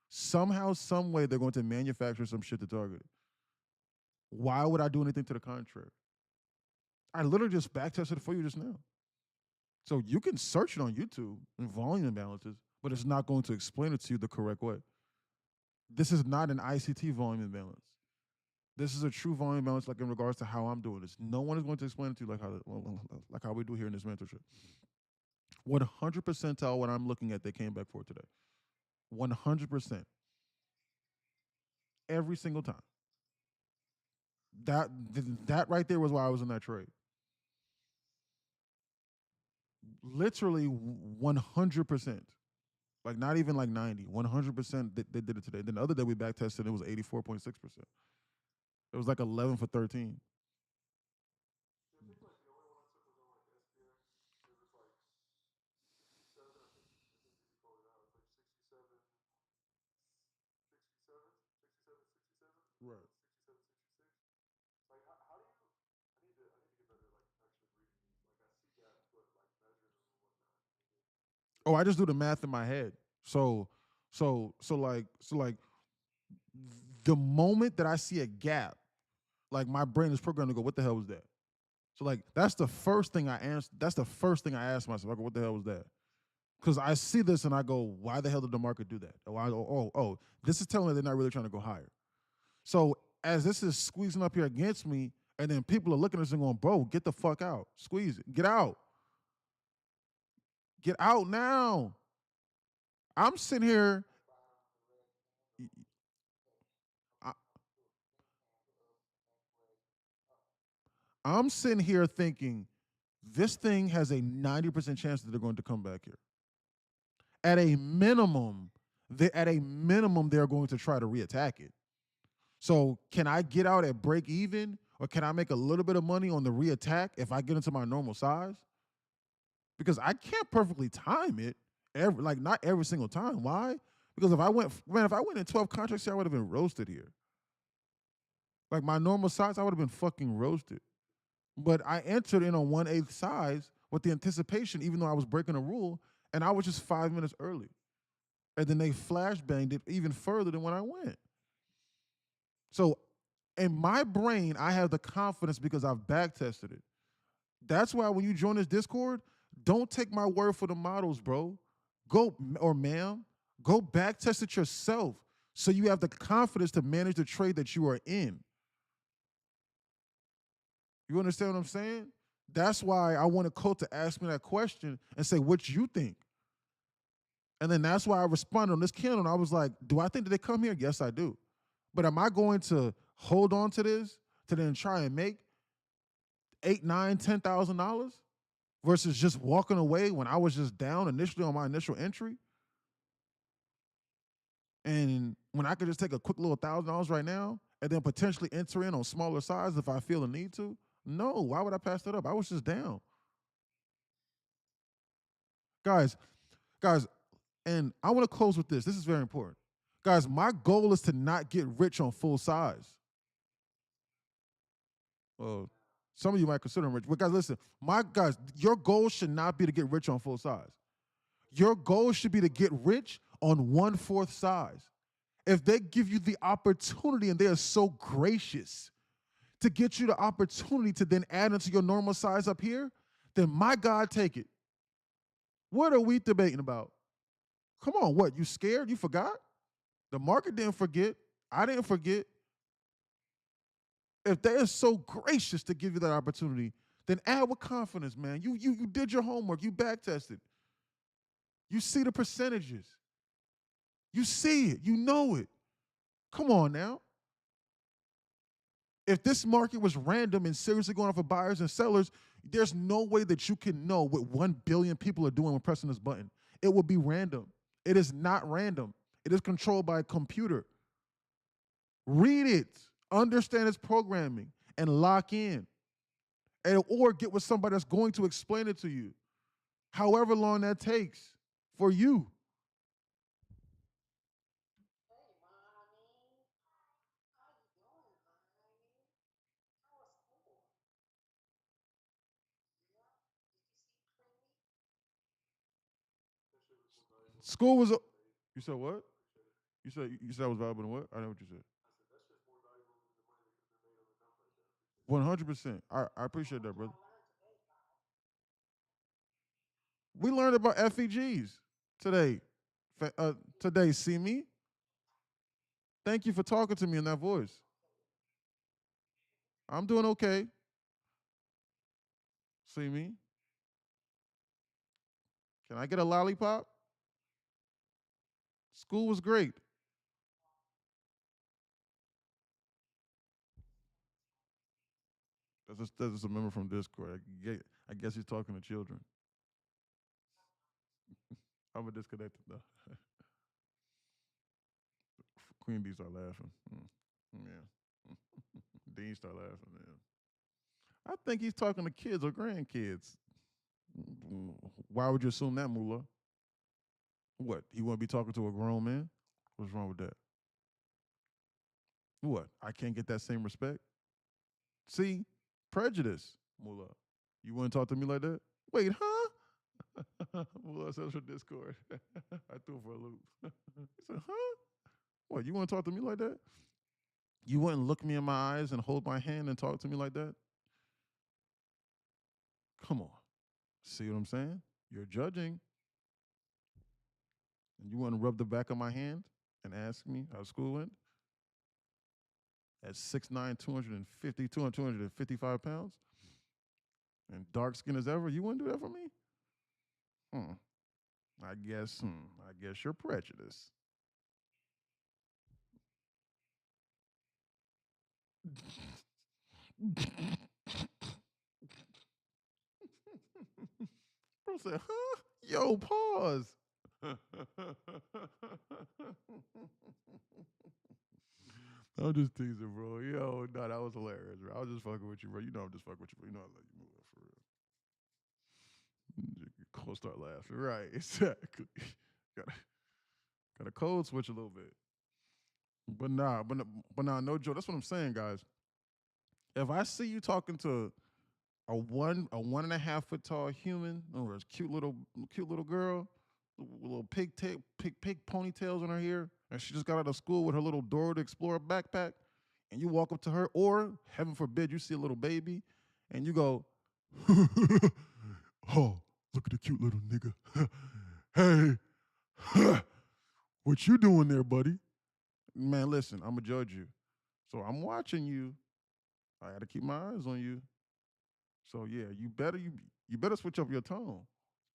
Somehow, some way, they're going to manufacture some shit to target it. Why would I do anything to the contrary? I literally just backtested it for you just now. So you can search it on YouTube in volume imbalances, but it's not going to explain it to you the correct way. This is not an ICT volume imbalance. This is a true volume imbalance, like in regards to how I'm doing this. No one is going to explain it to you like how we do here in this mentorship. 100 percentile what I'm looking at, they came back for today. 100%. Every single time. That that right there was why I was in that trade. Literally 100%. Like not even like 90. 100% they did it today. Then the other day we back tested, it was 84.6%. It was like 11 for 13. Right. Oh, I just do the math in my head. So so like the moment that I see a gap, like my brain is programmed to go, what the hell was that? So like that's the first thing I answer. That's the first thing I ask myself. I go, what the hell was that? Because I see this and I go, why the hell did the market do that? Oh, this is telling me they're not really trying to go higher. So as this is squeezing up here against me, and then people are looking at this and going, bro, get the fuck out. Squeeze it. Get out. Get out now. I'm sitting here. I, I'm sitting here thinking this thing has a 90% chance that they're going to come back here. At a minimum, they're going to try to reattack it. So can I get out at break even, or can I make a little bit of money on the reattack if I get into my normal size? Because I can't perfectly time it like not every single time. Why? Because if I went in 12 contracts here, I would have been roasted here. Like my normal size, I would have been fucking roasted. But I entered in on 1/8 size with the anticipation, even though I was breaking a rule, and I was just 5 minutes early. And then they flashbanged it even further than when I went. So in my brain, I have the confidence because I've back tested it. That's why when you join this Discord, don't take my word for the models, bro. Go or ma'am, go back test it yourself so you have the confidence to manage the trade that you are in. You understand what I'm saying? That's why I want a coach to ask me that question and say, what you think? And then that's why I responded on this channel. And I was like, do I think that they come here? Yes, I do. But am I going to hold on to this to then try and make eight, nine, $10,000 versus just walking away when I was just down initially on my initial entry? And when I could just take a quick little $1,000 right now and then potentially enter in on smaller size if I feel the need to? No, why would I pass that up? I was just down. Guys, guys, and I want to close with this. This is very important. Guys, my goal is to not get rich on full size. Well, some of you might consider them rich, but guys, listen, your goal should not be to get rich on full size. Your goal should be to get rich on 1/4 size. If they give you the opportunity and they are so gracious to get you the opportunity to then add into your normal size up here, then my God, take it. What are we debating about? Come on, what? You scared? You forgot? The market didn't forget. I didn't forget. If they are so gracious to give you that opportunity, then add with confidence, man. You did your homework. You back tested. You see the percentages. You see it. You know it. Come on now. If this market was random and seriously going off of buyers and sellers, there's no way that you can know what 1 billion people are doing when pressing this button. It would be random. It is not random. It is controlled by a computer. Read it, understand its programming, and lock in. Or get with somebody that's going to explain it to you, however long that takes for you. School was. You said what? You said I was valuable than what? I know what you said. 100%. I appreciate that, brother. We learned about FEGs today. Today, see me? Thank you for talking to me in that voice. I'm doing okay. See me? Can I get a lollipop? School was great. That's just a member from Discord. I guess he's talking to children. I'm a disconnected though. Queen D start laughing. Yeah. Dean start laughing. Yeah. I think he's talking to kids or grandkids. Why would you assume that, Moolah? What? He wouldn't be talking to a grown man? What's wrong with that? What? I can't get that same respect? See? Prejudice, Moolah. You wouldn't talk to me like that? Wait, huh? Moolah says for Discord. I threw him for a loop. He said, huh? What? You want to talk to me like that? You wouldn't look me in my eyes and hold my hand and talk to me like that? Come on. See what I'm saying? You're judging. And you want to rub the back of my hand and ask me how school went? At 6'9", 250, 255 pounds? And dark skin as ever? You wouldn't do that for me? Hmm. I guess you're prejudiced. Bro said, huh? Yo, pause. I'm just teasing, bro. Yo, no, that was hilarious, bro. I was just fucking with you, bro. You know I'm just fucking with you, bro. You know I let you move that for real. Cold start laughing. Right, exactly. Gotta code switch a little bit. But nah, no joke. That's what I'm saying, guys. If I see you talking to a 1.5 foot tall human or a cute little girl with little pig ponytails in her hair, and she just got out of school with her little Dora the Explorer backpack, and you walk up to her, or heaven forbid, you see a little baby, and you go, "Oh, look at the cute little nigga. Hey, what you doing there, buddy?" Man, listen, I'm gonna judge you, so I'm watching you. I got to keep my eyes on you. So yeah, you better switch up your tone.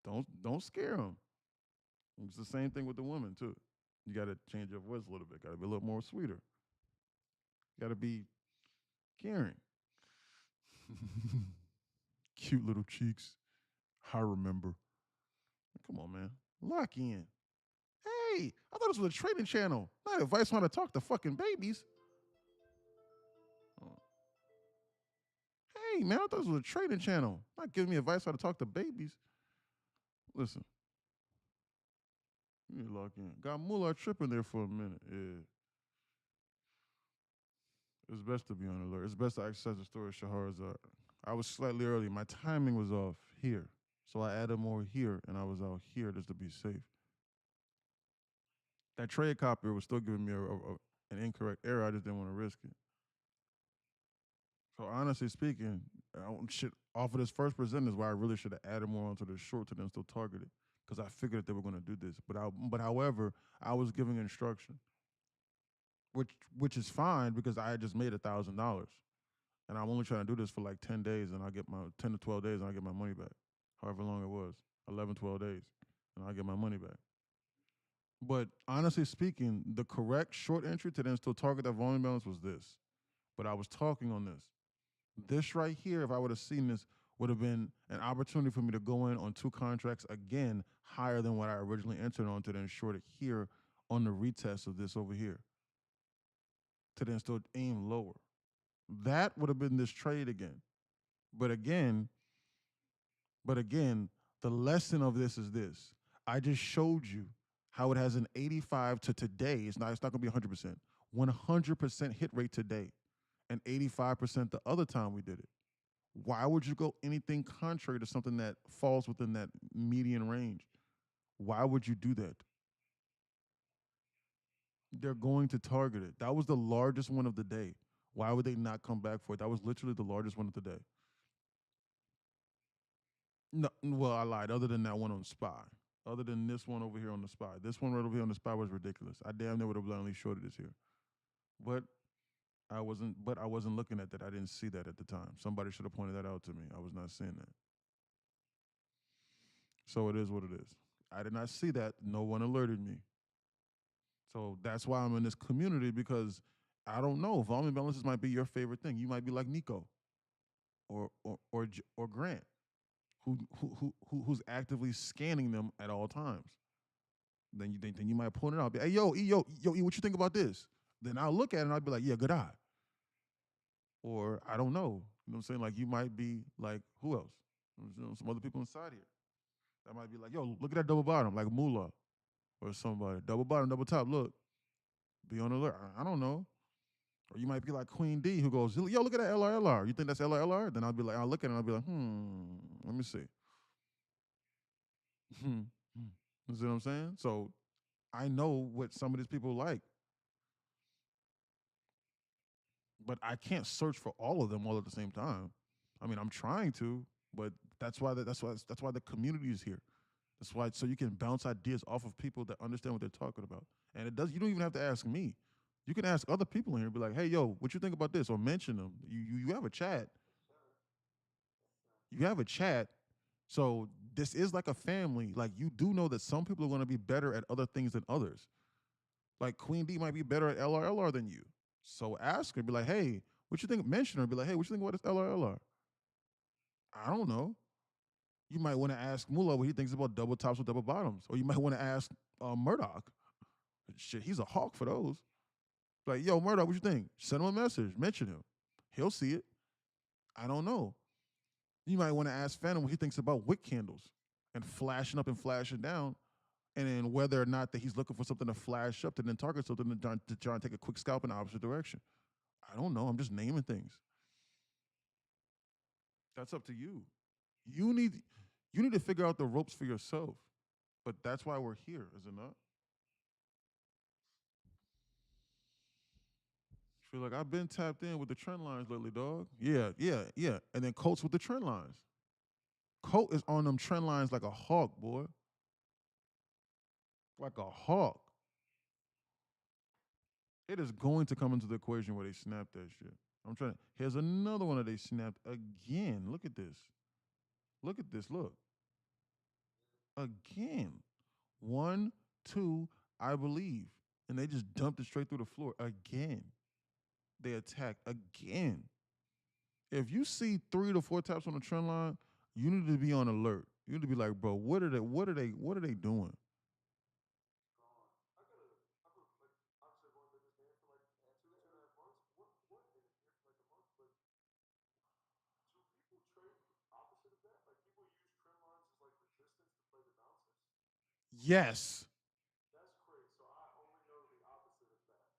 Don't scare them. It's the same thing with the women too. You got to change your voice a little bit. Got to be a little more sweeter. Got to be caring. Cute little cheeks. I remember. Come on, man. Lock in. Hey, I thought this was a trading channel, not advice on how to talk to fucking babies. Oh. Hey, man, I thought this was a trading channel, not giving me advice how to talk to babies. Listen, you need to lock in. Got Mullah tripping there for a minute. Yeah. It's best to be on alert. It's best to access the story of Shahrazad. I was slightly early. My timing was off here. So I added more here, and I was out here just to be safe. That trade copier was still giving me an incorrect error. I just didn't want to risk it. So honestly speaking, shit, off of this first present is why I really should have added more onto the short to then still target it because I figured that they were going to do this. But however, I was giving instruction, which is fine because I had just made $1,000, and I'm only trying to do this for like 10 days, and I get my 10 to 12 days, and I get my money back. However long it was, 11, 12 days, and I get my money back. But honestly speaking, the correct short entry to then still target that volume balance was this. But I was talking on this. This right here, if I would have seen this, would have been an opportunity for me to go in on two contracts again higher than what I originally entered on to then short it here on the retest of this over here to then still aim lower. That would have been this trade again. But again, but again, the lesson of this is this. I just showed you how it has an 85 to today. It's not gonna be 100%. 100% hit rate today and 85% the other time we did it. Why would you go anything contrary to something that falls within that median range? Why would you do that? They're going to target it. That was the largest one of the day. Why would they not come back for it? That was literally the largest one of the day. No, well, I lied. Other than that one on Spy. Other than this one over here on the Spy. This one right over here on the Spy was ridiculous. I damn near would have blindly shorted this here. But I wasn't looking at that. I didn't see that at the time. Somebody should have pointed that out to me. I was not seeing that. So it is what it is. I did not see that. No one alerted me. So that's why I'm in this community because I don't know. Volume imbalances might be your favorite thing. You might be like Nico or Grant, who's actively scanning them at all times. Then you might point it out. Be, hey, yo, E, what you think about this? Then I'll look at it and I'll be like, yeah, good eye. Or I don't know. You know what I'm saying? Like you might be like, who else? You know, some other people inside here. That might be like, yo, look at that double bottom, like Moolah or somebody. Double bottom, double top, look. Be on alert. I don't know. Or you might be like Queen D who goes, yo, look at that LRLR. You think that's LRLR? Then I'll be like, I'll look at it and I'll be like, let me see. You see what I'm saying? So I know what some of these people like, but I can't search for all of them all at the same time. I mean, I'm trying to, but that's why the community is here. That's why so you can bounce ideas off of people that understand what they're talking about. And it does. You don't even have to ask me. You can ask other people in here. And be like, hey, yo, what you think about this? Or mention them. You have a chat. You have a chat. So this is like a family. Like you do know that some people are going to be better at other things than others. Like Queen D might be better at LRLR than you. So ask her. Be like, hey, what you think? Mention her. Be like, hey, what you think about this LRLR? I don't know. You might want to ask Mullah what he thinks about double tops or double bottoms. Or you might want to ask Murdoch. Shit, he's a hawk for those. Like, yo, Murdoch, what you think? Send him a message. Mention him. He'll see it. I don't know. You might want to ask Phantom what he thinks about wick candles and flashing up and flashing down, and then whether or not that he's looking for something to flash up to then target something to try and take a quick scalp in the opposite direction. I don't know. I'm just naming things. That's up to you. You need you need to figure out the ropes for yourself. But that's why we're here, is it not? Feel like I've been tapped in with the trend lines lately, dog. Yeah, yeah, yeah. And then Colts with the trend lines. Colt is on them trend lines like a hawk, boy. Like a hawk. It is going to come into the equation where they snap that shit. I'm trying. Here's another one that they snapped again. Look at this. Look at this. Look again. One, two, I believe, and they just dumped it straight through the floor again. They attack again. If you see 3 to 4 taps on the trend line, you need to be on alert. You need to be like, bro, what are they doing? Yes.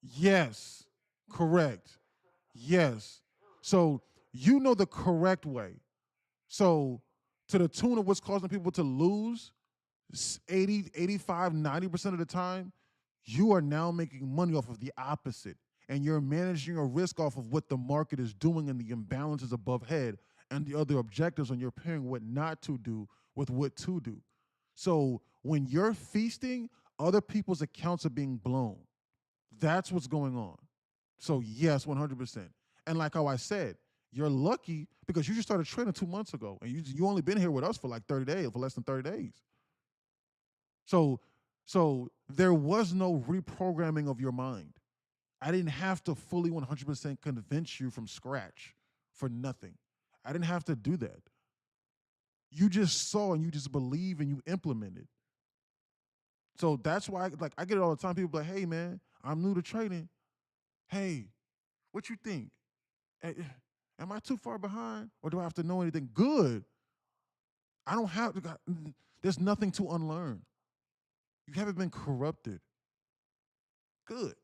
Yes. Correct. Yes. So you know the correct way. So to the tune of what's causing people to lose 80, 85, 90% of the time, you are now making money off of the opposite. And you're managing a risk off of what the market is doing and the imbalances above head and the other objectives, and you're pairing what not to do with what to do. So when you're feasting, other people's accounts are being blown. That's what's going on. So yes, 100%. And like how I said, you're lucky because you just started trading 2 months ago, and you only been here with us for like 30 days, for less than 30 days. So there was no reprogramming of your mind. I didn't have to fully 100% convince you from scratch for nothing. I didn't have to do that. You just saw and you just believe and you implemented. So that's why I get it all the time. People be like, hey man, I'm new to trading. Hey, what you think? Am I too far behind? Or do I have to know anything? Good. I don't have to, there's nothing to unlearn. You haven't been corrupted. Good.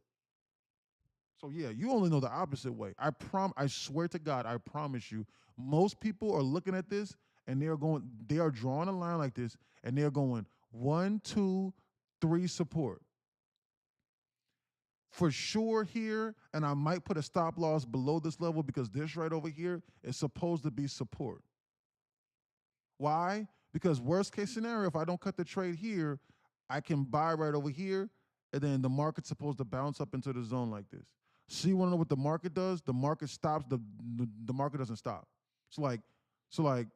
So yeah, you only know the opposite way. I swear to God, I promise you, most people are looking at this and they are drawing a line like this and they're going 1, 2, 3 support. For sure here, and I might put a stop loss below this level because this right over here is supposed to be support. Why? Because worst case scenario, if I don't cut the trade here, I can buy right over here, and then the market's supposed to bounce up into the zone like this. So you want to know what the market does? The market stops. The market doesn't stop. So like, so like,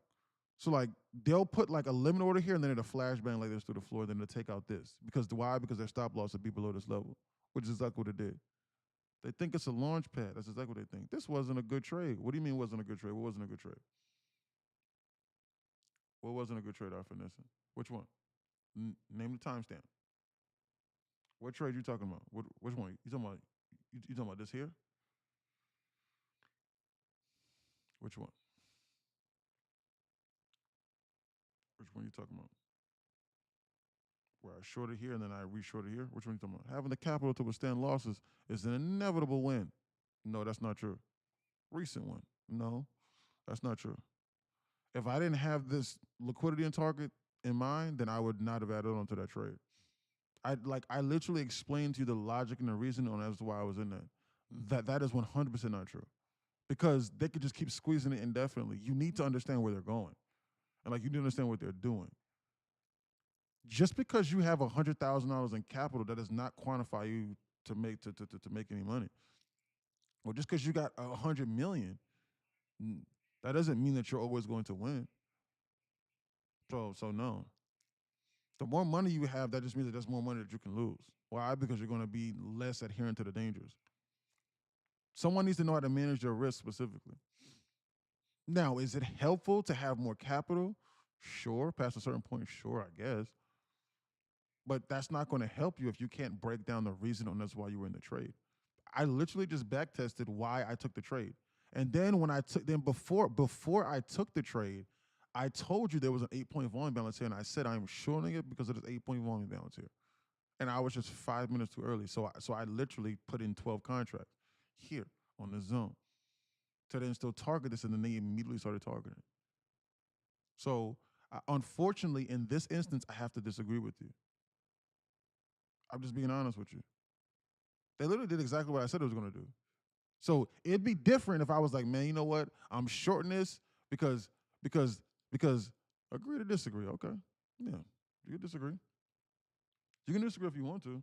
so like they'll put like a limit order here, and then it'll flashbang like this through the floor. Then they'll take out this because why? Because their stop loss will be below this level, which is exactly what it did. They think it's a launch pad. That's exactly what they think. This wasn't a good trade. What do you mean wasn't a good trade? What wasn't a good trade? What wasn't a good trade, Arthur Nissen? Which one? Name the timestamp. What trade you talking about? Which one? You talking about? You talking about this here? Which one? Which one you talking about? Where I shorted here and then I reshorted here? Which one you talking about? Having the capital to withstand losses is an inevitable win. No, that's not true. Recent one. No, that's not true. If I didn't have this liquidity and target in mind, then I would not have added on to that trade. I literally explained to you the logic and the reason on as to why I was in that. That is 100% not true. Because they could just keep squeezing it indefinitely. You need to understand where they're going. And like you need to understand what they're doing. Just because you have $100,000 in capital, that does not quantify you to make any money. Or just because you got 100 million, that doesn't mean that you're always going to win. So no. The more money you have, that just means that there's more money that you can lose. Why? Because you're going to be less adherent to the dangers. Someone needs to know how to manage their risk specifically. Now, is it helpful to have more capital? Sure. Past a certain point, sure, I guess. But that's not going to help you if you can't break down the reason on that's why you were in the trade. I literally just back tested why I took the trade. And then before I took the trade, I told you there was an 8-point volume balance here, and I said I'm shorting it because of this 8-point volume balance here. And I was just 5 minutes too early. So I literally put in 12 contracts here on the zone to then still target this, and then they immediately started targeting. So unfortunately, in this instance, I have to disagree with you. I'm just being honest with you. They literally did exactly what I said it was going to do. So it'd be different if I was like, man, you know what? I'm shorting this because agree to disagree. Okay, yeah, you can disagree. You can disagree if you want to.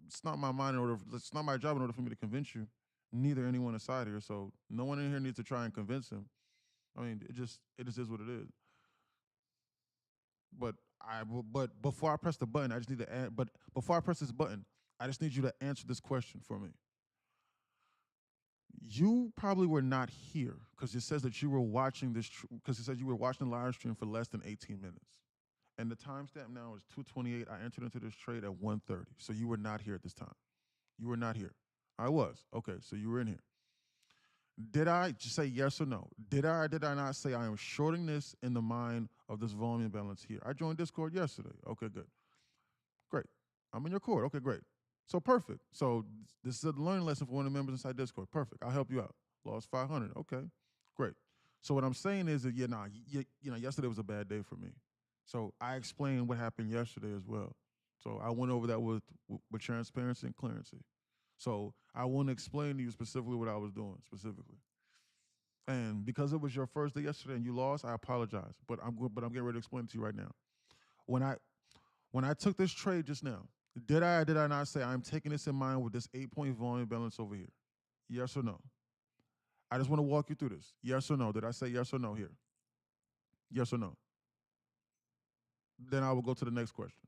It's not my mind in order. It's not my job in order for me to convince you. Neither anyone aside here. So no one in here needs to try and convince him. I mean, it just is what it is. But before I press the button, I just need to. But before I press this button, I just need you to answer this question for me. You probably were not here because it says that you were watching this because it says you were watching the live stream for less than 18 minutes. And the timestamp now is 2:28. I entered into this trade at 1:30. So you were not here at this time. You were not here. I was. Okay, so you were in here. Did I just say yes or no? Did I or did I not say I am shorting this in the mind of this volume balance here? I joined Discord yesterday. Okay, good. Great. I'm in your court. Okay, great. So perfect. So this is a learning lesson for one of the members inside Discord. Perfect. I'll help you out. Lost 500. Okay, great. So what I'm saying is that yesterday was a bad day for me. So I explained what happened yesterday as well. So I went over that with transparency and clearancy. So I want to explain to you specifically what I was doing specifically. And because it was your first day yesterday and you lost, I apologize. But I'm getting ready to explain it to you right now. When I took this trade just now, did I or did I not say I'm taking this in mind with this 8-point volume balance over here? Yes or no? I just want to walk you through this. Yes or no? Did I say yes or no here? Yes or no? Then I will go to the next question.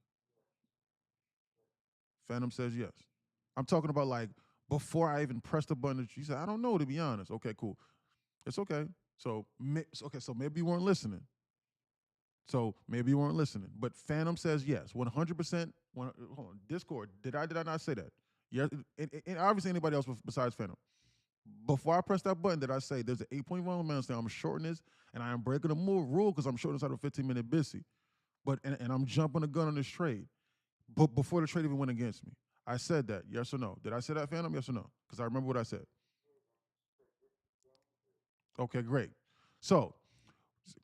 Phantom says yes. I'm talking about like before I even pressed the button. She said, I don't know, to be honest. Okay, cool. It's okay. So maybe you weren't listening. But Phantom says yes, 100%. Hold on, Discord. Did I not say that? Yes, and obviously anybody else besides Phantom. Before I press that button, did I say there's an 8-point volume balance now? I'm shorting this, and I am breaking the rule because I'm shorting this out of a 15-minute busy. And I'm jumping the gun on this trade. But before the trade even went against me, I said that. Yes or no? Did I say that, Phantom? Yes or no? Because I remember what I said. Okay, great. So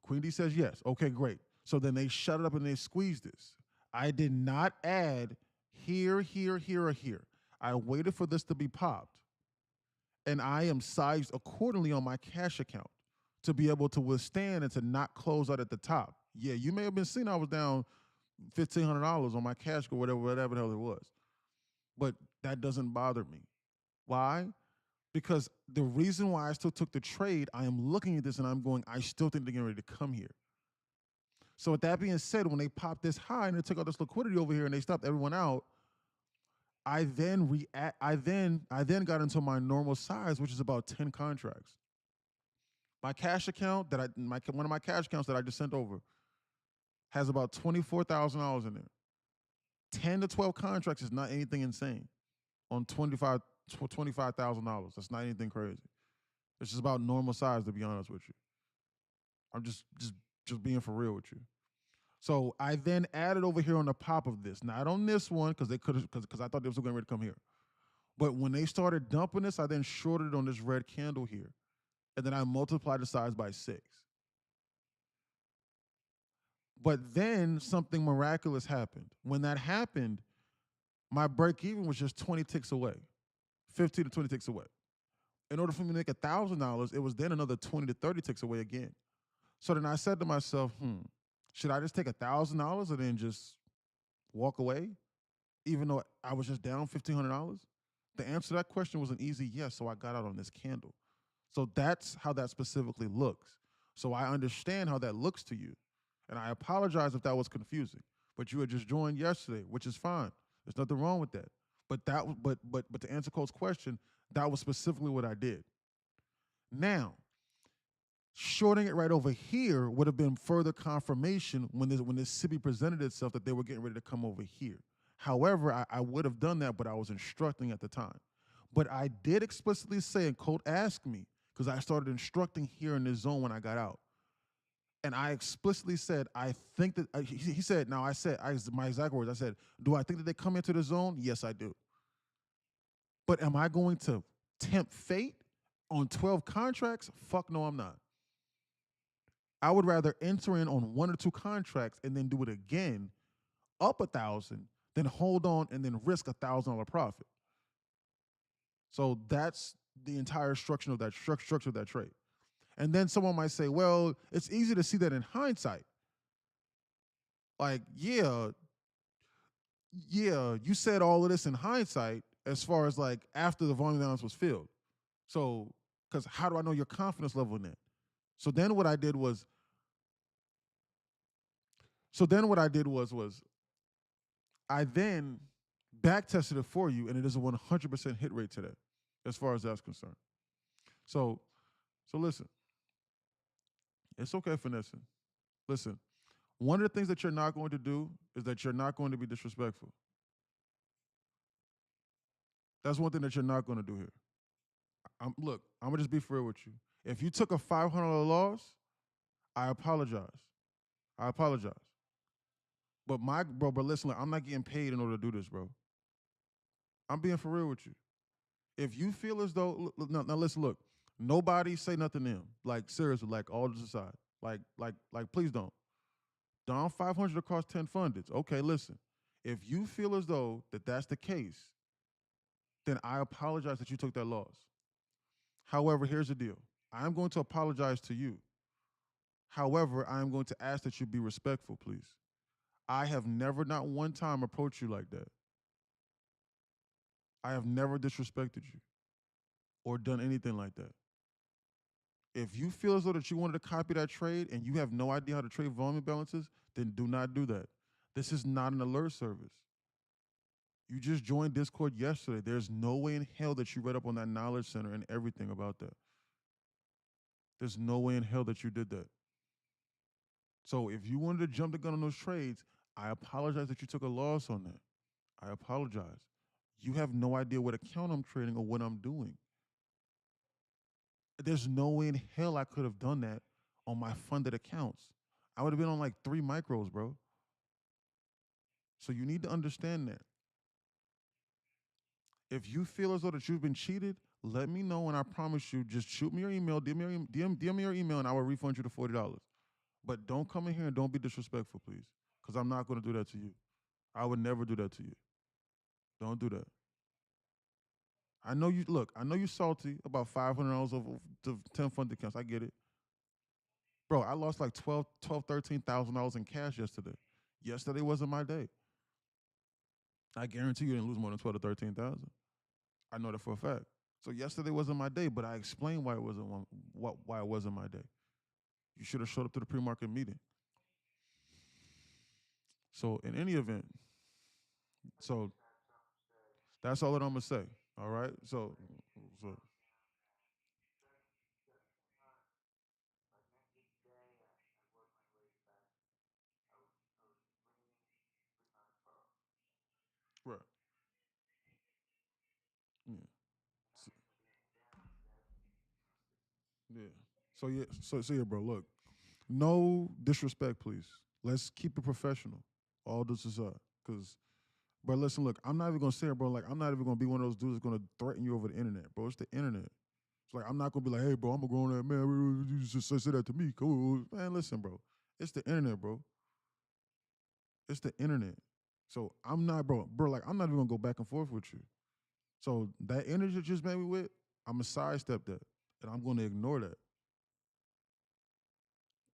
Queen D says yes. Okay, great. So then they shut it up and they squeezed this. I did not add here, here, here, or here. I waited for this to be popped. And I am sized accordingly on my cash account to be able to withstand and to not close out at the top. Yeah, you may have been seeing I was down $1,500 on my cash or whatever the hell it was. But that doesn't bother me. Why? Because the reason why I still took the trade, I am looking at this and I'm going, I still think they're getting ready to come here. So with that being said, when they popped this high and they took all this liquidity over here and they stopped everyone out, I then got into my normal size, which is about 10 contracts. My cash account one of my cash accounts that I just sent over has about $24,000 in there. 10 to 12 contracts is not anything insane on $25,000. That's not anything crazy. It's just about normal size, to be honest with you. I'm just being for real with you. So I then added over here on the pop of this, not on this one because they could because I thought they were going to come here. But when they started dumping this, I then shorted on this red candle here, and then I multiplied the size by 6. But then something miraculous happened. When that happened, my break even was just 20 ticks away, 15 to 20 ticks away. In order for me to make $1,000, it was then another 20 to 30 ticks away again. So then I said to myself, should I just take $1,000 and then just walk away, even though I was just down $1,500? The answer to that question was an easy yes, so I got out on this candle. So that's how that specifically looks. So I understand how that looks to you. And I apologize if that was confusing. But you had just joined yesterday, which is fine. There's nothing wrong with that. But to answer Cole's question, that was specifically what I did. Now, shorting it right over here would have been further confirmation when this SIBI presented itself that they were getting ready to come over here. However, I would have done that, but I was instructing at the time. But I did explicitly say, and Colt asked me, because I started instructing here in this zone when I got out. And I explicitly said, I think that, he said, now I said, my exact words, I said, do I think that they come into the zone? Yes, I do. But am I going to tempt fate on 12 contracts? Fuck no, I'm not. I would rather enter in on 1 or 2 contracts and then do it again, up 1,000, then hold on and then risk $1,000 profit. So that's the entire structure of that trade. And then someone might say, well, it's easy to see that in hindsight. Like, yeah, you said all of this in hindsight as far as like after the volume balance was filled. So, because how do I know your confidence level in that? So then what I did was I then back tested it for you, and it is a 100% hit rate today, as far as that's concerned. So listen, it's okay, finessing. Listen, one of the things that you're not going to do is that you're not going to be disrespectful. That's one thing that you're not going to do here. Look, I'm gonna just be fair with you. If you took a $500 loss, I apologize. But but listen, I'm not getting paid in order to do this, bro. I'm being for real with you. If you feel as though, now listen, look, nobody say nothing to him. Like seriously, like all this aside, like please don't. Down 500 across 10 fundeds. Okay, listen. If you feel as though that's the case, then I apologize that you took that loss. However, here's the deal. I'm going to apologize to you. However, I am going to ask that you be respectful, please. I have never, not one time, approached you like that. I have never disrespected you or done anything like that. If you feel as though that you wanted to copy that trade and you have no idea how to trade volume balances, then do not do that. This is not an alert service. You just joined Discord yesterday. There's no way in hell that you read up on that knowledge center and everything about that. There's no way in hell that you did that. So if you wanted to jump the gun on those trades, I apologize that you took a loss on that. I apologize. You have no idea what account I'm trading or what I'm doing. There's no way in hell I could have done that on my funded accounts. I would have been on like 3 micros, bro. So you need to understand that. If you feel as though that you've been cheated, let me know, and I promise you, just shoot me your email, DM me your email, and I will refund you the $40. But don't come in here and don't be disrespectful, please, because I'm not going to do that to you. I would never do that to you. Don't do that. I know you salty about $500 of 10 funded accounts. I get it. Bro, I lost like $13,000 in cash yesterday. Yesterday wasn't my day. I guarantee you didn't lose more than 12 to 13,000. I know that for a fact. So yesterday wasn't my day, but I explained why it wasn't why it wasn't my day. You should have showed up to the pre-market meeting. So in any event, so that's all that I'm gonna say. All right. So right. Yeah. So, yeah. So yeah, bro. Look, no disrespect, please. Let's keep it professional. All this is because. But listen, look, I'm not even gonna say it, bro. Like, I'm not even gonna be one of those dudes that's gonna threaten you over the internet, bro. It's the internet. It's like I'm not gonna be like, hey, bro, I'm a grown ass man. You just say that to me. Come on, man. Listen, bro. It's the internet, bro. It's the internet. So I'm not, bro. Like, I'm not even gonna go back and forth with you. So that energy that you just made me with, I'm gonna sidestep that, and I'm gonna ignore that.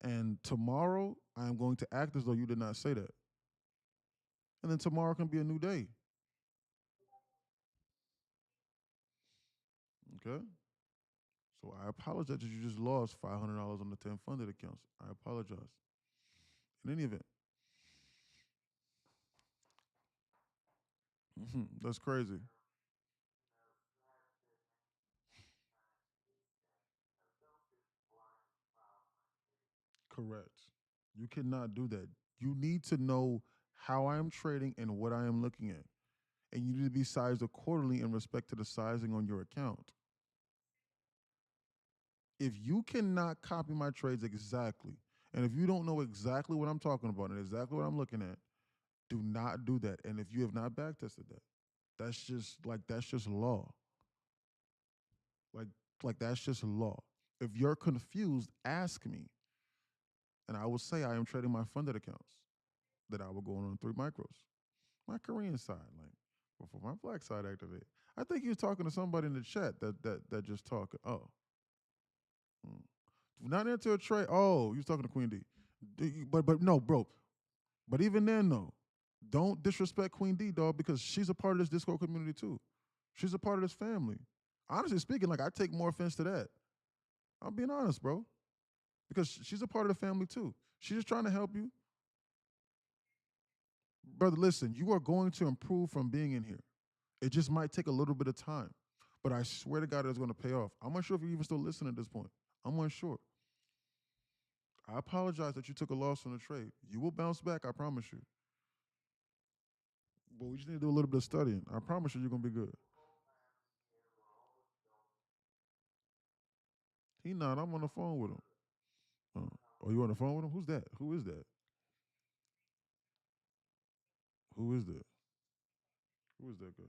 And tomorrow, I am going to act as though you did not say that. And then tomorrow can be a new day. Okay. So I apologize that you just lost $500 on the 10 funded accounts. I apologize. In any event, that's crazy. Correct. You cannot do that. You need to know how I am trading and what I am looking at. And you need to be sized accordingly in respect to the sizing on your account. If you cannot copy my trades exactly, and if you don't know exactly what I'm talking about and exactly what I'm looking at, do not do that. And if you have not backtested that, that's just law. Like like that's just law. If you're confused, ask me, and I will say I am trading my funded accounts that I will go on 3 micros. My Korean side, like before my black side activate. I think you was talking to somebody in the chat that just talking. Oh, mm. Not into a trade. Oh, you was talking to Queen D. But no, bro. But even then, no, don't disrespect Queen D, dog, because she's a part of this Discord community too. She's a part of this family. Honestly speaking, like I take more offense to that. I'm being honest, bro, because she's a part of the family too. She's just trying to help you, brother. Listen, you are going to improve from being in here. It just might take a little bit of time, but I swear to God, it's going to pay off. I'm unsure if you're even still listening at this point. I'm unsure. I apologize that you took a loss on the trade. You will bounce back, I promise you. But we just need to do a little bit of studying. I promise you, you're going to be good. He not. I'm on the phone with him. Oh, you on the phone with him? Who's that? Who is that? Who is that? Who is that guy?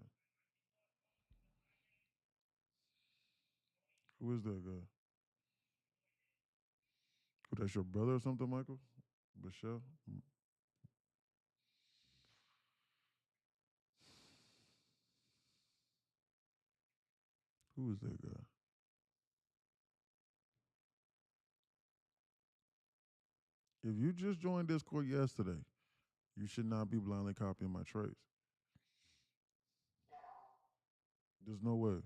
Who is that guy? Who, that's your brother or something, Michael? Michelle? Who is that guy? If you just joined Discord yesterday, you should not be blindly copying my trades. There's no way.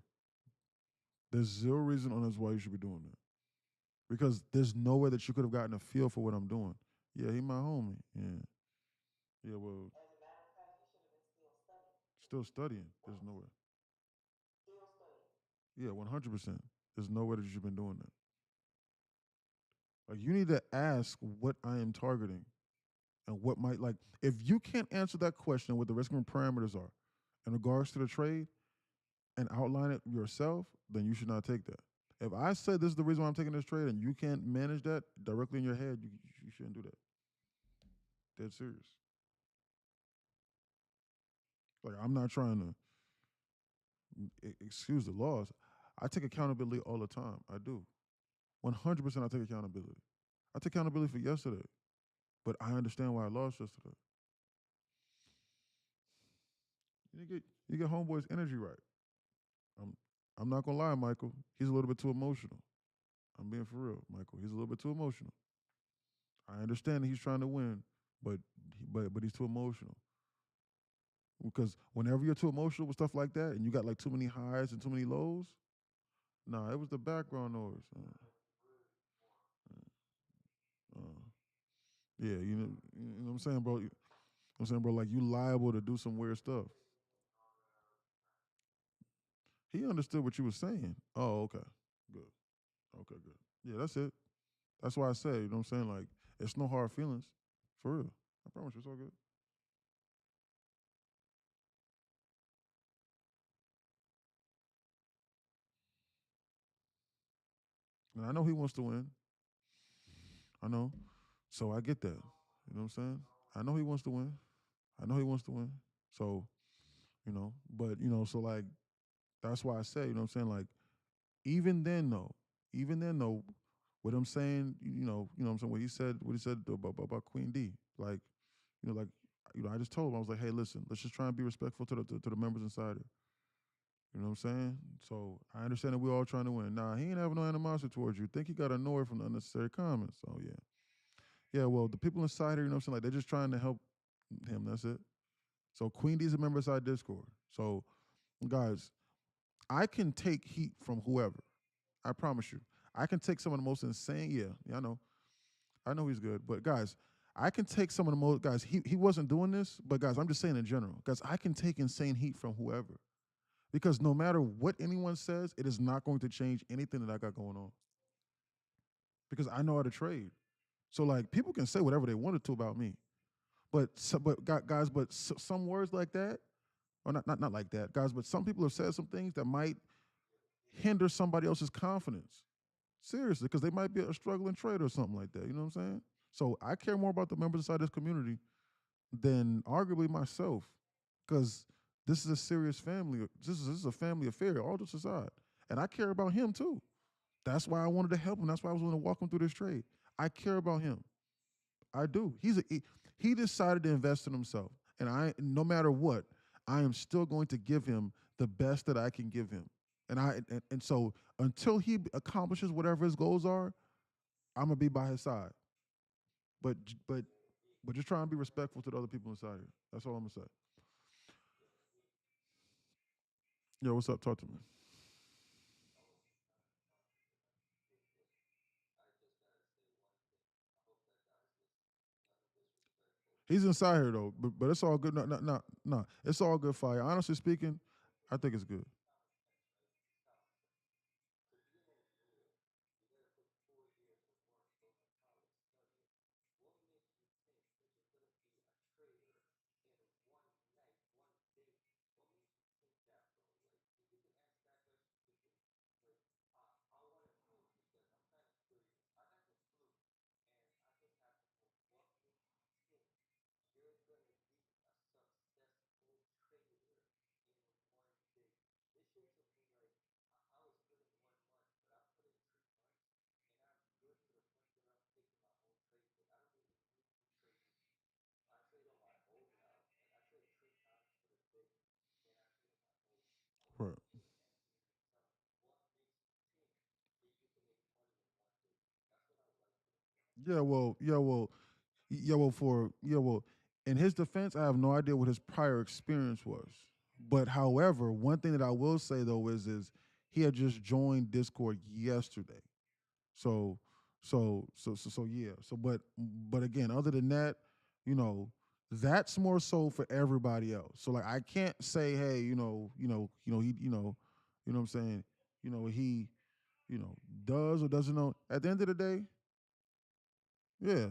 There's zero reason on this why you should be doing that. Because there's no way that you could have gotten a feel for what I'm doing. Yeah, he my homie. Yeah. Yeah, well, still studying. There's no way. Yeah, 100%. There's no way that you've been doing that. Like, you need to ask what I am targeting and what might, like, if you can't answer that question, what the risk and parameters are in regards to the trade and outline it yourself, then you should not take that. If I said this is the reason why I'm taking this trade and you can't manage that directly in your head, you shouldn't do that. Dead serious. Like, I'm not trying to excuse the loss. I take accountability all the time. I do. 100% I take accountability. I take accountability for yesterday, but I understand why I lost yesterday. You get homeboy's energy right. I'm I'm not gonna lie, Michael. He's a little bit too emotional. I'm being for real, Michael. He's a little bit too emotional. I understand that he's trying to win, but but he's too emotional. Because whenever you're too emotional with stuff like that, and you got like too many highs and too many lows, Nah, it was the background noise. Uh, yeah, you know what I'm saying, bro. I'm saying, bro, like you liable to do some weird stuff. He understood what you were saying. Oh, okay, good. Okay, good. Yeah, that's it. That's why I say, you know what I'm saying? Like, it's no hard feelings. For real. I promise you, it's all good. And I know he wants to win. I know. So I get that. You know what I'm saying? I know he wants to win. I know he wants to win. So, but so like that's why I say, you know what I'm saying? Like, even then though, even then though, what I'm saying, what I'm saying, what he said about Queen D, like, like, I just told him, I was like, hey, listen, let's just try and be respectful to the members inside it. You know what I'm saying? So I understand that we're all trying to win. Nah, he ain't having no animosity towards you. Think he got annoyed from the unnecessary comments. So yeah. Yeah, well, the people inside here, you know what I'm saying? Like they're just trying to help him. That's it. So Queen D's a member inside Discord. So guys, I can take heat from whoever. I promise you. I can take some of the most insane, yeah, I know. I know he's good. But guys, I can take some of the most guys, he wasn't doing this, but guys, I'm just saying in general. Guys, I can take insane heat from whoever. Because no matter what anyone says, it is not going to change anything that I got going on. Because I know how to trade. So like people can say whatever they wanted to about me, but guys, some words like that, or not like that, guys. But some people have said some things that might hinder somebody else's confidence. Seriously, because they might be a struggling trader or something like that. You know what I'm saying? So I care more about the members inside this community than arguably myself, because this is a serious family. This is a family affair, all this aside, and I care about him too. That's why I wanted to help him. That's why I was willing to walk him through this trade. I care about him. I do. He decided to invest in himself, and I no matter what, I am still going to give him the best that I can give him. And so until he accomplishes whatever his goals are, I'm gonna be by his side. But but but just try and be respectful to the other people inside here. That's all I'm gonna say. Yo, what's up? Talk to me. He's inside here though, but it's all good. No, no, no, no. It's all good. Fire. Honestly speaking, I think it's good. Right. Yeah, well, in his defense, I have no idea what his prior experience was. But however, one thing that I will say though is he had just joined Discord yesterday. So so yeah. But again, other than that, you know, that's more so for everybody else. So like I can't say, hey, he, you know what I'm saying, he, does or doesn't know. At the end of the day, yeah,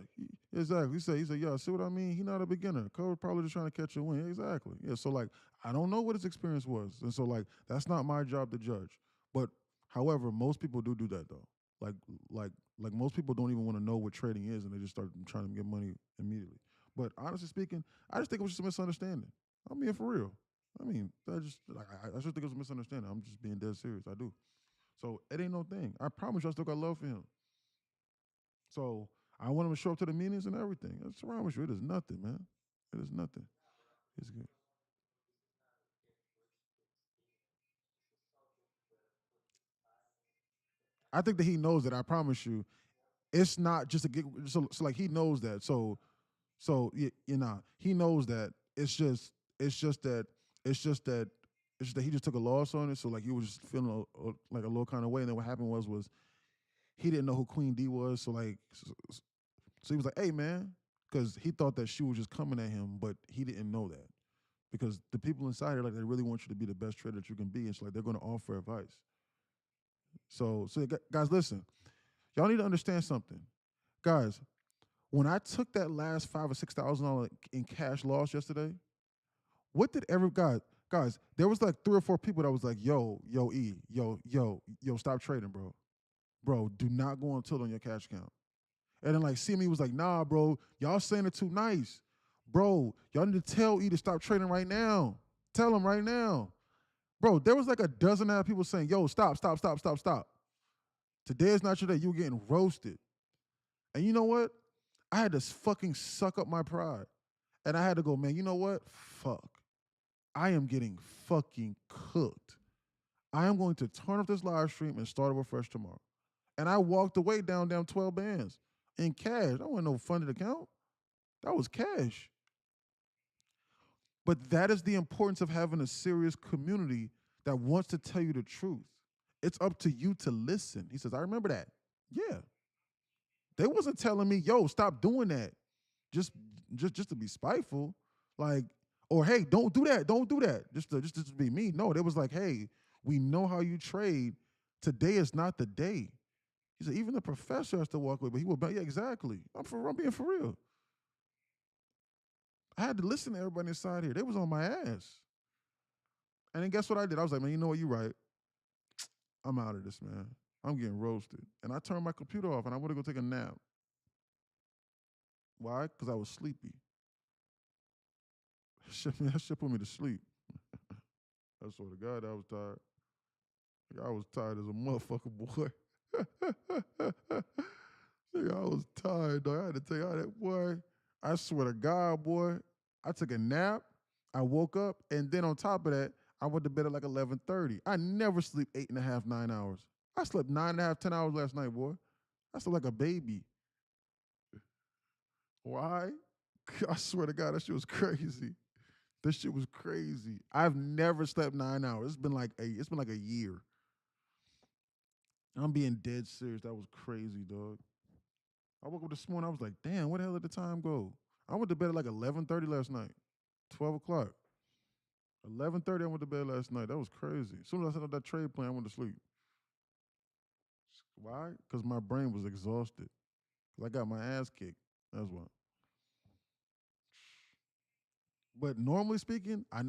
exactly. He said, yeah, see what I mean? He not a beginner. Cole probably just trying to catch a win. Exactly. Yeah. So like I don't know what his experience was. And so like that's not my job to judge. But however, most people do that though. Like like like most people don't even want to know what trading is and they just start trying to get money immediately. But honestly speaking, I just think it was just a misunderstanding. I'm being for real. I mean, I just think it was a misunderstanding. I'm just being dead serious. I do. So it ain't no thing. I promise you I still got love for him. So I want him to show up to the meetings and everything. That's wrong with you. It is nothing, man. It is nothing. It's good. I think that he knows that. I promise you, it's not just a get. So like he knows that. So he knows that. It's just that. It's just that. It's just that he just took a loss on it. So like he was just feeling like a little kind of way. And then what happened was he didn't know who Queen D was. So like so he was like, hey man, because he thought that she was just coming at him, but he didn't know that. Because the people inside here, like they really want you to be the best trader that you can be. And it's like they're gonna offer advice. So guys, listen, y'all need to understand something. Guys, when I took that last $5,000 or $6,000 in cash loss yesterday, what did every guys, there was like 3 or 4 people that was like, yo, stop trading, bro. Bro, do not go on tilt on your cash account. And then like CME was like, nah, bro, y'all saying it too nice. Bro, y'all need to tell E to stop trading right now. Tell him right now. Bro, there was like a dozen other people saying, yo, stop, stop, stop, stop, stop. Today is not your day. You were getting roasted. And you know what? I had to fucking suck up my pride. And I had to go, man, you know what? Fuck. I am getting fucking cooked. I am going to turn off this live stream and start over fresh tomorrow. And I walked away down 12 bands in cash. That wasn't no funded account. That was cash. But that is the importance of having a serious community that wants to tell you the truth. It's up to you to listen. He says, I remember that. Yeah. They wasn't telling me, yo, stop doing that. Just just to be spiteful. Like, or hey, don't do that. Don't do that. Just to be me. No, they was like, hey, we know how you trade. Today is not the day. He said, even the professor has to walk away, but he will bet. Yeah, exactly. I'm being for real. I had to listen to everybody inside here. They was on my ass. And then guess what I did? I was like, man, you know what? You're right. I'm out of this, man. I'm getting roasted. And I turned my computer off and I went to go take a nap. Why? Because I was sleepy. That shit put me to sleep. I swear to God, I was tired. I was tired as a motherfucker, boy. Nigga, I was tired, dog. I had to tell y'all that, boy. I swear to God, boy. I took a nap. I woke up, and then on top of that, I went to bed at like 11:30. I never sleep 8.5, 9 hours. I slept 9.5, 10 hours last night, boy. I slept like a baby. Why? I swear to God, that shit was crazy. This shit was crazy. I've never slept 9 hours. It's been like a year. I'm being dead serious. That was crazy, dog. I woke up this morning. I was like, damn, where the hell did the time go? I went to bed at like 11:30 last night, 12 o'clock. 11:30, I went to bed last night. That was crazy. As soon as I set up that trade plan, I went to sleep. Why? Because my brain was exhausted. 'Cause I got my ass kicked. That's why. But normally speaking, I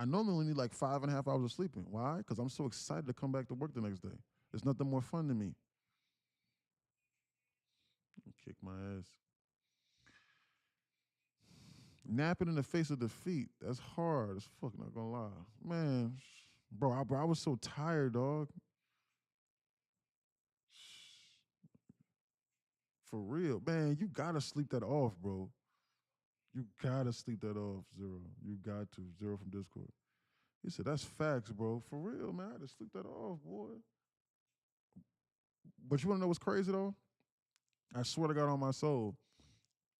normally need like 5.5 hours of sleeping. Why? Because I'm so excited to come back to work the next day. There's nothing more fun than me. Kick my ass. Napping in the face of defeat. That's hard as fuck, not gonna lie. Man, bro, I was so tired, dog. For real. Man, you gotta sleep that off, bro. You gotta sleep that off, Zero. You got to. Zero from Discord. He said, that's facts, bro. For real, man. I had to sleep that off, boy. But you wanna know what's crazy though? I swear to God on my soul.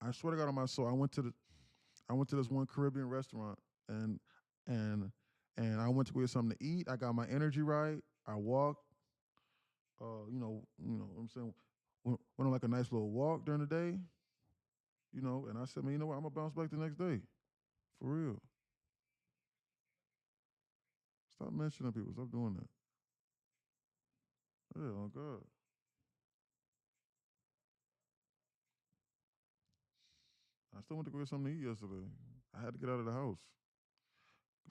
I swear to God on my soul. I went to this one Caribbean restaurant and and and I went to go get something to eat. I got my energy right. I walked. What I'm saying, went on like a nice little walk during the day. And I said, man, you know what? I'm gonna bounce back the next day, for real. Stop mentioning people. Stop doing that. Yeah, oh God. I still went to go get something to eat yesterday. I had to get out of the house.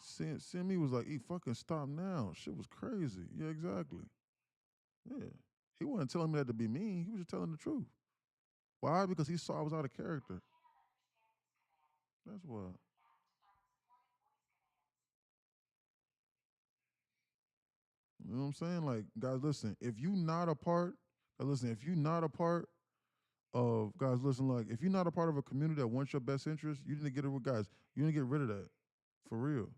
Seeing me was like, "E fucking stop now." Shit was crazy. Yeah, exactly. Yeah. He wasn't telling me that to be mean. He was just telling the truth. Why? Because he saw I was out of character. That's why. You know what I'm saying? Like, guys, listen, if you not a part, listen, if you not a part of guys, listen, like if you're not a part of a community that wants your best interest, you need to get it with guys. You need to get rid of that. For real.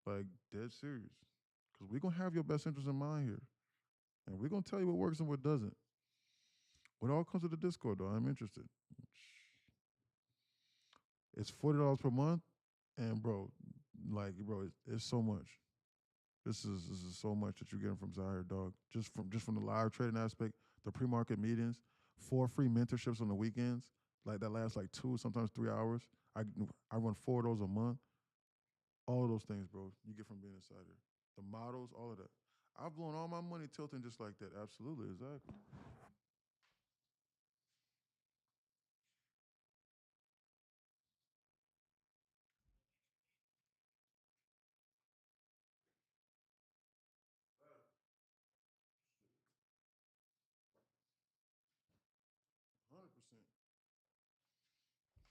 Like dead serious. Cause we're gonna have your best interest in mind here. And we're gonna tell you what works and what doesn't. What all comes to the Discord though, I'm interested. It's $40 per month. And bro, like bro, it's so much. This is so much that you're getting from Zaire, dog. Just from the live trading aspect, the pre-market meetings, 4 free mentorships on the weekends, like that lasts like 2, sometimes 3 hours. I I run 4 of those a month. All of those things, bro, you get from being inside here. The models, all of that. I've blown all my money tilting just like that. Absolutely, exactly.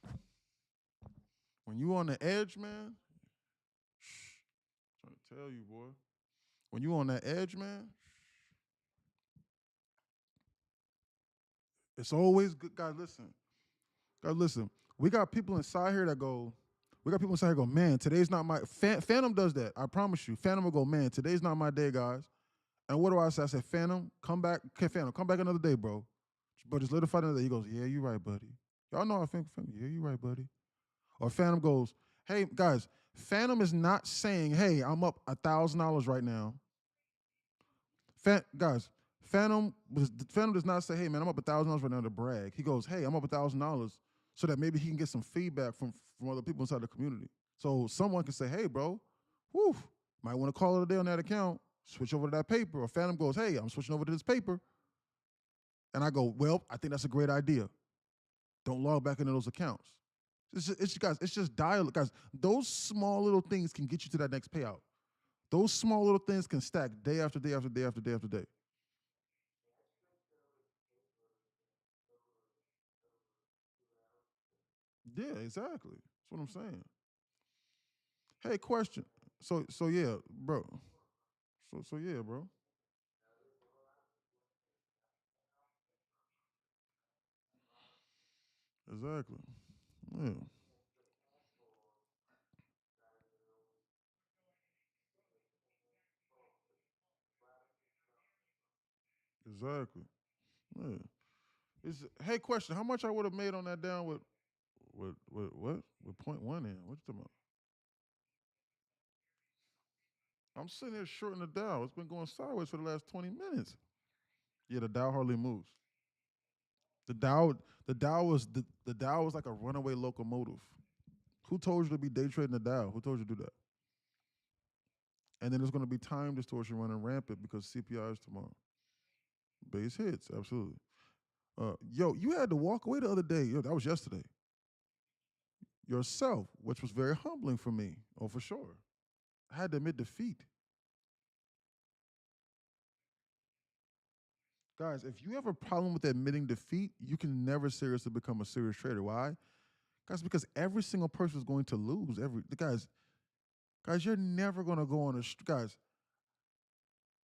100%. When you on the edge, man, trying to tell you, boy. When you on that edge, man, it's always good. Guys, listen. We got people inside here that go. We got people inside here go. Man, today's not my. Phantom does that. I promise you. Phantom will go. Man, today's not my day, guys. And what do I say? I said, Phantom, come back. Okay, Phantom, come back another day, bro. But it's little another day. He goes, yeah, you right, buddy. Y'all know I think, Phantom, yeah, you right, buddy. Or Phantom goes, hey, guys, Phantom is not saying, hey, I'm up $1,000 right now. Guys, Phantom does not say, "Hey man, I'm up $1,000 right now" to brag. He goes, "Hey, I'm up $1,000" so that maybe he can get some feedback from other people inside the community. So someone can say, "Hey, bro, whew, might want to call it a day on that account. Switch over to that paper." Or Phantom goes, "Hey, I'm switching over to this paper," and I go, "Well, I think that's a great idea. Don't log back into those accounts." It's just dialogue, guys. Those small little things can get you to that next payout. Those small little things can stack day after day after day after day after day. Yeah, exactly. That's what I'm saying. Hey, question. So yeah, bro. So yeah, bro. Exactly. Yeah. Exactly. Yeah. It's hey, question. How much I would have made on that down with what? With point one in. What you talking about? I'm sitting here shorting the Dow. It's been going sideways for the last 20 minutes. Yeah, the Dow hardly moves. The Dow the Dow was like a runaway locomotive. Who told you to be day trading the Dow? Who told you to do that? And then there's going to be time distortion running rampant because CPI is tomorrow. Base hits, absolutely. Yo, you had to walk away the other day. Yo, that was yesterday. Yourself, which was very humbling for me. Oh, for sure. I had to admit defeat. Guys, if you have a problem with admitting defeat, you can never seriously become a serious trader. Why? Guys, because every single person is going to lose. Guys, you're never going to go on guys.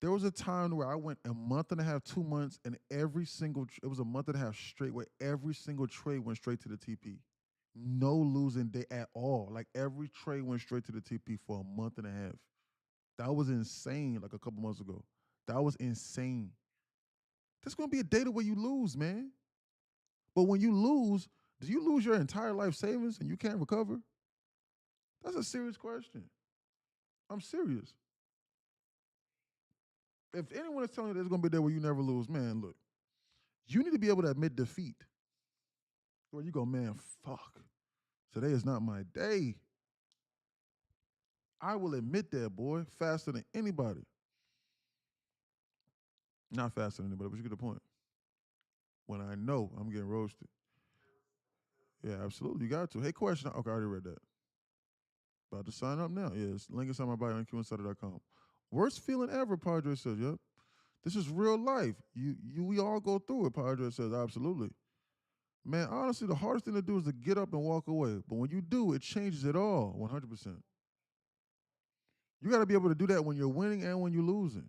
There was a time where I went a month and a half, 2 months, and it was a month and a half straight where every single trade went straight to the TP. No losing day at all. Like every trade went straight to the TP for a month and a half. That was insane. Like a couple months ago, that was insane. There's gonna be a day where you lose, man. But when you lose, do you lose your entire life savings and you can't recover? That's a serious question. I'm serious. If anyone is telling you there's gonna be a day where you never lose, man, look, you need to be able to admit defeat. Where you go, man, fuck. Today is not my day. I will admit that, boy, faster than anybody. Not faster than anybody, but you get the point. When I know I'm getting roasted. Yeah, absolutely. You got to. Hey, question. Okay, I already read that. About to sign up now. Yes, link is on my bio on QInsider.com. Worst feeling ever, Padre says. Yep. This is real life. We all go through it, Padre says. Absolutely. Man, honestly, the hardest thing to do is to get up and walk away. But when you do, it changes it all, 100%. You got to be able to do that when you're winning and when you're losing.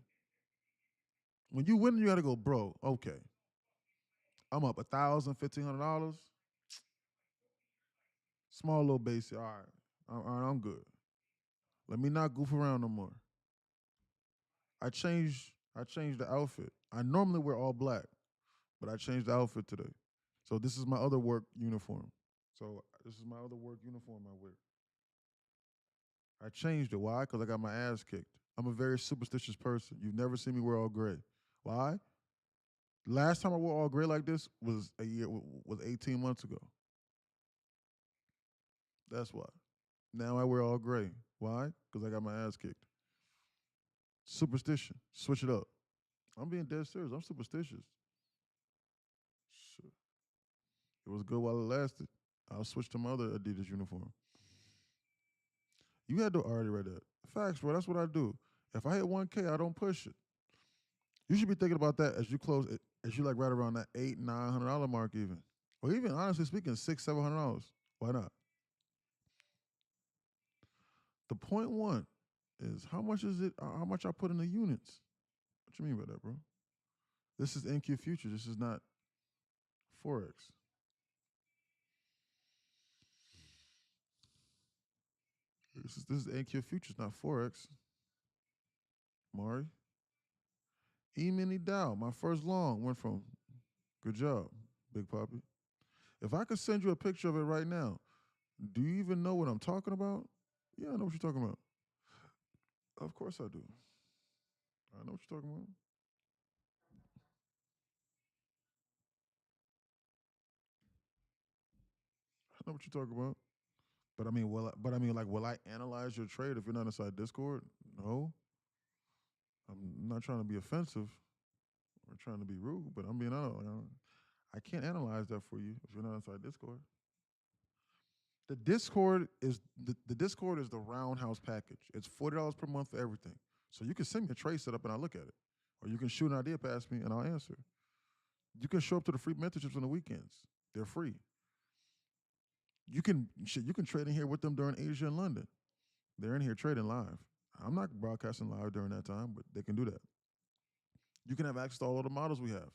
When you win, you got to go, bro, okay, I'm up $1,000, $1,500. Small little base. All right. I'm good. Let me not goof around no more. I changed the outfit. I normally wear all black, but I changed the outfit today. So this is my other work uniform. So this is my other work uniform I wear. I changed it. Why? Because I got my ass kicked. I'm a very superstitious person. You've never seen me wear all gray. Why? Last time I wore all gray like this was 18 months ago. That's why. Now I wear all gray. Why? Because I got my ass kicked. Superstition. Switch it up. I'm being dead serious. I'm superstitious. Shit. It was good while it lasted. I'll switch to my other Adidas uniform. You had to already read that. Facts, bro. That's what I do. If I hit 1K, I don't push it. You should be thinking about that as you close it, as you like right around that $800-900 mark even. Or even honestly speaking, $600-700. Why not? The point one is how much is it? How much I put in the units? What you mean by that, bro? This is NQ Future. This is not Forex. This is NQ Futures, not Forex. Mari. E-mini Dow, my first long went from. Good job, Big Poppy. If I could send you a picture of it right now, do you even know what I'm talking about? Yeah, I know what you're talking about. Of course I do. I know what you're talking about. I know what you're talking about. But I mean, will I analyze your trade if you're not inside Discord? No. I'm not trying to be offensive or trying to be rude, but I'm being honest. I can't analyze that for you if you're not inside Discord. The Discord is the roundhouse package. It's $40 per month for everything. So you can send me a trade setup and I'll look at it. Or you can shoot an idea past me and I'll answer. You can show up to the free mentorships on the weekends. They're free. You can trade in here with them during Asia and London. They're in here trading live. I'm not broadcasting live during that time, but they can do that. You can have access to all of the models we have,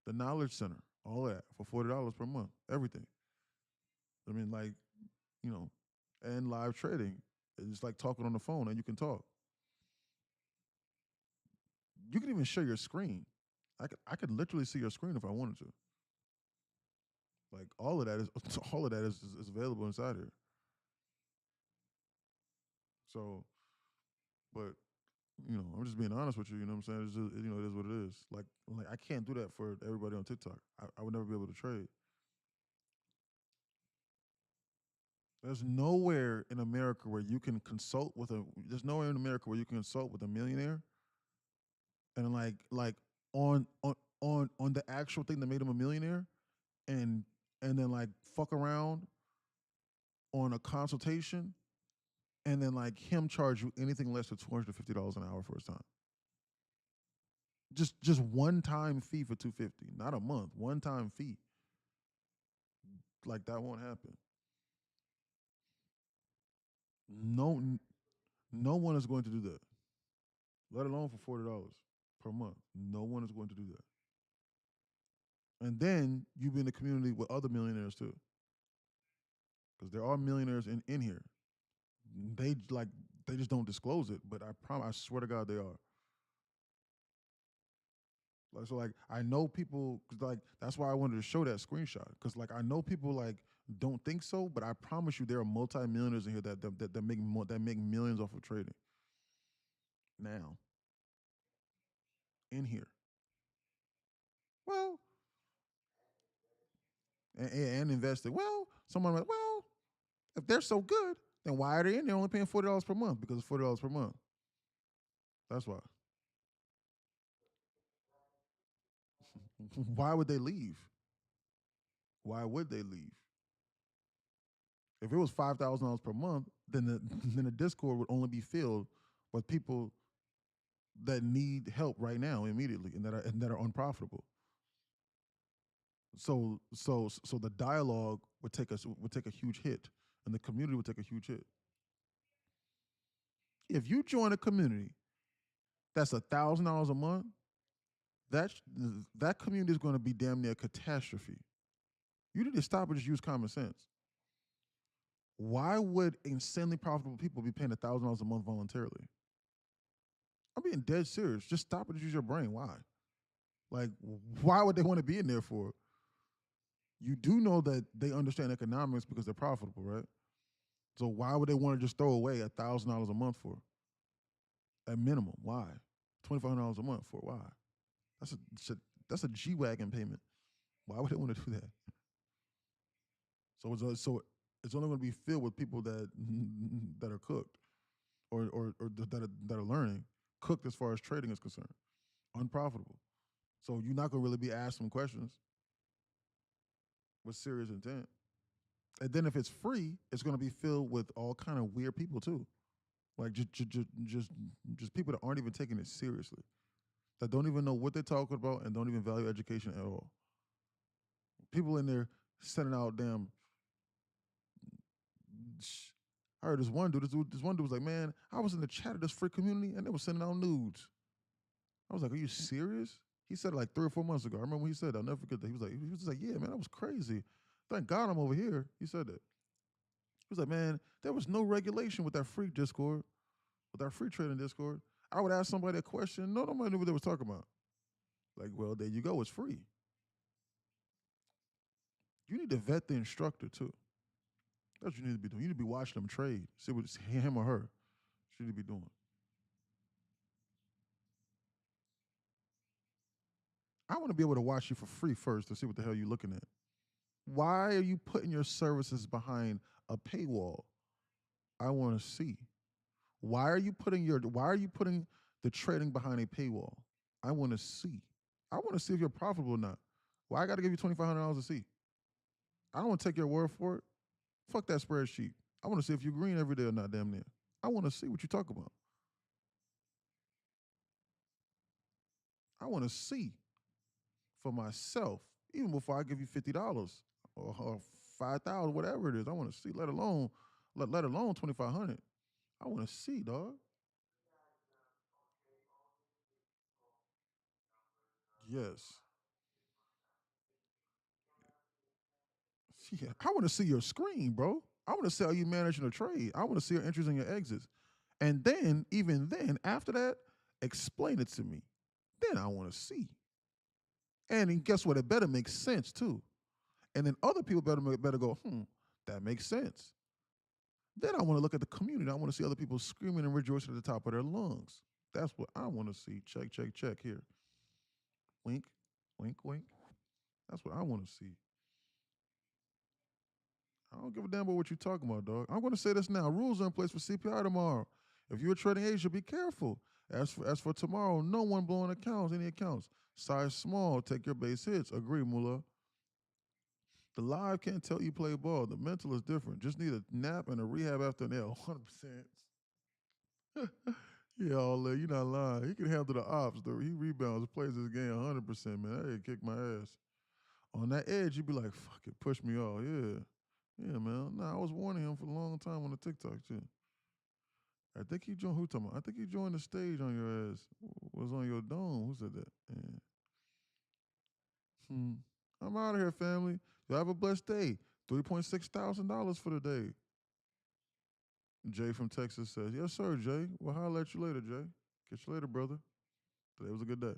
the Knowledge Center, all that for $40 per month, everything. I mean, like, you know, and live trading. It's like talking on the phone, and you can talk. You can even share your screen. I could literally see your screen if I wanted to. Like all of that is all of that is available inside here. So, but I'm just being honest with you. You know what I'm saying? It's just, it is what it is. Like I can't do that for everybody on TikTok. I would never be able to trade. There's nowhere in America where you can consult with a. There's nowhere in America where you can consult with a millionaire and like on the actual thing that made him a millionaire, and and then like fuck around on a consultation, and then like him charge you anything less than $250 an hour for his time. Just one time fee for 250, not a month. One time fee. Like that won't happen. No, no one is going to do that. Let alone for $40 per month. No one is going to do that. And then you be in the community with other millionaires too, because there are millionaires in here. They just don't disclose it, but I swear to God they are. Like so, like I know people, cause like that's why I wanted to show that screenshot, cause like I know people like don't think so, but I promise you there are multi-millionaires in here that make millions off of trading now in here. Well, and invested. Well, someone went, well, if they're so good, then why are they in there only paying $40 per month? Because it's $40 per month. That's why. Why would they leave? Why would they leave? If it was $5,000 per month, then the then the Discord would only be filled with people that need help right now immediately and that are unprofitable. So the dialogue would take a huge hit, and the community would take a huge hit. If you join a community that's $1,000 a month, that that community is going to be damn near a catastrophe. You need to stop and just use common sense. Why would insanely profitable people be paying $1,000 a month voluntarily? I'm being dead serious. Just stop and use your brain. Why? Like, why would they want to be in there for? You do know that they understand economics because they're profitable, right? So why would they want to just throw away $1,000 a month for? at minimum. Why? $2,500 a month for why? That's a that's a G wagon payment. Why would they want to do that? So it's only going to be filled with people that that are cooked or that are learning, cooked as far as trading is concerned, unprofitable. So you're not going to really be asked some questions with serious intent. And then if it's free, it's going to be filled with all kind of weird people too, like just people that aren't even taking it seriously, that don't even know what they're talking about and don't even value education at all. People in there sending out damn. I heard this one dude was like, man, I was in the chat of this free community and they were sending out nudes. I was like, are you serious? He said it like 3 or 4 months ago. I remember when he said that. I'll never forget that. He was just like, yeah, man, that was crazy. Thank God I'm over here. He said that. He was like, man, there was no regulation with that free Discord, with our free trading Discord. I would ask somebody a question. No, nobody knew what they was talking about. Like, well, there you go. It's free. You need to vet the instructor too. That's what you need to be doing. You need to be watching them trade. See what him or her should you be doing. I want to be able to watch you for free first to see what the hell you're looking at. Why are you putting your services behind a paywall? I want to see. Why are you putting the trading behind a paywall? I want to see. I want to see if you're profitable or not. Why I got to give you $2,500 to see? I don't want to take your word for it. Fuck that spreadsheet. I want to see if you're green every day or not. Damn near. I want to see what you talk about. I want to see for myself, even before I give you $50 or 5,000, whatever it is. I want to see. Let alone 2,500. I want to see, dog. Yes. Yeah, I want to see your screen, bro. I want to see how you managing a trade. I want to see your entries and your exits. And then, even then, after that, explain it to me. Then I want to see. And guess what? It better make sense too. And then other people better go, that makes sense. Then I want to look at the community. I want to see other people screaming and rejoicing at the top of their lungs. That's what I want to see. Check, check, check here. Wink, wink, wink. That's what I want to see. I don't give a damn about what you're talking about, dog. I'm going to say this now. Rules are in place for CPI tomorrow. If you're trading Asia, be careful. As for tomorrow, no one blowing any accounts. Size small, take your base hits. Agree, Mullah. The live can't tell you play ball. The mental is different. Just need a nap and a rehab after an L. 100%. Yeah, all that. You're not lying. He can handle the ops, though. He rebounds, plays this game 100%, man. That kick my ass. On that edge, you'd be like, fuck it, push me off. Yeah. Yeah, man. Nah, I was warning him for a long time on the TikTok too. I think he joined. Who talking about? I think he joined the stage on your ass. Was on your dome. Who said that? Yeah. Hmm. I'm out of here, family. You have a blessed day. $3,600 for the day. Jay from Texas says, "Yes, sir, Jay. We'll holler at you later, Jay. Catch you later, brother. Today was a good day."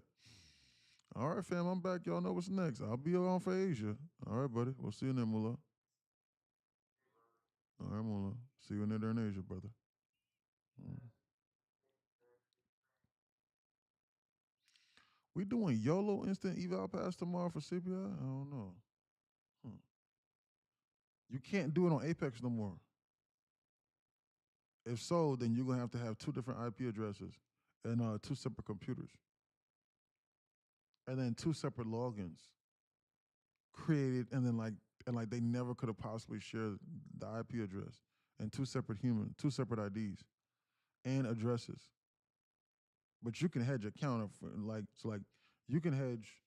All right, fam. I'm back. Y'all know what's next. I'll be on for Asia. All right, buddy. We'll see you in there, Mullah. All right, Mullah. See you in there in Asia, brother. Mm. We doing YOLO instant eval pass tomorrow for CPI? I don't know. Hmm. You can't do it on Apex no more. If so, then you're gonna have two different IP addresses and two separate computers, and then two separate logins created, and they never could have possibly shared the IP address and two separate IDs and addresses. But you can hedge a counter for like you can hedge.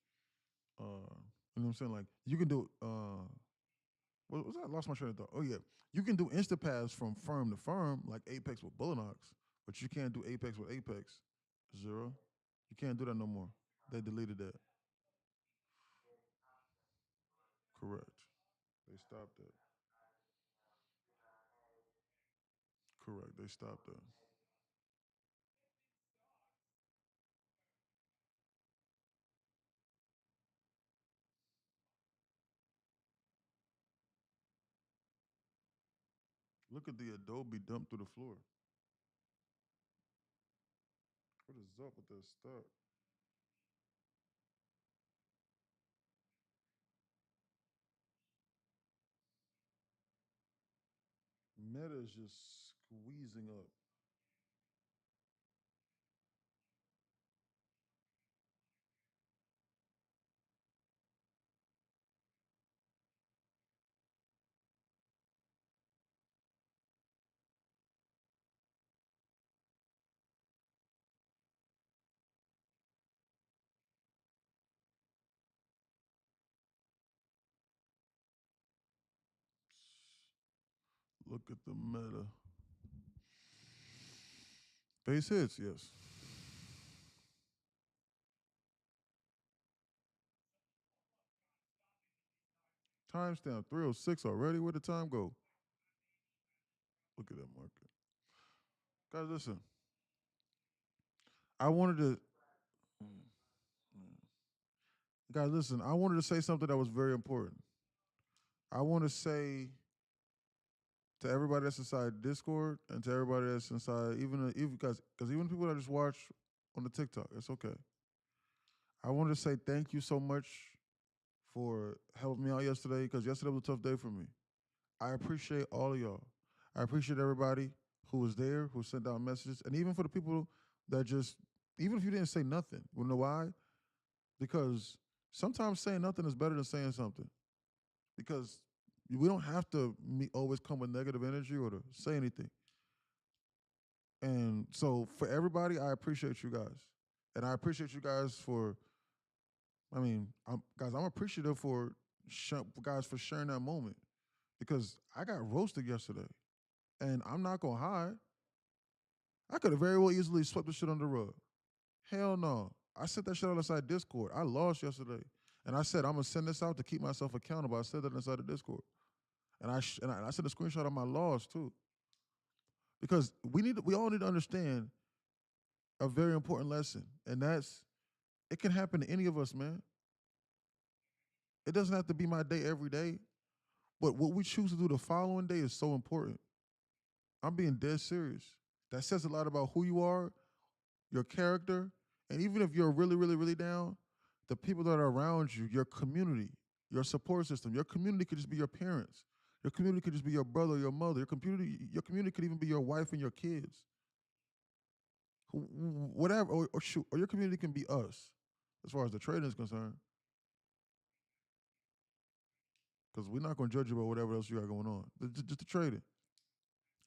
You know what I'm saying? Like you can do. What was that? I lost my train of thought. Oh yeah, you can do InstaPass from firm to firm like Apex with Bullinox, but you can't do Apex with Apex. Zero. You can't do that no more. They deleted that. Correct. They stopped that. Correct. They stopped that. Look at the Adobe dump through the floor. is up with this stuff? Meta is just squeezing up. Look at the meta. Base hits, yes. Timestamp 306 already. Where the time go? Look at that market. Guys, listen. I wanted to guys, listen, I wanted to say something that was very important. I want to say to everybody that's inside Discord and to everybody that's inside, even because even people that just watch on the TikTok, it's okay. I wanted to say thank you so much for helping me out yesterday because yesterday was a tough day for me. I appreciate all of y'all. I appreciate everybody who was there, who sent out messages, and even for the people that just, even if you didn't say nothing, you know why? Because sometimes saying nothing is better than saying something. Because we don't have to always come with negative energy or to say anything. And so for everybody, I appreciate you guys, and I appreciate you guys for. I mean, I'm appreciative for guys for sharing that moment because I got roasted yesterday, and I'm not gonna hide. I could have very well easily swept the shit under the rug. Hell no. I sent that shit out inside Discord. I lost yesterday, and I said I'm gonna send this out to keep myself accountable. I said that inside the Discord, and I sent a screenshot of my loss too, because we all need to understand a very important lesson, and that's it can happen to any of us, man. It doesn't have to be my day every day, but what we choose to do the following day is so important. I'm being dead serious. That says a lot about who you are, your character, and even if you're really, really, really down, the people that are around you, your community, your support system, your community could just be your parents. Your community could just be your brother, your mother. Your community could even be your wife and your kids. Whatever, or shoot, or your community can be us, as far as the trading is concerned, because we're not going to judge you about whatever else you got going on. Just the trading,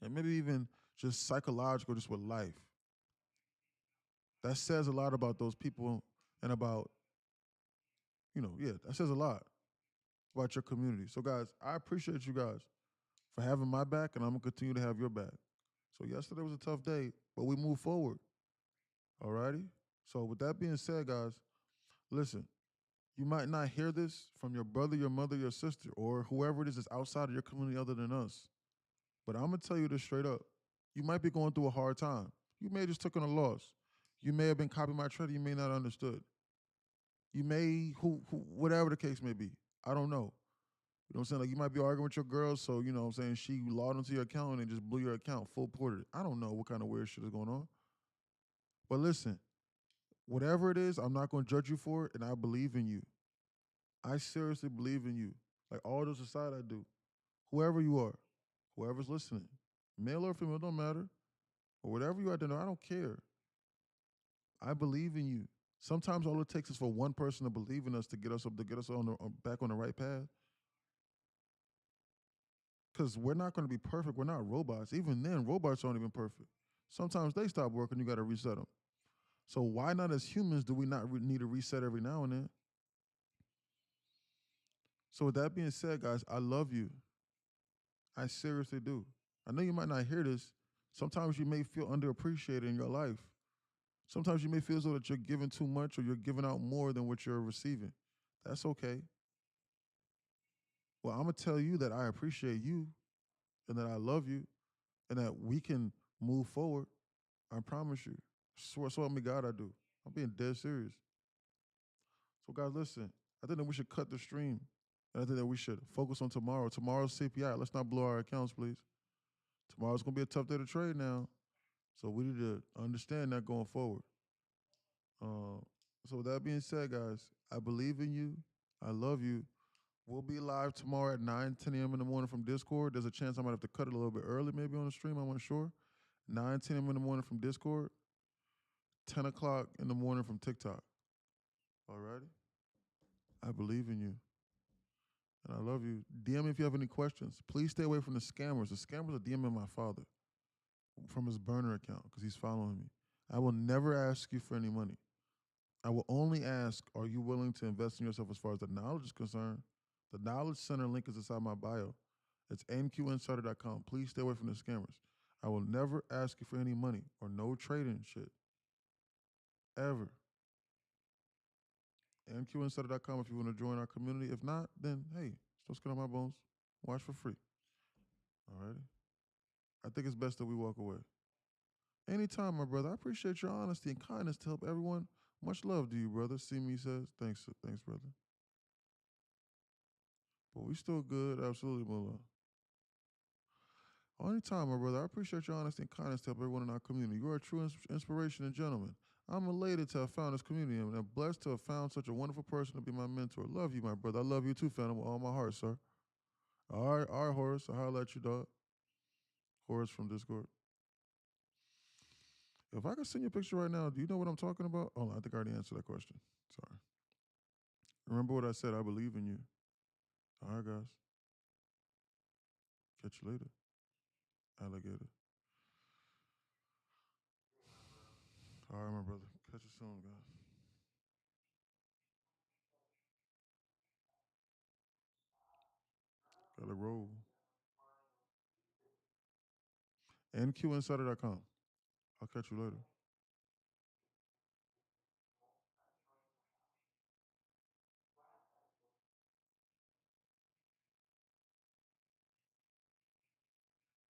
and maybe even just psychological, just with life. That says a lot about those people and about yeah, that says a lot about your community. So, guys, I appreciate you guys for having my back, and I'm gonna continue to have your back. So, yesterday was a tough day, but we move forward. All righty. So, with that being said, guys, listen. You might not hear this from your brother, your mother, your sister, or whoever it is that's outside of your community other than us. But I'm gonna tell you this straight up. You might be going through a hard time. You may have just taken a loss. You may have been copying my trade. You may not have understood. You may whatever the case may be. I don't know. You know what I'm saying? Like you might be arguing with your girl, so you know what I'm saying she logged into your account and just blew your account, full ported. I don't know what kind of weird shit is going on. But listen, whatever it is, I'm not gonna judge you for it, and I believe in you. I seriously believe in you. Like all those aside, I do. Whoever you are, whoever's listening, male or female, don't matter. Or whatever you identify, I don't care. I believe in you. Sometimes all it takes is for one person to believe in us to get us up, to get us back on the right path. Because we're not going to be perfect. We're not robots. Even then, robots aren't even perfect. Sometimes they stop working. You got to reset them. So why not as humans do we not need a reset every now and then? So with that being said, guys, I love you. I seriously do. I know you might not hear this. Sometimes you may feel underappreciated in your life. Sometimes you may feel as though that you're giving too much or you're giving out more than what you're receiving. That's okay. Well, I'm gonna tell you that I appreciate you and that I love you and that we can move forward. I promise you. So help me God, I do. I'm being dead serious. So guys, listen. I think that we should cut the stream. And I think that we should focus on tomorrow. Tomorrow's CPI. Let's not blow our accounts, please. Tomorrow's gonna be a tough day to trade now. So we need to understand that going forward. So with that being said, guys, I believe in you. I love you. We'll be live tomorrow at 9, 10 a.m. in the morning from Discord. There's a chance I might have to cut it a little bit early, maybe on the stream. I'm not sure. 9, 10 a.m. in the morning from Discord. 10 o'clock in the morning from TikTok. All righty? I believe in you. And I love you. DM me if you have any questions. Please stay away from the scammers. The scammers are DMing my father from his burner account because he's following me. I will never ask you for any money. I will only ask, are you willing to invest in yourself as far as the knowledge is concerned? The Knowledge Center link is inside my bio. It's nqinsider.com. Please stay away from the scammers. I will never ask you for any money or no trading shit. Ever. nqinsider.com if you want to join our community. If not, then hey, still skin on my bones. Watch for free. All righty. I think it's best that we walk away. Anytime, my brother. I appreciate your honesty and kindness to help everyone. Much love to you, brother. See me says, thanks, brother. But we still good, absolutely, Mullah. Anytime, my brother. I appreciate your honesty and kindness to help everyone in our community. You are a true inspiration and gentleman. I'm elated to have found this community and I'm blessed to have found such a wonderful person to be my mentor. Love you, my brother. I love you too, Phantom, with all my heart, sir. All right, Horace. I'll holler at you, dog. Horace from Discord. If I could send you a picture right now, do you know what I'm talking about? Oh, I think I already answered that question. Sorry. Remember what I said. I believe in you. All right, guys. Catch you later. Alligator. All right, my brother. Catch you soon, guys. Gotta roll. NQinsider.com. I'll catch you later.